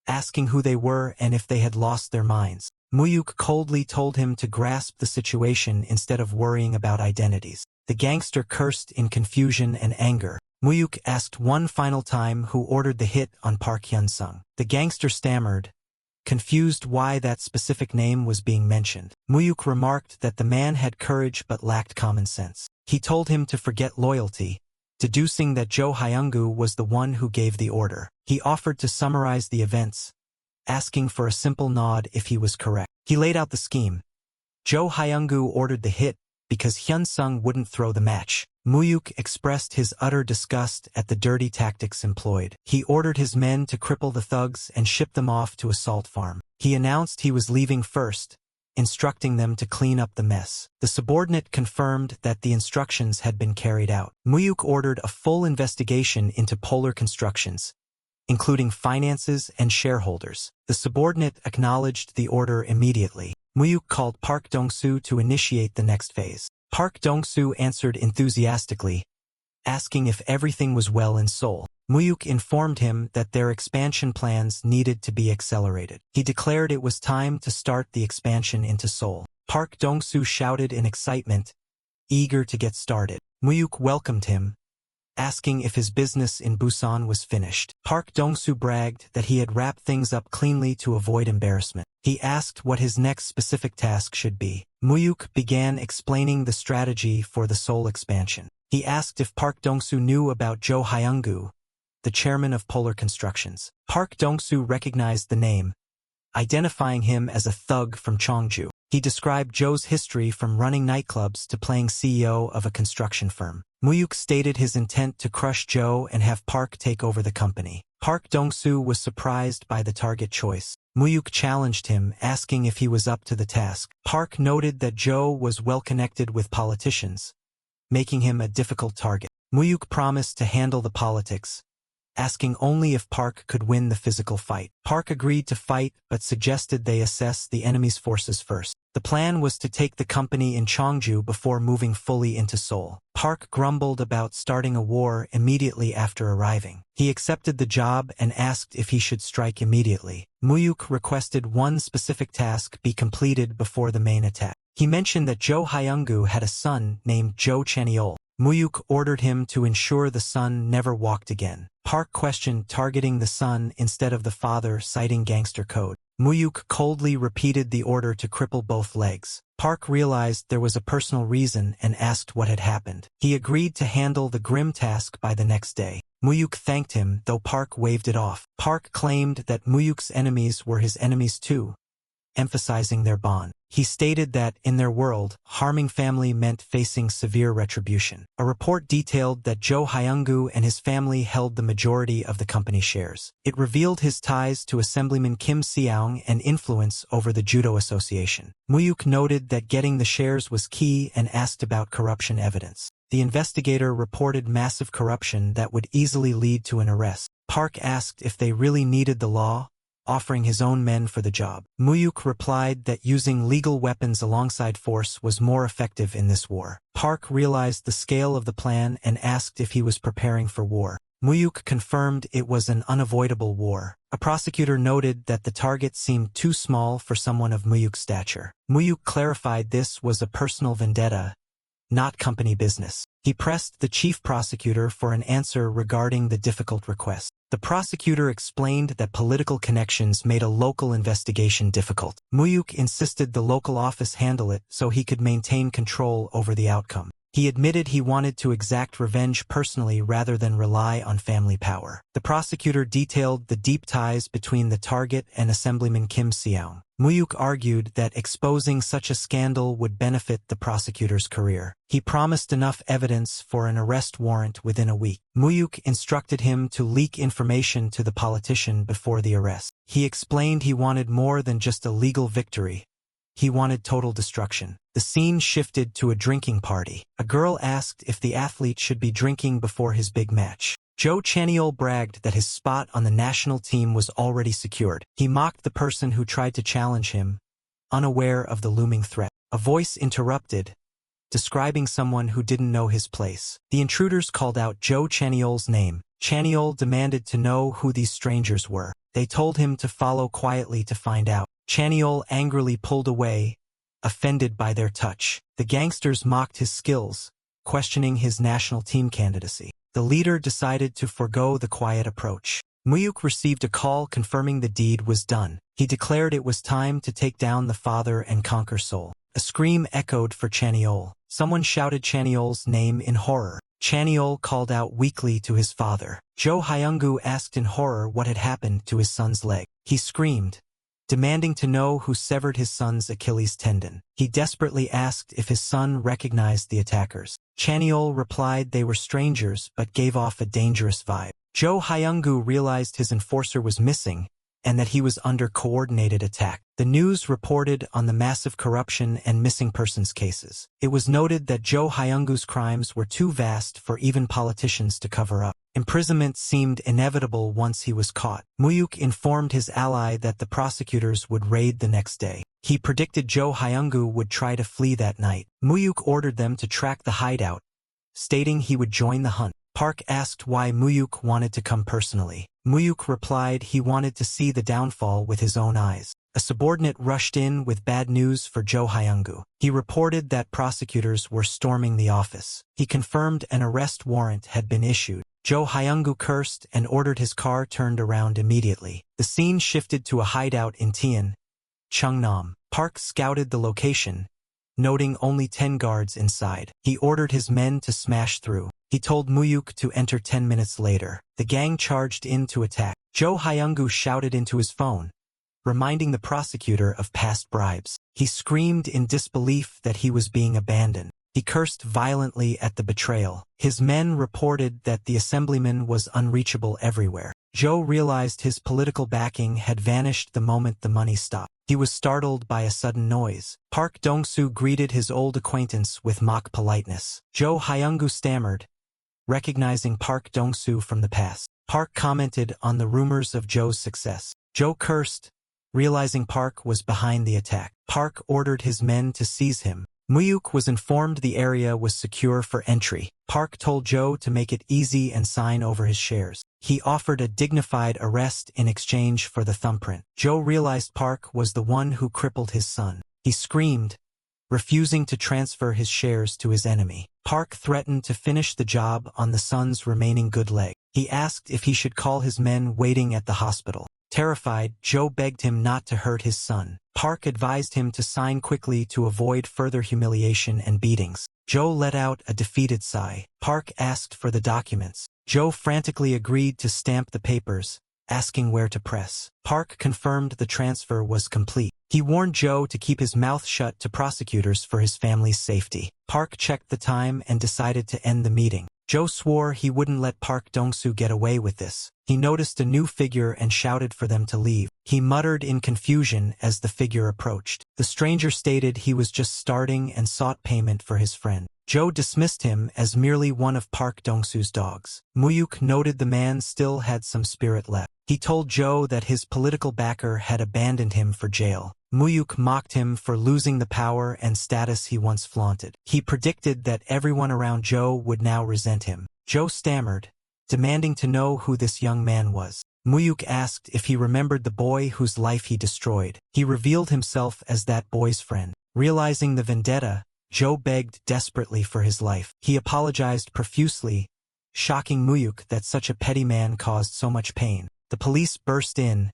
asking who they were and if they had lost their minds. Mu-hyuk coldly told him to grasp the situation instead of worrying about identities. The gangster cursed in confusion and anger. Mu-hyuk asked one final time who ordered the hit on Park Hyun-sung. The gangster stammered, confused why that specific name was being mentioned. Mu-hyuk remarked that the man had courage but lacked common sense. He told him to forget loyalty, deducing that Jo Hyung-gu was the one who gave the order. He offered to summarize the events, asking for a simple nod if he was correct. He laid out the scheme. Jo Hyung-gu ordered the hit because Hyun-sung wouldn't throw the match. Mu-hyuk expressed his utter disgust at the dirty tactics employed. He ordered his men to cripple the thugs and ship them off to a salt farm. He announced he was leaving first, instructing them to clean up the mess. The subordinate confirmed that the instructions had been carried out. Mu-hyuk ordered a full investigation into Polar Constructions, including finances and shareholders. The subordinate acknowledged the order immediately. Mu-hyuk called Park Dong-soo to initiate the next phase. Park Dong-soo answered enthusiastically, asking if everything was well in Seoul. Mu-hyuk informed him that their expansion plans needed to be accelerated. He declared it was time to start the expansion into Seoul. Park Dong-soo shouted in excitement, eager to get started. Mu-hyuk welcomed him, asking if his business in Busan was finished. Park Dong-soo bragged that he had wrapped things up cleanly to avoid embarrassment. He asked what his next specific task should be. Mu-hyuk began explaining the strategy for the Seoul expansion. He asked if Park Dong-soo knew about Jo Hyung-gu, the chairman of Polar Constructions. Park Dong-soo recognized the name, identifying him as a thug from Cheongju. He described Jo's history from running nightclubs to playing CEO of a construction firm. Mu-hyuk stated his intent to crush Jo and have Park take over the company. Park Dong-soo was surprised by the target choice. Mu-hyuk challenged him, asking if he was up to the task. Park noted that Jo was well connected with politicians, making him a difficult target. Mu-hyuk promised to handle the politics, asking only if Park could win the physical fight. Park agreed to fight but suggested they assess the enemy's forces first. The plan was to take the company in Cheongju before moving fully into Seoul. Park grumbled about starting a war immediately after arriving. He accepted the job and asked if he should strike immediately. Mu-hyuk requested one specific task be completed before the main attack. He mentioned that Jo Hyung-gu had a son named Jo Chaniol. Mu-hyuk ordered him to ensure the son never walked again. Park questioned targeting the son instead of the father, citing gangster code. Mu-hyuk coldly repeated the order to cripple both legs. Park realized there was a personal reason and asked what had happened. He agreed to handle the grim task by the next day. Mu-hyuk thanked him, though Park waved it off. Park claimed that Mu-hyuk's enemies were his enemies too, emphasizing their bond. He stated that, in their world, harming family meant facing severe retribution. A report detailed that Jo Hyung-gu and his family held the majority of the company shares. It revealed his ties to Assemblyman Kim Seong and influence over the Judo Association. Mu-hyuk noted that getting the shares was key and asked about corruption evidence. The investigator reported massive corruption that would easily lead to an arrest. Park asked if they really needed the law, offering his own men for the job. Mu-hyuk replied that using legal weapons alongside force was more effective in this war. Park realized the scale of the plan and asked if he was preparing for war. Mu-hyuk confirmed it was an unavoidable war. A prosecutor noted that the target seemed too small for someone of Mu-hyuk's stature. Mu-hyuk clarified this was a personal vendetta, not company business. He pressed the chief prosecutor for an answer regarding the difficult request. The prosecutor explained that political connections made a local investigation difficult. Mu-hyuk insisted the local office handle it so he could maintain control over the outcome. He admitted he wanted to exact revenge personally rather than rely on family power. The prosecutor detailed the deep ties between the target and Assemblyman Kim Seong. Mu-hyuk argued that exposing such a scandal would benefit the prosecutor's career. He promised enough evidence for an arrest warrant within a week. Mu-hyuk instructed him to leak information to the politician before the arrest. He explained he wanted more than just a legal victory. He wanted total destruction. The scene shifted to a drinking party. A girl asked if the athlete should be drinking before his big match. Joe Chaniol bragged that his spot on the national team was already secured. He mocked the person who tried to challenge him, unaware of the looming threat. A voice interrupted, describing someone who didn't know his place. The intruders called out Joe Chaniol's name. Chaniol demanded to know who these strangers were. They told him to follow quietly to find out. Chaniol angrily pulled away, offended by their touch. The gangsters mocked his skills, questioning his national team candidacy. The leader decided to forego the quiet approach. Mu-hyuk received a call confirming the deed was done. He declared it was time to take down the father and conquer Seoul. A scream echoed for Chaniol. Someone shouted Chaniol's name in horror. Chaniol called out weakly to his father. Jo Hyung-gu asked in horror what had happened to his son's leg. He screamed, demanding to know who severed his son's Achilles tendon. He desperately asked if his son recognized the attackers. Chaniol replied they were strangers but gave off a dangerous vibe. Jo Hyung-gu realized his enforcer was missing and that he was under coordinated attack. The news reported on the massive corruption and missing persons cases. It was noted that Jo Hyung-gu's crimes were too vast for even politicians to cover up. Imprisonment seemed inevitable once he was caught. Mu-hyuk informed his ally that the prosecutors would raid the next day. He predicted Jo Hyung-gu would try to flee that night. Mu-hyuk ordered them to track the hideout, stating he would join the hunt. Park asked why Mu-hyuk wanted to come personally. Mu-hyuk replied he wanted to see the downfall with his own eyes. A subordinate rushed in with bad news for Jo Hyung-gu. He reported that prosecutors were storming the office. He confirmed an arrest warrant had been issued. Jo Hyung-gu cursed and ordered his car turned around immediately. The scene shifted to a hideout in Cheon, Cheongnam. Park scouted the location, noting only 10 guards inside. He ordered his men to smash through. He told Mu-hyuk to enter 10 minutes later. The gang charged in to attack. Jo Hyung-gu shouted into his phone, reminding the prosecutor of past bribes. He screamed in disbelief that he was being abandoned. He cursed violently at the betrayal. His men reported that the assemblyman was unreachable everywhere. Jo realized his political backing had vanished the moment the money stopped. He was startled by a sudden noise. Park Dong-soo greeted his old acquaintance with mock politeness. Jo Hyung-gu stammered, recognizing Park Dong-soo from the past. Park commented on the rumors of Jo's success. Jo cursed, realizing Park was behind the attack. Park ordered his men to seize him. Mu-hyuk was informed the area was secure for entry. Park told Jo to make it easy and sign over his shares. He offered a dignified arrest in exchange for the thumbprint. Jo realized Park was the one who crippled his son. He screamed, refusing to transfer his shares to his enemy. Park threatened to finish the job on the son's remaining good leg. He asked if he should call his men waiting at the hospital. Terrified, Jo begged him not to hurt his son. Park advised him to sign quickly to avoid further humiliation and beatings. Jo let out a defeated sigh. Park asked for the documents. Jo frantically agreed to stamp the papers, asking where to press. Park confirmed the transfer was complete. He warned Jo to keep his mouth shut to prosecutors for his family's safety. Park checked the time and decided to end the meeting. Jo swore he wouldn't let Park Dong-soo get away with this. He noticed a new figure and shouted for them to leave. He muttered in confusion as the figure approached. The stranger stated he was just starting and sought payment for his friend. Jo dismissed him as merely one of Park Dong-soo's dogs. Mu-hyuk noted the man still had some spirit left. He told Jo that his political backer had abandoned him for jail. Mu-hyuk mocked him for losing the power and status he once flaunted. He predicted that everyone around Jo would now resent him. Jo stammered, demanding to know who this young man was. Mu-hyuk asked if he remembered the boy whose life he destroyed. He revealed himself as that boy's friend. Realizing the vendetta, Jo begged desperately for his life. He apologized profusely, shocking Mu-hyuk that such a petty man caused so much pain. The police burst in,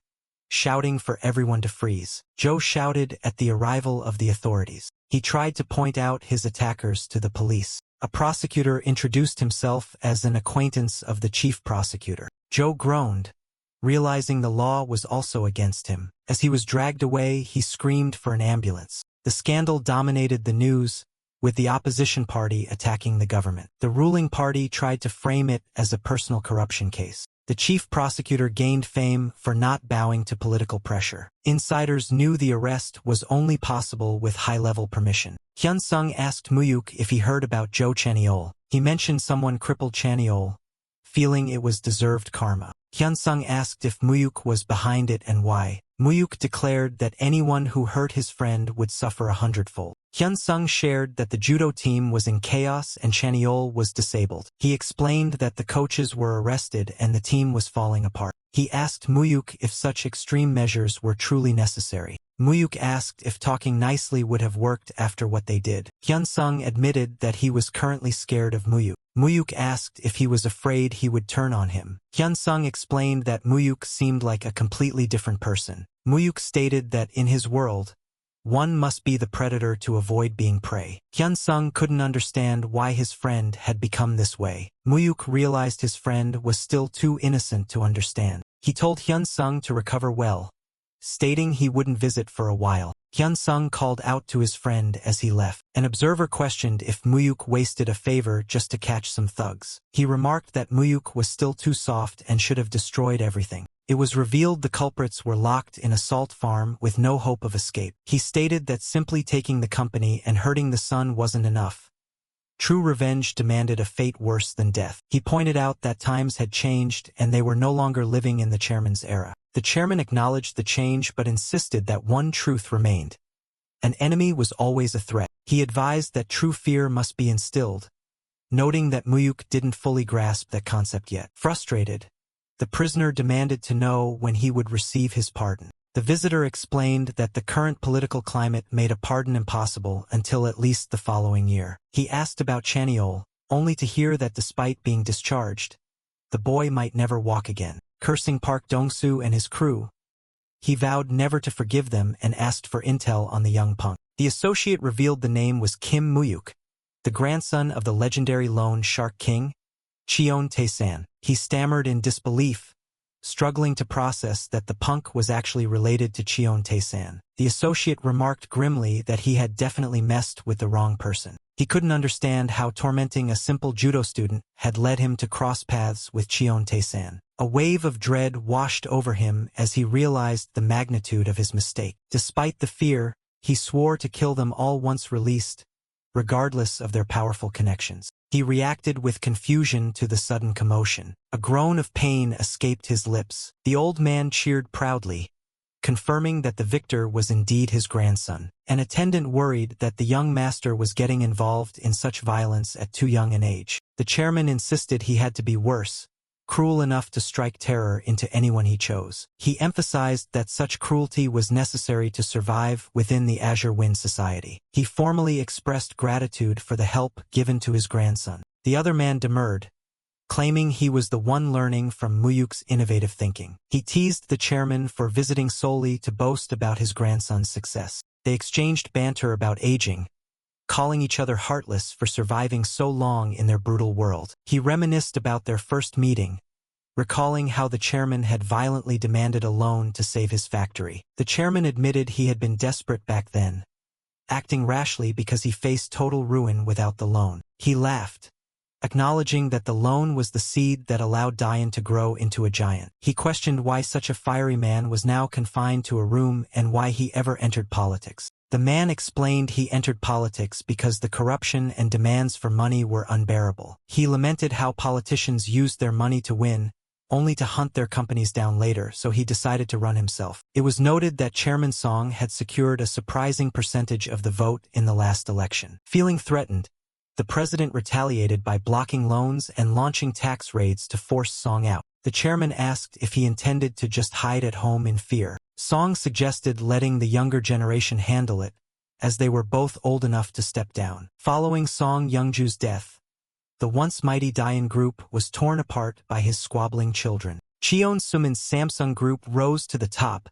shouting for everyone to freeze. Jo shouted at the arrival of the authorities. He tried to point out his attackers to the police. A prosecutor introduced himself as an acquaintance of the chief prosecutor. Jo groaned, realizing the law was also against him. As he was dragged away, he screamed for an ambulance. The scandal dominated the news, with the opposition party attacking the government. The ruling party tried to frame it as a personal corruption case. The chief prosecutor gained fame for not bowing to political pressure. Insiders knew the arrest was only possible with high-level permission. Hyun-sung asked Mu-hyuk if he heard about Jo Chaniol. He mentioned someone crippled Chaniol, feeling it was deserved karma. Hyun-sung asked if Mu-hyuk was behind it and why. Mu-hyuk declared that anyone who hurt his friend would suffer 100-fold. Hyun-sung shared that the judo team was in chaos and Cheon was disabled. He explained that the coaches were arrested and the team was falling apart. He asked Mu-hyuk if such extreme measures were truly necessary. Mu-hyuk asked if talking nicely would have worked after what they did. Hyun-sung admitted that he was currently scared of Mu-hyuk. Mu-hyuk asked if he was afraid he would turn on him. Hyun-sung explained that Mu-hyuk seemed like a completely different person. Mu-hyuk stated that in his world, one must be the predator to avoid being prey. Hyun-sung couldn't understand why his friend had become this way. Mu-hyuk realized his friend was still too innocent to understand. He told Hyun-sung to recover well, stating he wouldn't visit for a while. Hyun-sung called out to his friend as he left. An observer questioned if Mu-hyuk wasted a favor just to catch some thugs. He remarked that Mu-hyuk was still too soft and should have destroyed everything. It was revealed the culprits were locked in a salt farm with no hope of escape. He stated that simply taking the company and hurting the son wasn't enough. True revenge demanded a fate worse than death. He pointed out that times had changed and they were no longer living in the chairman's era. The chairman acknowledged the change but insisted that one truth remained. An enemy was always a threat. He advised that true fear must be instilled, noting that Mu-hyuk didn't fully grasp that concept yet. Frustrated, the prisoner demanded to know when he would receive his pardon. The visitor explained that the current political climate made a pardon impossible until at least the following year. He asked about Cheon, only to hear that despite being discharged, the boy might never walk again. Cursing Park Dong-soo and his crew, he vowed never to forgive them and asked for intel on the young punk. The associate revealed the name was Kim Mu-hyuk, the grandson of the legendary loan shark king, Cheon Tae-san. He stammered in disbelief, struggling to process that the punk was actually related to Cheon Tae-san. The associate remarked grimly that he had definitely messed with the wrong person. He couldn't understand how tormenting a simple judo student had led him to cross paths with Cheon Tae-san. A wave of dread washed over him as he realized the magnitude of his mistake. Despite the fear, he swore to kill them all once released, regardless of their powerful connections. He reacted with confusion to the sudden commotion. A groan of pain escaped his lips. The old man cheered proudly, confirming that the victor was indeed his grandson. An attendant worried that the young master was getting involved in such violence at too young an age. The chairman insisted he had to be worse, cruel enough to strike terror into anyone he chose. He emphasized that such cruelty was necessary to survive within the Azure Wind Society. He formally expressed gratitude for the help given to his grandson. The other man demurred, claiming he was the one learning from Mu-hyuk's innovative thinking. He teased the chairman for visiting solely to boast about his grandson's success. They exchanged banter about aging, calling each other heartless for surviving so long in their brutal world. He reminisced about their first meeting, recalling how the chairman had violently demanded a loan to save his factory. The chairman admitted he had been desperate back then, acting rashly because he faced total ruin without the loan. He laughed, acknowledging that the loan was the seed that allowed Dayan to grow into a giant. He questioned why such a fiery man was now confined to a room and why he ever entered politics. The man explained he entered politics because the corruption and demands for money were unbearable. He lamented how politicians used their money to win, only to hunt their companies down later, so he decided to run himself. It was noted that Chairman Song had secured a surprising percentage of the vote in the last election. Feeling threatened, the president retaliated by blocking loans and launching tax raids to force Song out. The chairman asked if he intended to just hide at home in fear. Song suggested letting the younger generation handle it, as they were both old enough to step down. Following Song Youngju's death, the once mighty Dayan Group was torn apart by his squabbling children. Cheon Sumin's Samsung Group rose to the top,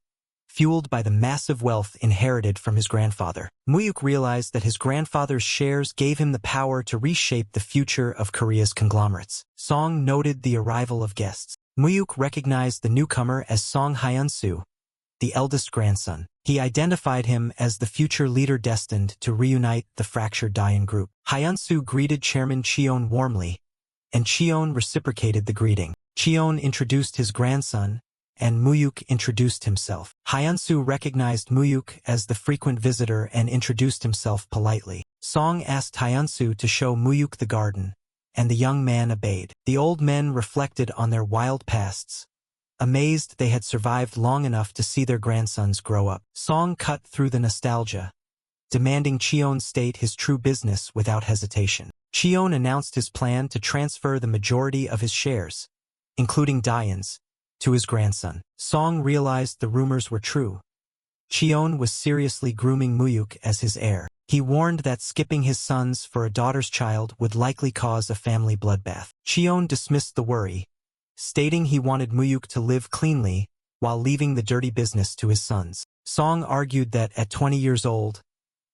fueled by the massive wealth inherited from his grandfather. Mu-hyuk realized that his grandfather's shares gave him the power to reshape the future of Korea's conglomerates. Song noted the arrival of guests. Mu-hyuk recognized the newcomer as Song Hyun-soo, the eldest grandson. He identified him as the future leader destined to reunite the fractured Dayan Group. Hyun-soo greeted Chairman Cheon warmly, and Cheon reciprocated the greeting. Cheon introduced his grandson, and Mu-hyuk introduced himself. Hyun-soo recognized Mu-hyuk as the frequent visitor and introduced himself politely. Song asked Hyun-soo to show Mu-hyuk the garden, and the young man obeyed. The old men reflected on their wild pasts, amazed they had survived long enough to see their grandsons grow up. Song cut through the nostalgia, demanding Cheon state his true business without hesitation. Cheon announced his plan to transfer the majority of his shares, including Dayan's, to his grandson. Song realized the rumors were true. Cheon was seriously grooming Mu-hyuk as his heir. He warned that skipping his sons for a daughter's child would likely cause a family bloodbath. Cheon dismissed the worry, stating he wanted Mu-hyuk to live cleanly while leaving the dirty business to his sons. Song argued that at 20 years old,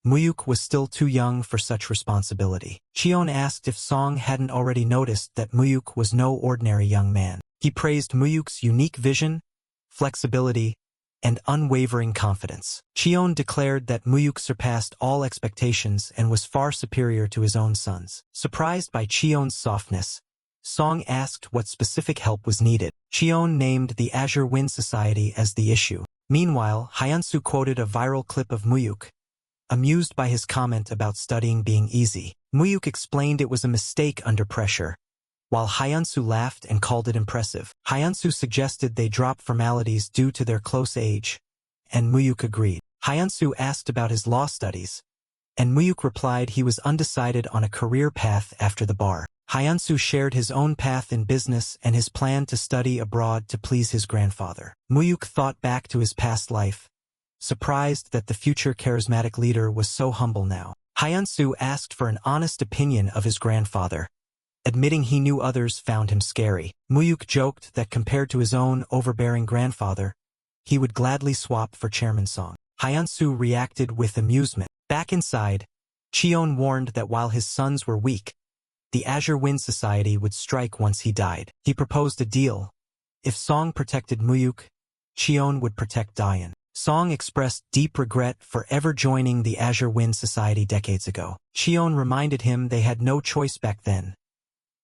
Mu-hyuk was still too young for such responsibility. Cheon asked if Song hadn't already noticed that Mu-hyuk was no ordinary young man. He praised Mu-hyuk's unique vision, flexibility, and unwavering confidence. Cheon declared that Mu-hyuk surpassed all expectations and was far superior to his own sons. Surprised by Cheon's softness, Song asked what specific help was needed. Cheon named the Azure Wind Society as the issue. Meanwhile, Hyunsu quoted a viral clip of Mu-hyuk, amused by his comment about studying being easy. Mu-hyuk explained it was a mistake under pressure, while Hyunsu laughed and called it impressive. Hyunsu suggested they drop formalities due to their close age, and Mu-hyuk agreed. Hyunsu asked about his law studies, and Mu-hyuk replied he was undecided on a career path after the bar. Hyunsu shared his own path in business and his plan to study abroad to please his grandfather. Mu-hyuk thought back to his past life, surprised that the future charismatic leader was so humble now. Hyunsu asked for an honest opinion of his grandfather, admitting he knew others found him scary. Mu-hyuk joked that compared to his own overbearing grandfather, he would gladly swap for Chairman Song. Hyunsu reacted with amusement. Back inside, Cheon warned that while his sons were weak, the Azure Wind Society would strike once he died. He proposed a deal. If Song protected Mu-hyuk, Cheon would protect Dayan. Song expressed deep regret for ever joining the Azure Wind Society decades ago. Cheon reminded him they had no choice back then.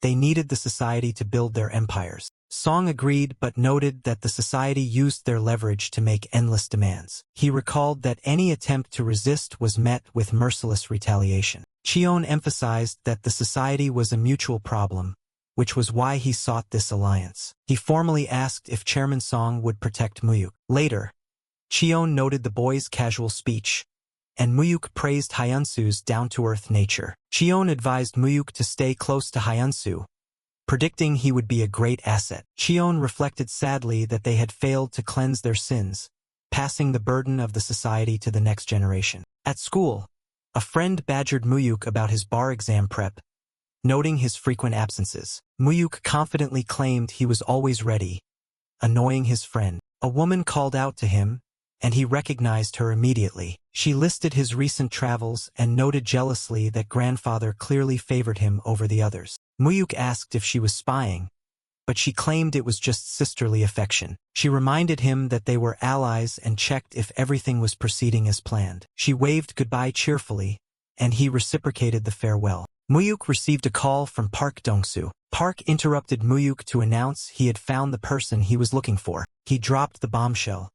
They needed the society to build their empires. Song agreed but noted that the society used their leverage to make endless demands. He recalled that any attempt to resist was met with merciless retaliation. Cheon emphasized that the society was a mutual problem, which was why he sought this alliance. He formally asked if Chairman Song would protect Mu-hyuk. Later, Cheon noted the boy's casual speech, and Mu-hyuk praised Hyunsu's down-to-earth nature. Cheon advised Mu-hyuk to stay close to Hyunsu, predicting he would be a great asset. Cheon reflected sadly that they had failed to cleanse their sins, passing the burden of the society to the next generation. At school, a friend badgered Mu-hyuk about his bar exam prep, noting his frequent absences. Mu-hyuk confidently claimed he was always ready, annoying his friend. A woman called out to him, and he recognized her immediately. She listed his recent travels and noted jealously that grandfather clearly favored him over the others. Mu-hyuk asked if she was spying, but she claimed it was just sisterly affection. She reminded him that they were allies and checked if everything was proceeding as planned. She waved goodbye cheerfully, and he reciprocated the farewell. Mu-hyuk received a call from Park Dong-soo. Park interrupted Mu-hyuk to announce he had found the person he was looking for. He dropped the bombshell.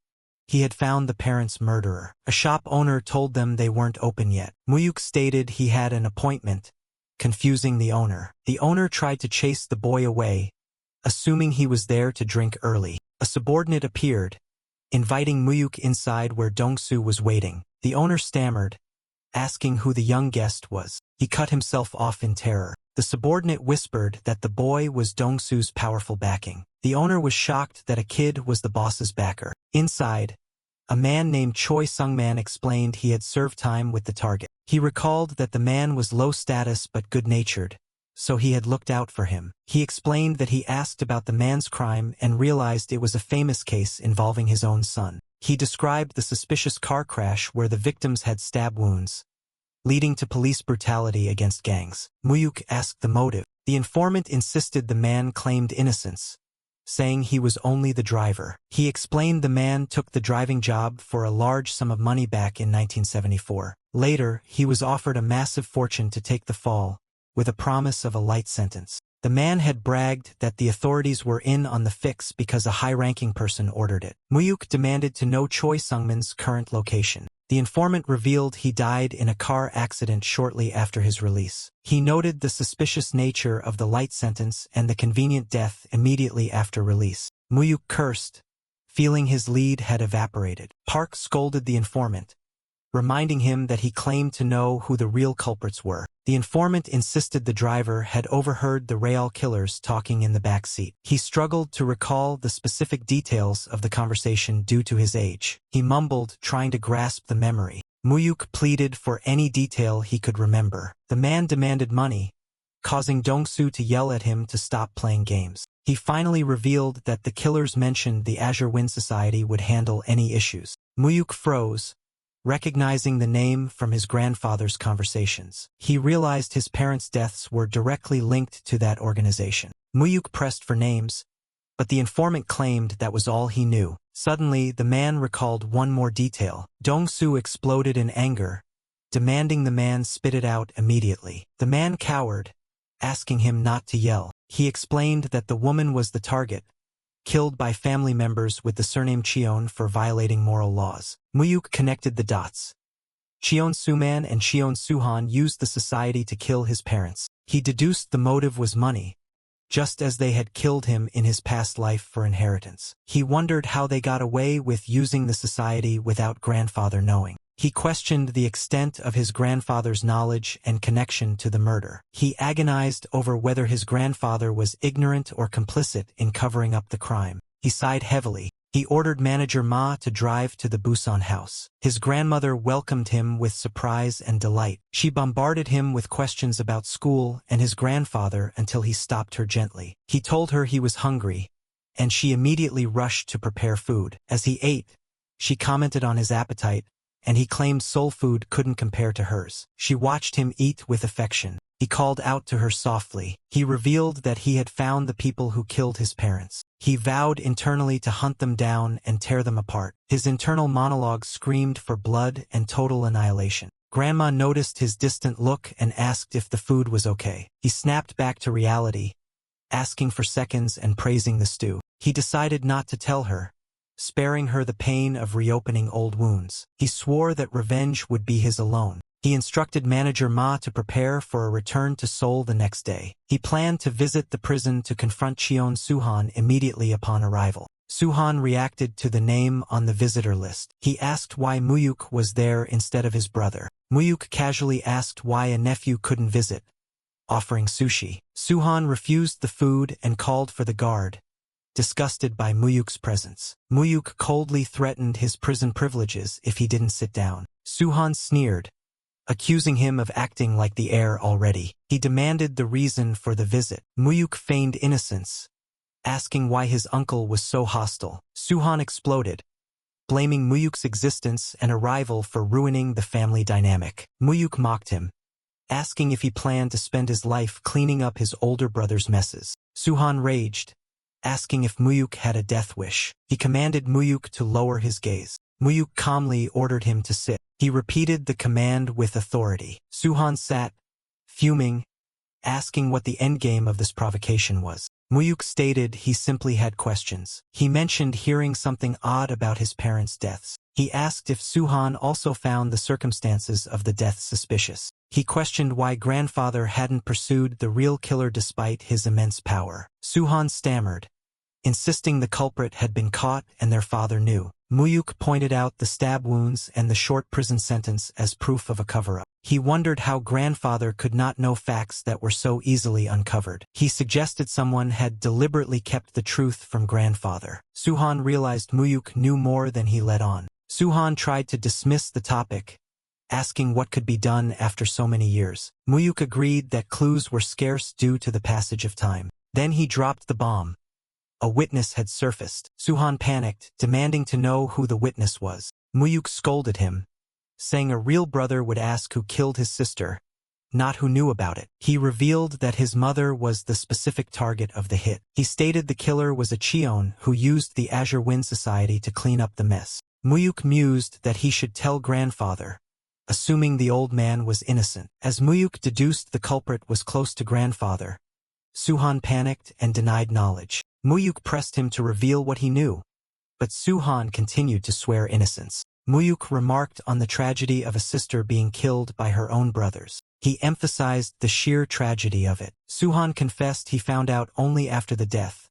He had found the parents' murderer. A shop owner told them they weren't open yet. Mu-hyuk stated he had an appointment, confusing the owner. The owner tried to chase the boy away, assuming he was there to drink early. A subordinate appeared, inviting Mu-hyuk inside where Dong-soo was waiting. The owner stammered, asking who the young guest was. He cut himself off in terror. The subordinate whispered that the boy was Dong-soo's powerful backing. The owner was shocked that a kid was the boss's backer. Inside, a man named Choi Sung-man explained he had served time with the target. He recalled that the man was low status but good-natured, so he had looked out for him. He explained that he asked about the man's crime and realized it was a famous case involving his own son. He described the suspicious car crash where the victims had stab wounds, leading to police brutality against gangs. Mu-hyuk asked the motive. The informant insisted the man claimed innocence, saying he was only the driver. He explained the man took the driving job for a large sum of money back in 1974. Later, he was offered a massive fortune to take the fall, with a promise of a light sentence. The man had bragged that the authorities were in on the fix because a high-ranking person ordered it. Mu-hyuk demanded to know Choi Sung-man's current location. The informant revealed he died in a car accident shortly after his release. He noted the suspicious nature of the light sentence and the convenient death immediately after release. Mu-hyuk cursed, feeling his lead had evaporated. Park scolded the informant, reminding him that he claimed to know who the real culprits were. The informant insisted the driver had overheard the real killers talking in the back seat. He struggled to recall the specific details of the conversation due to his age. He mumbled, trying to grasp the memory. Mu-hyuk pleaded for any detail he could remember. The man demanded money, causing Dong-soo to yell at him to stop playing games. He finally revealed that the killers mentioned the Azure Wind Society would handle any issues. Mu-hyuk froze, recognizing the name from his grandfather's conversations. He realized his parents' deaths were directly linked to that organization. Mu-hyuk pressed for names, but the informant claimed that was all he knew. Suddenly, the man recalled one more detail. Dong-soo exploded in anger, demanding the man spit it out immediately. The man cowered, asking him not to yell. He explained that the woman was the target, killed by family members with the surname Cheon for violating moral laws. Mu-hyuk connected the dots. Cheon Suman and Cheon Suhan used the society to kill his parents. He deduced the motive was money, just as they had killed him in his past life for inheritance. He wondered how they got away with using the society without grandfather knowing. He questioned the extent of his grandfather's knowledge and connection to the murder. He agonized over whether his grandfather was ignorant or complicit in covering up the crime. He sighed heavily. He ordered manager Ma to drive to the Busan house. His grandmother welcomed him with surprise and delight. She bombarded him with questions about school and his grandfather until he stopped her gently. He told her he was hungry, and she immediately rushed to prepare food. As he ate, she commented on his appetite, and he claimed soul food couldn't compare to hers. She watched him eat with affection. He called out to her softly. He revealed that he had found the people who killed his parents. He vowed internally to hunt them down and tear them apart. His internal monologue screamed for blood and total annihilation. Grandma noticed his distant look and asked if the food was okay. He snapped back to reality, asking for seconds and praising the stew. He decided not to tell her, sparing her the pain of reopening old wounds. He swore that revenge would be his alone. He instructed manager Ma to prepare for a return to Seoul the next day. He planned to visit the prison to confront Cheon Suhan immediately upon arrival. Suhan reacted to the name on the visitor list. He asked why Mu-hyuk was there instead of his brother. Mu-hyuk casually asked why a nephew couldn't visit, offering sushi. Suhan refused the food and called for the guard, disgusted by Mu-hyuk's presence. Mu-hyuk coldly threatened his prison privileges if he didn't sit down. Suhan sneered, accusing him of acting like the heir already. He demanded the reason for the visit. Mu-hyuk feigned innocence, asking why his uncle was so hostile. Suhan exploded, blaming Mu-hyuk's existence and arrival for ruining the family dynamic. Mu-hyuk mocked him, asking if he planned to spend his life cleaning up his older brother's messes. Suhan raged, asking if Mu-hyuk had a death wish. He commanded Mu-hyuk to lower his gaze. Mu-hyuk calmly ordered him to sit. He repeated the command with authority. Suhan sat, fuming, asking what the endgame of this provocation was. Mu-hyuk stated he simply had questions. He mentioned hearing something odd about his parents' deaths. He asked if Suhan also found the circumstances of the deaths suspicious. He questioned why grandfather hadn't pursued the real killer despite his immense power. Suhan stammered, insisting the culprit had been caught and their father knew. Mu-hyuk pointed out the stab wounds and the short prison sentence as proof of a cover-up. He wondered how grandfather could not know facts that were so easily uncovered. He suggested someone had deliberately kept the truth from grandfather. Suhan realized Mu-hyuk knew more than he let on. Suhan tried to dismiss the topic, asking what could be done after so many years. Mu-hyuk agreed that clues were scarce due to the passage of time. Then he dropped the bomb. A witness had surfaced. Suhan panicked, demanding to know who the witness was. Mu-hyuk scolded him, saying a real brother would ask who killed his sister, not who knew about it. He revealed that his mother was the specific target of the hit. He stated the killer was a Cheon who used the Azure Wind Society to clean up the mess. Mu-hyuk mused that he should tell grandfather, assuming the old man was innocent. As Mu-hyuk deduced the culprit was close to grandfather, Suhan panicked and denied knowledge. Mu-hyuk pressed him to reveal what he knew, but Suhan continued to swear innocence. Mu-hyuk remarked on the tragedy of a sister being killed by her own brothers. He emphasized the sheer tragedy of it. Suhan confessed he found out only after the death,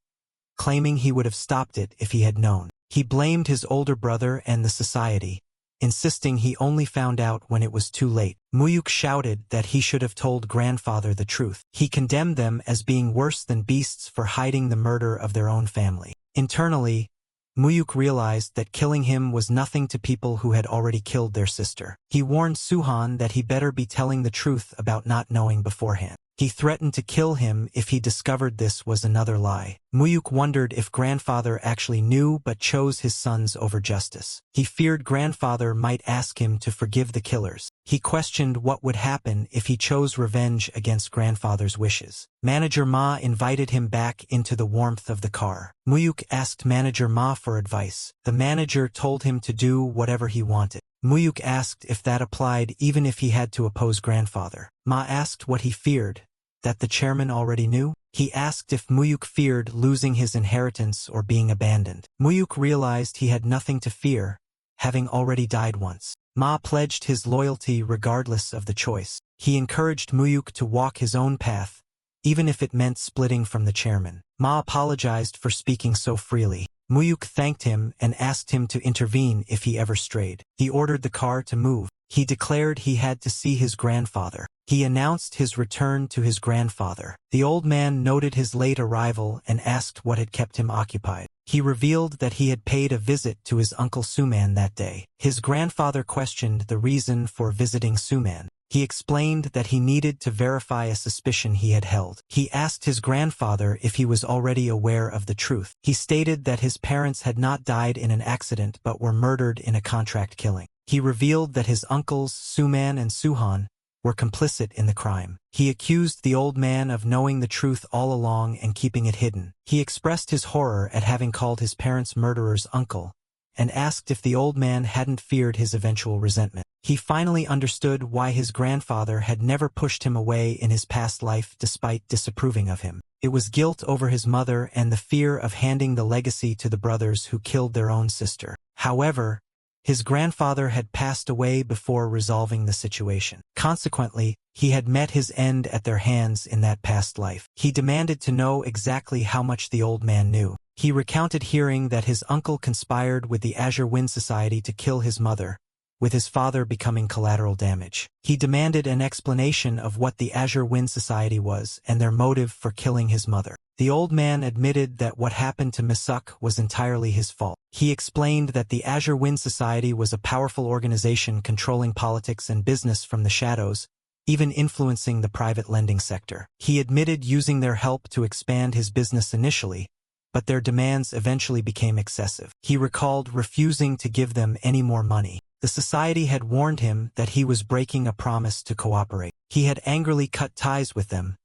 claiming he would have stopped it if he had known. He blamed his older brother and the society, insisting he only found out when it was too late. Mu-hyuk shouted that he should have told grandfather the truth. He condemned them as being worse than beasts for hiding the murder of their own family. Internally, Mu-hyuk realized that killing him was nothing to people who had already killed their sister. He warned Suhan that he better be telling the truth about not knowing beforehand. He threatened to kill him if he discovered this was another lie. Mu-hyuk wondered if grandfather actually knew but chose his sons over justice. He feared grandfather might ask him to forgive the killers. He questioned what would happen if he chose revenge against grandfather's wishes. Manager Ma invited him back into the warmth of the car. Mu-hyuk asked Manager Ma for advice. The manager told him to do whatever he wanted. Mu-hyuk asked if that applied even if he had to oppose grandfather. Ma asked what he feared, that the chairman already knew? He asked if Mu-hyuk feared losing his inheritance or being abandoned. Mu-hyuk realized he had nothing to fear, having already died once. Ma pledged his loyalty regardless of the choice. He encouraged Mu-hyuk to walk his own path, even if it meant splitting from the chairman. Ma apologized for speaking so freely. Mu-hyuk thanked him and asked him to intervene if he ever strayed. He ordered the car to move. He declared he had to see his grandfather. He announced his return to his grandfather. The old man noted his late arrival and asked what had kept him occupied. He revealed that he had paid a visit to his uncle Suman that day. His grandfather questioned the reason for visiting Suman. He explained that he needed to verify a suspicion he had held. He asked his grandfather if he was already aware of the truth. He stated that his parents had not died in an accident but were murdered in a contract killing. He revealed that his uncles, Suman and Suhan, were complicit in the crime. He accused the old man of knowing the truth all along and keeping it hidden. He expressed his horror at having called his parents' murderer's uncle, and asked if the old man hadn't feared his eventual resentment. He finally understood why his grandfather had never pushed him away in his past life despite disapproving of him. It was guilt over his mother and the fear of handing the legacy to the brothers who killed their own sister. However, his grandfather had passed away before resolving the situation. Consequently, he had met his end at their hands in that past life. He demanded to know exactly how much the old man knew. He recounted hearing that his uncle conspired with the Azure Wind Society to kill his mother, with his father becoming collateral damage. He demanded an explanation of what the Azure Wind Society was and their motive for killing his mother. The old man admitted that what happened to Mu-hyuk was entirely his fault. He explained that the Azure Wind Society was a powerful organization controlling politics and business from the shadows, even influencing the private lending sector. He admitted using their help to expand his business initially, but their demands eventually became excessive. He recalled refusing to give them any more money. The society had warned him that he was breaking a promise to cooperate. He had angrily cut ties with them,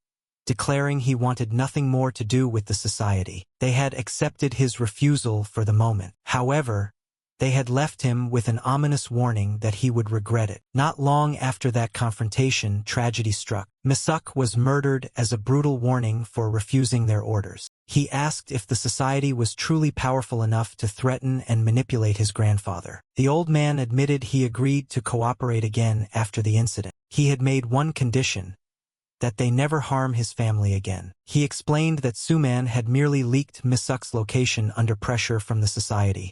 declaring he wanted nothing more to do with the society. They had accepted his refusal for the moment. However, they had left him with an ominous warning that he would regret it. Not long after that confrontation, tragedy struck. Mu-hyuk was murdered as a brutal warning for refusing their orders. He asked if the society was truly powerful enough to threaten and manipulate his grandfather. The old man admitted he agreed to cooperate again after the incident. He had made one condition: that they never harm his family again. He explained that Suman had merely leaked Mu-hyuk's location under pressure from the society,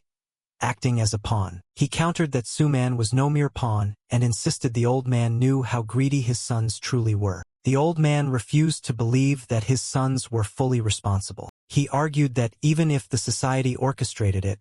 acting as a pawn. He countered that Suman was no mere pawn and insisted the old man knew how greedy his sons truly were. The old man refused to believe that his sons were fully responsible. He argued that even if the society orchestrated it,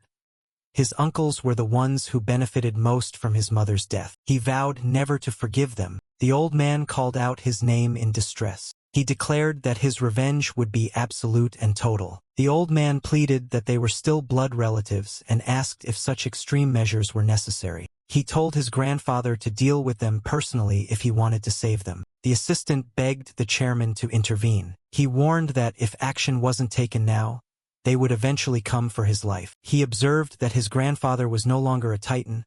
his uncles were the ones who benefited most from his mother's death. He vowed never to forgive them. The old man called out his name in distress. He declared that his revenge would be absolute and total. The old man pleaded that they were still blood relatives and asked if such extreme measures were necessary. He told his grandfather to deal with them personally if he wanted to save them. The assistant begged the chairman to intervene. He warned that if action wasn't taken now, they would eventually come for his life. He observed that his grandfather was no longer a titan,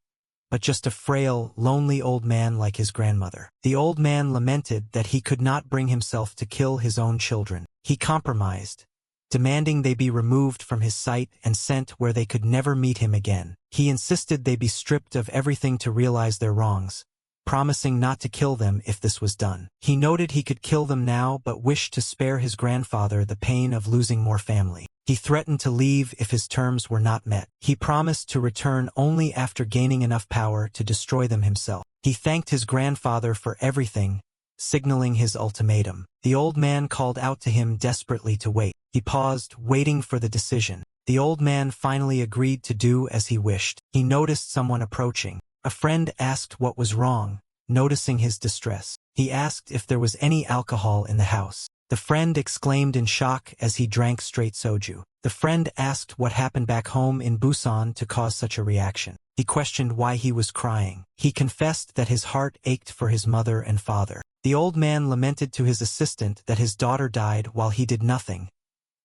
but just a frail, lonely old man like his grandmother. The old man lamented that he could not bring himself to kill his own children. He compromised, demanding they be removed from his sight and sent where they could never meet him again. He insisted they be stripped of everything to realize their wrongs, promising not to kill them if this was done. He noted he could kill them now but wished to spare his grandfather the pain of losing more family. He threatened to leave if his terms were not met. He promised to return only after gaining enough power to destroy them himself. He thanked his grandfather for everything, signaling his ultimatum. The old man called out to him desperately to wait. He paused, waiting for the decision. The old man finally agreed to do as he wished. He noticed someone approaching. A friend asked what was wrong, noticing his distress. He asked if there was any alcohol in the house. The friend exclaimed in shock as he drank straight soju. The friend asked what happened back home in Busan to cause such a reaction. He questioned why he was crying. He confessed that his heart ached for his mother and father. The old man lamented to his assistant that his daughter died while he did nothing,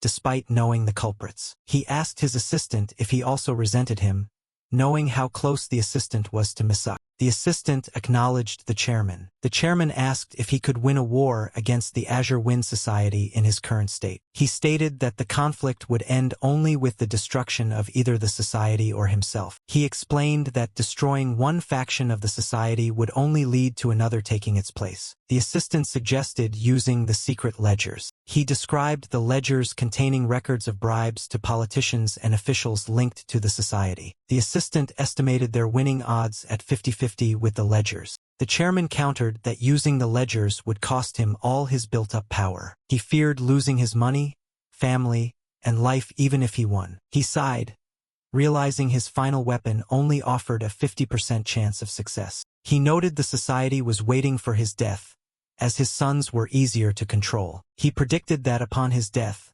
despite knowing the culprits. He asked his assistant if he also resented him, knowing how close the assistant was to Mu-hyuk. The assistant acknowledged the chairman. The chairman asked if he could win a war against the Azure Wind Society in his current state. He stated that the conflict would end only with the destruction of either the society or himself. He explained that destroying one faction of the society would only lead to another taking its place. The assistant suggested using the secret ledgers. He described the ledgers containing records of bribes to politicians and officials linked to the society. The assistant estimated their winning odds at 50-50 with the ledgers. The chairman countered that using the ledgers would cost him all his built-up power. He feared losing his money, family, and life even if he won. He sighed, realizing his final weapon only offered a 50% chance of success. He noted the society was waiting for his death, as his sons were easier to control. He predicted that upon his death,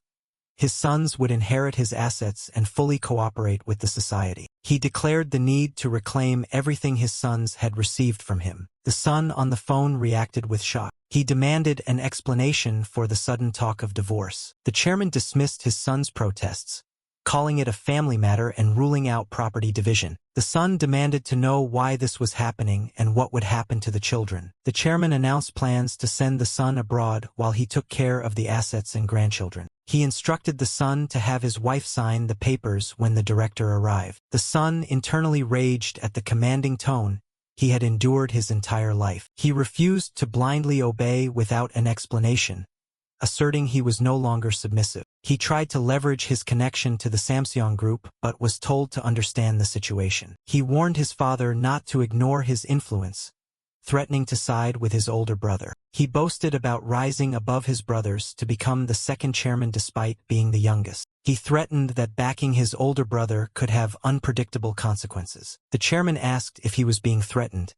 his sons would inherit his assets and fully cooperate with the society. He declared the need to reclaim everything his sons had received from him. The son on the phone reacted with shock. He demanded an explanation for the sudden talk of divorce. The chairman dismissed his son's protests, calling it a family matter and ruling out property division. The son demanded to know why this was happening and what would happen to the children. The chairman announced plans to send the son abroad while he took care of the assets and grandchildren. He instructed the son to have his wife sign the papers when the director arrived. The son internally raged at the commanding tone he had endured his entire life. He refused to blindly obey without an explanation, asserting he was no longer submissive. He tried to leverage his connection to the Samsung group but was told to understand the situation. He warned his father not to ignore his influence, threatening to side with his older brother. He boasted about rising above his brothers to become the second chairman despite being the youngest. He threatened that backing his older brother could have unpredictable consequences. The chairman asked if he was being threatened,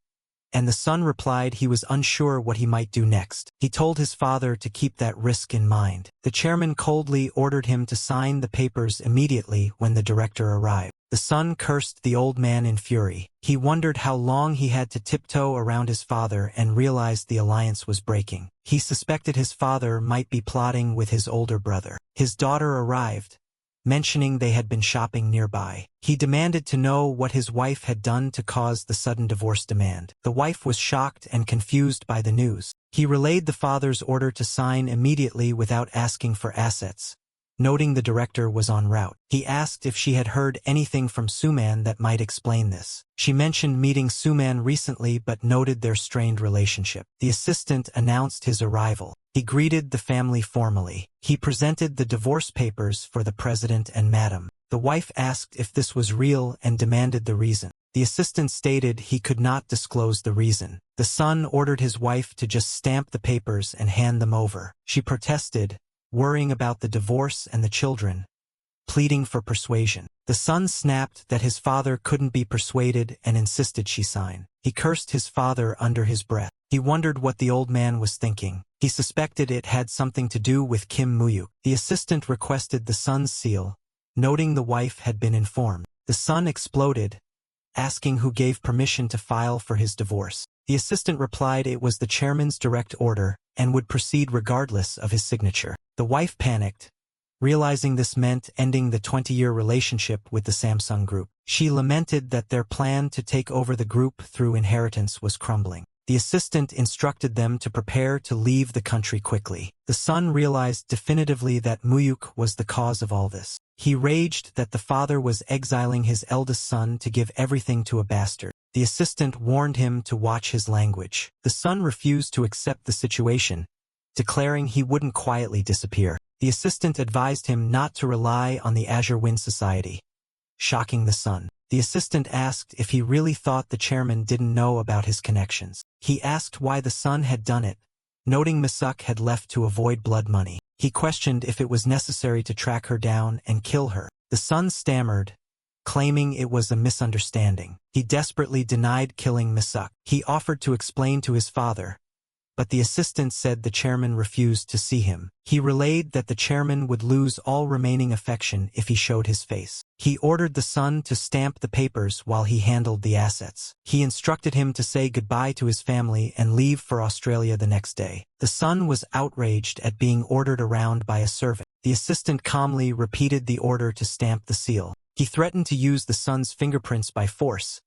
and the son replied he was unsure what he might do next. He told his father to keep that risk in mind. The chairman coldly ordered him to sign the papers immediately when the director arrived. The son cursed the old man in fury. He wondered how long he had to tiptoe around his father and realized the alliance was breaking. He suspected his father might be plotting with his older brother. His daughter arrived, mentioning they had been shopping nearby. He demanded to know what his wife had done to cause the sudden divorce demand. The wife was shocked and confused by the news. He relayed the father's order to sign immediately without asking for assets, noting the director was en route. He asked if she had heard anything from Suman that might explain this. She mentioned meeting Suman recently but noted their strained relationship. The assistant announced his arrival. He greeted the family formally. He presented the divorce papers for the president and madam. The wife asked if this was real and demanded the reason. The assistant stated he could not disclose the reason. The son ordered his wife to just stamp the papers and hand them over. She protested, worrying about the divorce and the children, pleading for persuasion. The son snapped that his father couldn't be persuaded and insisted she sign. He cursed his father under his breath. He wondered what the old man was thinking. He suspected it had something to do with Kim Mu-hyuk. The assistant requested the son's seal, noting the wife had been informed. The son exploded, asking who gave permission to file for his divorce. The assistant replied it was the chairman's direct order and would proceed regardless of his signature. The wife panicked, realizing this meant ending the 20-year relationship with the Samsung group. She lamented that their plan to take over the group through inheritance was crumbling. The assistant instructed them to prepare to leave the country quickly. The son realized definitively that Mu-hyuk was the cause of all this. He raged that the father was exiling his eldest son to give everything to a bastard. The assistant warned him to watch his language. The son refused to accept the situation, declaring he wouldn't quietly disappear. The assistant advised him not to rely on the Azure Wind Society, shocking the son. The assistant asked if he really thought the chairman didn't know about his connections. He asked why the son had done it, noting Mu-hyuk had left to avoid blood money. He questioned if it was necessary to track her down and kill her. The son stammered, claiming it was a misunderstanding. He desperately denied killing Mu-hyuk. He offered to explain to his father, but the assistant said the chairman refused to see him. He relayed that the chairman would lose all remaining affection if he showed his face. He ordered the son to stamp the papers while he handled the assets. He instructed him to say goodbye to his family and leave for Australia the next day. The son was outraged at being ordered around by a servant. The assistant calmly repeated the order to stamp the seal. He threatened to use the son's fingerprints by force,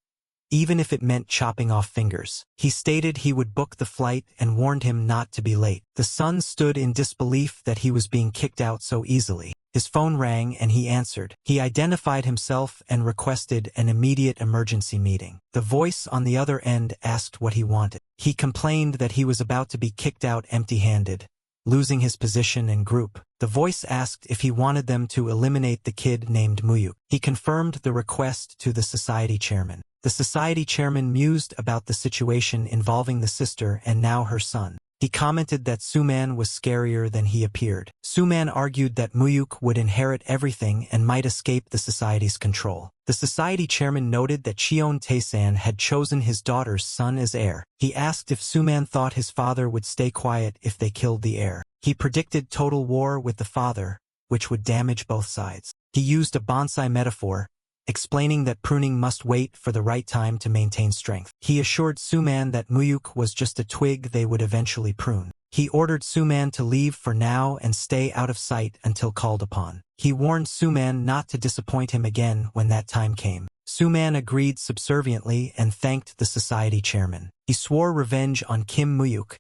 even if it meant chopping off fingers. He stated he would book the flight and warned him not to be late. The son stood in disbelief that he was being kicked out so easily. His phone rang and he answered. He identified himself and requested an immediate emergency meeting. The voice on the other end asked what he wanted. He complained that he was about to be kicked out empty-handed, losing his position and group. The voice asked if he wanted them to eliminate the kid named Mu-hyuk. He confirmed the request to the society chairman. The society chairman mused about the situation involving the sister and now her son. He commented that Suman was scarier than he appeared. Suman argued that Mu-hyuk would inherit everything and might escape the society's control. The society chairman noted that Cheon Tae-san had chosen his daughter's son as heir. He asked if Suman thought his father would stay quiet if they killed the heir. He predicted total war with the father, which would damage both sides. He used a bonsai metaphor, explaining that pruning must wait for the right time to maintain strength. He assured Suman that Mu-hyuk was just a twig they would eventually prune. He ordered Suman to leave for now and stay out of sight until called upon. He warned Suman not to disappoint him again when that time came. Suman agreed subserviently and thanked the society chairman. He swore revenge on Kim Mu-hyuk,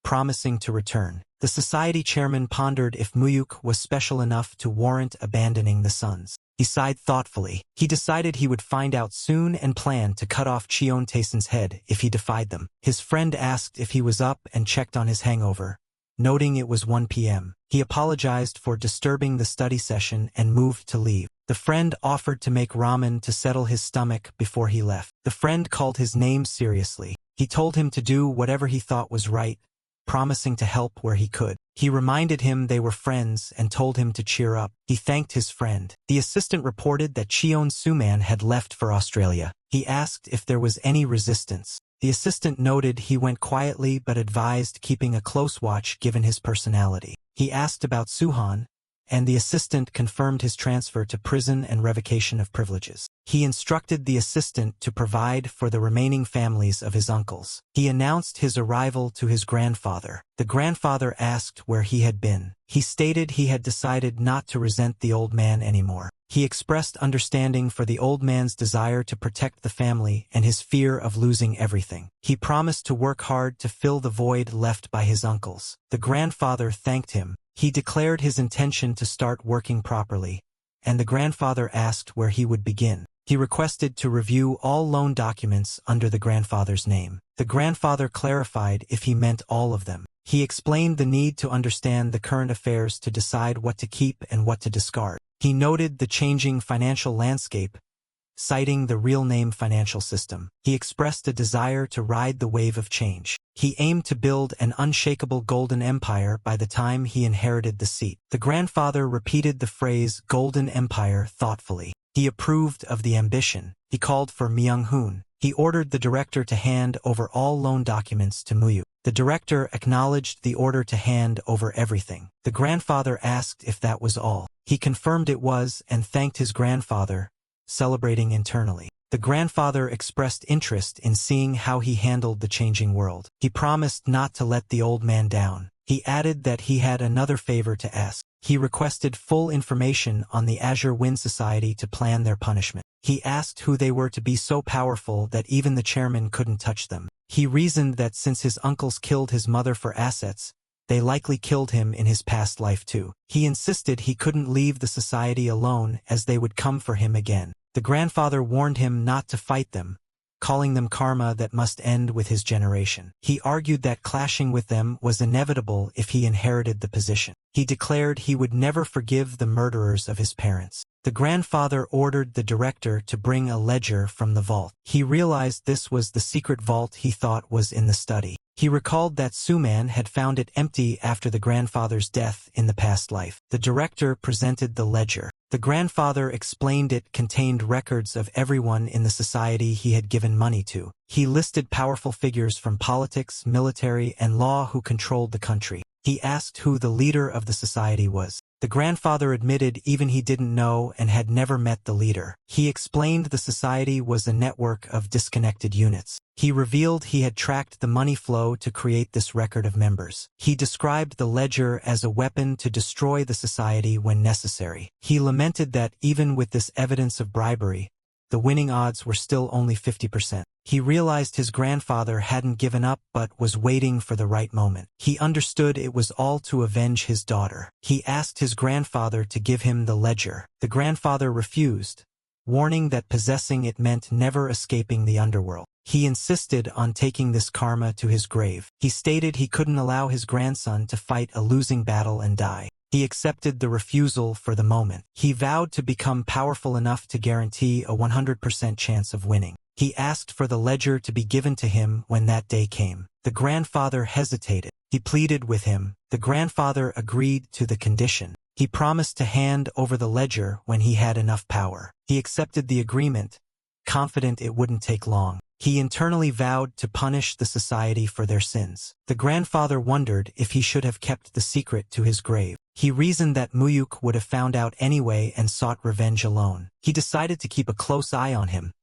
promising to return. The society chairman pondered if Mu-hyuk was special enough to warrant abandoning the sons. He sighed thoughtfully. He decided he would find out soon and planned to cut off Cheon Tae-san's head if he defied them. His friend asked if he was up and checked on his hangover, noting it was 1 p.m. He apologized for disturbing the study session and moved to leave. The friend offered to make ramen to settle his stomach before he left. The friend called his name seriously. He told him to do whatever he thought was right, promising to help where he could. He reminded him they were friends and told him to cheer up. He thanked his friend. The assistant reported that Cheon Suman had left for Australia. He asked if there was any resistance. The assistant noted he went quietly but advised keeping a close watch given his personality. He asked about Suhan, and the assistant confirmed his transfer to prison and revocation of privileges. He instructed the assistant to provide for the remaining families of his uncles. He announced his arrival to his grandfather. The grandfather asked where he had been. He stated he had decided not to resent the old man anymore. He expressed understanding for the old man's desire to protect the family and his fear of losing everything. He promised to work hard to fill the void left by his uncles. The grandfather thanked him. He declared his intention to start working properly, and the grandfather asked where he would begin. He requested to review all loan documents under the grandfather's name. The grandfather clarified if he meant all of them. He explained the need to understand the current affairs to decide what to keep and what to discard. He noted the changing financial landscape, citing the real name financial system. He expressed a desire to ride the wave of change. He aimed to build an unshakable golden empire by the time he inherited the seat. The grandfather repeated the phrase golden empire thoughtfully. He approved of the ambition. He called for Myung-hoon. He ordered the director to hand over all loan documents to Mu-hyuk. The director acknowledged the order to hand over everything. The grandfather asked if that was all. He confirmed it was and thanked his grandfather, celebrating internally. The grandfather expressed interest in seeing how he handled the changing world. He promised not to let the old man down. He added that he had another favor to ask. He requested full information on the Azure Wind Society to plan their punishment. He asked who they were to be so powerful that even the chairman couldn't touch them. He reasoned that since his uncles killed his mother for assets, they likely killed him in his past life too. He insisted he couldn't leave the society alone as they would come for him again. The grandfather warned him not to fight them, calling them karma that must end with his generation. He argued that clashing with them was inevitable if he inherited the position. He declared he would never forgive the murderers of his parents. The grandfather ordered the director to bring a ledger from the vault. He realized this was the secret vault he thought was in the study. He recalled that Suman had found it empty after the grandfather's death in the past life. The director presented the ledger. The grandfather explained it contained records of everyone in the society he had given money to. He listed powerful figures from politics, military, and law who controlled the country. He asked who the leader of the society was. The grandfather admitted even he didn't know and had never met the leader. He explained the society was a network of disconnected units. He revealed he had tracked the money flow to create this record of members. He described the ledger as a weapon to destroy the society when necessary. He lamented that even with this evidence of bribery, the winning odds were still only 50%. He realized his grandfather hadn't given up but was waiting for the right moment. He understood it was all to avenge his daughter. He asked his grandfather to give him the ledger. The grandfather refused, warning that possessing it meant never escaping the underworld. He insisted on taking this karma to his grave. He stated he couldn't allow his grandson to fight a losing battle and die. He accepted the refusal for the moment. He vowed to become powerful enough to guarantee a 100% chance of winning. He asked for the ledger to be given to him when that day came. The grandfather hesitated. He pleaded with him. The grandfather agreed to the condition. He promised to hand over the ledger when he had enough power. He accepted the agreement, confident it wouldn't take long. He internally vowed to punish the society for their sins. The grandfather wondered if he should have kept the secret to his grave. He reasoned that Mu-hyuk would have found out anyway and sought revenge alone. He decided to keep a close eye on him,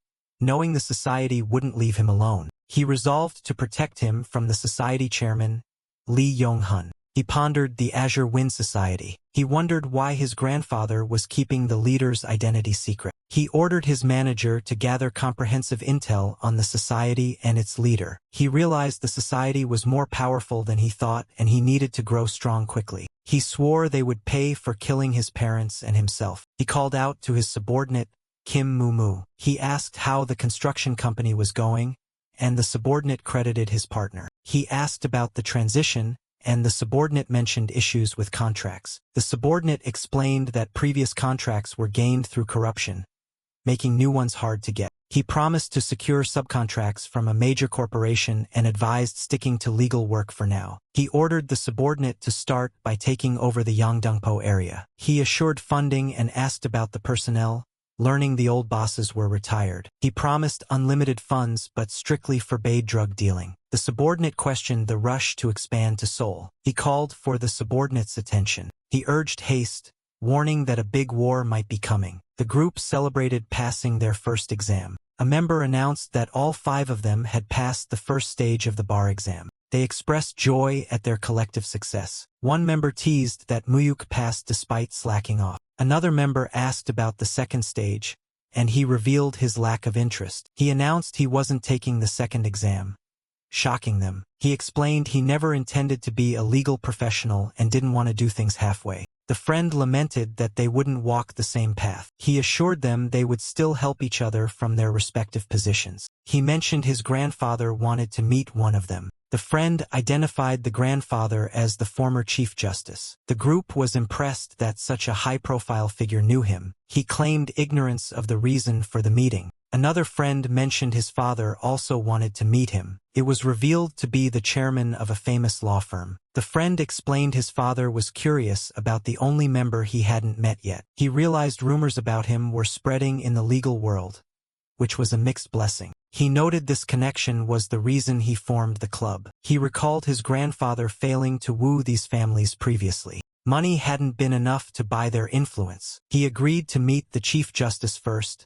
knowing the society wouldn't leave him alone. He resolved to protect him from the society chairman, Lee Yong-hun. He pondered the Azure Wind Society. He wondered why his grandfather was keeping the leader's identity secret. He ordered his manager to gather comprehensive intel on the society and its leader. He realized the society was more powerful than he thought and he needed to grow strong quickly. He swore they would pay for killing his parents and himself. He called out to his subordinate, Kim Mu-mu. He asked how the construction company was going, and the subordinate credited his partner. He asked about the transition, and the subordinate mentioned issues with contracts. The subordinate explained that previous contracts were gained through corruption, making new ones hard to get. He promised to secure subcontracts from a major corporation and advised sticking to legal work for now. He ordered the subordinate to start by taking over the Yangdongpo area. He assured funding and asked about the personnel, learning the old bosses were retired. He promised unlimited funds but strictly forbade drug dealing. The subordinate questioned the rush to expand to Seoul. He called for the subordinate's attention. He urged haste, warning that a big war might be coming. The group celebrated passing their first exam. A member announced that all 5 of them had passed the first stage of the bar exam. They expressed joy at their collective success. One member teased that Mu-hyuk passed despite slacking off. Another member asked about the second stage, and he revealed his lack of interest. He announced he wasn't taking the second exam, shocking them. He explained he never intended to be a legal professional and didn't want to do things halfway. The friend lamented that they wouldn't walk the same path. He assured them they would still help each other from their respective positions. He mentioned his grandfather wanted to meet one of them. The friend identified the grandfather as the former Chief Justice. The group was impressed that such a high-profile figure knew him. He claimed ignorance of the reason for the meeting. Another friend mentioned his father also wanted to meet him. It was revealed to be the chairman of a famous law firm. The friend explained his father was curious about the only member he hadn't met yet. He realized rumors about him were spreading in the legal world, which was a mixed blessing. He noted this connection was the reason he formed the club. He recalled his grandfather failing to woo these families previously. Money hadn't been enough to buy their influence. He agreed to meet the Chief Justice first,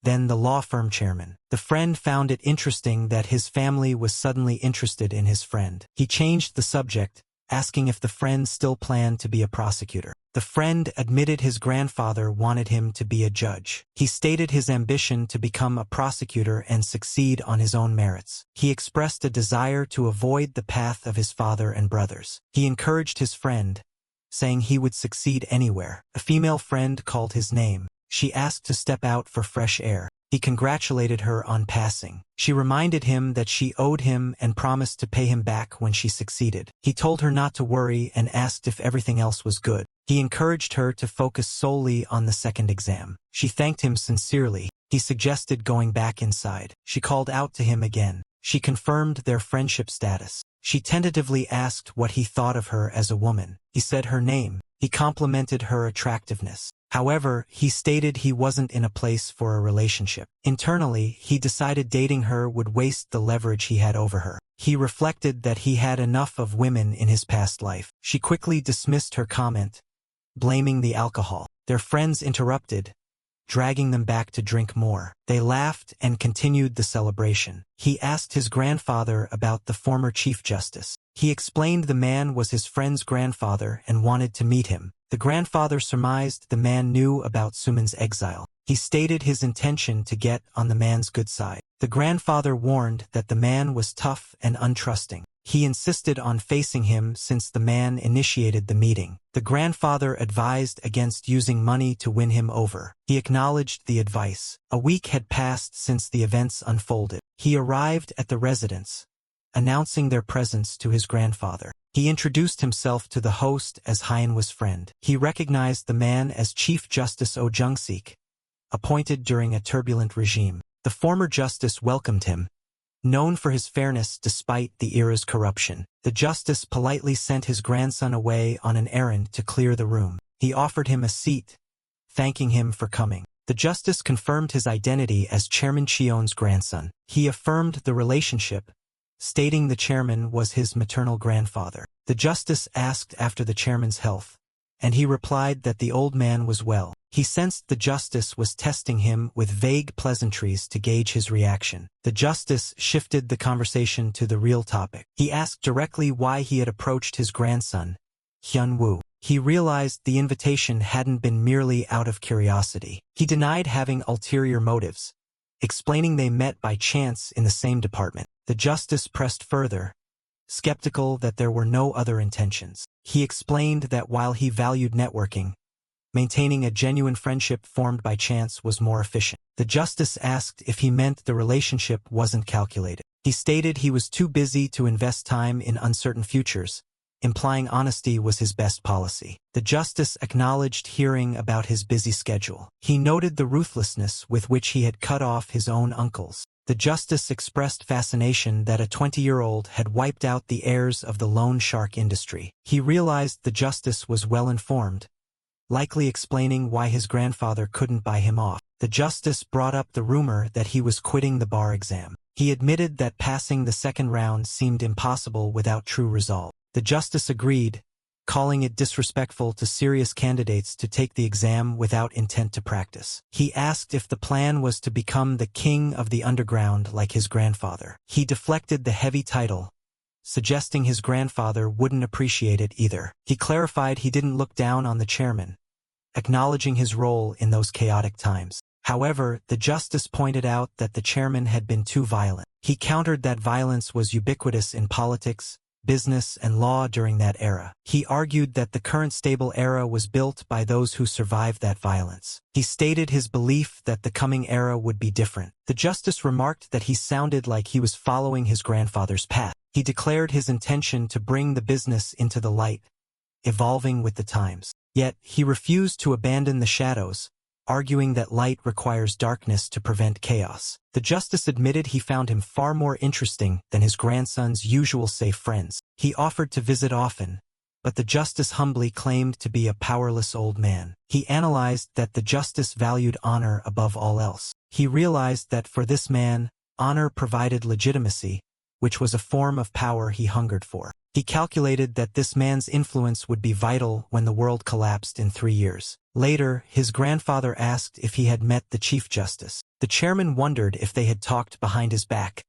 then the law firm chairman. The friend found it interesting that his family was suddenly interested in his friend. He changed the subject, asking if the friend still planned to be a prosecutor. The friend admitted his grandfather wanted him to be a judge. He stated his ambition to become a prosecutor and succeed on his own merits. He expressed a desire to avoid the path of his father and brothers. He encouraged his friend, saying he would succeed anywhere. A female friend called his name. She asked to step out for fresh air. He congratulated her on passing. She reminded him that she owed him and promised to pay him back when she succeeded. He told her not to worry and asked if everything else was good. He encouraged her to focus solely on the second exam. She thanked him sincerely. He suggested going back inside. She called out to him again. She confirmed their friendship status. She tentatively asked what he thought of her as a woman. He said her name. He complimented her attractiveness. However, he stated he wasn't in a place for a relationship. Internally, he decided dating her would waste the leverage he had over her. He reflected that he had enough of women in his past life. She quickly dismissed her comment, blaming the alcohol. Their friends interrupted, dragging them back to drink more. They laughed and continued the celebration. He asked his grandfather about the former Chief Justice. He explained the man was his friend's grandfather and wanted to meet him. The grandfather surmised the man knew about Suman's exile. He stated his intention to get on the man's good side. The grandfather warned that the man was tough and untrusting. He insisted on facing him since the man initiated the meeting. The grandfather advised against using money to win him over. He acknowledged the advice. A week had passed since the events unfolded. He arrived at the residence, announcing their presence to his grandfather. He introduced himself to the host as Hyeonwa's friend. He recognized the man as Chief Justice Oh Jung-sik, appointed during a turbulent regime. The former justice welcomed him, known for his fairness despite the era's corruption. The justice politely sent his grandson away on an errand to clear the room. He offered him a seat, thanking him for coming. The justice confirmed his identity as Chairman Cheon's grandson. He affirmed the relationship, stating the chairman was his maternal grandfather. The justice asked after the chairman's health, and he replied that the old man was well. He sensed the justice was testing him with vague pleasantries to gauge his reaction. The justice shifted the conversation to the real topic. He asked directly why he had approached his grandson, Hyun-woo. He realized the invitation hadn't been merely out of curiosity. He denied having ulterior motives, explaining they met by chance in the same department. The justice pressed further, skeptical that there were no other intentions. He explained that while he valued networking, maintaining a genuine friendship formed by chance was more efficient. The justice asked if he meant the relationship wasn't calculated. He stated he was too busy to invest time in uncertain futures, implying honesty was his best policy. The justice acknowledged hearing about his busy schedule. He noted the ruthlessness with which he had cut off his own uncles. The justice expressed fascination that a 20-year-old had wiped out the heirs of the loan shark industry. He realized the justice was well-informed, likely explaining why his grandfather couldn't buy him off. The justice brought up the rumor that he was quitting the bar exam. He admitted that passing the second round seemed impossible without true resolve. The justice agreed, calling it disrespectful to serious candidates to take the exam without intent to practice. He asked if the plan was to become the king of the underground like his grandfather. He deflected the heavy title, suggesting his grandfather wouldn't appreciate it either. He clarified he didn't look down on the chairman, acknowledging his role in those chaotic times. However, the justice pointed out that the chairman had been too violent. He countered that violence was ubiquitous in politics, business, and law during that era. He argued that the current stable era was built by those who survived that violence. He stated his belief that the coming era would be different. The justice remarked that he sounded like he was following his grandfather's path. He declared his intention to bring the business into the light, evolving with the times. Yet, he refused to abandon the shadows, arguing that light requires darkness to prevent chaos. The justice admitted he found him far more interesting than his grandson's usual safe friends. He offered to visit often, but the justice humbly claimed to be a powerless old man. He analyzed that the justice valued honor above all else. He realized that for this man, honor provided legitimacy, which was a form of power he hungered for. He calculated that this man's influence would be vital when the world collapsed in 3 years. Later, his grandfather asked if he had met the Chief Justice. The chairman wondered if they had talked behind his back,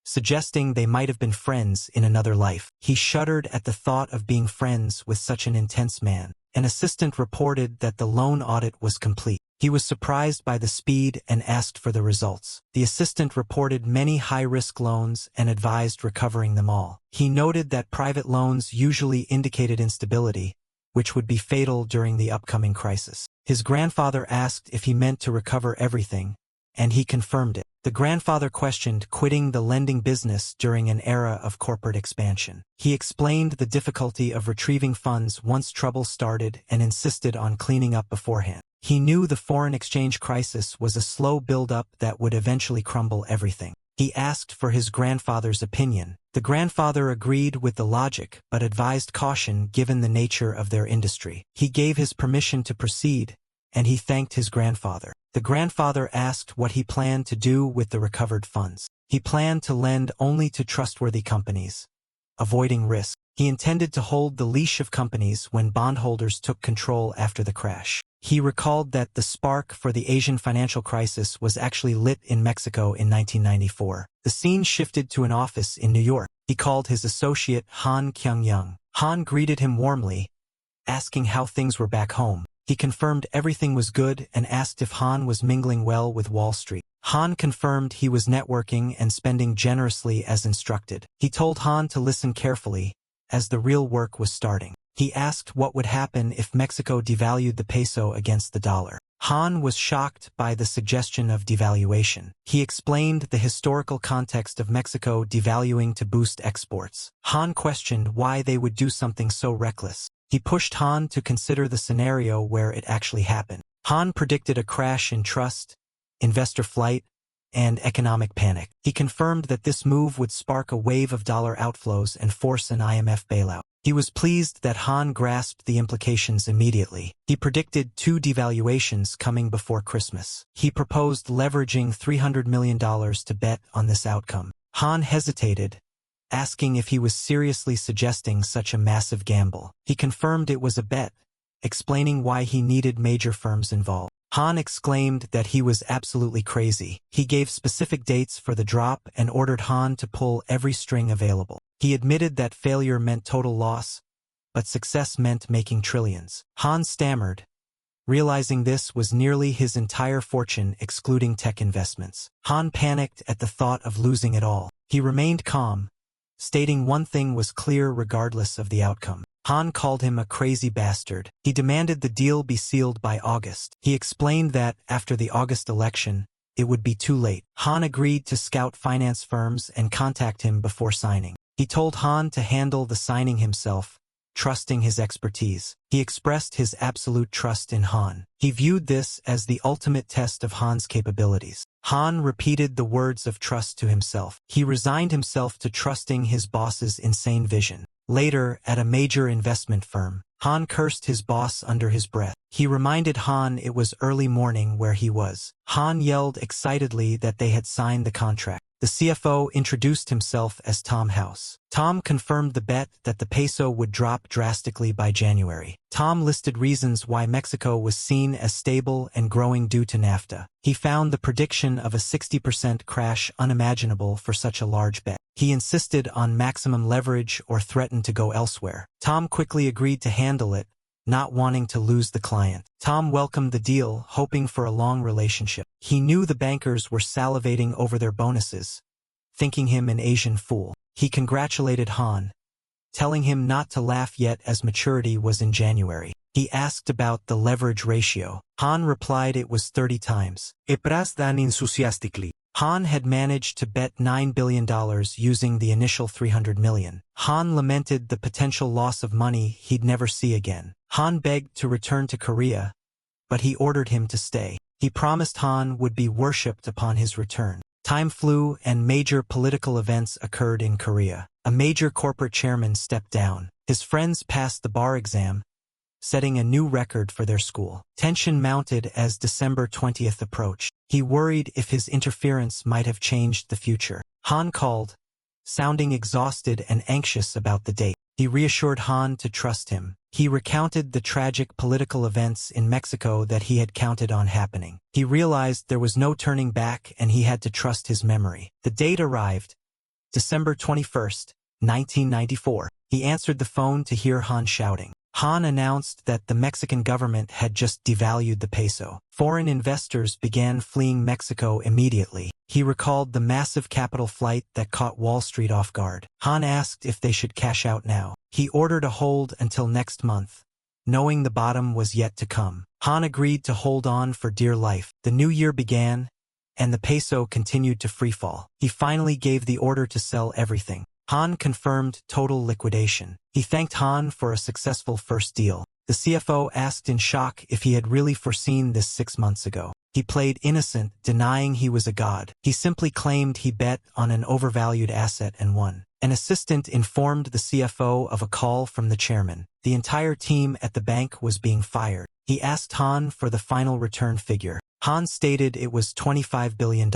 suggesting they might have been friends in another life. He shuddered at the thought of being friends with such an intense man. An assistant reported that the loan audit was complete. He was surprised by the speed and asked for the results. The assistant reported many high-risk loans and advised recovering them all. He noted that private loans usually indicated instability, which would be fatal during the upcoming crisis. His grandfather asked if he meant to recover everything, and he confirmed it. The grandfather questioned quitting the lending business during an era of corporate expansion. He explained the difficulty of retrieving funds once trouble started and insisted on cleaning up beforehand. He knew the foreign exchange crisis was a slow build-up that would eventually crumble everything. He asked for his grandfather's opinion. The grandfather agreed with the logic but advised caution given the nature of their industry. He gave his permission to proceed, and he thanked his grandfather. The grandfather asked what he planned to do with the recovered funds. He planned to lend only to trustworthy companies, avoiding risk. He intended to hold the leash of companies when bondholders took control after the crash. He recalled that the spark for the Asian financial crisis was actually lit in Mexico in 1994. The scene shifted to an office in New York. He called his associate Han Kyung-young. Han greeted him warmly, asking how things were back home. He confirmed everything was good and asked if Han was mingling well with Wall Street. Han confirmed he was networking and spending generously as instructed. He told Han to listen carefully, as the real work was starting. He asked what would happen if Mexico devalued the peso against the dollar. Han was shocked by the suggestion of devaluation. He explained the historical context of Mexico devaluing to boost exports. Han questioned why they would do something so reckless. He pushed Han to consider the scenario where it actually happened. Han predicted a crash in trust, investor flight, and economic panic. He confirmed that this move would spark a wave of dollar outflows and force an IMF bailout. He was pleased that Han grasped the implications immediately. He predicted 2 devaluations coming before Christmas. He proposed leveraging $300 million to bet on this outcome. Han hesitated, asking if he was seriously suggesting such a massive gamble. He confirmed it was a bet, explaining why he needed major firms involved. Han exclaimed that he was absolutely crazy. He gave specific dates for the drop and ordered Han to pull every string available. He admitted that failure meant total loss, but success meant making trillions. Han stammered, realizing this was nearly his entire fortune excluding tech investments. Han panicked at the thought of losing it all. He remained calm, stating one thing was clear regardless of the outcome. Han called him a crazy bastard. He demanded the deal be sealed by August. He explained that, after the August election, it would be too late. Han agreed to scout finance firms and contact him before signing. He told Han to handle the signing himself, trusting his expertise. He expressed his absolute trust in Han. He viewed this as the ultimate test of Han's capabilities. Han repeated the words of trust to himself. He resigned himself to trusting his boss's insane vision. Later, at a major investment firm, Han cursed his boss under his breath. He reminded Han it was early morning where he was. Han yelled excitedly that they had signed the contract. The CFO introduced himself as Tom House. Tom confirmed the bet that the peso would drop drastically by January. Tom listed reasons why Mexico was seen as stable and growing due to NAFTA. He found the prediction of a 60% crash unimaginable for such a large bet. He insisted on maximum leverage or threatened to go elsewhere. Tom quickly agreed to handle it, not wanting to lose the client. Tom welcomed the deal, hoping for a long relationship. He knew the bankers were salivating over their bonuses, thinking him an Asian fool. He congratulated Han, telling him not to laugh yet as maturity was in January. He asked about the leverage ratio. Han replied it was 30 times. Dan enthusiastically. Han had managed to bet $9 billion using the initial $300 million. Han lamented the potential loss of money he'd never see again. Han begged to return to Korea, but he ordered him to stay. He promised Han would be worshipped upon his return. Time flew and major political events occurred in Korea. A major corporate chairman stepped down. His friends passed the bar exam, setting a new record for their school. Tension mounted as December 20th approached. He worried if his interference might have changed the future. Han called, sounding exhausted and anxious about the date. He reassured Han to trust him. He recounted the tragic political events in Mexico that he had counted on happening. He realized there was no turning back and he had to trust his memory. The date arrived, December 21st, 1994. He answered the phone to hear Han shouting. Han announced that the Mexican government had just devalued the peso. Foreign investors began fleeing Mexico immediately. He recalled the massive capital flight that caught Wall Street off guard. Han asked if they should cash out now. He ordered a hold until next month, knowing the bottom was yet to come. Han agreed to hold on for dear life. The new year began, and the peso continued to freefall. He finally gave the order to sell everything. Han confirmed total liquidation. He thanked Han for a successful first deal. The CFO asked in shock if he had really foreseen this 6 months ago. He played innocent, denying he was a god. He simply claimed he bet on an overvalued asset and won. An assistant informed the CFO of a call from the chairman. The entire team at the bank was being fired. He asked Han for the final return figure. Han stated it was $25 billion.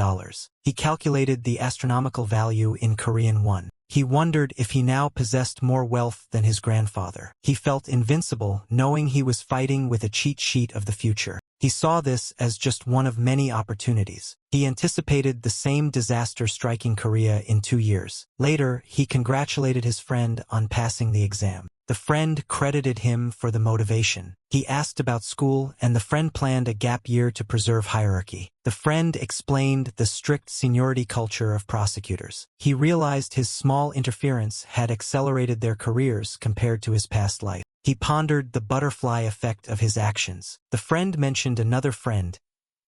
He calculated the astronomical value in Korean won. He wondered if he now possessed more wealth than his grandfather. He felt invincible, knowing he was fighting with a cheat sheet of the future. He saw this as just one of many opportunities. He anticipated the same disaster striking Korea in 2 years. Later, he congratulated his friend on passing the exam. The friend credited him for the motivation. He asked about school, and the friend planned a gap year to preserve hierarchy. The friend explained the strict seniority culture of prosecutors. He realized his small interference had accelerated their careers compared to his past life. He pondered the butterfly effect of his actions. The friend mentioned another friend,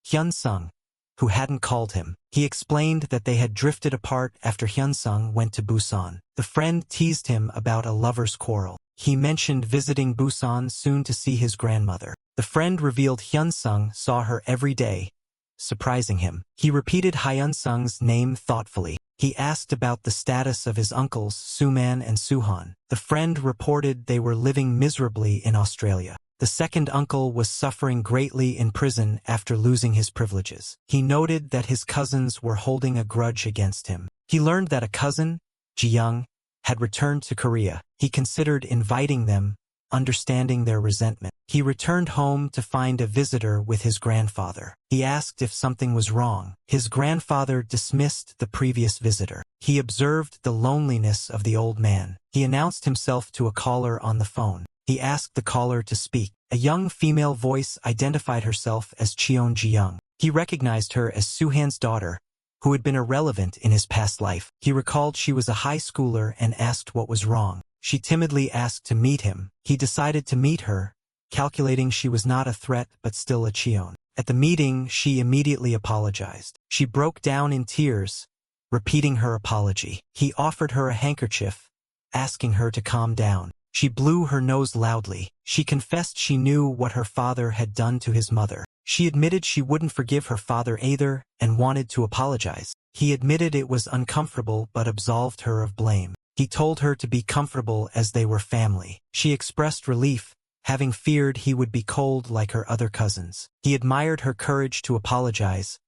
Hyun-sung, who hadn't called him. He explained that they had drifted apart after Hyun-sung went to Busan. The friend teased him about a lover's quarrel. He mentioned visiting Busan soon to see his grandmother. The friend revealed Hyun-sung saw her every day, surprising him. He repeated Hyun-sung's name thoughtfully. He asked about the status of his uncles, Suman and Suhan. The friend reported they were living miserably in Australia. The second uncle was suffering greatly in prison after losing his privileges. He noted that his cousins were holding a grudge against him. He learned that a cousin, Ji-young, had returned to Korea. He considered inviting them, understanding their resentment. He returned home to find a visitor with his grandfather. He asked if something was wrong. His grandfather dismissed the previous visitor. He observed the loneliness of the old man. He announced himself to a caller on the phone. He asked the caller to speak. A young female voice identified herself as Cheon Ji-young. He recognized her as Suhan's daughter, who had been irrelevant in his past life. He recalled she was a high schooler and asked what was wrong. She timidly asked to meet him. He decided to meet her, calculating she was not a threat but still a Cheon. At the meeting, she immediately apologized. She broke down in tears, repeating her apology. He offered her a handkerchief, asking her to calm down. She blew her nose loudly. She confessed she knew what her father had done to his mother. She admitted she wouldn't forgive her father either and wanted to apologize. He admitted it was uncomfortable but absolved her of blame. He told her to be comfortable as they were family. She expressed relief, having feared he would be cold like her other cousins. He admired her courage to apologize,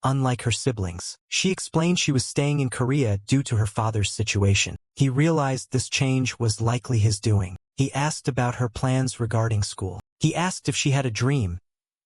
unlike her siblings. She explained she was staying in Korea due to her father's situation. He realized this change was likely his doing. He asked about her plans regarding school. He asked if she had a dream,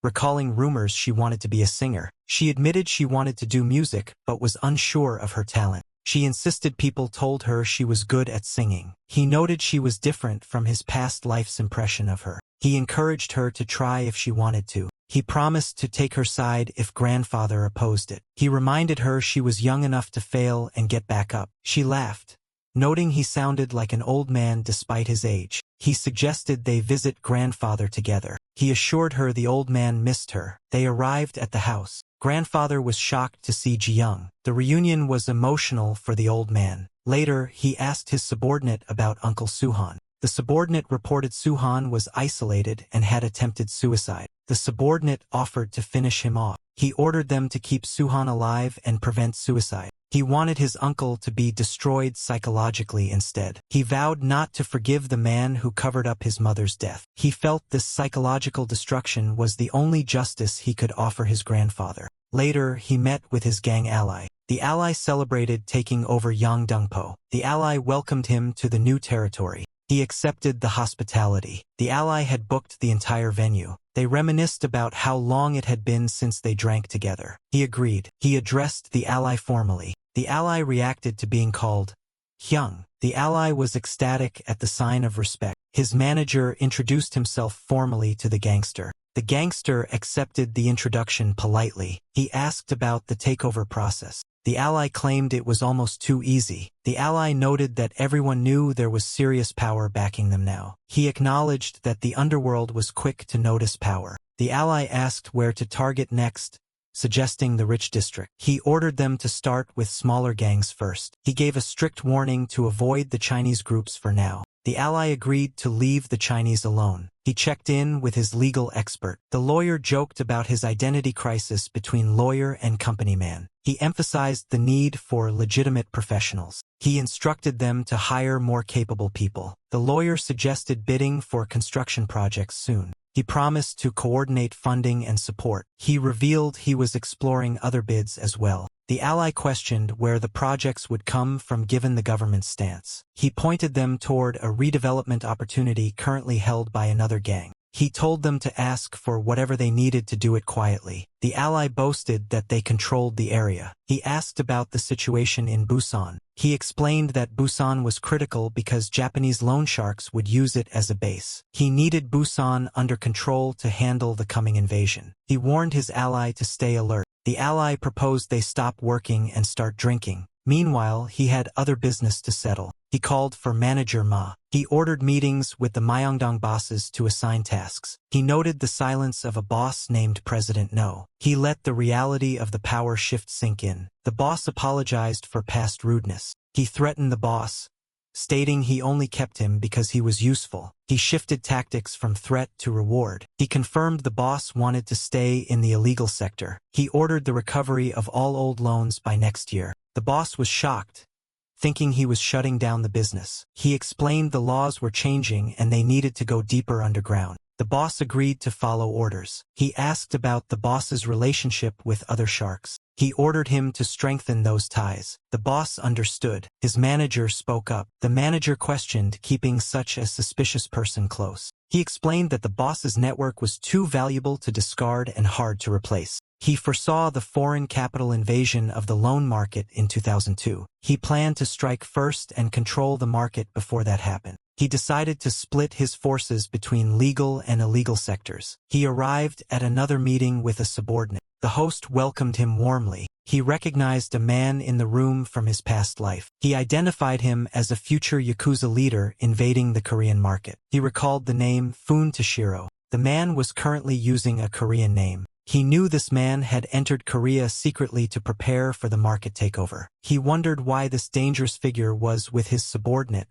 recalling rumors she wanted to be a singer. She admitted she wanted to do music but was unsure of her talent. She insisted people told her she was good at singing. He noted she was different from his past life's impression of her. He encouraged her to try if she wanted to. He promised to take her side if grandfather opposed it. He reminded her she was young enough to fail and get back up. She laughed, noting he sounded like an old man despite his age. He suggested they visit grandfather together. He assured her the old man missed her. They arrived at the house. Grandfather was shocked to see Ji-young. The reunion was emotional for the old man. Later, he asked his subordinate about Uncle Suhan. The subordinate reported Suhan was isolated and had attempted suicide. The subordinate offered to finish him off. He ordered them to keep Suhan alive and prevent suicide. He wanted his uncle to be destroyed psychologically instead. He vowed not to forgive the man who covered up his mother's death. He felt this psychological destruction was the only justice he could offer his grandfather. Later, he met with his gang ally. The ally celebrated taking over Yangdongpo. The ally welcomed him to the new territory. He accepted the hospitality. The ally had booked the entire venue. They reminisced about how long it had been since they drank together. He agreed. He addressed the ally formally. The ally reacted to being called Hyung. The ally was ecstatic at the sign of respect. His manager introduced himself formally to the gangster. The gangster accepted the introduction politely. He asked about the takeover process. The ally claimed it was almost too easy. The ally noted that everyone knew there was serious power backing them now. He acknowledged that the underworld was quick to notice power. The ally asked where to target next, suggesting the rich district. He ordered them to start with smaller gangs first. He gave a strict warning to avoid the Chinese groups for now. The ally agreed to leave the Chinese alone. He checked in with his legal expert. The lawyer joked about his identity crisis between lawyer and company man. He emphasized the need for legitimate professionals. He instructed them to hire more capable people. The lawyer suggested bidding for construction projects soon. He promised to coordinate funding and support. He revealed he was exploring other bids as well. The ally questioned where the projects would come from given the government's stance. He pointed them toward a redevelopment opportunity currently held by another gang. He told them to ask for whatever they needed to do it quietly. The ally boasted that they controlled the area. He asked about the situation in Busan. He explained that Busan was critical because Japanese loan sharks would use it as a base. He needed Busan under control to handle the coming invasion. He warned his ally to stay alert. The ally proposed they stop working and start drinking. Meanwhile, he had other business to settle. He called for manager Ma. He ordered meetings with the Myeongdong bosses to assign tasks. He noted the silence of a boss named President No. He let the reality of the power shift sink in. The boss apologized for past rudeness. He threatened the boss, stating he only kept him because he was useful. He shifted tactics from threat to reward. He confirmed the boss wanted to stay in the illegal sector. He ordered the recovery of all old loans by next year. The boss was shocked, thinking he was shutting down the business. He explained the laws were changing and they needed to go deeper underground. The boss agreed to follow orders. He asked about the boss's relationship with other sharks. He ordered him to strengthen those ties. The boss understood. His manager spoke up. The manager questioned keeping such a suspicious person close. He explained that the boss's network was too valuable to discard and hard to replace. He foresaw the foreign capital invasion of the loan market in 2002. He planned to strike first and control the market before that happened. He decided to split his forces between legal and illegal sectors. He arrived at another meeting with a subordinate. The host welcomed him warmly. He recognized a man in the room from his past life. He identified him as a future Yakuza leader invading the Korean market. He recalled the name Fun Toshiro. The man was currently using a Korean name. He knew this man had entered Korea secretly to prepare for the market takeover. He wondered why this dangerous figure was with his subordinate,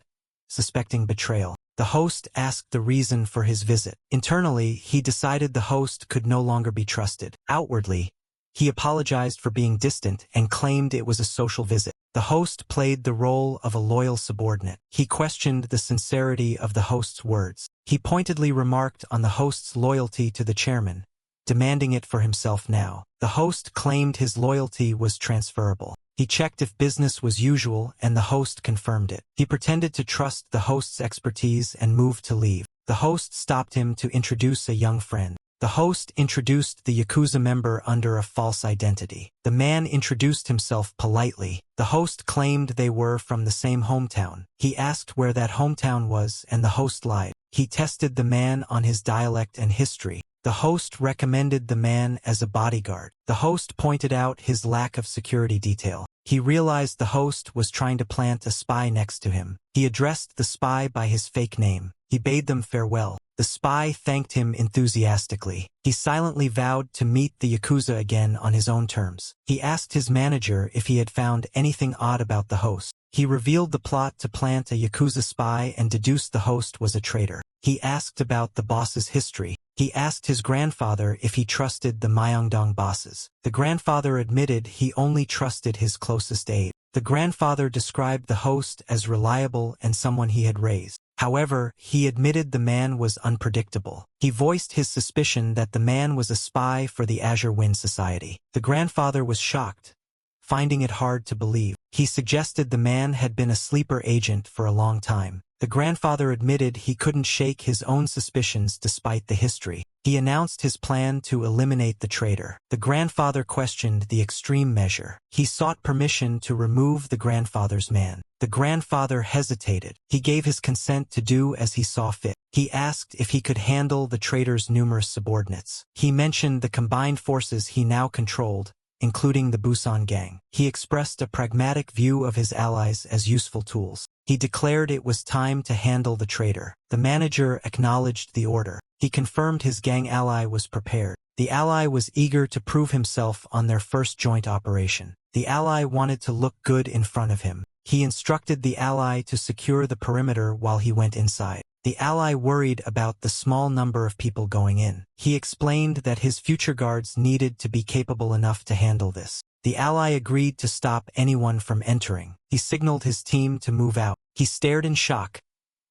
suspecting betrayal. The host asked the reason for his visit. Internally, he decided the host could no longer be trusted. Outwardly, he apologized for being distant and claimed it was a social visit. The host played the role of a loyal subordinate. He questioned the sincerity of the host's words. He pointedly remarked on the host's loyalty to the chairman, demanding it for himself now. The host claimed his loyalty was transferable. He checked if business was usual and the host confirmed it. He pretended to trust the host's expertise and moved to leave. The host stopped him to introduce a young friend. The host introduced the Yakuza member under a false identity. The man introduced himself politely. The host claimed they were from the same hometown. He asked where that hometown was and the host lied. He tested the man on his dialect and history. The host recommended the man as a bodyguard. The host pointed out his lack of security detail. He realized the host was trying to plant a spy next to him. He addressed the spy by his fake name. He bade them farewell. The spy thanked him enthusiastically. He silently vowed to meet the Yakuza again on his own terms. He asked his manager if he had found anything odd about the host. He revealed the plot to plant a Yakuza spy and deduced the host was a traitor. He asked about the boss's history. He asked his grandfather if he trusted the Myeongdong bosses. The grandfather admitted he only trusted his closest aide. The grandfather described the host as reliable and someone he had raised. However, he admitted the man was unpredictable. He voiced his suspicion that the man was a spy for the Azure Wind Society. The grandfather was shocked, finding it hard to believe. He suggested the man had been a sleeper agent for a long time. The grandfather admitted he couldn't shake his own suspicions despite the history. He announced his plan to eliminate the traitor. The grandfather questioned the extreme measure. He sought permission to remove the grandfather's man. The grandfather hesitated. He gave his consent to do as he saw fit. He asked if he could handle the traitor's numerous subordinates. He mentioned the combined forces he now controlled, including the Busan gang. He expressed a pragmatic view of his allies as useful tools. He declared it was time to handle the traitor. The manager acknowledged the order. He confirmed his gang ally was prepared. The ally was eager to prove himself on their first joint operation. The ally wanted to look good in front of him. He instructed the ally to secure the perimeter while he went inside. The ally worried about the small number of people going in. He explained that his future guards needed to be capable enough to handle this. The ally agreed to stop anyone from entering. He signaled his team to move out. He stared in shock,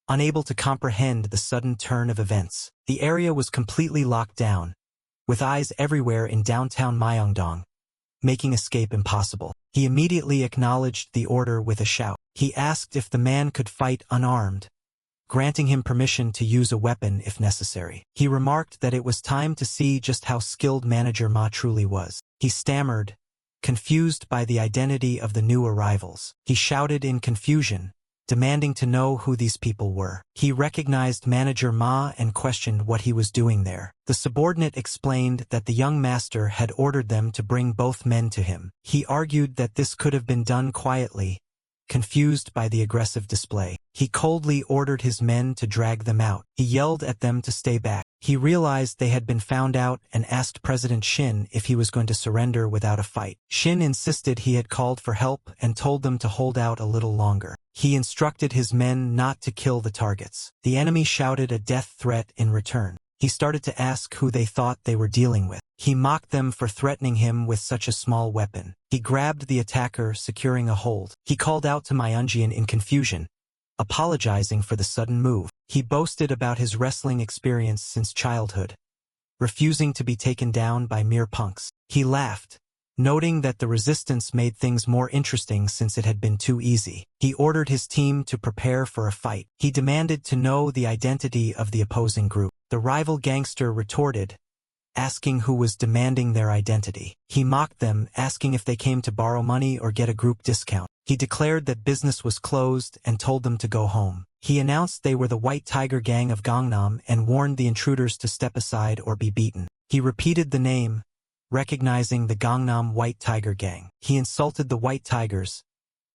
unable to comprehend the sudden turn of events. The area was completely locked down, with eyes everywhere in downtown Myeongdong, making escape impossible. He immediately acknowledged the order with a shout. He asked if the man could fight unarmed, granting him permission to use a weapon if necessary. He remarked that it was time to see just how skilled Manager Ma truly was. He stammered, confused by the identity of the new arrivals. He shouted in confusion, demanding to know who these people were. He recognized Manager Ma and questioned what he was doing there. The subordinate explained that the young master had ordered them to bring both men to him. He argued that this could have been done quietly, confused by the aggressive display. He coldly ordered his men to drag them out. He yelled at them to stay back. He realized they had been found out and asked President Shin if he was going to surrender without a fight. Shin insisted he had called for help and told them to hold out a little longer. He instructed his men not to kill the targets. The enemy shouted a death threat in return. He started to ask who they thought they were dealing with. He mocked them for threatening him with such a small weapon. He grabbed the attacker, securing a hold. He called out to Myunjian in confusion, apologizing for the sudden move. He boasted about his wrestling experience since childhood, refusing to be taken down by mere punks. He laughed, noting that the resistance made things more interesting since it had been too easy. He ordered his team to prepare for a fight. He demanded to know the identity of the opposing group. The rival gangster retorted, asking who was demanding their identity. He mocked them, asking if they came to borrow money or get a group discount. He declared that business was closed and told them to go home. He announced they were the White Tiger Gang of Gangnam and warned the intruders to step aside or be beaten. He repeated the name, recognizing the Gangnam White Tiger Gang. He insulted the White Tigers,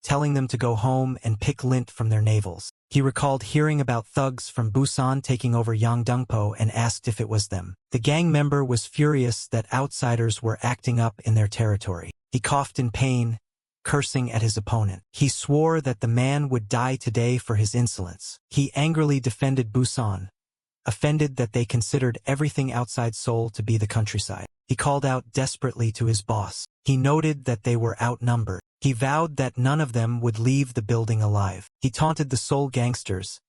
telling them to go home and pick lint from their navels. He recalled hearing about thugs from Busan taking over Yangdongpo and asked if it was them. The gang member was furious that outsiders were acting up in their territory. He coughed in pain, cursing at his opponent. He swore that the man would die today for his insolence. He angrily defended Busan, offended that they considered everything outside Seoul to be the countryside. He called out desperately to his boss. He noted that they were outnumbered. He vowed that none of them would leave the building alive. He taunted the Seoul gangsters,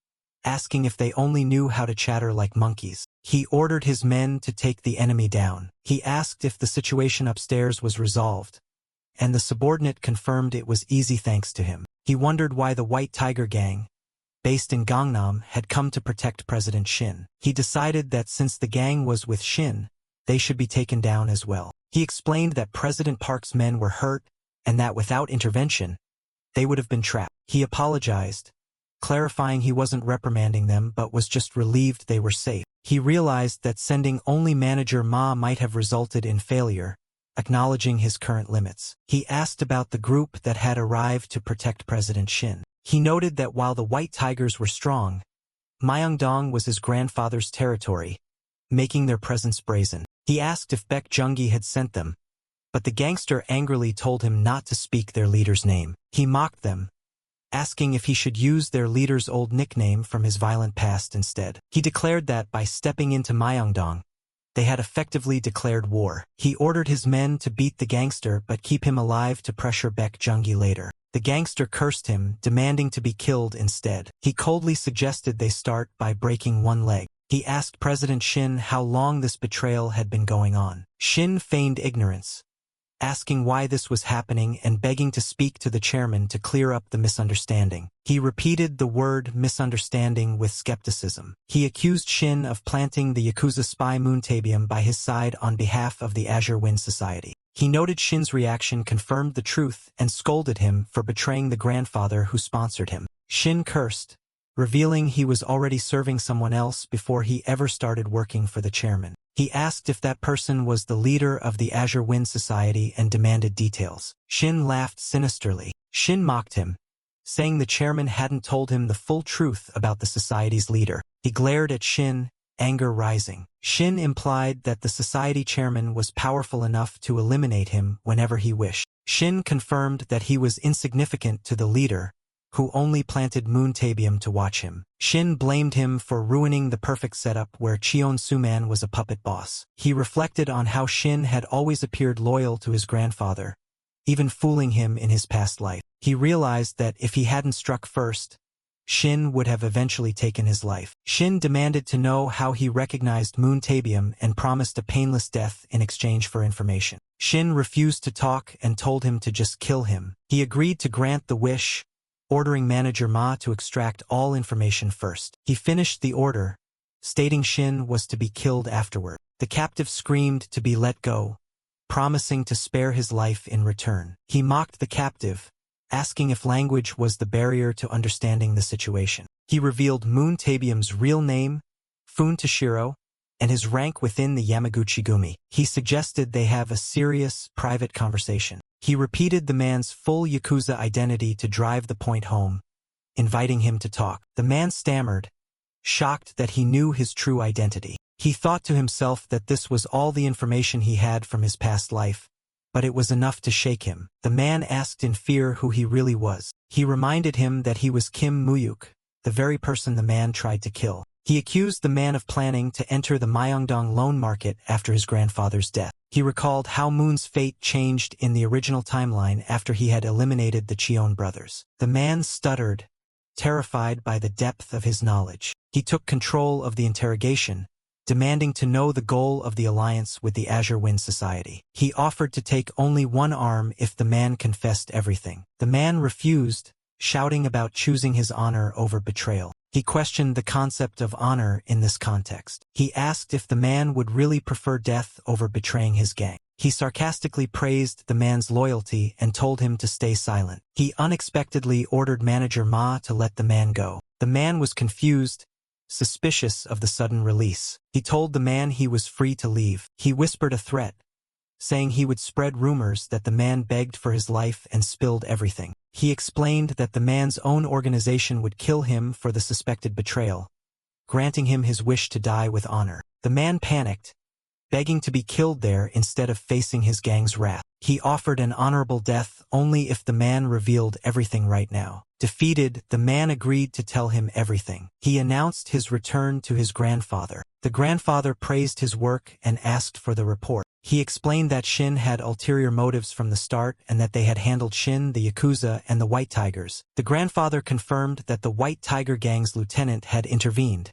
asking if they only knew how to chatter like monkeys. He ordered his men to take the enemy down. He asked if the situation upstairs was resolved, and the subordinate confirmed it was easy thanks to him. He wondered why the White Tiger Gang, based in Gangnam, had come to protect President Shin. He decided that since the gang was with Shin, they should be taken down as well. He explained that President Park's men were hurt and that without intervention, they would have been trapped. He apologized, clarifying he wasn't reprimanding them but was just relieved they were safe. He realized that sending only Manager Ma might have resulted in failure, acknowledging his current limits. He asked about the group that had arrived to protect President Shin. He noted that while the White Tigers were strong, Myeongdong was his grandfather's territory, making their presence brazen. He asked if Baek Jung-gi had sent them, but the gangster angrily told him not to speak their leader's name. He mocked them, asking if he should use their leader's old nickname from his violent past instead. He declared that by stepping into Myeongdong, they had effectively declared war. He ordered his men to beat the gangster but keep him alive to pressure Baek Jung-gi later. The gangster cursed him, demanding to be killed instead. He coldly suggested they start by breaking one leg. He asked President Shin how long this betrayal had been going on. Shin feigned ignorance, asking why this was happening and begging to speak to the chairman to clear up the misunderstanding. He repeated the word misunderstanding with skepticism. He accused Shin of planting the Yakuza spy Moon-taebyum by his side on behalf of the Azure Wind Society. He noted Shin's reaction confirmed the truth and scolded him for betraying the grandfather who sponsored him. Shin cursed, revealing he was already serving someone else before he ever started working for the chairman. He asked if that person was the leader of the Azure Wind Society and demanded details. Shin laughed sinisterly. Shin mocked him, saying the chairman hadn't told him the full truth about the society's leader. He glared at Shin, anger rising. Shin implied that the society chairman was powerful enough to eliminate him whenever he wished. Shin confirmed that he was insignificant to the leader, who only planted Moon-taebyum to watch him. Shin blamed him for ruining the perfect setup where Cheon Suman was a puppet boss. He reflected on how Shin had always appeared loyal to his grandfather, even fooling him in his past life. He realized that if he hadn't struck first, Shin would have eventually taken his life. Shin demanded to know how he recognized Moon-taebyum and promised a painless death in exchange for information. Shin refused to talk and told him to just kill him. He agreed to grant the wish, ordering manager Ma to extract all information first. He finished the order, stating Shin was to be killed afterward. The captive screamed to be let go, promising to spare his life in return. He mocked the captive, asking if language was the barrier to understanding the situation. He revealed Moon-taebyum's real name, Fun Toshiro, and his rank within the Yamaguchi-gumi. He suggested they have a serious, private conversation. He repeated the man's full Yakuza identity to drive the point home, inviting him to talk. The man stammered, shocked that he knew his true identity. He thought to himself that this was all the information he had from his past life, but it was enough to shake him. The man asked in fear who he really was. He reminded him that he was Kim Mu-hyuk, the very person the man tried to kill. He accused the man of planning to enter the Myeongdong loan market after his grandfather's death. He recalled how Moon's fate changed in the original timeline after he had eliminated the Cheon brothers. The man stuttered, terrified by the depth of his knowledge. He took control of the interrogation, demanding to know the goal of the alliance with the Azure Wind Society. He offered to take only one arm if the man confessed everything. The man refused, shouting about choosing his honor over betrayal. He questioned the concept of honor in this context. He asked if the man would really prefer death over betraying his gang. He sarcastically praised the man's loyalty and told him to stay silent. He unexpectedly ordered manager Ma to let the man go. The man was confused, suspicious of the sudden release. He told the man he was free to leave. He whispered a threat, saying he would spread rumors that the man begged for his life and spilled everything. He explained that the man's own organization would kill him for the suspected betrayal, granting him his wish to die with honor. The man panicked, begging to be killed there instead of facing his gang's wrath. He offered an honorable death only if the man revealed everything right now. Defeated, the man agreed to tell him everything. He announced his return to his grandfather. The grandfather praised his work and asked for the report. He explained that Shin had ulterior motives from the start and that they had handled Shin, the Yakuza, and the White Tigers. The grandfather confirmed that the White Tiger gang's lieutenant had intervened,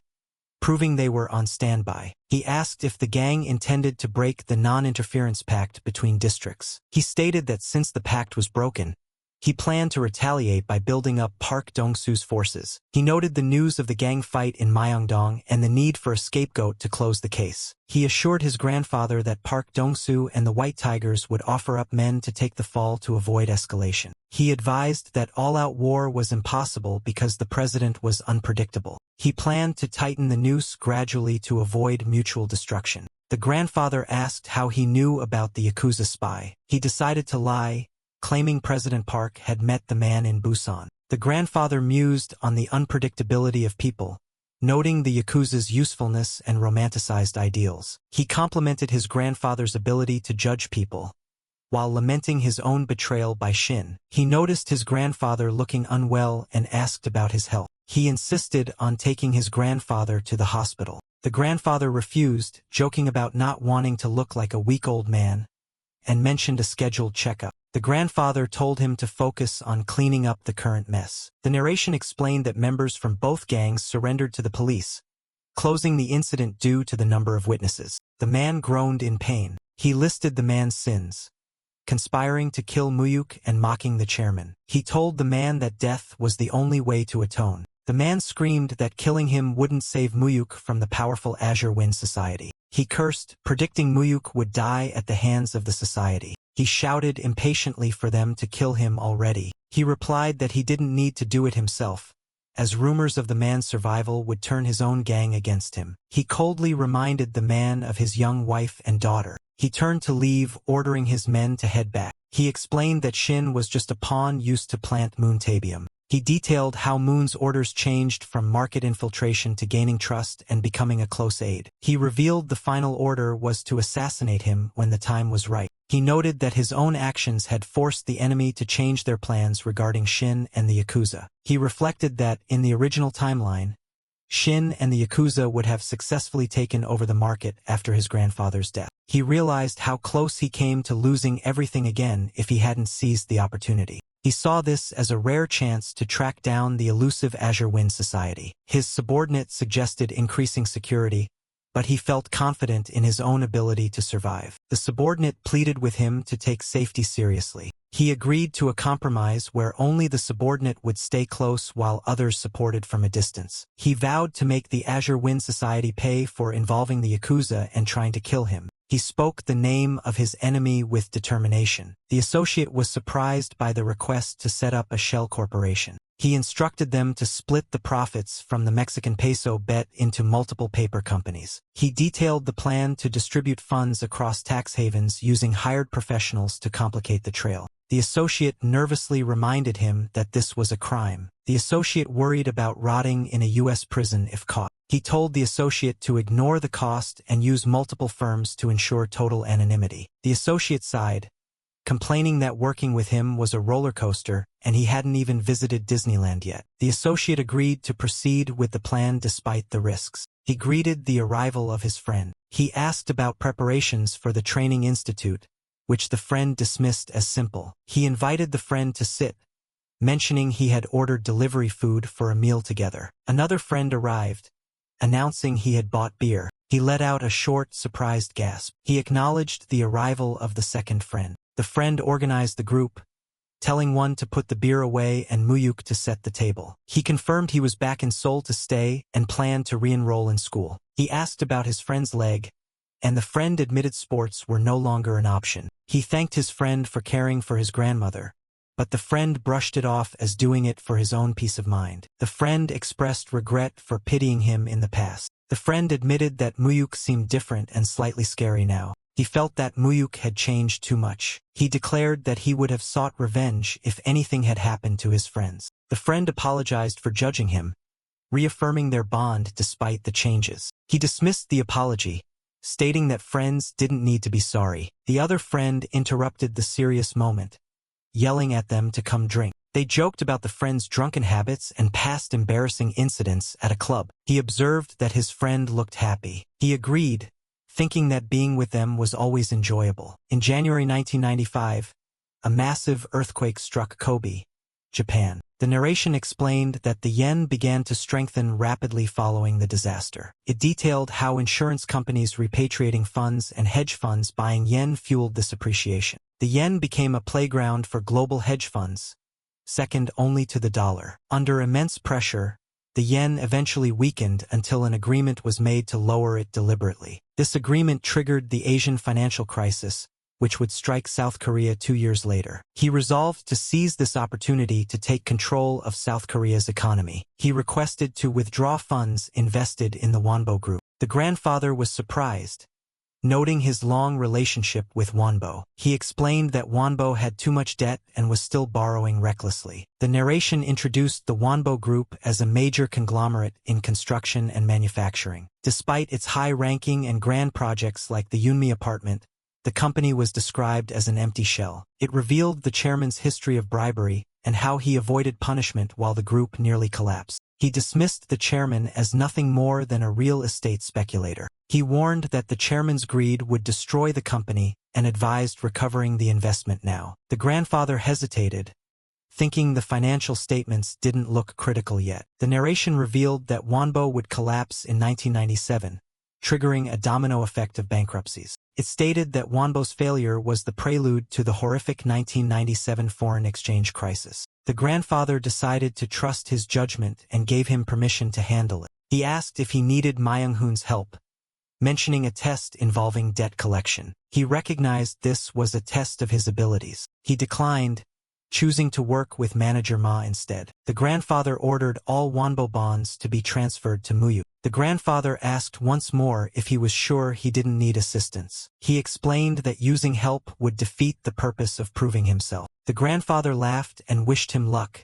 proving they were on standby. He asked if the gang intended to break the non-interference pact between districts. He stated that since the pact was broken, he planned to retaliate by building up Park Dong-soo's forces. He noted the news of the gang fight in Myeongdong and the need for a scapegoat to close the case. He assured his grandfather that Park Dong-soo and the White Tigers would offer up men to take the fall to avoid escalation. He advised that all-out war was impossible because the president was unpredictable. He planned to tighten the noose gradually to avoid mutual destruction. The grandfather asked how he knew about the Yakuza spy. He decided to lie, claiming President Park had met the man in Busan. The grandfather mused on the unpredictability of people, noting the Yakuza's usefulness and romanticized ideals. He complimented his grandfather's ability to judge people, while lamenting his own betrayal by Shin. He noticed his grandfather looking unwell and asked about his health. He insisted on taking his grandfather to the hospital. The grandfather refused, joking about not wanting to look like a weak old man, and mentioned a scheduled checkup. The grandfather told him to focus on cleaning up the current mess. The narration explained that members from both gangs surrendered to the police, closing the incident due to the number of witnesses. The man groaned in pain. He listed the man's sins, conspiring to kill Mu-hyuk and mocking the chairman. He told the man that death was the only way to atone. The man screamed that killing him wouldn't save Mu-hyuk from the powerful Azure Wind Society. He cursed, predicting Mu-hyuk would die at the hands of the society. He shouted impatiently for them to kill him already. He replied that he didn't need to do it himself, as rumors of the man's survival would turn his own gang against him. He coldly reminded the man of his young wife and daughter. He turned to leave, ordering his men to head back. He explained that Shin was just a pawn used to plant Moontabium. He detailed how Moon's orders changed from market infiltration to gaining trust and becoming a close aide. He revealed the final order was to assassinate him when the time was right. He noted that his own actions had forced the enemy to change their plans regarding Shin and the Yakuza. He reflected that, in the original timeline, Shin and the Yakuza would have successfully taken over the market after his grandfather's death. He realized how close he came to losing everything again if he hadn't seized the opportunity. He saw this as a rare chance to track down the elusive Azure Wind Society. His subordinate suggested increasing security, but he felt confident in his own ability to survive. The subordinate pleaded with him to take safety seriously. He agreed to a compromise where only the subordinate would stay close while others supported from a distance. He vowed to make the Azure Wind Society pay for involving the Yakuza and trying to kill him. He spoke the name of his enemy with determination. The associate was surprised by the request to set up a shell corporation. He instructed them to split the profits from the Mexican peso bet into multiple paper companies. He detailed the plan to distribute funds across tax havens using hired professionals to complicate the trail. The associate nervously reminded him that this was a crime. The associate worried about rotting in a U.S. prison if caught. He told the associate to ignore the cost and use multiple firms to ensure total anonymity. The associate sighed, complaining that working with him was a roller coaster and he hadn't even visited Disneyland yet. The associate agreed to proceed with the plan despite the risks. He greeted the arrival of his friend. He asked about preparations for the training institute, which the friend dismissed as simple. He invited the friend to sit, mentioning he had ordered delivery food for a meal together. Another friend arrived, announcing he had bought beer. He let out a short, surprised gasp. He acknowledged the arrival of the second friend. The friend organized the group, telling one to put the beer away and Mu-hyuk to set the table. He confirmed he was back in Seoul to stay and planned to re-enroll in school. He asked about his friend's leg, and the friend admitted sports were no longer an option. He thanked his friend for caring for his grandmother, but the friend brushed it off as doing it for his own peace of mind. The friend expressed regret for pitying him in the past. The friend admitted that Mu-hyuk seemed different and slightly scary now. He felt that Mu-hyuk had changed too much. He declared that he would have sought revenge if anything had happened to his friends. The friend apologized for judging him, reaffirming their bond despite the changes. He dismissed the apology, stating that friends didn't need to be sorry. The other friend interrupted the serious moment, yelling at them to come drink. They joked about the friend's drunken habits and past embarrassing incidents at a club. He observed that his friend looked happy. He agreed, thinking that being with them was always enjoyable. In January 1995, a massive earthquake struck Kobe, Japan. The narration explained that the yen began to strengthen rapidly following the disaster. It detailed how insurance companies repatriating funds and hedge funds buying yen fueled this appreciation. The yen became a playground for global hedge funds, second only to the dollar. Under immense pressure, the yen eventually weakened until an agreement was made to lower it deliberately. This agreement triggered the Asian financial crisis, which would strike South Korea 2 years later. He resolved to seize this opportunity to take control of South Korea's economy. He requested to withdraw funds invested in the Wonbo Group. The grandfather was surprised, noting his long relationship with Wonbo. He explained that Wonbo had too much debt and was still borrowing recklessly. The narration introduced the Wonbo Group as a major conglomerate in construction and manufacturing. Despite its high ranking and grand projects like the Yunmi apartment, the company was described as an empty shell. It revealed the chairman's history of bribery and how he avoided punishment while the group nearly collapsed. He dismissed the chairman as nothing more than a real estate speculator. He warned that the chairman's greed would destroy the company and advised recovering the investment now. The grandfather hesitated, thinking the financial statements didn't look critical yet. The narration revealed that Wonbo would collapse in 1997, triggering a domino effect of bankruptcies. It stated that Wanbo's failure was the prelude to the horrific 1997 foreign exchange crisis. The grandfather decided to trust his judgment and gave him permission to handle it. He asked if he needed Myung-hoon's help, mentioning a test involving debt collection. He recognized this was a test of his abilities. He declined, choosing to work with manager Ma instead. The grandfather ordered all Wanbo bonds to be transferred to Mu-hyuk. The grandfather asked once more if he was sure he didn't need assistance. He explained that using help would defeat the purpose of proving himself. The grandfather laughed and wished him luck,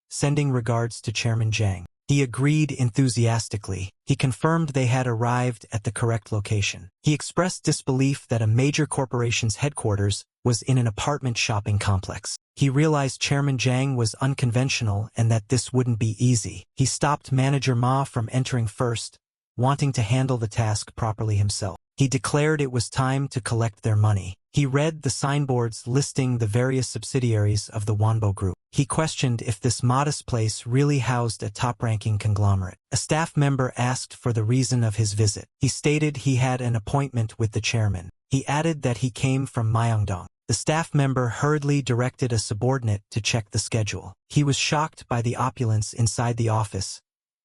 sending regards to Chairman Jang. He agreed enthusiastically. He confirmed they had arrived at the correct location. He expressed disbelief that a major corporation's headquarters was in an apartment shopping complex. He realized Chairman Jang was unconventional and that this wouldn't be easy. He stopped Manager Ma from entering first, wanting to handle the task properly himself. He declared it was time to collect their money. He read the signboards listing the various subsidiaries of the Wanbo Group. He questioned if this modest place really housed a top-ranking conglomerate. A staff member asked for the reason of his visit. He stated he had an appointment with the chairman. He added that he came from Myeongdong. The staff member hurriedly directed a subordinate to check the schedule. He was shocked by the opulence inside the office,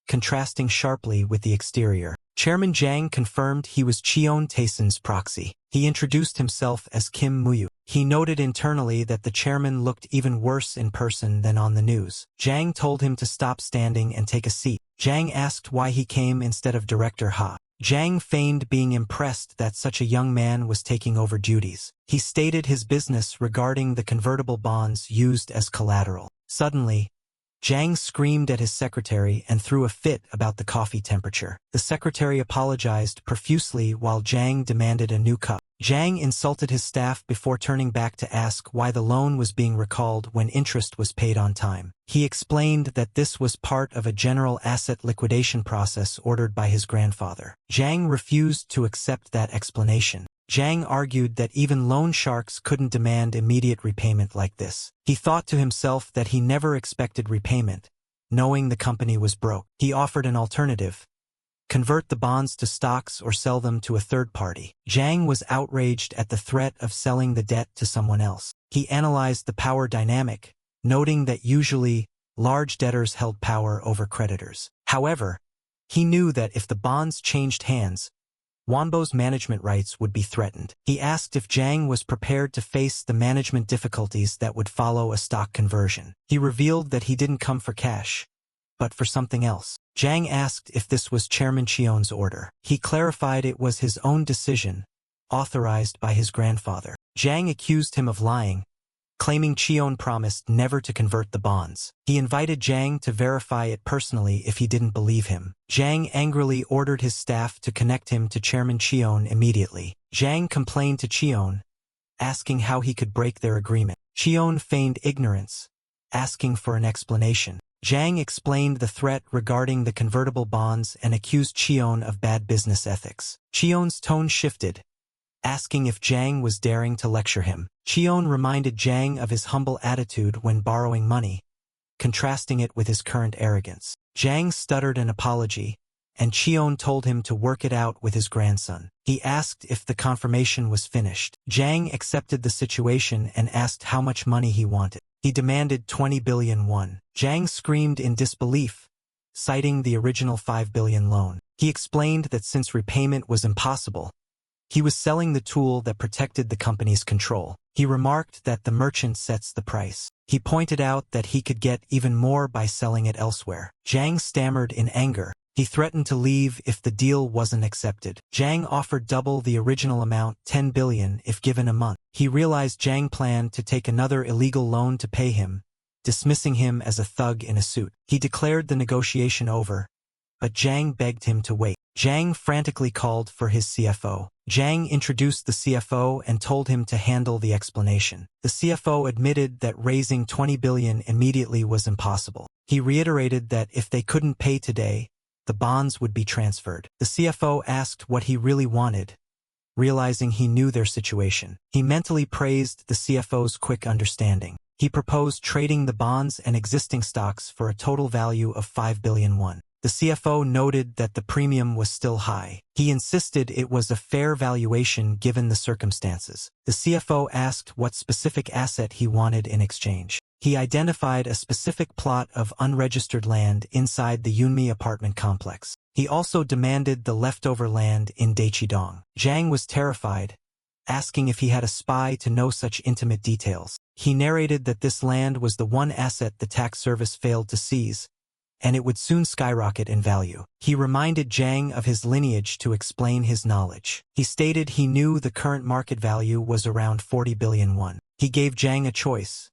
contrasting sharply with the exterior. Chairman Jang confirmed he was Cheon Tae-san's proxy. He introduced himself as Kim Mu-hyuk. He noted internally that the chairman looked even worse in person than on the news. Jang told him to stop standing and take a seat. Jang asked why he came instead of Director Ha. Jang feigned being impressed that such a young man was taking over duties. He stated his business regarding the convertible bonds used as collateral. Suddenly, Jang screamed at his secretary and threw a fit about the coffee temperature. The secretary apologized profusely while Jang demanded a new cup. Jang insulted his staff before turning back to ask why the loan was being recalled when interest was paid on time. He explained that this was part of a general asset liquidation process ordered by his grandfather. Jang refused to accept that explanation. Jang argued that even loan sharks couldn't demand immediate repayment like this. He thought to himself that he never expected repayment, knowing the company was broke. He offered an alternative: convert the bonds to stocks or sell them to a third party. Jang was outraged at the threat of selling the debt to someone else. He analyzed the power dynamic, noting that usually large debtors held power over creditors. However, he knew that if the bonds changed hands, Wanbo's management rights would be threatened. He asked if Jang was prepared to face the management difficulties that would follow a stock conversion. He revealed that he didn't come for cash, but for something else. Jang asked if this was Chairman Cheon's order. He clarified it was his own decision, authorized by his grandfather. Jang accused him of lying, claiming Cheon promised never to convert the bonds. He invited Jang to verify it personally if he didn't believe him. Jang angrily ordered his staff to connect him to Chairman Cheon immediately. Jang complained to Cheon, asking how he could break their agreement. Cheon feigned ignorance, asking for an explanation. Jang explained the threat regarding the convertible bonds and accused Cheon of bad business ethics. Cheon's tone shifted, asking if Jang was daring to lecture him. Cheon reminded Jang of his humble attitude when borrowing money, contrasting it with his current arrogance. Jang stuttered an apology, and Cheon told him to work it out with his grandson. He asked if the confirmation was finished. Jang accepted the situation and asked how much money he wanted. He demanded 20 billion won. Jang screamed in disbelief, citing the original 5 billion loan. He explained that since repayment was impossible, he was selling the tool that protected the company's control. He remarked that the merchant sets the price. He pointed out that he could get even more by selling it elsewhere. Jang stammered in anger. He threatened to leave if the deal wasn't accepted. Jang offered double the original amount, 10 billion, if given a month. He realized Jang planned to take another illegal loan to pay him, dismissing him as a thug in a suit. He declared the negotiation over, but Jang begged him to wait. Jang frantically called for his CFO. Jang introduced the CFO and told him to handle the explanation. The CFO admitted that raising 20 billion immediately was impossible. He reiterated that if they couldn't pay today, the bonds would be transferred. The CFO asked what he really wanted, realizing he knew their situation. He mentally praised the CFO's quick understanding. He proposed trading the bonds and existing stocks for a total value of 5 billion won. The CFO noted that the premium was still high. He insisted it was a fair valuation given the circumstances. The CFO asked what specific asset he wanted in exchange. He identified a specific plot of unregistered land inside the Yunmi apartment complex. He also demanded the leftover land in Daechidong. Zhang was terrified, asking if he had a spy to know such intimate details. He narrated that this land was the one asset the tax service failed to seize, and it would soon skyrocket in value. He reminded Zhang of his lineage to explain his knowledge. He stated he knew the current market value was around 40 billion won. He gave Zhang a choice: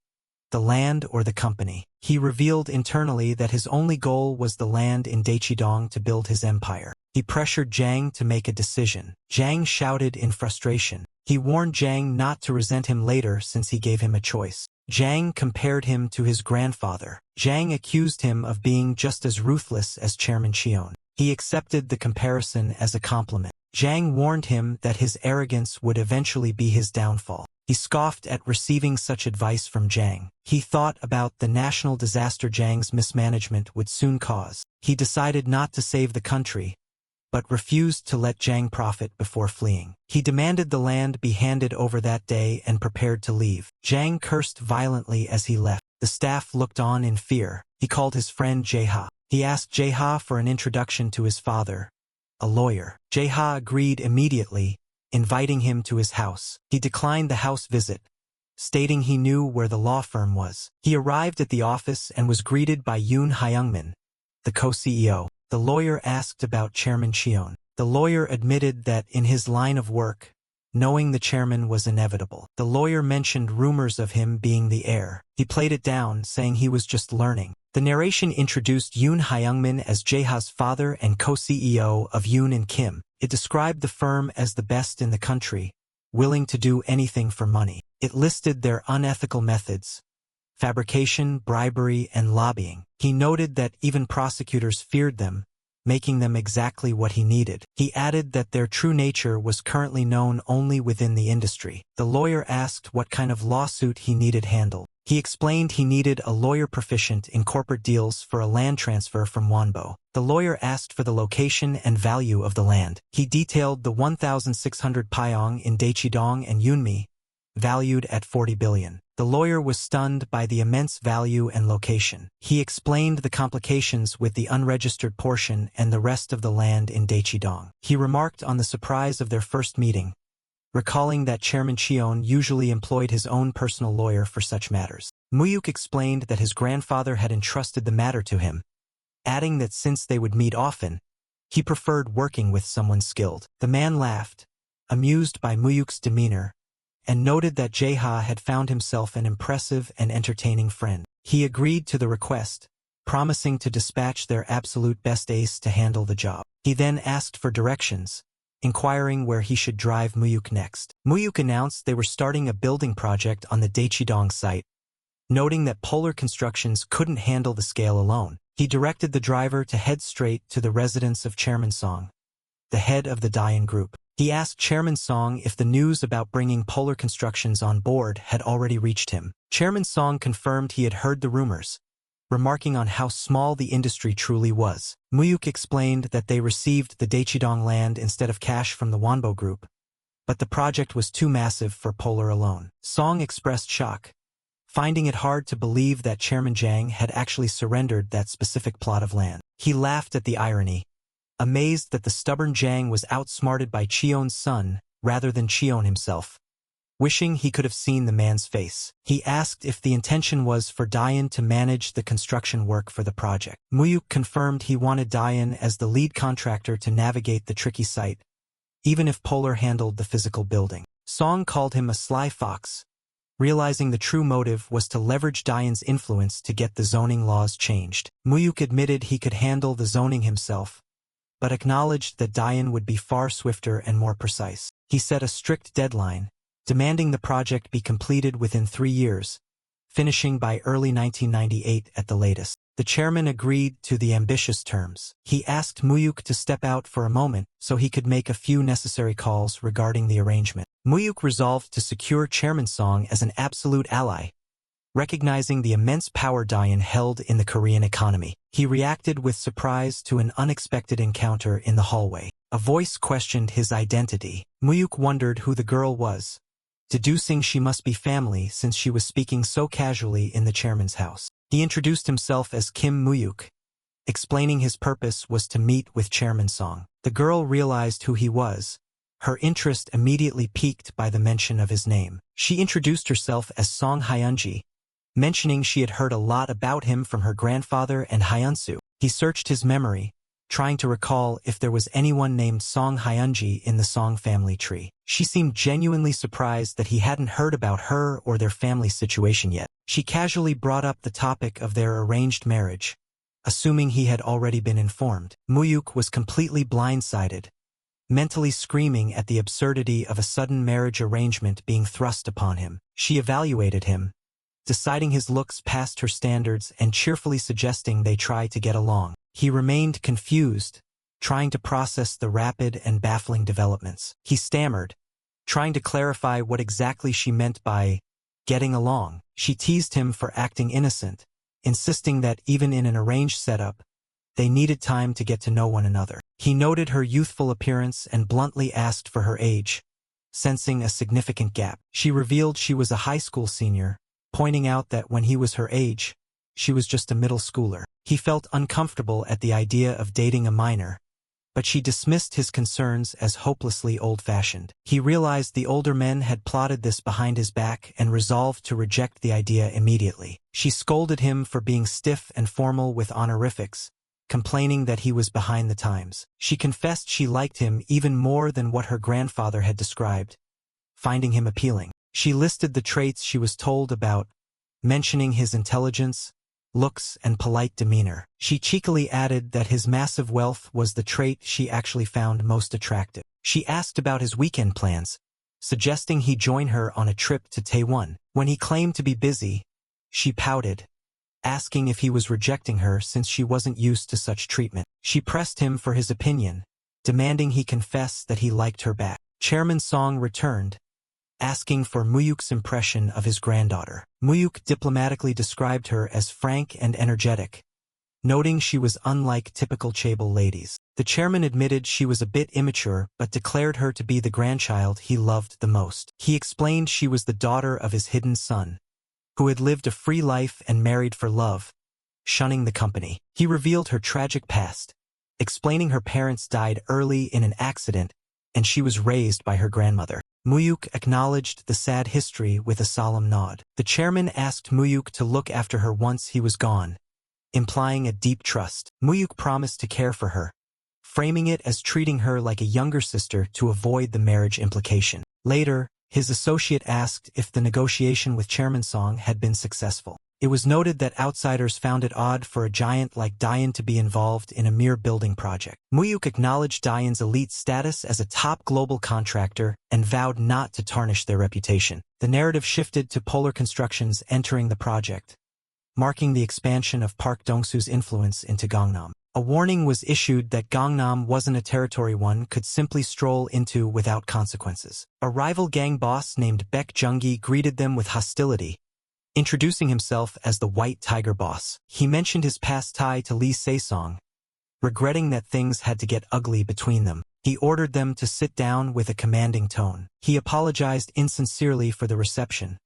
the land or the company. He revealed internally that his only goal was the land in Daechidong to build his empire. He pressured Zhang to make a decision. Zhang shouted in frustration. He warned Zhang not to resent him later since he gave him a choice. Zhang compared him to his grandfather. Zhang accused him of being just as ruthless as Chairman Cheon. He accepted the comparison as a compliment. Zhang warned him that his arrogance would eventually be his downfall. He scoffed at receiving such advice from Zhang. He thought about the national disaster Zhang's mismanagement would soon cause. He decided not to save the country, but refused to let Zhang profit before fleeing. He demanded the land be handed over that day and prepared to leave. Zhang cursed violently as he left. The staff looked on in fear. He called his friend Jae-ha. He asked Jae-ha for an introduction to his father, a lawyer. Jae-ha agreed immediately, inviting him to his house. He declined the house visit, stating he knew where the law firm was. He arrived at the office and was greeted by Yoon Hyungmin, the co-CEO. The lawyer asked about Chairman Cheon. The lawyer admitted that in his line of work, knowing the chairman was inevitable. The lawyer mentioned rumors of him being the heir. He played it down, saying he was just learning. The narration introduced Yoon Hyungmin as Jae-ha's father and co-CEO of Yoon and Kim. It described the firm as the best in the country, willing to do anything for money. It listed their unethical methods: fabrication, bribery, and lobbying. He noted that even prosecutors feared them, making them exactly what he needed. He added that their true nature was currently known only within the industry. The lawyer asked what kind of lawsuit he needed handled. He explained he needed a lawyer proficient in corporate deals for a land transfer from Wonbo. The lawyer asked for the location and value of the land. He detailed the 1,600 pyeong in Daechidong and Yunmi, valued at 40 billion. The lawyer was stunned by the immense value and location. He explained the complications with the unregistered portion and the rest of the land in Daechidong. He remarked on the surprise of their first meeting, recalling that Chairman Cheon usually employed his own personal lawyer for such matters. Mu-hyuk explained that his grandfather had entrusted the matter to him, adding that since they would meet often, he preferred working with someone skilled. The man laughed, amused by Mu-hyuk's demeanor, and noted that Jae-ha had found himself an impressive and entertaining friend. He agreed to the request, promising to dispatch their absolute best ace to handle the job. He then asked for directions, inquiring where he should drive Mu-hyuk next. Mu-hyuk announced they were starting a building project on the Daechidong site, noting that Polar Constructions couldn't handle the scale alone. He directed the driver to head straight to the residence of Chairman Song, the head of the Dayan Group. He asked Chairman Song if the news about bringing Polar Constructions on board had already reached him. Chairman Song confirmed he had heard the rumors, remarking on how small the industry truly was. Mu-hyuk explained that they received the Daechidong land instead of cash from the Wonbo Group, but the project was too massive for Polar alone. Song expressed shock, finding it hard to believe that Chairman Zhang had actually surrendered that specific plot of land. He laughed at the irony, amazed that the stubborn Zhang was outsmarted by Cheon's son rather than Cheon himself. Wishing he could have seen the man's face, he asked if the intention was for Dayan to manage the construction work for the project. Mu-hyuk confirmed he wanted Dayan as the lead contractor to navigate the tricky site, even if Polar handled the physical building. Song called him a sly fox, realizing the true motive was to leverage Dayan's influence to get the zoning laws changed. Mu-hyuk admitted he could handle the zoning himself, but acknowledged that Dayan would be far swifter and more precise. He set a strict deadline, demanding the project be completed within 3 years, finishing by early 1998 at the latest. The chairman agreed to the ambitious terms. He asked Mu-hyuk to step out for a moment so he could make a few necessary calls regarding the arrangement. Mu-hyuk resolved to secure Chairman Song as an absolute ally, recognizing the immense power Dayan held in the Korean economy. He reacted with surprise to an unexpected encounter in the hallway. A voice questioned his identity. Mu-hyuk wondered who the girl was, deducing she must be family since she was speaking so casually in the chairman's house. He introduced himself as Kim Mu-hyuk, explaining his purpose was to meet with Chairman Song. The girl realized who he was. Her interest immediately piqued by the mention of his name. She introduced herself as Song Hyunji, mentioning she had heard a lot about him from her grandfather and Hyunsu. He searched his memory, trying to recall if there was anyone named Song Hyunji in the Song family tree. She seemed genuinely surprised that he hadn't heard about her or their family situation yet. She casually brought up the topic of their arranged marriage, assuming he had already been informed. Mu-hyuk was completely blindsided, mentally screaming at the absurdity of a sudden marriage arrangement being thrust upon him. She evaluated him, deciding his looks passed her standards and cheerfully suggesting they try to get along. He remained confused, trying to process the rapid and baffling developments. He stammered, trying to clarify what exactly she meant by getting along. She teased him for acting innocent, insisting that even in an arranged setup, they needed time to get to know one another. He noted her youthful appearance and bluntly asked for her age, sensing a significant gap. She revealed she was a high school senior, pointing out that when he was her age, she was just a middle schooler. He felt uncomfortable at the idea of dating a minor, but she dismissed his concerns as hopelessly old-fashioned. He realized the older men had plotted this behind his back and resolved to reject the idea immediately. She scolded him for being stiff and formal with honorifics, complaining that he was behind the times. She confessed she liked him even more than what her grandfather had described, finding him appealing. She listed the traits she was told about, mentioning his intelligence, looks, and polite demeanor. She cheekily added that his massive wealth was the trait she actually found most attractive. She asked about his weekend plans, suggesting he join her on a trip to Taiwan. When he claimed to be busy, she pouted, asking if he was rejecting her since she wasn't used to such treatment. She pressed him for his opinion, demanding he confess that he liked her back. Chairman Song returned, asking for Mu-hyuk's impression of his granddaughter. Mu-hyuk diplomatically described her as frank and energetic, noting she was unlike typical chaebol ladies. The chairman admitted she was a bit immature but declared her to be the grandchild he loved the most. He explained she was the daughter of his hidden son, who had lived a free life and married for love, shunning the company. He revealed her tragic past, explaining her parents died early in an accident and she was raised by her grandmother. Mu-hyuk acknowledged the sad history with a solemn nod. The chairman asked Mu-hyuk to look after her once he was gone, implying a deep trust. Mu-hyuk promised to care for her, framing it as treating her like a younger sister to avoid the marriage implication. Later, his associate asked if the negotiation with Chairman Song had been successful. It was noted that outsiders found it odd for a giant like Dayan to be involved in a mere building project. Mu-hyuk acknowledged Dayan's elite status as a top global contractor and vowed not to tarnish their reputation. The narrative shifted to Polar Constructions entering the project, marking the expansion of Park Dong-soo's influence into Gangnam. A warning was issued that Gangnam wasn't a territory one could simply stroll into without consequences. A rival gang boss named Baek Jung-gi greeted them with hostility, introducing himself as the White Tiger boss. He mentioned his past tie to Lee Se-song, regretting that things had to get ugly between them. He ordered them to sit down with a commanding tone. He apologized insincerely for the reception,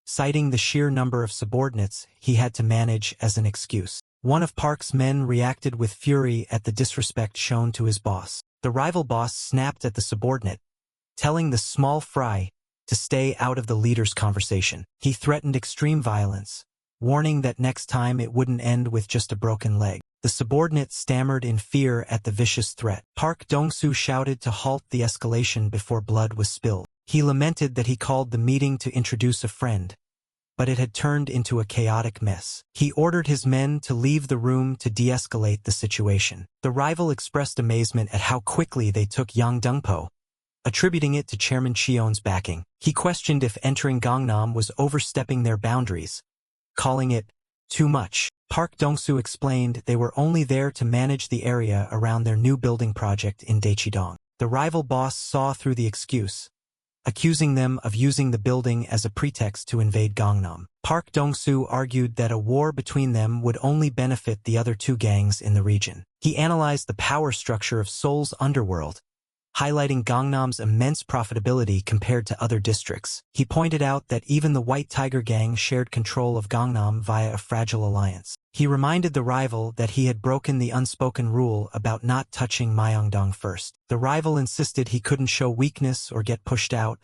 citing the sheer number of subordinates he had to manage as an excuse. One of Park's men reacted with fury at the disrespect shown to his boss. The rival boss snapped at the subordinate, telling the small fry to stay out of the leader's conversation. He threatened extreme violence, warning that next time it wouldn't end with just a broken leg. The subordinate stammered in fear at the vicious threat. Park Dong-soo shouted to halt the escalation before blood was spilled. He lamented that he called the meeting to introduce a friend, but it had turned into a chaotic mess. He ordered his men to leave the room to de-escalate the situation. The rival expressed amazement at how quickly they took Yang Dongpo, attributing it to Chairman Cheon's backing. He questioned if entering Gangnam was overstepping their boundaries, calling it too much. Park Dong-soo explained they were only there to manage the area around their new building project in Daechidong. The rival boss saw through the excuse, accusing them of using the building as a pretext to invade Gangnam. Park Dong-soo argued that a war between them would only benefit the other two gangs in the region. He analyzed the power structure of Seoul's underworld, highlighting Gangnam's immense profitability compared to other districts. He pointed out that even the White Tiger gang shared control of Gangnam via a fragile alliance. He reminded the rival that he had broken the unspoken rule about not touching Myeongdong first. The rival insisted he couldn't show weakness or get pushed out,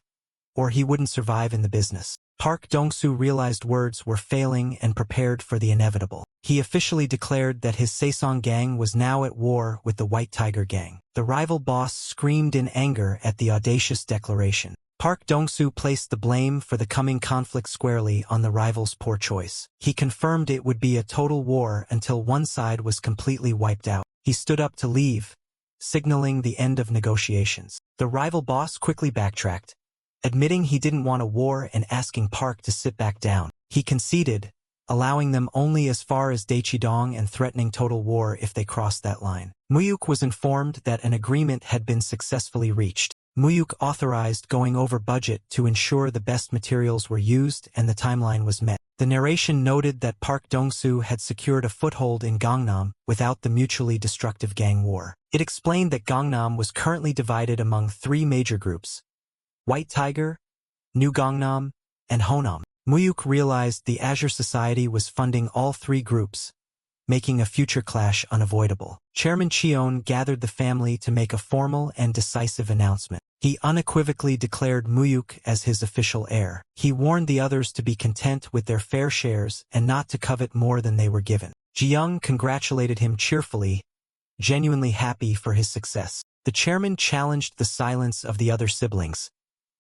or he wouldn't survive in the business. Park Dong-soo realized words were failing and prepared for the inevitable. He officially declared that his Tae-san gang was now at war with the White Tiger gang. The rival boss screamed in anger at the audacious declaration. Park Dong-soo placed the blame for the coming conflict squarely on the rival's poor choice. He confirmed it would be a total war until one side was completely wiped out. He stood up to leave, signaling the end of negotiations. The rival boss quickly backtracked, admitting he didn't want a war and asking Park to sit back down. He conceded, allowing them only as far as Daechidong and threatening total war if they crossed that line. Mu-hyuk was informed that an agreement had been successfully reached. Mu-hyuk authorized going over budget to ensure the best materials were used and the timeline was met. The narration noted that Park Dong-soo had secured a foothold in Gangnam without the mutually destructive gang war. It explained that Gangnam was currently divided among three major groups: White Tiger, New Gangnam, and Honam. Mu-hyuk realized the Azure Society was funding all three groups, making a future clash unavoidable. Chairman Cheon gathered the family to make a formal and decisive announcement. He unequivocally declared Mu-hyuk as his official heir. He warned the others to be content with their fair shares and not to covet more than they were given. Ji-young congratulated him cheerfully, genuinely happy for his success. The chairman challenged the silence of the other siblings,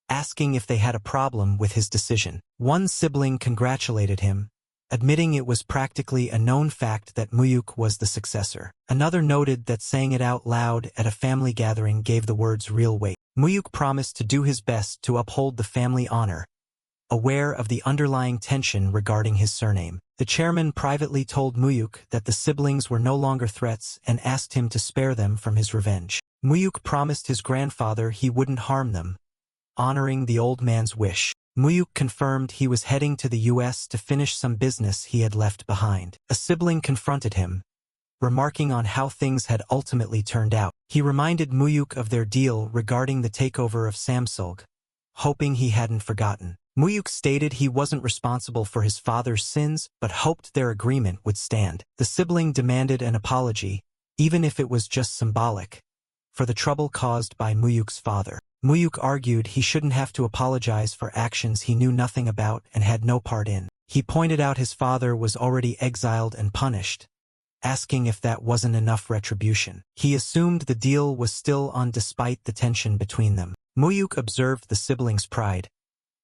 asking if they had a problem with his decision. One sibling congratulated him, admitting it was practically a known fact that Mu-hyuk was the successor. Another noted that saying it out loud at a family gathering gave the words real weight. Mu-hyuk promised to do his best to uphold the family honor, aware of the underlying tension regarding his surname. The chairman privately told Mu-hyuk that the siblings were no longer threats and asked him to spare them from his revenge. Mu-hyuk promised his grandfather he wouldn't harm them, honoring the old man's wish. Mu-hyuk confirmed he was heading to the U.S. to finish some business he had left behind. A sibling confronted him, remarking on how things had ultimately turned out. He reminded Mu-hyuk of their deal regarding the takeover of Samsung, hoping he hadn't forgotten. Mu-hyuk stated he wasn't responsible for his father's sins but hoped their agreement would stand. The sibling demanded an apology, even if it was just symbolic, for the trouble caused by Mu-hyuk's father. Mu-hyuk argued he shouldn't have to apologize for actions he knew nothing about and had no part in. He pointed out his father was already exiled and punished, asking if that wasn't enough retribution. He assumed the deal was still on despite the tension between them. Mu-hyuk observed the siblings' pride,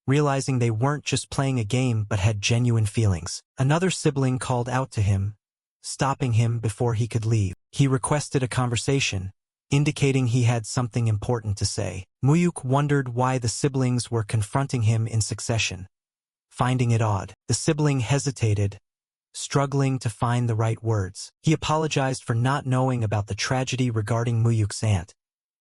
realizing they weren't just playing a game but had genuine feelings. Another sibling called out to him, stopping him before he could leave. He requested a conversation, indicating he had something important to say. Mu-hyuk wondered why the siblings were confronting him in succession, finding it odd. The sibling hesitated, struggling to find the right words. He apologized for not knowing about the tragedy regarding Mu-hyuk's aunt,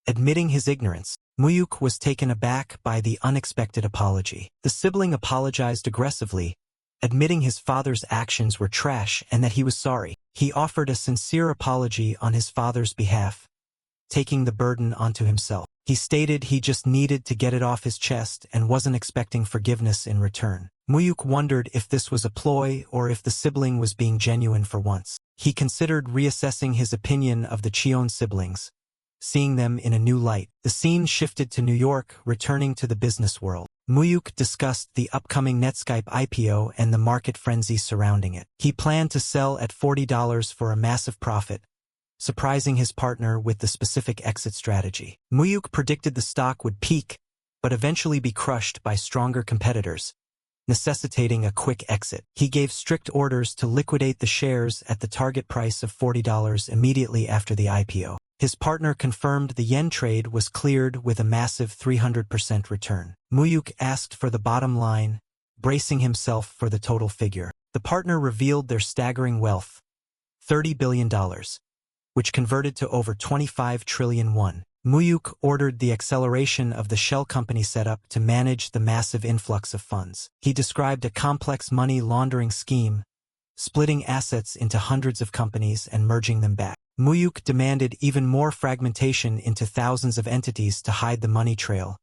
admitting his ignorance. Mu-hyuk was taken aback by the unexpected apology. The sibling apologized aggressively, admitting his father's actions were trash and that he was sorry. He offered a sincere apology on his father's behalf, taking the burden onto himself. He stated he just needed to get it off his chest and wasn't expecting forgiveness in return. Mu-hyuk wondered if this was a ploy or if the sibling was being genuine for once. He considered reassessing his opinion of the Cheon siblings, seeing them in a new light. The scene shifted to New York, returning to the business world. Mu-hyuk discussed the upcoming Netscape IPO and the market frenzy surrounding it. He planned to sell at $40 for a massive profit, surprising his partner with the specific exit strategy. Mu-hyuk predicted the stock would peak, but eventually be crushed by stronger competitors, necessitating a quick exit. He gave strict orders to liquidate the shares at the target price of $40 immediately after the IPO. His partner confirmed the yen trade was cleared with a massive 300% return. Mu-hyuk asked for the bottom line, bracing himself for the total figure. The partner revealed their staggering wealth, $30 billion. Which converted to over 25 trillion won. Mu-hyuk ordered the acceleration of the shell company setup to manage the massive influx of funds. He described a complex money laundering scheme, splitting assets into hundreds of companies and merging them back. Mu-hyuk demanded even more fragmentation into thousands of entities to hide the money trail,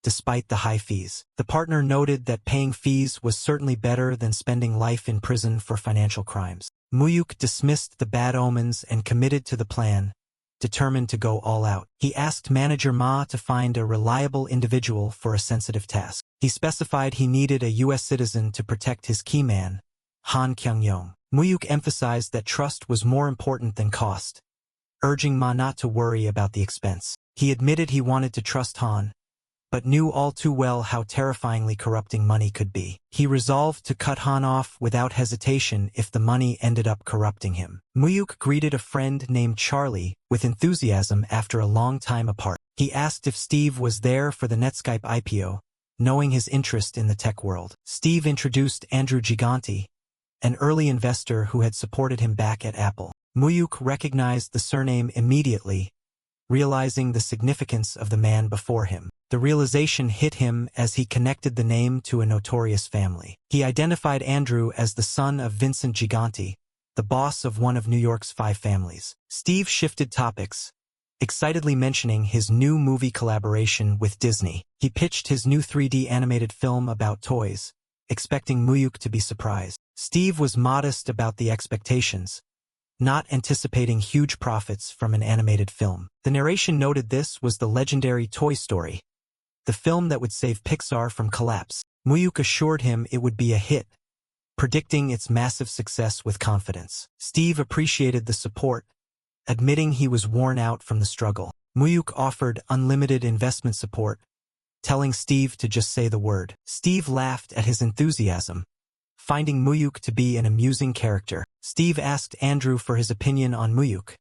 despite the high fees. The partner noted that paying fees was certainly better than spending life in prison for financial crimes. Mu-hyuk dismissed the bad omens and committed to the plan, determined to go all out. He asked manager Ma to find a reliable individual for a sensitive task. He specified he needed a U.S. citizen to protect his key man, Han Kyung-yong. Mu-hyuk emphasized that trust was more important than cost, urging Ma not to worry about the expense. He admitted he wanted to trust Han, but knew all too well how terrifyingly corrupting money could be. He resolved to cut Han off without hesitation if the money ended up corrupting him. Mu-hyuk greeted a friend named Charlie with enthusiasm after a long time apart. He asked if Steve was there for the Netscape IPO, knowing his interest in the tech world. Steve introduced Andrew Gigante, an early investor who had supported him back at Apple. Mu-hyuk recognized the surname immediately, realizing the significance of the man before him. The realization hit him as he connected the name to a notorious family. He identified Andrew as the son of Vincent Gigante, the boss of one of New York's 5 families. Steve shifted topics, excitedly mentioning his new movie collaboration with Disney. He pitched his new 3D animated film about toys, expecting Mu-hyuk to be surprised. Steve was modest about the expectations, not anticipating huge profits from an animated film. The narration noted this was the legendary Toy Story, the film that would save Pixar from collapse. Mu-hyuk assured him it would be a hit, predicting its massive success with confidence. Steve appreciated the support, admitting he was worn out from the struggle. Mu-hyuk offered unlimited investment support, telling Steve to just say the word. Steve laughed at his enthusiasm, finding Mu-hyuk to be an amusing character. Steve asked Andrew for his opinion on Mu-hyuk,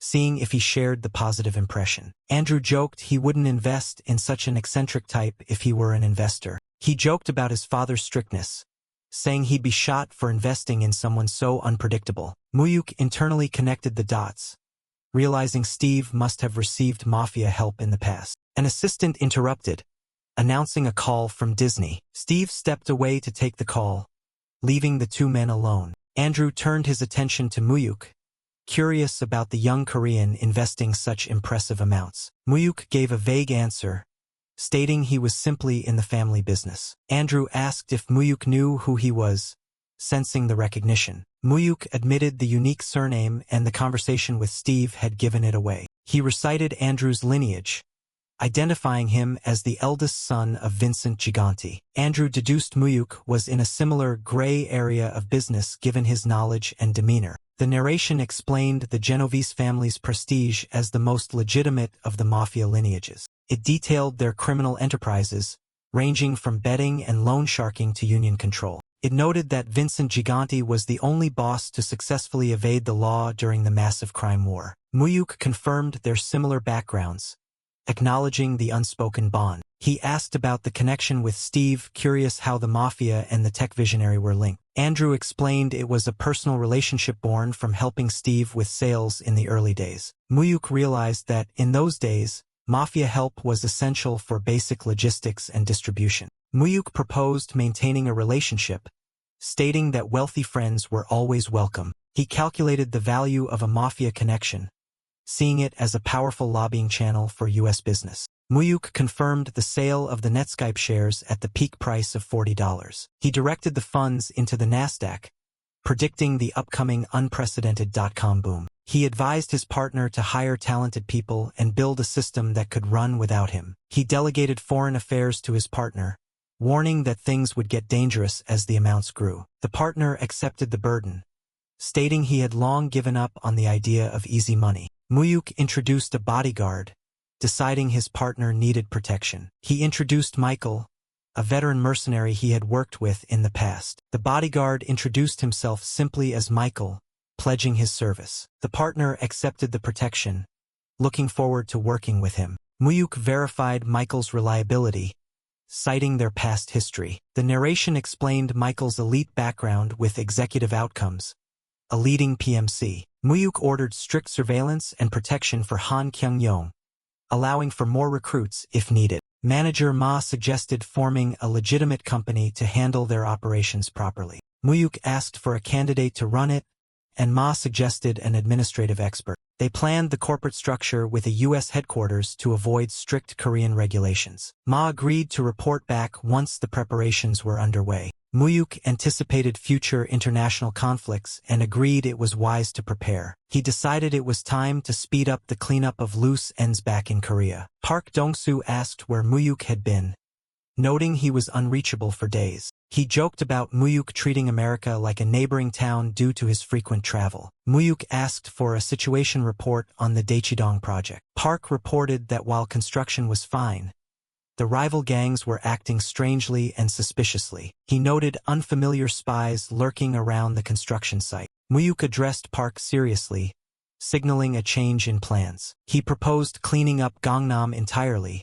seeing if he shared the positive impression. Andrew joked he wouldn't invest in such an eccentric type if he were an investor. He joked about his father's strictness, saying he'd be shot for investing in someone so unpredictable. Mu-hyuk internally connected the dots, realizing Steve must have received mafia help in the past. An assistant interrupted, announcing a call from Disney. Steve stepped away to take the call, leaving the 2 men alone. Andrew turned his attention to Mu-hyuk, curious about the young Korean investing such impressive amounts. Mu-hyuk gave a vague answer, stating he was simply in the family business. Andrew asked if Mu-hyuk knew who he was, sensing the recognition. Mu-hyuk admitted the unique surname and the conversation with Steve had given it away. He recited Andrew's lineage, identifying him as the eldest son of Vincent Gigante. Andrew deduced Mu-hyuk was in a similar gray area of business given his knowledge and demeanor. The narration explained the Genovese family's prestige as the most legitimate of the mafia lineages. It detailed their criminal enterprises, ranging from betting and loan sharking to union control. It noted that Vincent Gigante was the only boss to successfully evade the law during the massive crime war. Mu-hyuk confirmed their similar backgrounds, acknowledging the unspoken bond. He asked about the connection with Steve, curious how the mafia and the tech visionary were linked. Andrew explained it was a personal relationship born from helping Steve with sales in the early days. Mu-hyuk realized that, in those days, mafia help was essential for basic logistics and distribution. Mu-hyuk proposed maintaining a relationship, stating that wealthy friends were always welcome. He calculated the value of a mafia connection, seeing it as a powerful lobbying channel for U.S. business. Mu-hyuk confirmed the sale of the Netscape shares at the peak price of $40. He directed the funds into the Nasdaq, predicting the upcoming unprecedented dot-com boom. He advised his partner to hire talented people and build a system that could run without him. He delegated foreign affairs to his partner, warning that things would get dangerous as the amounts grew. The partner accepted the burden, stating he had long given up on the idea of easy money. Mu-hyuk introduced a bodyguard, deciding his partner needed protection. He introduced Michael, a veteran mercenary he had worked with in the past. The bodyguard introduced himself simply as Michael, pledging his service. The partner accepted the protection, looking forward to working with him. Mu-hyuk verified Michael's reliability, citing their past history. The narration explained Michael's elite background with executive outcomes, a leading PMC. Mu-hyuk ordered strict surveillance and protection for Han Kyung-yong, allowing for more recruits if needed. Manager Ma suggested forming a legitimate company to handle their operations properly. Mu-hyuk asked for a candidate to run it, and Ma suggested an administrative expert. They planned the corporate structure with a U.S. headquarters to avoid strict Korean regulations. Ma agreed to report back once the preparations were underway. Mu-hyuk anticipated future international conflicts and agreed it was wise to prepare. He decided it was time to speed up the cleanup of loose ends back in Korea. Park Dong-soo asked where Mu-hyuk had been, noting he was unreachable for days. He joked about Mu-hyuk treating America like a neighboring town due to his frequent travel. Mu-hyuk asked for a situation report on the Daechidong project. Park reported that while construction was fine, the rival gangs were acting strangely and suspiciously. He noted unfamiliar spies lurking around the construction site. Mu-hyuk addressed Park seriously, signaling a change in plans. He proposed cleaning up Gangnam entirely,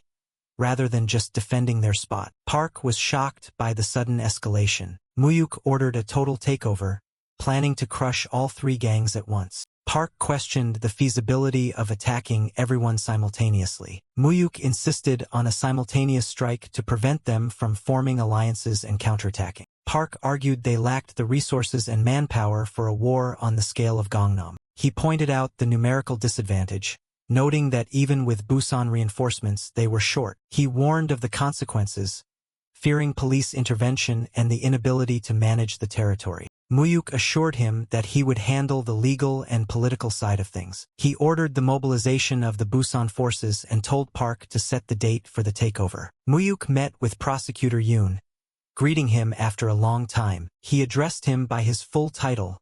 rather than just defending their spot. Park was shocked by the sudden escalation. Mu-hyuk ordered a total takeover, planning to crush all three gangs at once. Park questioned the feasibility of attacking everyone simultaneously. Mu-hyuk insisted on a simultaneous strike to prevent them from forming alliances and counterattacking. Park argued they lacked the resources and manpower for a war on the scale of Gangnam. He pointed out the numerical disadvantage, noting that even with Busan reinforcements they were short. He warned of the consequences, fearing police intervention and the inability to manage the territory. Mu-hyuk assured him that he would handle the legal and political side of things. He ordered the mobilization of the Busan forces and told Park to set the date for the takeover. Mu-hyuk met with Prosecutor Yoon, greeting him after a long time. He addressed him by his full title,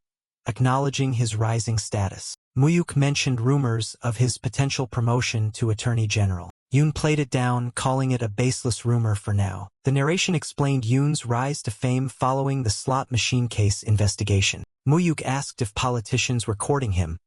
acknowledging his rising status. Mu-hyuk mentioned rumors of his potential promotion to Attorney General. Yoon played it down, calling it a baseless rumor for now. The narration explained Yoon's rise to fame following the slot machine case investigation. Mu-hyuk asked if politicians were courting him,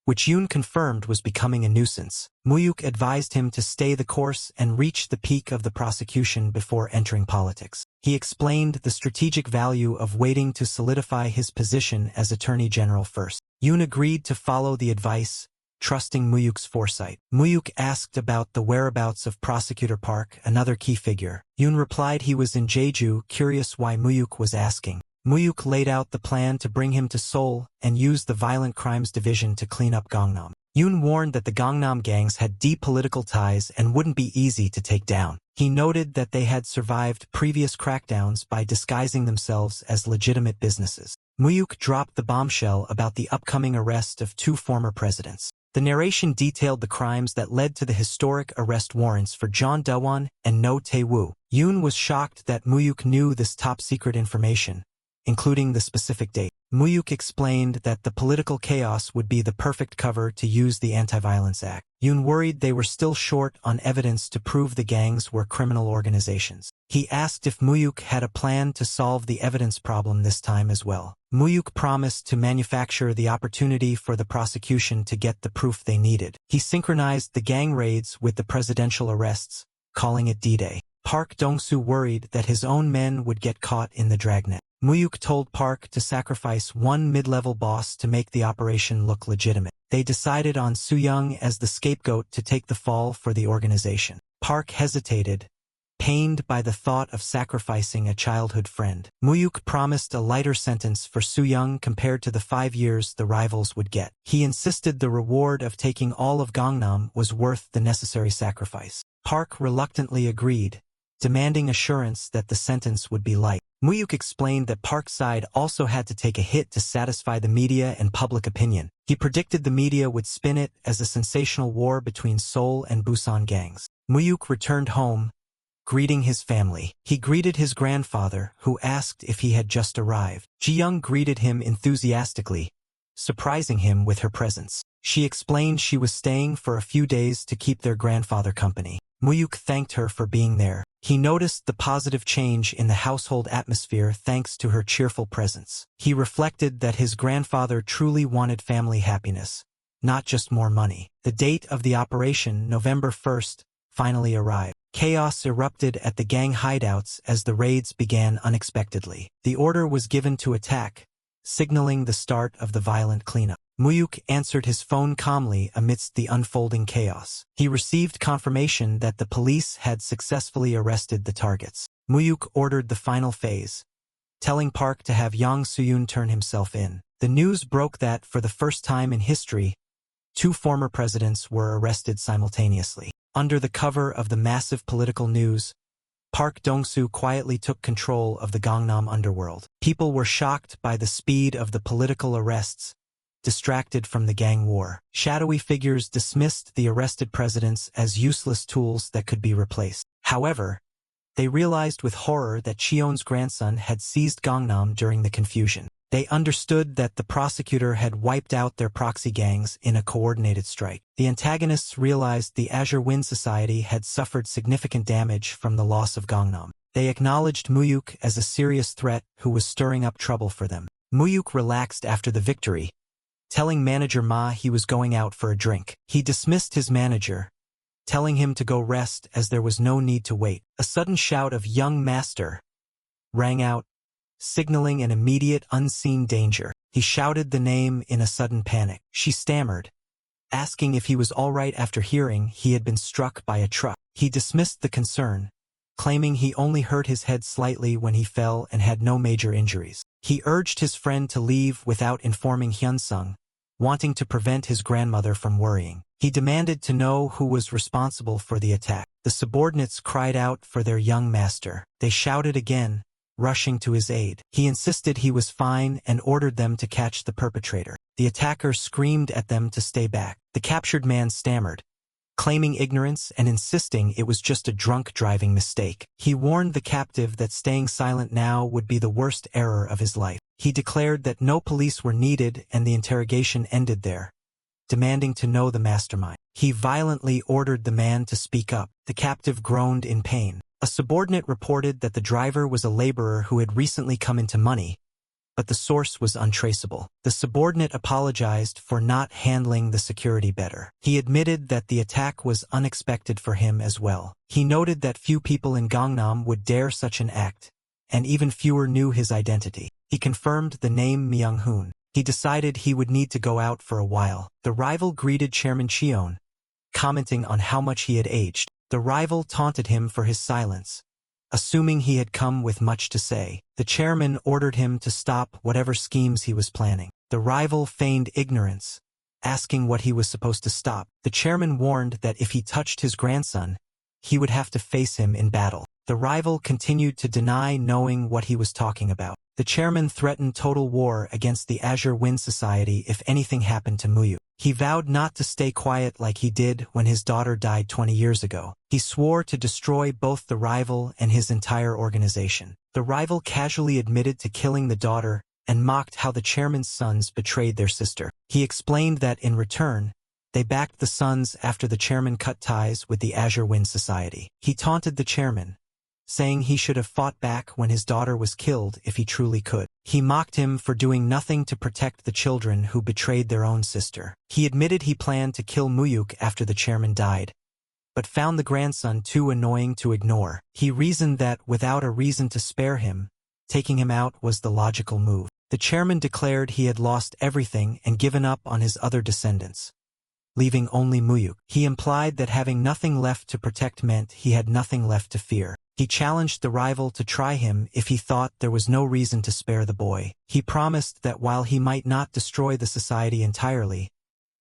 which Yoon confirmed was becoming a nuisance. Mu-hyuk advised him to stay the course and reach the peak of the prosecution before entering politics. He explained the strategic value of waiting to solidify his position as Attorney General first. Yoon agreed to follow the advice, trusting Mu-hyuk's foresight. Mu-hyuk asked about the whereabouts of Prosecutor Park, another key figure. Yoon replied he was in Jeju, curious why Mu-hyuk was asking. Mu-hyuk laid out the plan to bring him to Seoul and use the Violent Crimes Division to clean up Gangnam. Yoon warned that the Gangnam gangs had deep political ties and wouldn't be easy to take down. He noted that they had survived previous crackdowns by disguising themselves as legitimate businesses. Mu-hyuk dropped the bombshell about the upcoming arrest of two former presidents. The narration detailed the crimes that led to the historic arrest warrants for John Do-won and No Tae-woo. Yoon was shocked that Mu-hyuk knew this top-secret information, including the specific date. Mu-hyuk explained that the political chaos would be the perfect cover to use the Anti-Violence Act. Yoon worried they were still short on evidence to prove the gangs were criminal organizations. He asked if Mu-hyuk had a plan to solve the evidence problem this time as well. Mu-hyuk promised to manufacture the opportunity for the prosecution to get the proof they needed. He synchronized the gang raids with the presidential arrests, calling it D-Day. Park Dong-soo worried that his own men would get caught in the dragnet. Mu-hyuk told Park to sacrifice one mid-level boss to make the operation look legitimate. They decided on Soo-young as the scapegoat to take the fall for the organization. Park hesitated, pained by the thought of sacrificing a childhood friend. Mu-hyuk promised a lighter sentence for Soo-young compared to the 5 years the rivals would get. He insisted the reward of taking all of Gangnam was worth the necessary sacrifice. Park reluctantly agreed, demanding assurance that the sentence would be light. Mu-hyuk explained that Park's side also had to take a hit to satisfy the media and public opinion. He predicted the media would spin it as a sensational war between Seoul and Busan gangs. Mu-hyuk returned home, greeting his family. He greeted his grandfather, who asked if he had just arrived. Ji-young greeted him enthusiastically, surprising him with her presence. She explained she was staying for a few days to keep their grandfather company. Mu-hyuk thanked her for being there. He noticed the positive change in the household atmosphere thanks to her cheerful presence. He reflected that his grandfather truly wanted family happiness, not just more money. The date of the operation, November 1st, finally arrived. Chaos erupted at the gang hideouts as the raids began unexpectedly. The order was given to attack, signaling the start of the violent cleanup. Mu-hyuk answered his phone calmly amidst the unfolding chaos. He received confirmation that the police had successfully arrested the targets. Mu-hyuk ordered the final phase, telling Park to have Yang Soo-yoon turn himself in. The news broke that, for the first time in history, two former presidents were arrested simultaneously. Under the cover of the massive political news, Park Dong-soo quietly took control of the Gangnam underworld. People were shocked by the speed of the political arrests, distracted from the gang war. Shadowy figures dismissed the arrested presidents as useless tools that could be replaced. However, they realized with horror that Cheon's grandson had seized Gangnam during the confusion. They understood that the prosecutor had wiped out their proxy gangs in a coordinated strike. The antagonists realized the Azure Wind Society had suffered significant damage from the loss of Gangnam. They acknowledged Mu-hyuk as a serious threat who was stirring up trouble for them. Mu-hyuk relaxed after the victory, telling manager Ma he was going out for a drink. He dismissed his manager, telling him to go rest as there was no need to wait. A sudden shout of "Young Master" rang out, signaling an immediate unseen danger. He shouted the name in a sudden panic. She stammered, asking if he was all right after hearing he had been struck by a truck. He dismissed the concern, claiming he only hurt his head slightly when he fell and had no major injuries. He urged his friend to leave without informing Hyun-sung, wanting to prevent his grandmother from worrying. He demanded to know who was responsible for the attack. The subordinates cried out for their young master. They shouted again, rushing to his aid. He insisted he was fine and ordered them to catch the perpetrator. The attacker screamed at them to stay back. The captured man stammered, claiming ignorance and insisting it was just a drunk driving mistake. He warned the captive that staying silent now would be the worst error of his life. He declared that no police were needed and the interrogation ended there, demanding to know the mastermind. He violently ordered the man to speak up. The captive groaned in pain. A subordinate reported that the driver was a laborer who had recently come into money, but the source was untraceable. The subordinate apologized for not handling the security better. He admitted that the attack was unexpected for him as well. He noted that few people in Gangnam would dare such an act, and even fewer knew his identity. He confirmed the name Myung-hoon. He decided he would need to go out for a while. The rival greeted Chairman Cheon, commenting on how much he had aged. The rival taunted him for his silence, assuming he had come with much to say. The chairman ordered him to stop whatever schemes he was planning. The rival feigned ignorance, asking what he was supposed to stop. The chairman warned that if he touched his grandson, he would have to face him in battle. The rival continued to deny knowing what he was talking about. The chairman threatened total war against the Azure Wind Society if anything happened to Mu-hyuk. He vowed not to stay quiet like he did when his daughter died 20 years ago. He swore to destroy both the rival and his entire organization. The rival casually admitted to killing the daughter and mocked how the chairman's sons betrayed their sister. He explained that in return, they backed the sons after the chairman cut ties with the Azure Wind Society. He taunted the chairman, saying he should have fought back when his daughter was killed if he truly could. He mocked him for doing nothing to protect the children who betrayed their own sister. He admitted he planned to kill Mu-hyuk after the chairman died, but found the grandson too annoying to ignore. He reasoned that without a reason to spare him, taking him out was the logical move. The chairman declared he had lost everything and given up on his other descendants, leaving only Mu-hyuk. He implied that having nothing left to protect meant he had nothing left to fear. He challenged the rival to try him if he thought there was no reason to spare the boy. He promised that while he might not destroy the society entirely,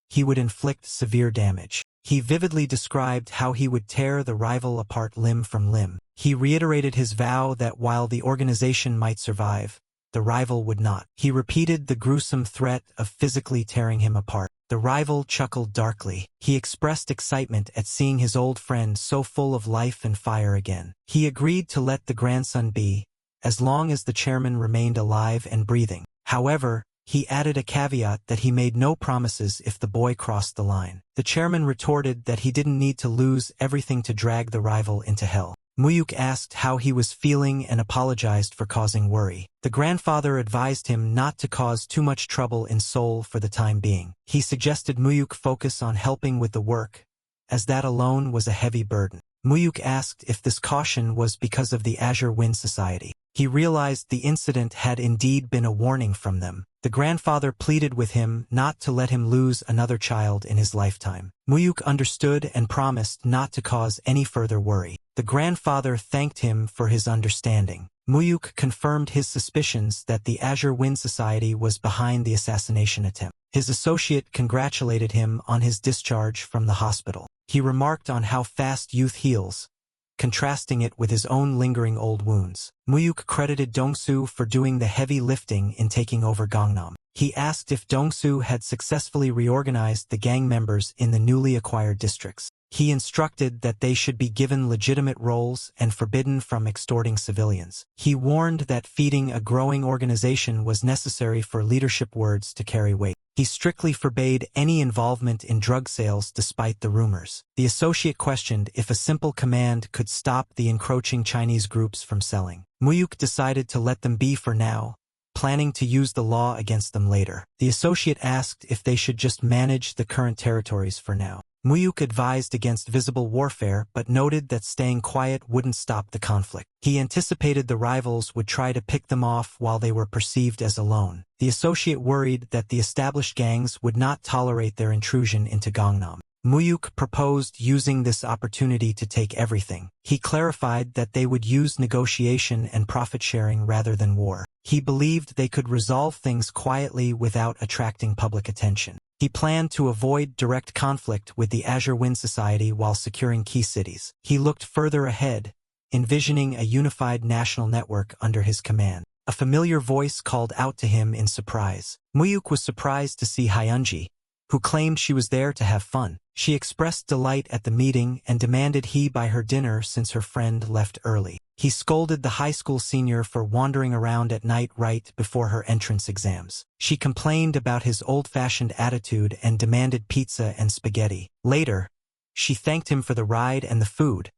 he would inflict severe damage. He vividly described how he would tear the rival apart limb from limb. He reiterated his vow that while the organization might survive, the rival would not. He repeated the gruesome threat of physically tearing him apart. The rival chuckled darkly. He expressed excitement at seeing his old friend so full of life and fire again. He agreed to let the grandson be, as long as the chairman remained alive and breathing. However, he added a caveat that he made no promises if the boy crossed the line. The chairman retorted that he didn't need to lose everything to drag the rival into hell. Mu-hyuk asked how he was feeling and apologized for causing worry. The grandfather advised him not to cause too much trouble in Seoul for the time being. He suggested Mu-hyuk focus on helping with the work, as that alone was a heavy burden. Mu-hyuk asked if this caution was because of the Azure Wind Society. He realized the incident had indeed been a warning from them. The grandfather pleaded with him not to let him lose another child in his lifetime. Mu-hyuk understood and promised not to cause any further worry. The grandfather thanked him for his understanding. Mu-hyuk confirmed his suspicions that the Azure Wind Society was behind the assassination attempt. His associate congratulated him on his discharge from the hospital. He remarked on how fast youth heals, contrasting it with his own lingering old wounds. Mu-hyuk credited Dong-soo for doing the heavy lifting in taking over Gangnam. He asked if Dong-soo had successfully reorganized the gang members in the newly acquired districts. He instructed that they should be given legitimate roles and forbidden from extorting civilians. He warned that feeding a growing organization was necessary for leadership words to carry weight. He strictly forbade any involvement in drug sales despite the rumors. The associate questioned if a simple command could stop the encroaching Chinese groups from selling. Mu-hyuk decided to let them be for now, planning to use the law against them later. The associate asked if they should just manage the current territories for now. Mu-hyuk advised against visible warfare but noted that staying quiet wouldn't stop the conflict. He anticipated the rivals would try to pick them off while they were perceived as alone. The associate worried that the established gangs would not tolerate their intrusion into Gangnam. Mu-hyuk proposed using this opportunity to take everything. He clarified that they would use negotiation and profit-sharing rather than war. He believed they could resolve things quietly without attracting public attention. He planned to avoid direct conflict with the Azure Wind Society while securing key cities. He looked further ahead, envisioning a unified national network under his command. A familiar voice called out to him in surprise. Mu-hyuk was surprised to see Hyunji, who claimed she was there to have fun. She expressed delight at the meeting and demanded he buy her dinner since her friend left early. He scolded the high school senior for wandering around at night right before her entrance exams. She complained about his old-fashioned attitude and demanded pizza and spaghetti. Later, she thanked him for the ride and the food,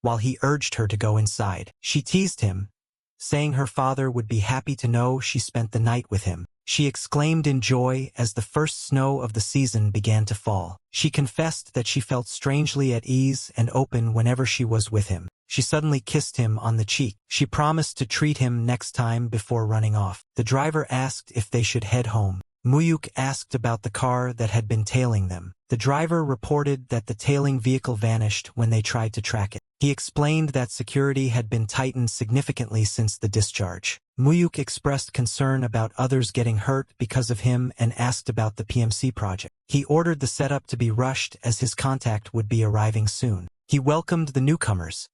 while he urged her to go inside. She teased him, saying her father would be happy to know she spent the night with him. She exclaimed in joy as the first snow of the season began to fall. She confessed that she felt strangely at ease and open whenever she was with him. She suddenly kissed him on the cheek. She promised to treat him next time before running off. The driver asked if they should head home. Mu-hyuk asked about the car that had been tailing them. The driver reported that the tailing vehicle vanished when they tried to track it. He explained that security had been tightened significantly since the discharge. Mu-hyuk expressed concern about others getting hurt because of him and asked about the PMC project. He ordered the setup to be rushed as his contact would be arriving soon. He welcomed the newcomers,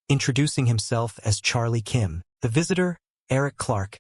introducing himself as Charlie Kim. The visitor, Eric Clark,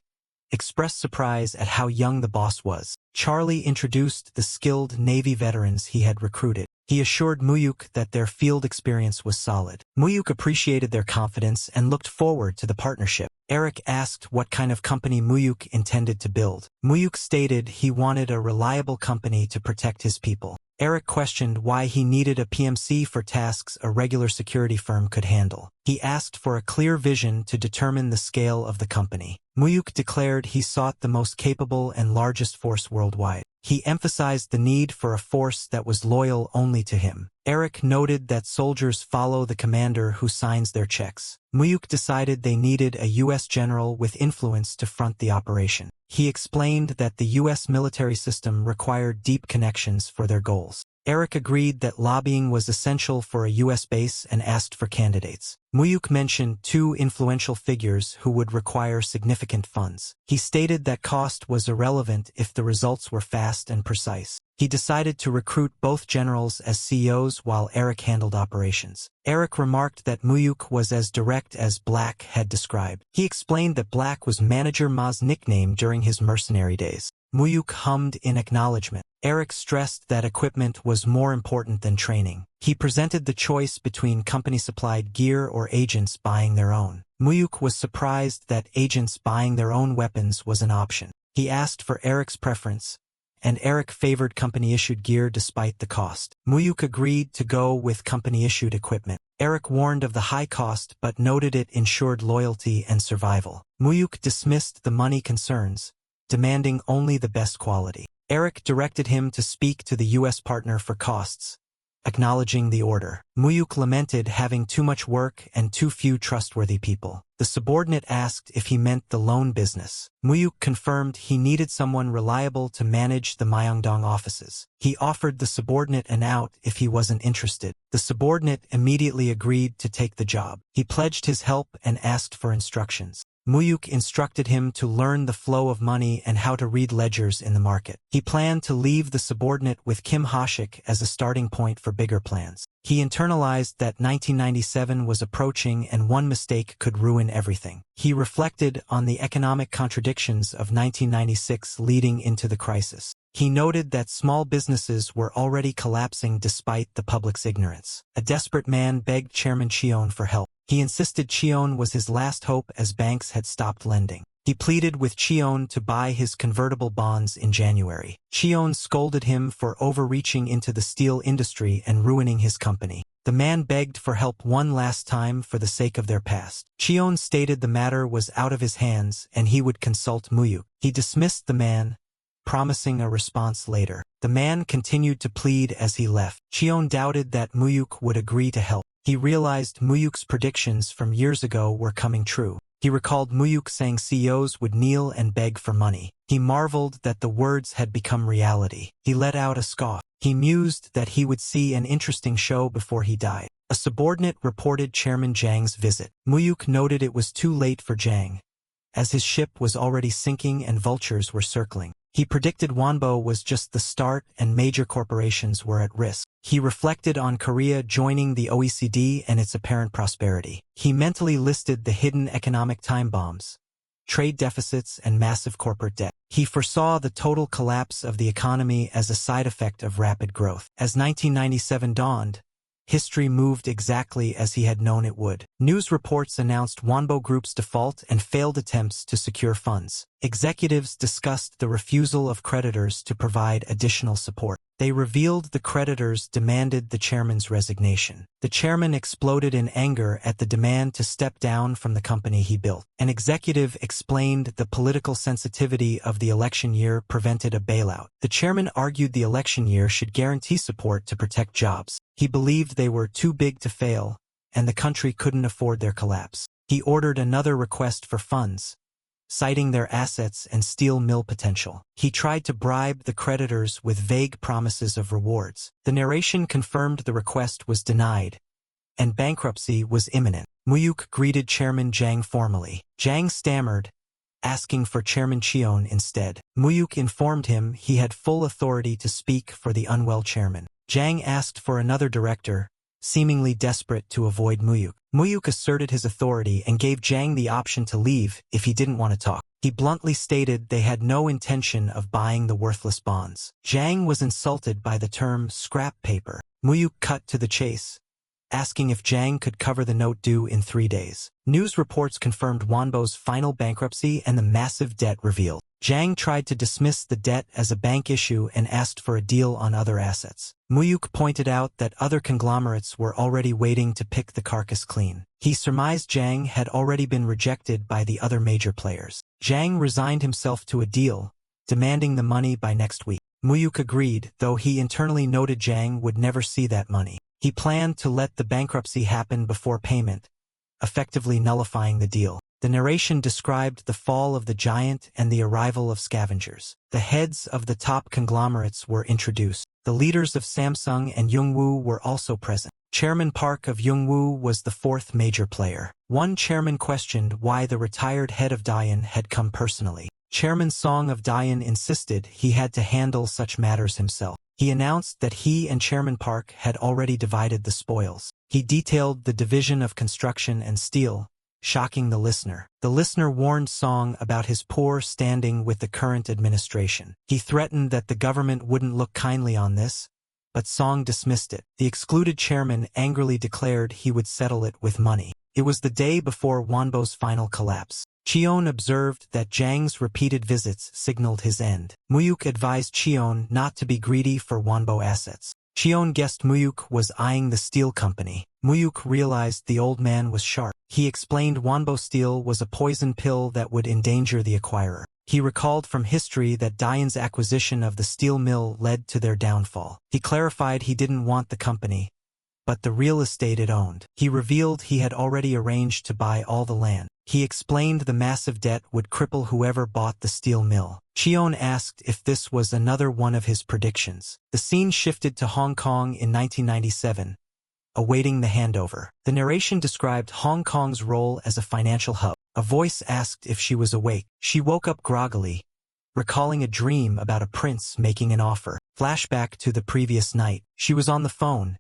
expressed surprise at how young the boss was. Charlie introduced the skilled Navy veterans he had recruited. He assured Mu-hyuk that their field experience was solid. Mu-hyuk appreciated their confidence and looked forward to the partnership. Eric asked what kind of company Mu-hyuk intended to build. Mu-hyuk stated he wanted a reliable company to protect his people. Eric questioned why he needed a PMC for tasks a regular security firm could handle. He asked for a clear vision to determine the scale of the company. Mu-hyuk declared he sought the most capable and largest force worldwide. He emphasized the need for a force that was loyal only to him. Eric noted that soldiers follow the commander who signs their checks. Mu-hyuk decided they needed a U.S. general with influence to front the operation. He explained that the U.S. military system required deep connections for their goals. Eric agreed that lobbying was essential for a U.S. base and asked for candidates. Mu-hyuk mentioned two influential figures who would require significant funds. He stated that cost was irrelevant if the results were fast and precise. He decided to recruit both generals as CEOs while Eric handled operations. Eric remarked that Mu-hyuk was as direct as Black had described. He explained that Black was Manager Ma's nickname during his mercenary days. Mu-hyuk hummed in acknowledgement. Eric stressed that equipment was more important than training. He presented the choice between company-supplied gear or agents buying their own. Mu-hyuk was surprised that agents buying their own weapons was an option. He asked for Eric's preference, and Eric favored company-issued gear despite the cost. Mu-hyuk agreed to go with company-issued equipment. Eric warned of the high cost but noted it ensured loyalty and survival. Mu-hyuk dismissed the money concerns, demanding only the best quality. Eric directed him to speak to the U.S. partner for costs, acknowledging the order. Mu-hyuk lamented having too much work and too few trustworthy people. The subordinate asked if he meant the loan business. Mu-hyuk confirmed he needed someone reliable to manage the Myeongdong offices. He offered the subordinate an out if he wasn't interested. The subordinate immediately agreed to take the job. He pledged his help and asked for instructions. Mu-hyuk instructed him to learn the flow of money and how to read ledgers in the market. He planned to leave the subordinate with Kim Ha-sik as a starting point for bigger plans. He internalized that 1997 was approaching and one mistake could ruin everything. He reflected on the economic contradictions of 1996 leading into the crisis. He noted that small businesses were already collapsing despite the public's ignorance. A desperate man begged Chairman Cheon for help. He insisted Cheon was his last hope as banks had stopped lending. He pleaded with Cheon to buy his convertible bonds in January. Cheon scolded him for overreaching into the steel industry and ruining his company. The man begged for help one last time for the sake of their past. Cheon stated the matter was out of his hands and he would consult Mu-hyuk. He dismissed the man, promising a response later. The man continued to plead as he left. Cheon doubted that Mu-hyuk would agree to help. He realized Mu-hyuk's predictions from years ago were coming true. He recalled Mu-hyuk saying CEOs would kneel and beg for money. He marveled that the words had become reality. He let out a scoff. He mused that he would see an interesting show before he died. A subordinate reported Chairman Jang's visit. Mu-hyuk noted it was too late for Jang, as his ship was already sinking and vultures were circling. He predicted Wonbo was just the start and major corporations were at risk. He reflected on Korea joining the OECD and its apparent prosperity. He mentally listed the hidden economic time bombs, trade deficits, and massive corporate debt. He foresaw the total collapse of the economy as a side effect of rapid growth. As 1997 dawned, history moved exactly as he had known it would. News reports announced Wonbo Group's default and failed attempts to secure funds. Executives discussed the refusal of creditors to provide additional support. They revealed the creditors demanded the chairman's resignation. The chairman exploded in anger at the demand to step down from the company he built. An executive explained the political sensitivity of the election year prevented a bailout. The chairman argued the election year should guarantee support to protect jobs. He believed they were too big to fail, and the country couldn't afford their collapse. He ordered another request for funds, citing their assets and steel mill potential. He tried to bribe the creditors with vague promises of rewards. The narration confirmed the request was denied, and bankruptcy was imminent. Mu-hyuk greeted Chairman Jang formally. Jang stammered, asking for Chairman Cheon instead. Mu-hyuk informed him he had full authority to speak for the unwell chairman. Jang asked for another director, seemingly desperate to avoid Mu-hyuk. Mu-hyuk asserted his authority and gave Jang the option to leave if he didn't want to talk. He bluntly stated they had no intention of buying the worthless bonds. Jang was insulted by the term scrap paper. Mu-hyuk cut to the chase, asking if Jang could cover the note due in 3 days. News reports confirmed Wonbo's final bankruptcy and the massive debt revealed. Jang tried to dismiss the debt as a bank issue and asked for a deal on other assets. Mu-hyuk pointed out that other conglomerates were already waiting to pick the carcass clean. He surmised Jang had already been rejected by the other major players. Jang resigned himself to a deal, demanding the money by next week. Mu-hyuk agreed, though he internally noted Jang would never see that money. He planned to let the bankruptcy happen before payment, effectively nullifying the deal. The narration described the fall of the giant and the arrival of scavengers. The heads of the top conglomerates were introduced. The leaders of Samsung and Yungwoo were also present. Chairman Park of Yungwoo was the fourth major player. One chairman questioned why the retired head of Daein had come personally. Chairman Song of Daein insisted he had to handle such matters himself. He announced that he and Chairman Park had already divided the spoils. He detailed the division of construction and steel, shocking the listener. The listener warned Song about his poor standing with the current administration. He threatened that the government wouldn't look kindly on this, but Song dismissed it. The excluded chairman angrily declared he would settle it with money. It was the day before Wonbo's final collapse. Cheon observed that Jang's repeated visits signaled his end. Mu-hyuk advised Cheon not to be greedy for Wonbo assets. Cheon guessed Mu-hyuk was eyeing the steel company. Mu-hyuk realized the old man was sharp. He explained Wonbo Steel was a poison pill that would endanger the acquirer. He recalled from history that Dayan's acquisition of the steel mill led to their downfall. He clarified he didn't want the company, but the real estate it owned. He revealed he had already arranged to buy all the land. He explained the massive debt would cripple whoever bought the steel mill. Cheon asked if this was another one of his predictions. The scene shifted to Hong Kong in 1997, awaiting the handover. The narration described Hong Kong's role as a financial hub. A voice asked if she was awake. She woke up groggily, recalling a dream about a prince making an offer. Flashback to the previous night. She was on the phone,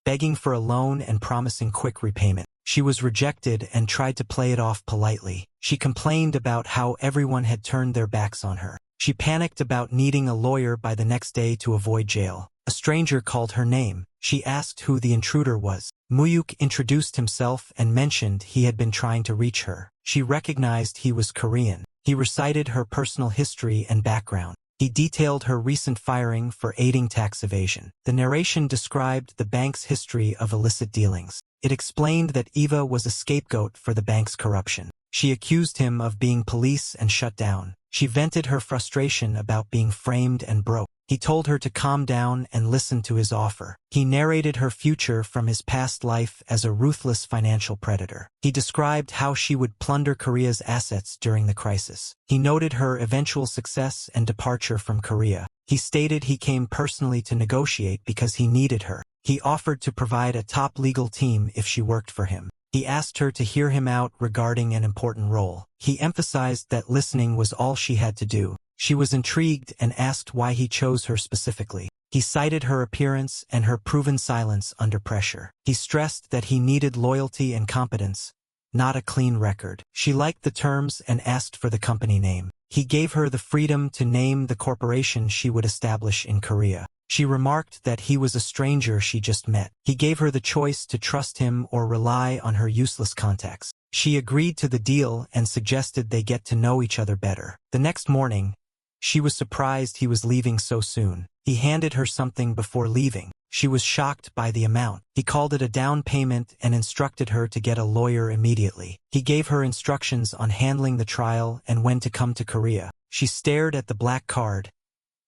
begging for a loan and promising quick repayment. She was rejected and tried to play it off politely. She complained about how everyone had turned their backs on her. She panicked about needing a lawyer by the next day to avoid jail. A stranger called her name. She asked who the intruder was. Mu-hyuk introduced himself and mentioned he had been trying to reach her. She recognized he was Korean. He recited her personal history and background. He detailed her recent firing for aiding tax evasion. The narration described the bank's history of illicit dealings. It explained that Eva was a scapegoat for the bank's corruption. She accused him of being police and shut down. She vented her frustration about being framed and broke. He told her to calm down and listen to his offer. He narrated her future from his past life as a ruthless financial predator. He described how she would plunder Korea's assets during the crisis. He noted her eventual success and departure from Korea. He stated he came personally to negotiate because he needed her. He offered to provide a top legal team if she worked for him. He asked her to hear him out regarding an important role. He emphasized that listening was all she had to do. She was intrigued and asked why he chose her specifically. He cited her appearance and her proven silence under pressure. He stressed that he needed loyalty and competence, not a clean record. She liked the terms and asked for the company name. He gave her the freedom to name the corporation she would establish in Korea. She remarked that he was a stranger she just met. He gave her the choice to trust him or rely on her useless contacts. She agreed to the deal and suggested they get to know each other better. The next morning, she was surprised he was leaving so soon. He handed her something before leaving. She was shocked by the amount. He called it a down payment and instructed her to get a lawyer immediately. He gave her instructions on handling the trial and when to come to Korea. She stared at the black card,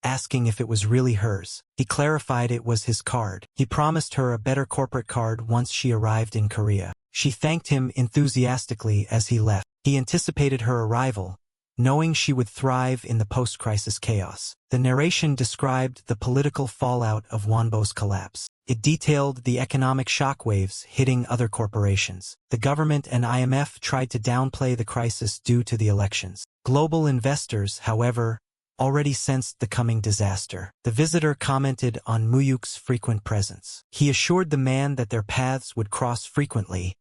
asking if it was really hers. He clarified it was his card. He promised her a better corporate card once she arrived in Korea. She thanked him enthusiastically as he left. He anticipated her arrival, knowing she would thrive in the post-crisis chaos. The narration described the political fallout of Wonbo's collapse. It detailed the economic shockwaves hitting other corporations. The government and IMF tried to downplay the crisis due to the elections. Global investors, however, already sensed the coming disaster. The visitor commented on Mu-hyuk's frequent presence. He assured the man that their paths would cross frequently,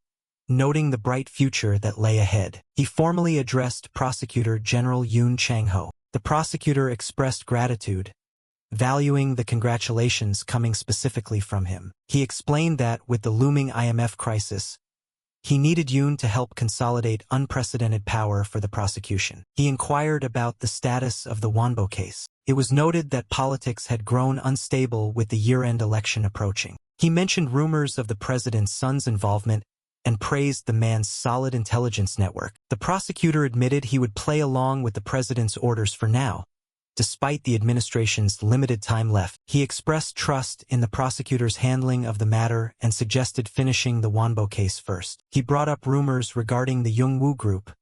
noting the bright future that lay ahead. He formally addressed Prosecutor General Yoon Chang-ho. The prosecutor expressed gratitude, valuing the congratulations coming specifically from him. He explained that with the looming IMF crisis, he needed Yoon to help consolidate unprecedented power for the prosecution. He inquired about the status of the Wonbo case. It was noted that politics had grown unstable with the year-end election approaching. He mentioned rumors of the president's son's involvement and praised the man's solid intelligence network. The prosecutor admitted he would play along with the president's orders for now, despite the administration's limited time left. He expressed trust in the prosecutor's handling of the matter and suggested finishing the Wonbo case first. He brought up rumors regarding the Jung-woo group,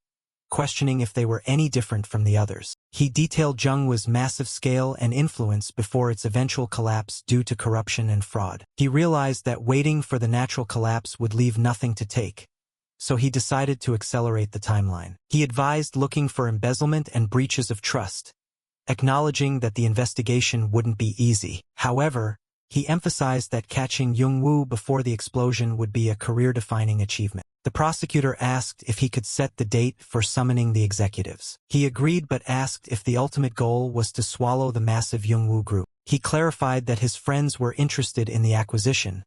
questioning if they were any different from the others. He detailed Jung-woo's massive scale and influence before its eventual collapse due to corruption and fraud. He realized that waiting for the natural collapse would leave nothing to take, so he decided to accelerate the timeline. He advised looking for embezzlement and breaches of trust, acknowledging that the investigation wouldn't be easy. However, he emphasized that catching Jung-woo before the explosion would be a career-defining achievement. The prosecutor asked if he could set the date for summoning the executives. He agreed but asked if the ultimate goal was to swallow the massive Jung-woo group. He clarified that his friends were interested in the acquisition,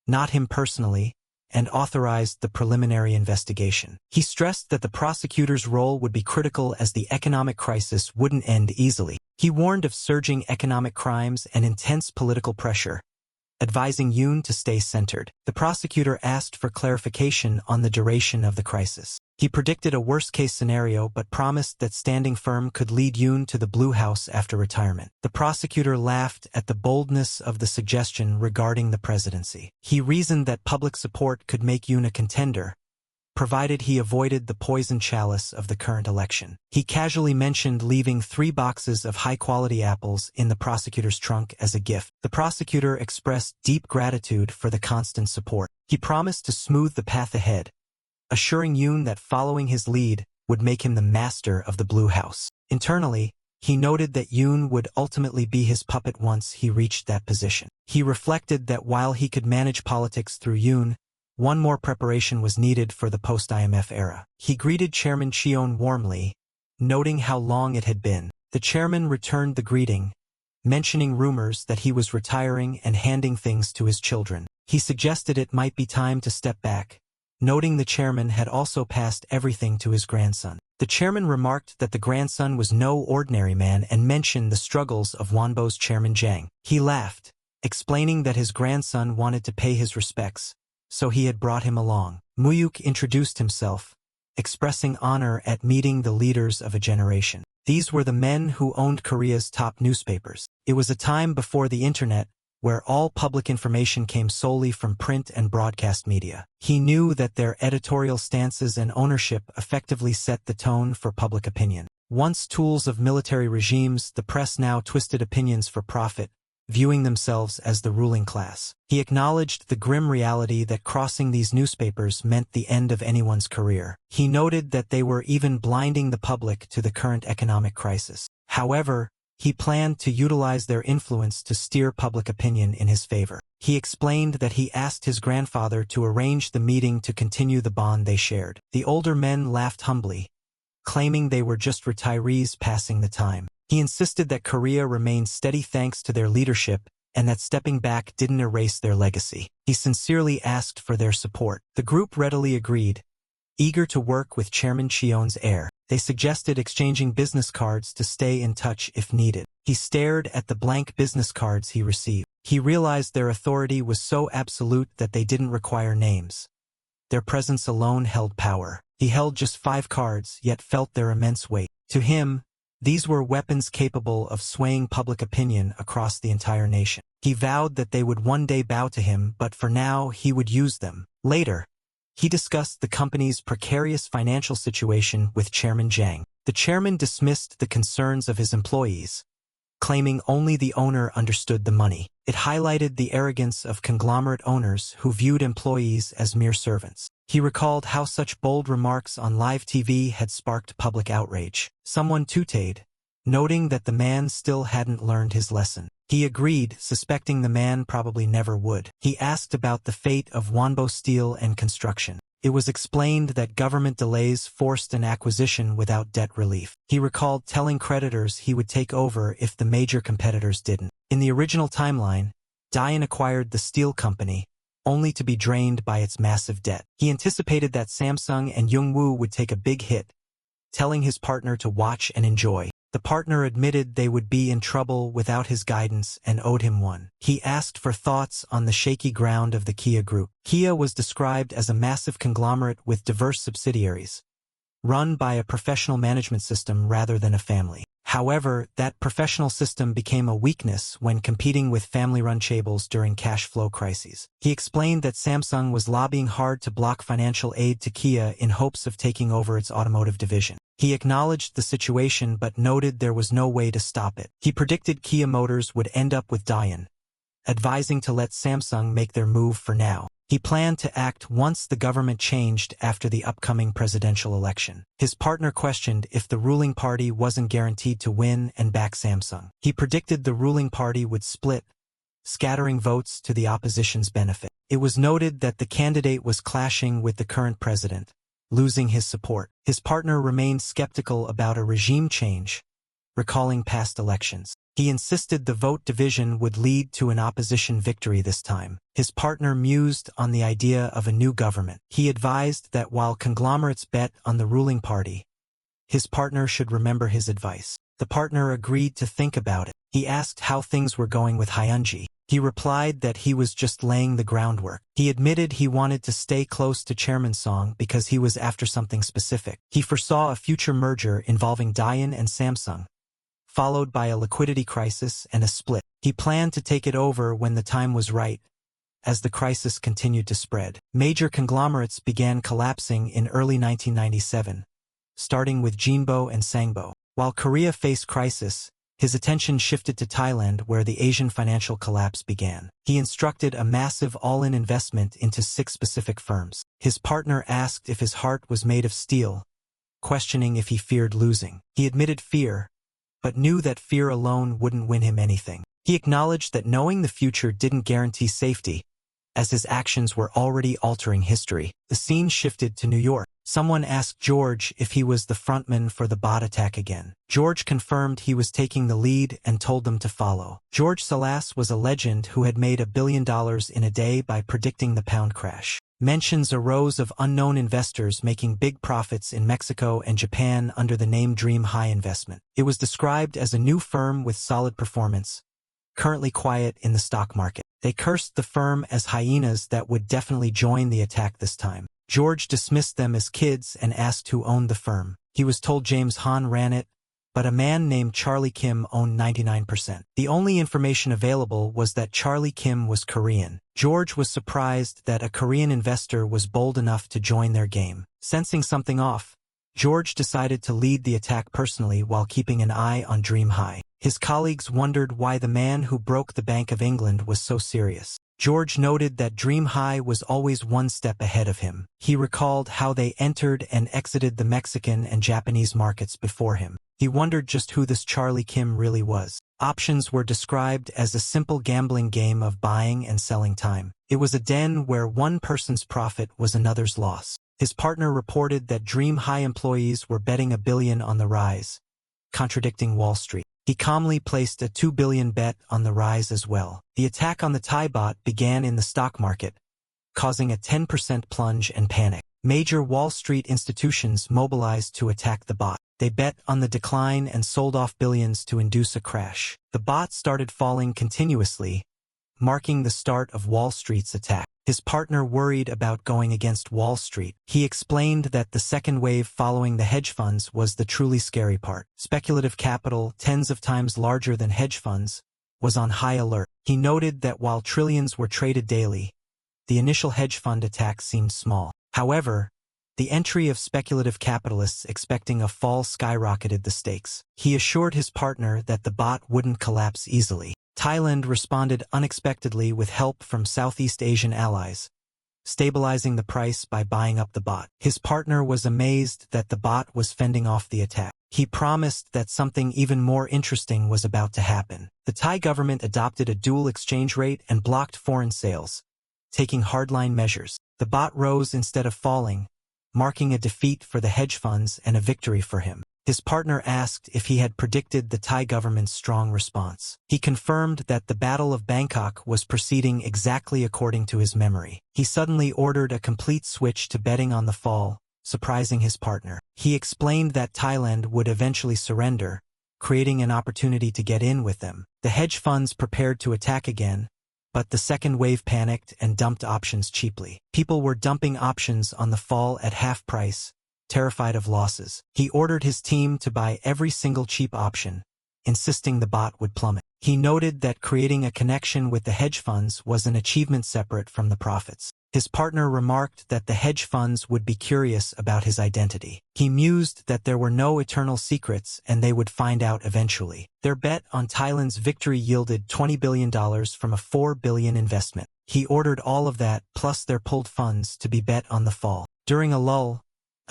not him personally, and authorized the preliminary investigation. He stressed that the prosecutor's role would be critical as the economic crisis wouldn't end easily. He warned of surging economic crimes and intense political pressure, advising Yoon to stay centered. The prosecutor asked for clarification on the duration of the crisis. He predicted a worst-case scenario but promised that standing firm could lead Yoon to the Blue House after retirement. The prosecutor laughed at the boldness of the suggestion regarding the presidency. He reasoned that public support could make Yoon a contender, provided he avoided the poison chalice of the current election. He casually mentioned leaving 3 boxes of high-quality apples in the prosecutor's trunk as a gift. The prosecutor expressed deep gratitude for the constant support. He promised to smooth the path ahead, assuring Yoon that following his lead would make him the master of the Blue House. Internally, he noted that Yoon would ultimately be his puppet once he reached that position. He reflected that while he could manage politics through Yoon, one more preparation was needed for the post-IMF era. He greeted Chairman Cheon warmly, noting how long it had been. The chairman returned the greeting, mentioning rumors that he was retiring and handing things to his children. He suggested it might be time to step back, noting the chairman had also passed everything to his grandson. The chairman remarked that the grandson was no ordinary man and mentioned the struggles of Wonbo's chairman Jang. He laughed, explaining that his grandson wanted to pay his respects, so he had brought him along. Mu-hyuk introduced himself, expressing honor at meeting the leaders of a generation. These were the men who owned Korea's top newspapers. It was a time before the internet, where all public information came solely from print and broadcast media. He knew that their editorial stances and ownership effectively set the tone for public opinion. Once tools of military regimes, the press now twisted opinions for profit, viewing themselves as the ruling class. He acknowledged the grim reality that crossing these newspapers meant the end of anyone's career. He noted that they were even blinding the public to the current economic crisis. However, he planned to utilize their influence to steer public opinion in his favor. He explained that he asked his grandfather to arrange the meeting to continue the bond they shared. The older men laughed humbly, claiming they were just retirees passing the time. He insisted that Korea remained steady thanks to their leadership and that stepping back didn't erase their legacy. He sincerely asked for their support. The group readily agreed, eager to work with Chairman Cheon's heir. They suggested exchanging business cards to stay in touch if needed. He stared at the blank business cards he received. He realized their authority was so absolute that they didn't require names. Their presence alone held power. He held just 5 cards, yet felt their immense weight. To him, these were weapons capable of swaying public opinion across the entire nation. He vowed that they would one day bow to him, but for now he would use them. Later, he discussed the company's precarious financial situation with Chairman Jang. The chairman dismissed the concerns of his employees, claiming only the owner understood the money. It highlighted the arrogance of conglomerate owners who viewed employees as mere servants. He recalled how such bold remarks on live TV had sparked public outrage. Someone tooted, noting that the man still hadn't learned his lesson. He agreed, suspecting the man probably never would. He asked about the fate of Wonbo Steel and Construction. It was explained that government delays forced an acquisition without debt relief. He recalled telling creditors he would take over if the major competitors didn't. In the original timeline, Tae-san acquired the steel company, only to be drained by its massive debt. He anticipated that Samsung and Young-woo would take a big hit, telling his partner to watch and enjoy. The partner admitted they would be in trouble without his guidance and owed him one. He asked for thoughts on the shaky ground of the Kia Group. Kia was described as a massive conglomerate with diverse subsidiaries, run by a professional management system rather than a family. However, that professional system became a weakness when competing with family-run chaebols during cash flow crises. He explained that Samsung was lobbying hard to block financial aid to Kia in hopes of taking over its automotive division. He acknowledged the situation but noted there was no way to stop it. He predicted Kia Motors would end up with Tae-san, advising to let Samsung make their move for now. He planned to act once the government changed after the upcoming presidential election. His partner questioned if the ruling party wasn't guaranteed to win and back Samsung. He predicted the ruling party would split, scattering votes to the opposition's benefit. It was noted that the candidate was clashing with the current president, losing his support. His partner remained skeptical about a regime change, recalling past elections. He insisted the vote division would lead to an opposition victory this time. His partner mused on the idea of a new government. He advised that while conglomerates bet on the ruling party, his partner should remember his advice. The partner agreed to think about it. He asked how things were going with Hyunji. He replied that he was just laying the groundwork. He admitted he wanted to stay close to Chairman Song because he was after something specific. He foresaw a future merger involving Dian and Samsung, followed by a liquidity crisis and a split. He planned to take it over when the time was right. As the crisis continued to spread, major conglomerates began collapsing in early 1997, starting with Jinbo and Sangbo. While Korea faced crisis, his attention shifted to Thailand, where the Asian financial collapse began. He instructed a massive all-in investment into 6 specific firms. His partner asked if his heart was made of steel, questioning if he feared losing. He admitted fear, but knew that fear alone wouldn't win him anything. He acknowledged that knowing the future didn't guarantee safety, as his actions were already altering history. The scene shifted to New York. Someone asked George if he was the frontman for the bot attack again. George confirmed he was taking the lead and told them to follow. George Salas was a legend who had made $1 billion in a day by predicting the pound crash. Mentions arose of unknown investors making big profits in Mexico and Japan under the name Dream High Investment. It was described as a new firm with solid performance, currently quiet in the stock market. They cursed the firm as hyenas that would definitely join the attack this time. George dismissed them as kids and asked who owned the firm. He was told James Han ran it, but a man named Charlie Kim owned 99%. The only information available was that Charlie Kim was Korean. George was surprised that a Korean investor was bold enough to join their game. Sensing something off, George decided to lead the attack personally while keeping an eye on Dream High. His colleagues wondered why the man who broke the Bank of England was so serious. George noted that Dream High was always one step ahead of him. He recalled how they entered and exited the Mexican and Japanese markets before him. He wondered just who this Charlie Kim really was. Options were described as a simple gambling game of buying and selling time. It was a den where one person's profit was another's loss. His partner reported that Dream High employees were betting $1 billion on the rise, contradicting Wall Street. He calmly placed a $2 billion bet on the rise as well. The attack on the Thai bot began in the stock market, causing a 10% plunge and panic. Major Wall Street institutions mobilized to attack the bot. They bet on the decline and sold off billions to induce a crash. The bot started falling continuously, marking the start of Wall Street's attack. His partner worried about going against Wall Street. He explained that the second wave following the hedge funds was the truly scary part. Speculative capital, tens of times larger than hedge funds, was on high alert. He noted that while trillions were traded daily, the initial hedge fund attack seemed small. However, the entry of speculative capitalists expecting a fall skyrocketed the stakes. He assured his partner that the bot wouldn't collapse easily. Thailand responded unexpectedly with help from Southeast Asian allies, stabilizing the price by buying up the bot. His partner was amazed that the bot was fending off the attack. He promised that something even more interesting was about to happen. The Thai government adopted a dual exchange rate and blocked foreign sales, taking hardline measures. The bot rose instead of falling, marking a defeat for the hedge funds and a victory for him. His partner asked if he had predicted the Thai government's strong response. He confirmed that the Battle of Bangkok was proceeding exactly according to his memory. He suddenly ordered a complete switch to betting on the fall, surprising his partner. He explained that Thailand would eventually surrender, creating an opportunity to get in with them. The hedge funds prepared to attack again, but the second wave panicked and dumped options cheaply. People were dumping options on the fall at half price, terrified of losses. He ordered his team to buy every single cheap option, insisting the bot would plummet. He noted that creating a connection with the hedge funds was an achievement separate from the profits. His partner remarked that the hedge funds would be curious about his identity. He mused that there were no eternal secrets and they would find out eventually. Their bet on Thailand's victory yielded $20 billion from a $4 billion investment. He ordered all of that, plus their pulled funds, to be bet on the fall. During a lull,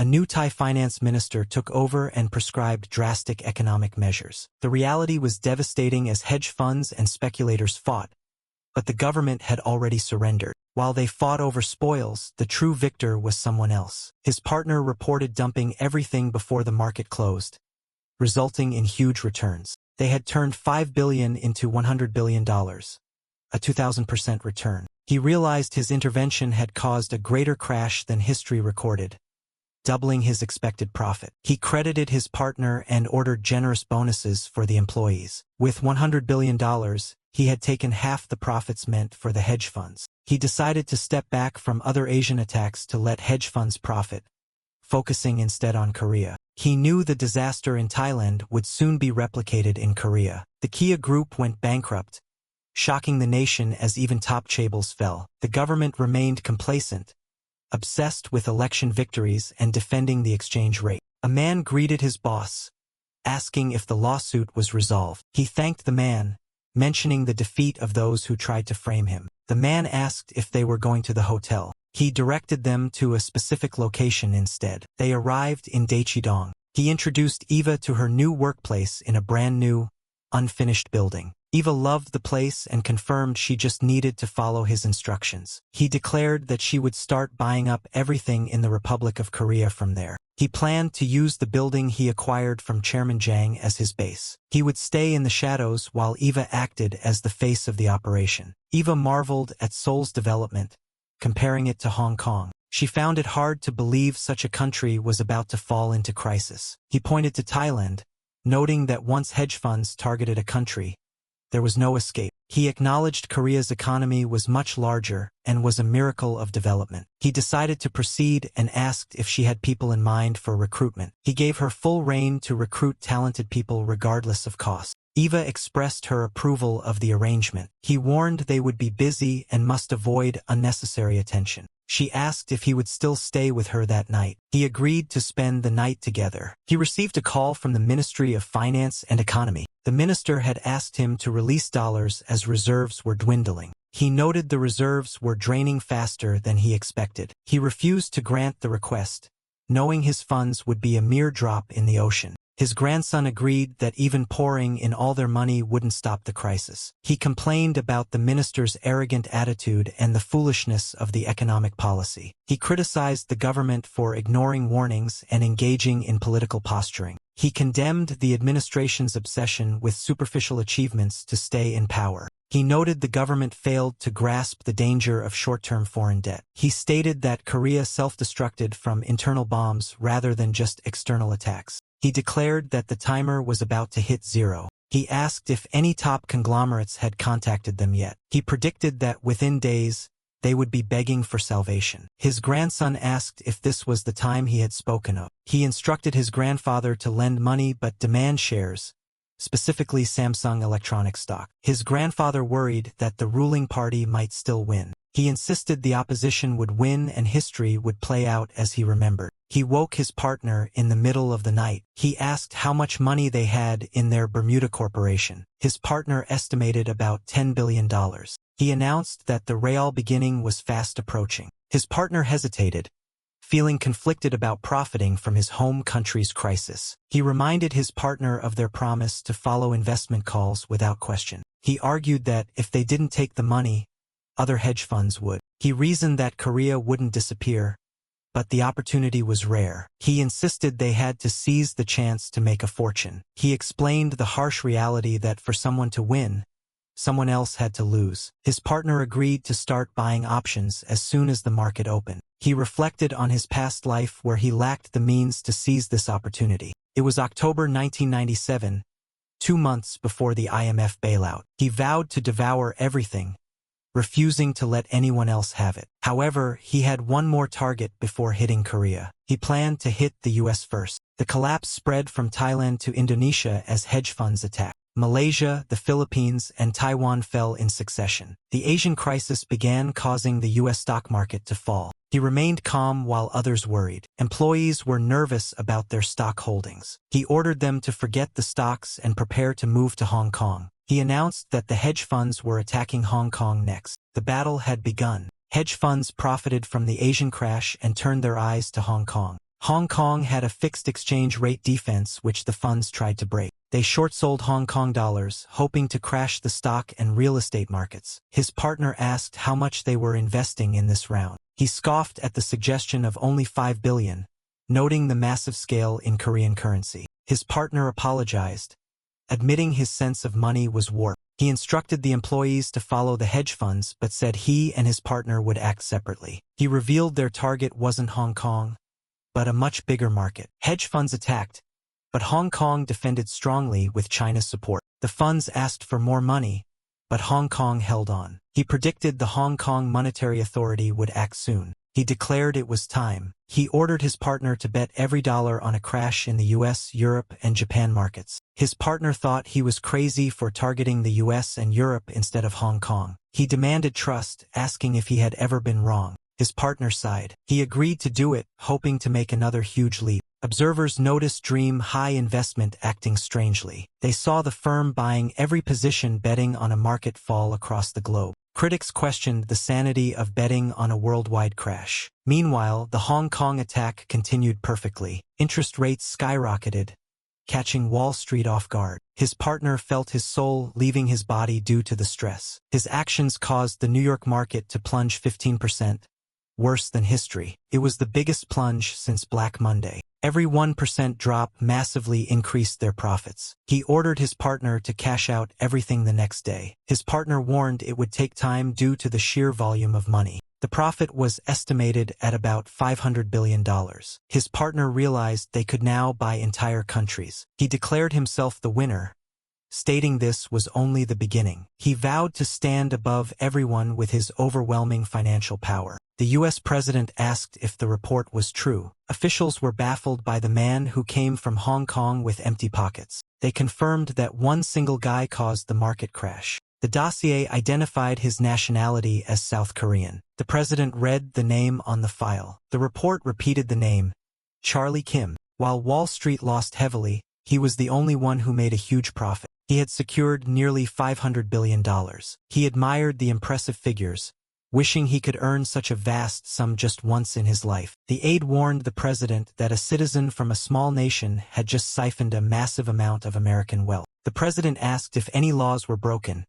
a new Thai finance minister took over and prescribed drastic economic measures. The reality was devastating as hedge funds and speculators fought, but the government had already surrendered. While they fought over spoils, the true victor was someone else. His partner reported dumping everything before the market closed, resulting in huge returns. They had turned $5 billion into $100 billion, a 2,000% return. He realized his intervention had caused a greater crash than history recorded, doubling his expected profit. He credited his partner and ordered generous bonuses for the employees. With $100 billion, he had taken half the profits meant for the hedge funds. He decided to step back from other Asian attacks to let hedge funds profit, focusing instead on Korea. He knew the disaster in Thailand would soon be replicated in Korea. The Kia Group went bankrupt, shocking the nation as even top chaebols fell. The government remained complacent, obsessed with election victories and defending the exchange rate. A man greeted his boss, asking if the lawsuit was resolved. He thanked the man, mentioning the defeat of those who tried to frame him. The man asked if they were going to the hotel. He directed them to a specific location instead. They arrived in Daechidong. He introduced Eva to her new workplace in a brand new, unfinished building. Eva loved the place and confirmed she just needed to follow his instructions. He declared that she would start buying up everything in the Republic of Korea from there. He planned to use the building he acquired from Chairman Jang as his base. He would stay in the shadows while Eva acted as the face of the operation. Eva marveled at Seoul's development, comparing it to Hong Kong. She found it hard to believe such a country was about to fall into crisis. He pointed to Thailand, noting that once hedge funds targeted a country, there was no escape. He acknowledged Korea's economy was much larger and was a miracle of development. He decided to proceed and asked if she had people in mind for recruitment. He gave her full rein to recruit talented people regardless of cost. Eva expressed her approval of the arrangement. He warned they would be busy and must avoid unnecessary attention. She asked if he would still stay with her that night. He agreed to spend the night together. He received a call from the Ministry of Finance and Economy. The minister had asked him to release dollars as reserves were dwindling. He noted the reserves were draining faster than he expected. He refused to grant the request, knowing his funds would be a mere drop in the ocean. His grandson agreed that even pouring in all their money wouldn't stop the crisis. He complained about the minister's arrogant attitude and the foolishness of the economic policy. He criticized the government for ignoring warnings and engaging in political posturing. He condemned the administration's obsession with superficial achievements to stay in power. He noted the government failed to grasp the danger of short-term foreign debt. He stated that Korea self-destructed from internal bombs rather than just external attacks. He declared that the timer was about to hit zero. He asked if any top conglomerates had contacted them yet. He predicted that within days, they would be begging for salvation. His grandson asked if this was the time he had spoken of. He instructed his grandfather to lend money but demand shares, specifically Samsung Electronics stock. His grandfather worried that the ruling party might still win. He insisted the opposition would win and history would play out as he remembered. He woke his partner in the middle of the night. He asked how much money they had in their Bermuda corporation. His partner estimated about $10 billion. He announced that the real beginning was fast approaching. His partner hesitated, feeling conflicted about profiting from his home country's crisis. He reminded his partner of their promise to follow investment calls without question. He argued that if they didn't take the money, other hedge funds would. He reasoned that Korea wouldn't disappear, but the opportunity was rare. He insisted they had to seize the chance to make a fortune. He explained the harsh reality that for someone to win, someone else had to lose. His partner agreed to start buying options as soon as the market opened. He reflected on his past life where he lacked the means to seize this opportunity. It was October 1997, 2 months before the IMF bailout. He vowed to devour everything, refusing to let anyone else have it. However, he had one more target before hitting Korea. He planned to hit the US first. The collapse spread from Thailand to Indonesia as hedge funds attacked. Malaysia, the Philippines, and Taiwan fell in succession. The Asian crisis began, causing the US stock market to fall. He remained calm while others worried. Employees were nervous about their stock holdings. He ordered them to forget the stocks and prepare to move to Hong Kong. He announced that the hedge funds were attacking Hong Kong next. The battle had begun. Hedge funds profited from the Asian crash and turned their eyes to Hong Kong. Hong Kong had a fixed exchange rate defense which the funds tried to break. They short-sold Hong Kong dollars, hoping to crash the stock and real estate markets. His partner asked how much they were investing in this round. He scoffed at the suggestion of only $5 billion, noting the massive scale in Korean currency. His partner apologized, admitting his sense of money was warped. He instructed the employees to follow the hedge funds but said he and his partner would act separately. He revealed their target wasn't Hong Kong, but a much bigger market. Hedge funds attacked, but Hong Kong defended strongly with China's support. The funds asked for more money, but Hong Kong held on. He predicted the Hong Kong Monetary Authority would act soon. He declared it was time. He ordered his partner to bet every dollar on a crash in the US, Europe, and Japan markets. His partner thought he was crazy for targeting the US and Europe instead of Hong Kong. He demanded trust, asking if he had ever been wrong. His partner sighed. He agreed to do it, hoping to make another huge leap. Observers noticed Dream High Investment acting strangely. They saw the firm buying every position betting on a market fall across the globe. Critics questioned the sanity of betting on a worldwide crash. Meanwhile, the Hong Kong attack continued perfectly. Interest rates skyrocketed, catching Wall Street off guard. His partner felt his soul leaving his body due to the stress. His actions caused the New York market to plunge 15%, worse than history. It was the biggest plunge since Black Monday. Every 1% drop massively increased their profits. He ordered his partner to cash out everything the next day. His partner warned it would take time due to the sheer volume of money. The profit was estimated at about $500 billion. His partner realized they could now buy entire countries. He declared himself the winner, stating this was only the beginning. He vowed to stand above everyone with his overwhelming financial power. The U.S. president asked if the report was true. Officials were baffled by the man who came from Hong Kong with empty pockets. They confirmed that one single guy caused the market crash. The dossier identified his nationality as South Korean. The president read the name on the file. The report repeated the name, Charlie Kim. While Wall Street lost heavily, he was the only one who made a huge profit. He had secured nearly $500 billion. He admired the impressive figures, wishing he could earn such a vast sum just once in his life. The aide warned the president that a citizen from a small nation had just siphoned a massive amount of American wealth. The president asked if any laws were broken,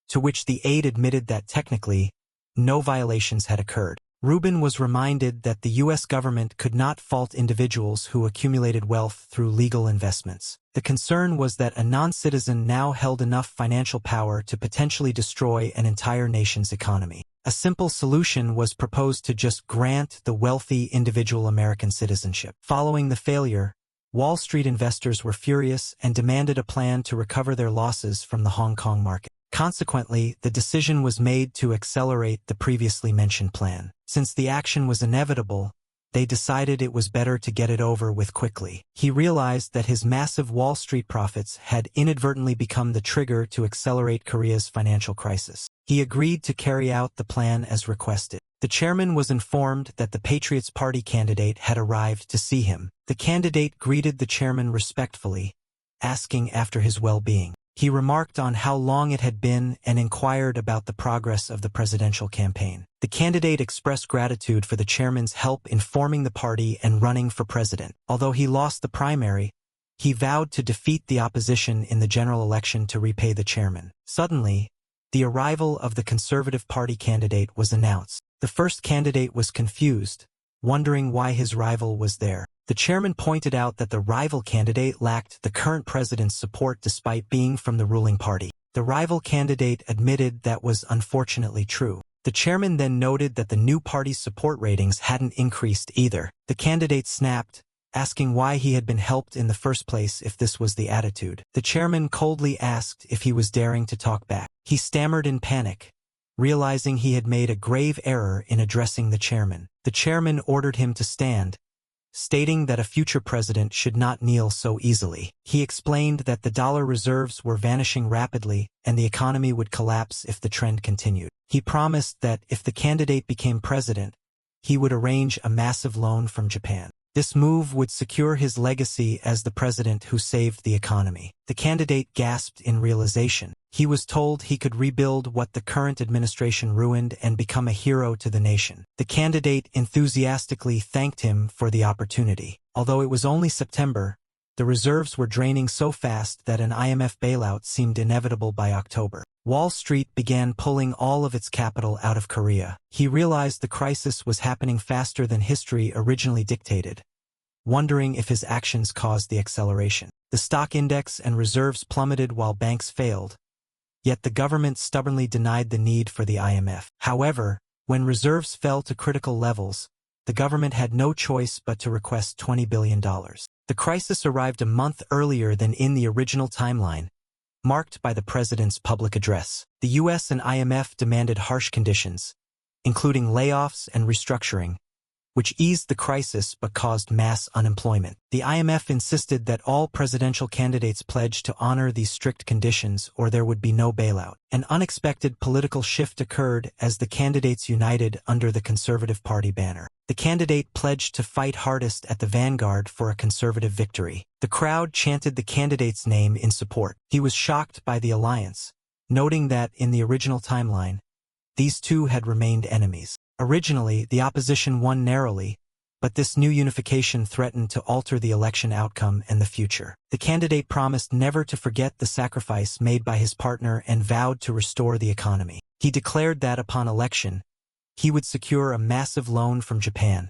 to which the aide admitted that technically, no violations had occurred. Rubin was reminded that the U.S. government could not fault individuals who accumulated wealth through legal investments. The concern was that a non-citizen now held enough financial power to potentially destroy an entire nation's economy. A simple solution was proposed to just grant the wealthy individual American citizenship. Following the failure, Wall Street investors were furious and demanded a plan to recover their losses from the Hong Kong market. Consequently, the decision was made to accelerate the previously mentioned plan. Since the action was inevitable, they decided it was better to get it over with quickly. He realized that his massive Wall Street profits had inadvertently become the trigger to accelerate Korea's financial crisis. He agreed to carry out the plan as requested. The chairman was informed that the Patriots Party candidate had arrived to see him. The candidate greeted the chairman respectfully, asking after his well-being. He remarked on how long it had been and inquired about the progress of the presidential campaign. The candidate expressed gratitude for the chairman's help in forming the party and running for president. Although he lost the primary, he vowed to defeat the opposition in the general election to repay the chairman. Suddenly, the arrival of the Conservative Party candidate was announced. The first candidate was confused, wondering why his rival was there. The chairman pointed out that the rival candidate lacked the current president's support despite being from the ruling party. The rival candidate admitted that was unfortunately true. The chairman then noted that the new party's support ratings hadn't increased either. The candidate snapped, asking why he had been helped in the first place if this was the attitude. The chairman coldly asked if he was daring to talk back. He stammered in panic, realizing he had made a grave error in addressing the chairman. The chairman ordered him to stand, stating that a future president should not kneel so easily. He explained that the dollar reserves were vanishing rapidly and the economy would collapse if the trend continued. He promised that if the candidate became president, he would arrange a massive loan from Japan. This move would secure his legacy as the president who saved the economy. The candidate gasped in realization. He was told he could rebuild what the current administration ruined and become a hero to the nation. The candidate enthusiastically thanked him for the opportunity. Although it was only September, the reserves were draining so fast that an IMF bailout seemed inevitable by October. Wall Street began pulling all of its capital out of Korea. He realized the crisis was happening faster than history originally dictated, wondering if his actions caused the acceleration. The stock index and reserves plummeted while banks failed, yet the government stubbornly denied the need for the IMF. However, when reserves fell to critical levels, the government had no choice but to request $20 billion. The crisis arrived a month earlier than in the original timeline, marked by the president's public address. The U.S. and IMF demanded harsh conditions, including layoffs and restructuring, which eased the crisis but caused mass unemployment. The IMF insisted that all presidential candidates pledge to honor these strict conditions or there would be no bailout. An unexpected political shift occurred as the candidates united under the Conservative Party banner. The candidate pledged to fight hardest at the vanguard for a conservative victory. The crowd chanted the candidate's name in support. He was shocked by the alliance, noting that in the original timeline, these two had remained enemies. Originally, the opposition won narrowly, but this new unification threatened to alter the election outcome and the future. The candidate promised never to forget the sacrifice made by his partner and vowed to restore the economy. He declared that upon election, he would secure a massive loan from Japan,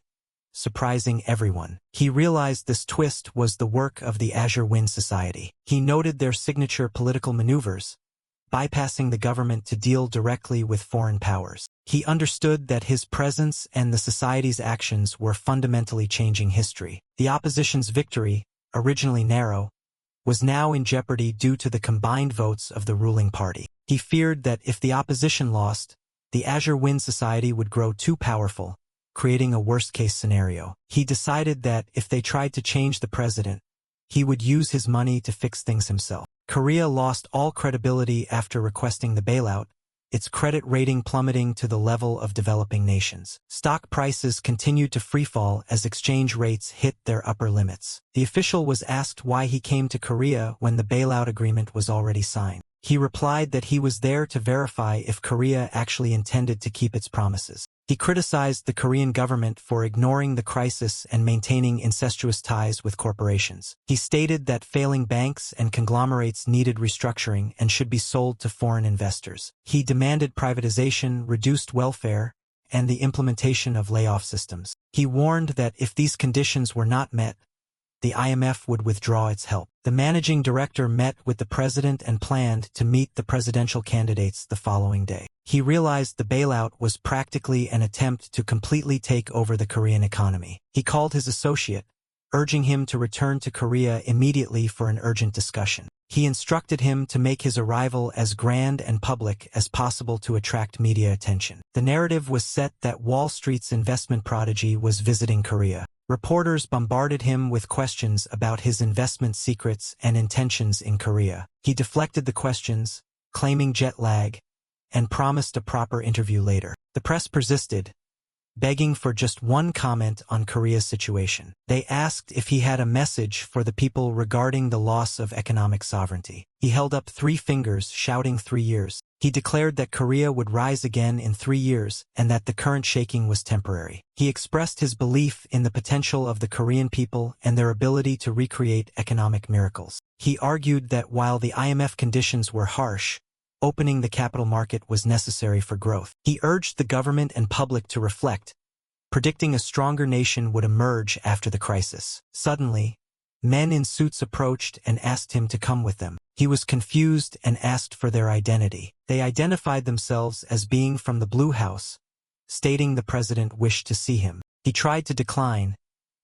surprising everyone. He realized this twist was the work of the Azure Wind Society. He noted their signature political maneuvers, bypassing the government to deal directly with foreign powers. He understood that his presence and the society's actions were fundamentally changing history. The opposition's victory, originally narrow, was now in jeopardy due to the combined votes of the ruling party. He feared that if the opposition lost, the Azure Wind Society would grow too powerful, creating a worst-case scenario. He decided that if they tried to change the president, he would use his money to fix things himself. Korea lost all credibility after requesting the bailout, its credit rating plummeting to the level of developing nations. Stock prices continued to freefall as exchange rates hit their upper limits. The official was asked why he came to Korea when the bailout agreement was already signed. He replied that he was there to verify if Korea actually intended to keep its promises. He criticized the Korean government for ignoring the crisis and maintaining incestuous ties with corporations. He stated that failing banks and conglomerates needed restructuring and should be sold to foreign investors. He demanded privatization, reduced welfare, and the implementation of layoff systems. He warned that if these conditions were not met, the IMF would withdraw its help. The managing director met with the president and planned to meet the presidential candidates the following day. He realized the bailout was practically an attempt to completely take over the Korean economy. He called his associate, urging him to return to Korea immediately for an urgent discussion. He instructed him to make his arrival as grand and public as possible to attract media attention. The narrative was set that Wall Street's investment prodigy was visiting Korea. Reporters bombarded him with questions about his investment secrets and intentions in Korea. He deflected the questions, claiming jet lag, and promised a proper interview later. The press persisted, begging for just one comment on Korea's situation. They asked if he had a message for the people regarding the loss of economic sovereignty. He held up 3 fingers, shouting 3 years. He declared that Korea would rise again in 3 years and that the current shaking was temporary. He expressed his belief in the potential of the Korean people and their ability to recreate economic miracles. He argued that while the IMF conditions were harsh, opening the capital market was necessary for growth. He urged the government and public to reflect, predicting a stronger nation would emerge after the crisis. Suddenly, men in suits approached and asked him to come with them. He was confused and asked for their identity. They identified themselves as being from the Blue House, stating the president wished to see him. He tried to decline,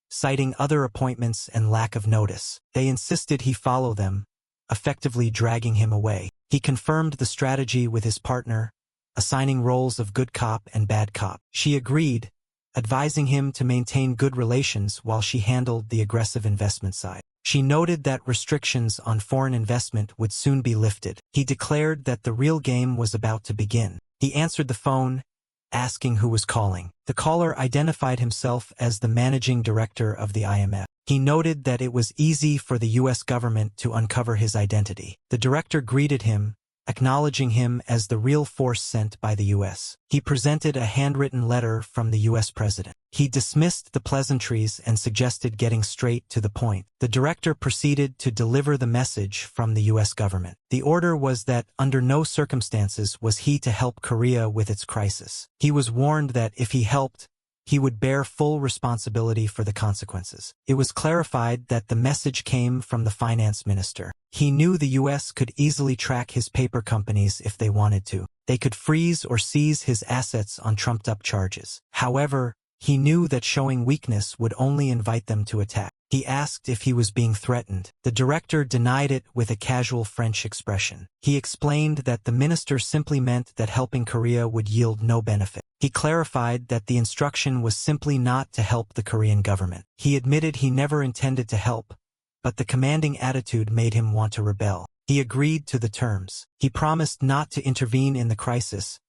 citing other appointments and lack of notice. They insisted he follow them, effectively dragging him away. He confirmed the strategy with his partner, assigning roles of good cop and bad cop. She agreed, advising him to maintain good relations while she handled the aggressive investment side. She noted that restrictions on foreign investment would soon be lifted. He declared that the real game was about to begin. He answered the phone, asking who was calling. The caller identified himself as the managing director of the IMF. He noted that it was easy for the U.S. government to uncover his identity. The director greeted him, acknowledging him as the real force sent by the U.S. He presented a handwritten letter from the U.S. president. He dismissed the pleasantries and suggested getting straight to the point. The director proceeded to deliver the message from the U.S. government. The order was that under no circumstances was he to help Korea with its crisis. He was warned that if he helped, he would bear full responsibility for the consequences. It was clarified that the message came from the finance minister. He knew the U.S. could easily track his paper companies if they wanted to. They could freeze or seize his assets on trumped-up charges. However, He knew that showing weakness would only invite them to attack. He asked if he was being threatened. The director denied it with a casual French expression. He explained that the minister simply meant that helping Korea would yield no benefit. He clarified that the instruction was simply not to help the Korean government. He admitted he never intended to help, but the commanding attitude made him want to rebel. He agreed to the terms. He promised not to intervene in the crisis,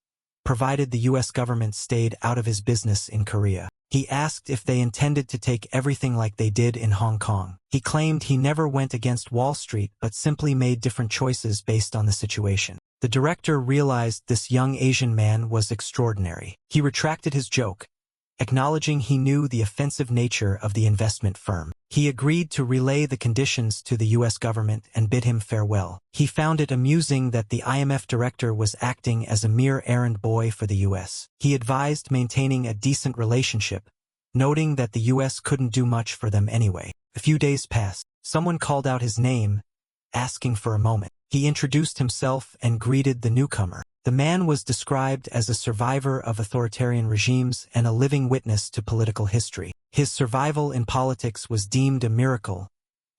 provided the U.S. government stayed out of his business in Korea. He asked if they intended to take everything like they did in Hong Kong. He claimed he never went against Wall Street but simply made different choices based on the situation. The director realized this young Asian man was extraordinary. He retracted his joke, acknowledging he knew the offensive nature of the investment firm. He agreed to relay the conditions to the U.S. government and bid him farewell. He found it amusing that the IMF director was acting as a mere errand boy for the U.S. He advised maintaining a decent relationship, noting that the U.S. couldn't do much for them anyway. A few days passed. Someone called out his name, asking for a moment. He introduced himself and greeted the newcomer. The man was described as a survivor of authoritarian regimes and a living witness to political history. His survival in politics was deemed a miracle,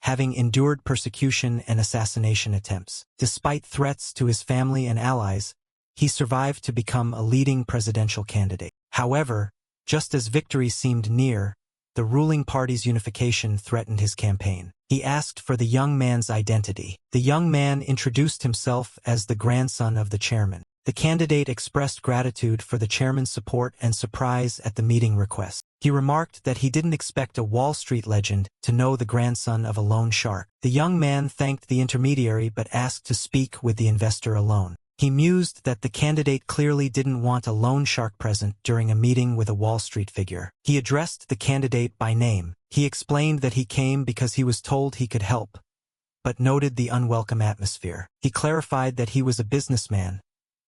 having endured persecution and assassination attempts. Despite threats to his family and allies, he survived to become a leading presidential candidate. However, just as victory seemed near, the ruling party's unification threatened his campaign. He asked for the young man's identity. The young man introduced himself as the grandson of the chairman. The candidate expressed gratitude for the chairman's support and surprise at the meeting request. He remarked that he didn't expect a Wall Street legend to know the grandson of a loan shark. The young man thanked the intermediary but asked to speak with the investor alone. He mused that the candidate clearly didn't want a loan shark present during a meeting with a Wall Street figure. He addressed the candidate by name. He explained that he came because he was told he could help, but noted the unwelcome atmosphere. He clarified that he was a businessman,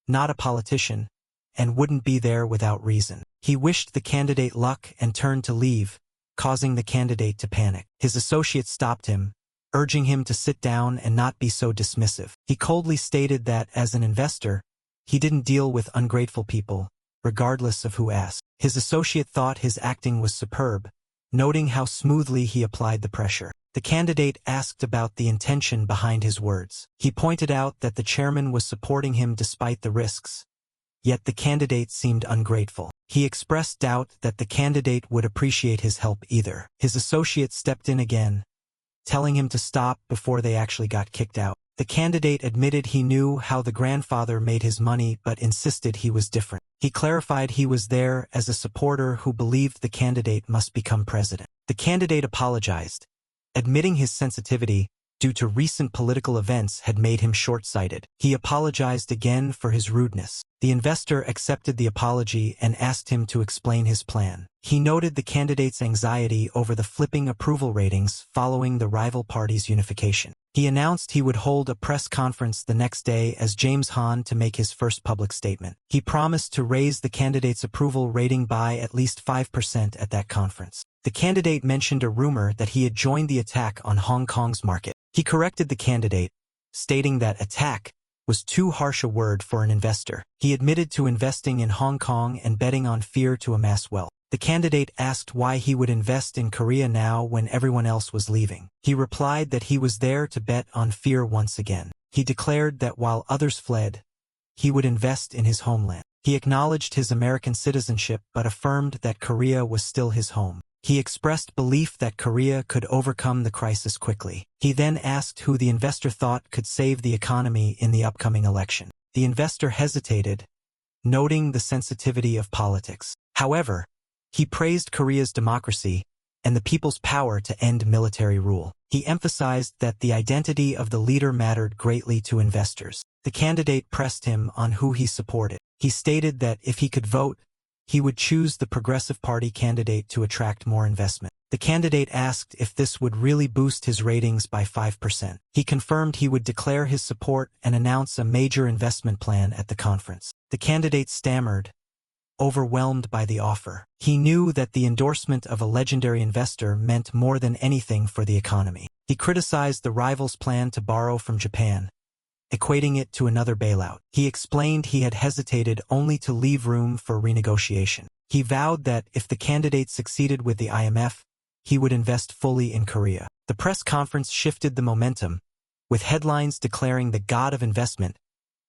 not a politician, and wouldn't be there without reason. He wished the candidate luck and turned to leave, causing the candidate to panic. His associate stopped him, urging him to sit down and not be so dismissive. He coldly stated that, as an investor, he didn't deal with ungrateful people, regardless of who asked. His associate thought his acting was superb, noting how smoothly he applied the pressure. The candidate asked about the intention behind his words. He pointed out that the chairman was supporting him despite the risks, yet the candidate seemed ungrateful. He expressed doubt that the candidate would appreciate his help either. His associate stepped in again, telling him to stop before they actually got kicked out. The candidate admitted he knew how the grandfather made his money but insisted he was different. He clarified he was there as a supporter who believed the candidate must become president. The candidate apologized, admitting his sensitivity due to recent political events had made him short-sighted. He apologized again for his rudeness. The investor accepted the apology and asked him to explain his plan. He noted the candidate's anxiety over the flipping approval ratings following the rival party's unification. He announced he would hold a press conference the next day as James Hahn to make his first public statement. He promised to raise the candidate's approval rating by at least 5% at that conference. The candidate mentioned a rumor that he had joined the attack on Hong Kong's market. He corrected the candidate, stating that attack was too harsh a word for an investor. He admitted to investing in Hong Kong and betting on fear to amass wealth. The candidate asked why he would invest in Korea now when everyone else was leaving. He replied that he was there to bet on fear once again. He declared that while others fled, he would invest in his homeland. He acknowledged his American citizenship but affirmed that Korea was still his home. He expressed belief that Korea could overcome the crisis quickly. He then asked who the investor thought could save the economy in the upcoming election. The investor hesitated, noting the sensitivity of politics. However, he praised Korea's democracy and the people's power to end military rule. He emphasized that the identity of the leader mattered greatly to investors. The candidate pressed him on who he supported. He stated that if he could vote, he would choose the Progressive Party candidate to attract more investment. The candidate asked if this would really boost his ratings by 5%. He confirmed he would declare his support and announce a major investment plan at the conference. The candidate stammered, overwhelmed by the offer. He knew that the endorsement of a legendary investor meant more than anything for the economy. He criticized the rival's plan to borrow from Japan, equating it to another bailout. He explained he had hesitated only to leave room for renegotiation. He vowed that if the candidate succeeded with the IMF, he would invest fully in Korea. The press conference shifted the momentum, with headlines declaring the god of investment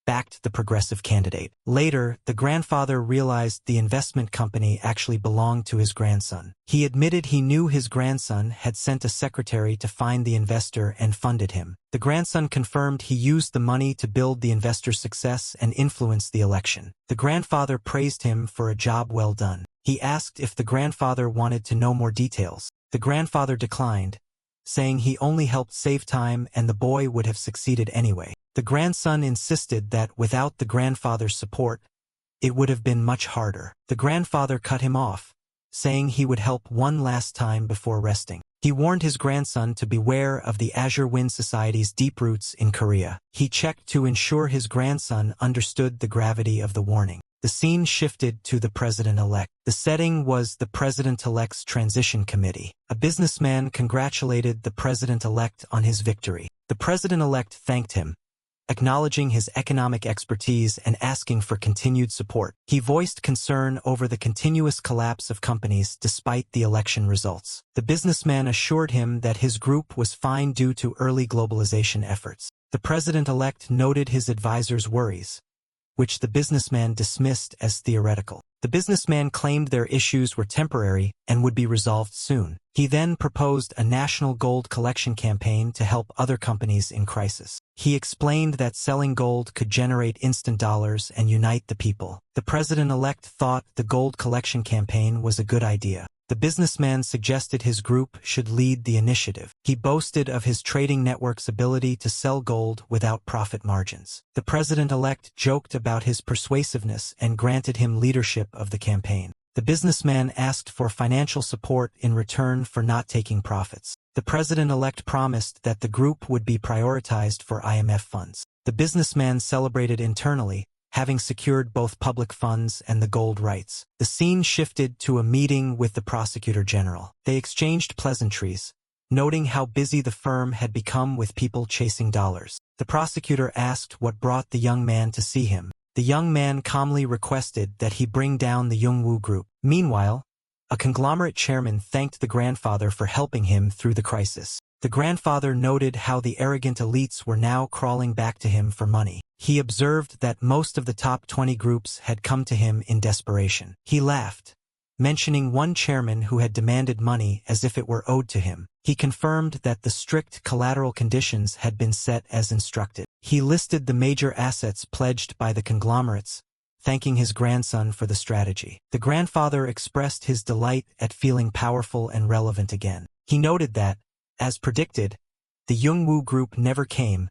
backed the progressive candidate. Later, the grandfather realized the investment company actually belonged to his grandson. He admitted he knew his grandson had sent a secretary to find the investor and funded him. The grandson confirmed he used the money to build the investor's success and influence the election. The grandfather praised him for a job well done. He asked if the grandfather wanted to know more details. The grandfather declined, saying he only helped save time and the boy would have succeeded anyway. The grandson insisted that without the grandfather's support, it would have been much harder. The grandfather cut him off, saying he would help one last time before resting. He warned his grandson to beware of the Azure Wind Society's deep roots in Korea. He checked to ensure his grandson understood the gravity of the warning. The scene shifted to the president-elect. The setting was the president-elect's transition committee. A businessman congratulated the president-elect on his victory. The president-elect thanked him, acknowledging his economic expertise and asking for continued support. He voiced concern over the continuous collapse of companies despite the election results. The businessman assured him that his group was fine due to early globalization efforts. The president-elect noted his advisor's worries, which the businessman dismissed as theoretical. The businessman claimed their issues were temporary and would be resolved soon. He then proposed a national gold collection campaign to help other companies in crisis. He explained that selling gold could generate instant dollars and unite the people. The president-elect thought the gold collection campaign was a good idea. The businessman suggested his group should lead the initiative. He boasted of his trading network's ability to sell gold without profit margins. The president-elect joked about his persuasiveness and granted him leadership of the campaign. The businessman asked for financial support in return for not taking profits. The president-elect promised that the group would be prioritized for IMF funds. The businessman celebrated internally, having secured both public funds and the gold rights. The scene shifted to a meeting with the prosecutor general. They exchanged pleasantries, noting how busy the firm had become with people chasing dollars. The prosecutor asked what brought the young man to see him. The young man calmly requested that he bring down the Youngwoo Group. Meanwhile, a conglomerate chairman thanked the grandfather for helping him through the crisis. The grandfather noted how the arrogant elites were now crawling back to him for money. He observed that most of the top 20 groups had come to him in desperation. He laughed, mentioning one chairman who had demanded money as if it were owed to him. He confirmed that the strict collateral conditions had been set as instructed. He listed the major assets pledged by the conglomerates, thanking his grandson for the strategy. The grandfather expressed his delight at feeling powerful and relevant again. He noted that, as predicted, the Youngwoo Group never came,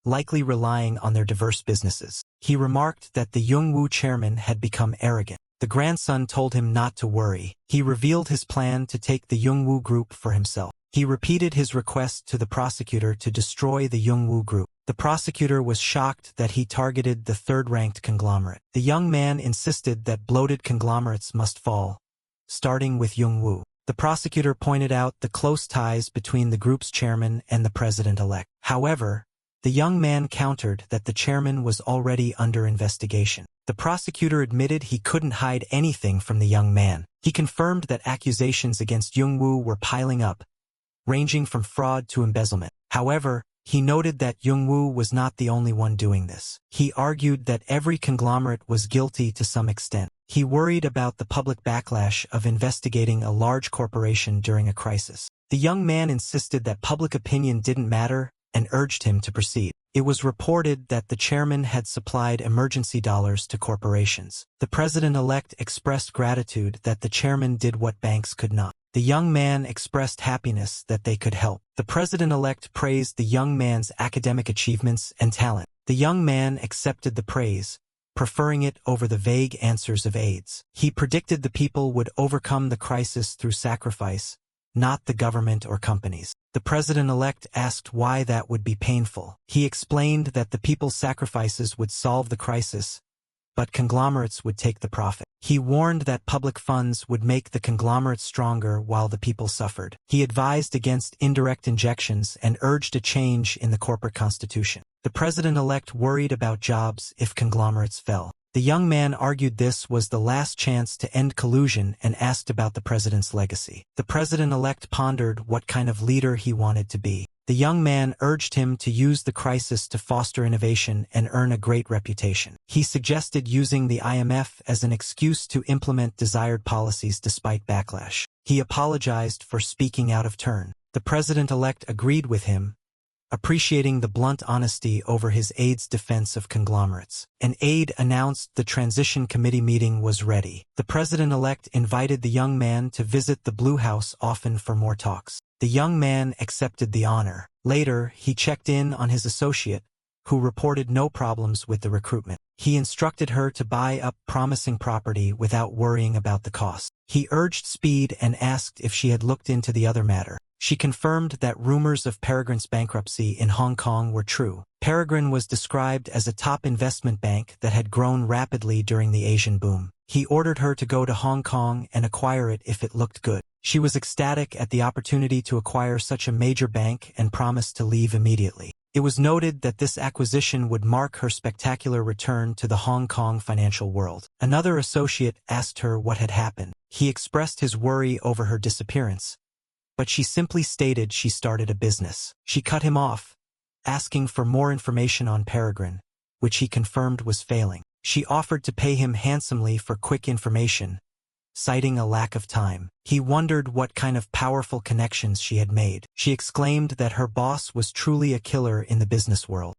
likely relying on their diverse businesses. He remarked that the Youngwoo chairman had become arrogant. The grandson told him not to worry. He revealed his plan to take the Youngwoo Group for himself. He repeated his request to the prosecutor to destroy the Youngwoo Group. The prosecutor was shocked that he targeted the third-ranked conglomerate. The young man insisted that bloated conglomerates must fall, starting with Youngwoo. The prosecutor pointed out the close ties between the group's chairman and the president-elect. However, the young man countered that the chairman was already under investigation. The prosecutor admitted he couldn't hide anything from the young man. He confirmed that accusations against Youngwoo were piling up, ranging from fraud to embezzlement. However, he noted that Youngwoo was not the only one doing this. He argued that every conglomerate was guilty to some extent. He worried about the public backlash of investigating a large corporation during a crisis. The young man insisted that public opinion didn't matter and urged him to proceed. It was reported that the chairman had supplied emergency dollars to corporations. The president-elect expressed gratitude that the chairman did what banks could not. The young man expressed happiness that they could help. The president-elect praised the young man's academic achievements and talent. The young man accepted the praise, preferring it over the vague answers of aides. He predicted the people would overcome the crisis through sacrifice, not the government or companies. The president-elect asked why that would be painful. He explained that the people's sacrifices would solve the crisis, but conglomerates would take the profit. He warned that public funds would make the conglomerates stronger while the people suffered. He advised against indirect injections and urged a change in the corporate constitution. The president-elect worried about jobs if conglomerates fell. The young man argued this was the last chance to end collusion and asked about the president's legacy. The president-elect pondered what kind of leader he wanted to be. The young man urged him to use the crisis to foster innovation and earn a great reputation. He suggested using the IMF as an excuse to implement desired policies despite backlash. He apologized for speaking out of turn. The president-elect agreed with him, appreciating the blunt honesty over his aide's defense of conglomerates. An aide announced the transition committee meeting was ready. The president-elect invited the young man to visit the Blue House often for more talks. The young man accepted the honor. Later, he checked in on his associate, who reported no problems with the recruitment. He instructed her to buy up promising property without worrying about the cost. He urged speed and asked if she had looked into the other matter. She confirmed that rumors of Peregrine's bankruptcy in Hong Kong were true. Peregrine was described as a top investment bank that had grown rapidly during the Asian boom. He ordered her to go to Hong Kong and acquire it if it looked good. She was ecstatic at the opportunity to acquire such a major bank and promised to leave immediately. It was noted that this acquisition would mark her spectacular return to the Hong Kong financial world. Another associate asked her what had happened. He expressed his worry over her disappearance, but she simply stated she started a business. She cut him off, asking for more information on Peregrine, which he confirmed was failing. She offered to pay him handsomely for quick information, citing a lack of time. He wondered what kind of powerful connections she had made. She exclaimed that her boss was truly a killer in the business world.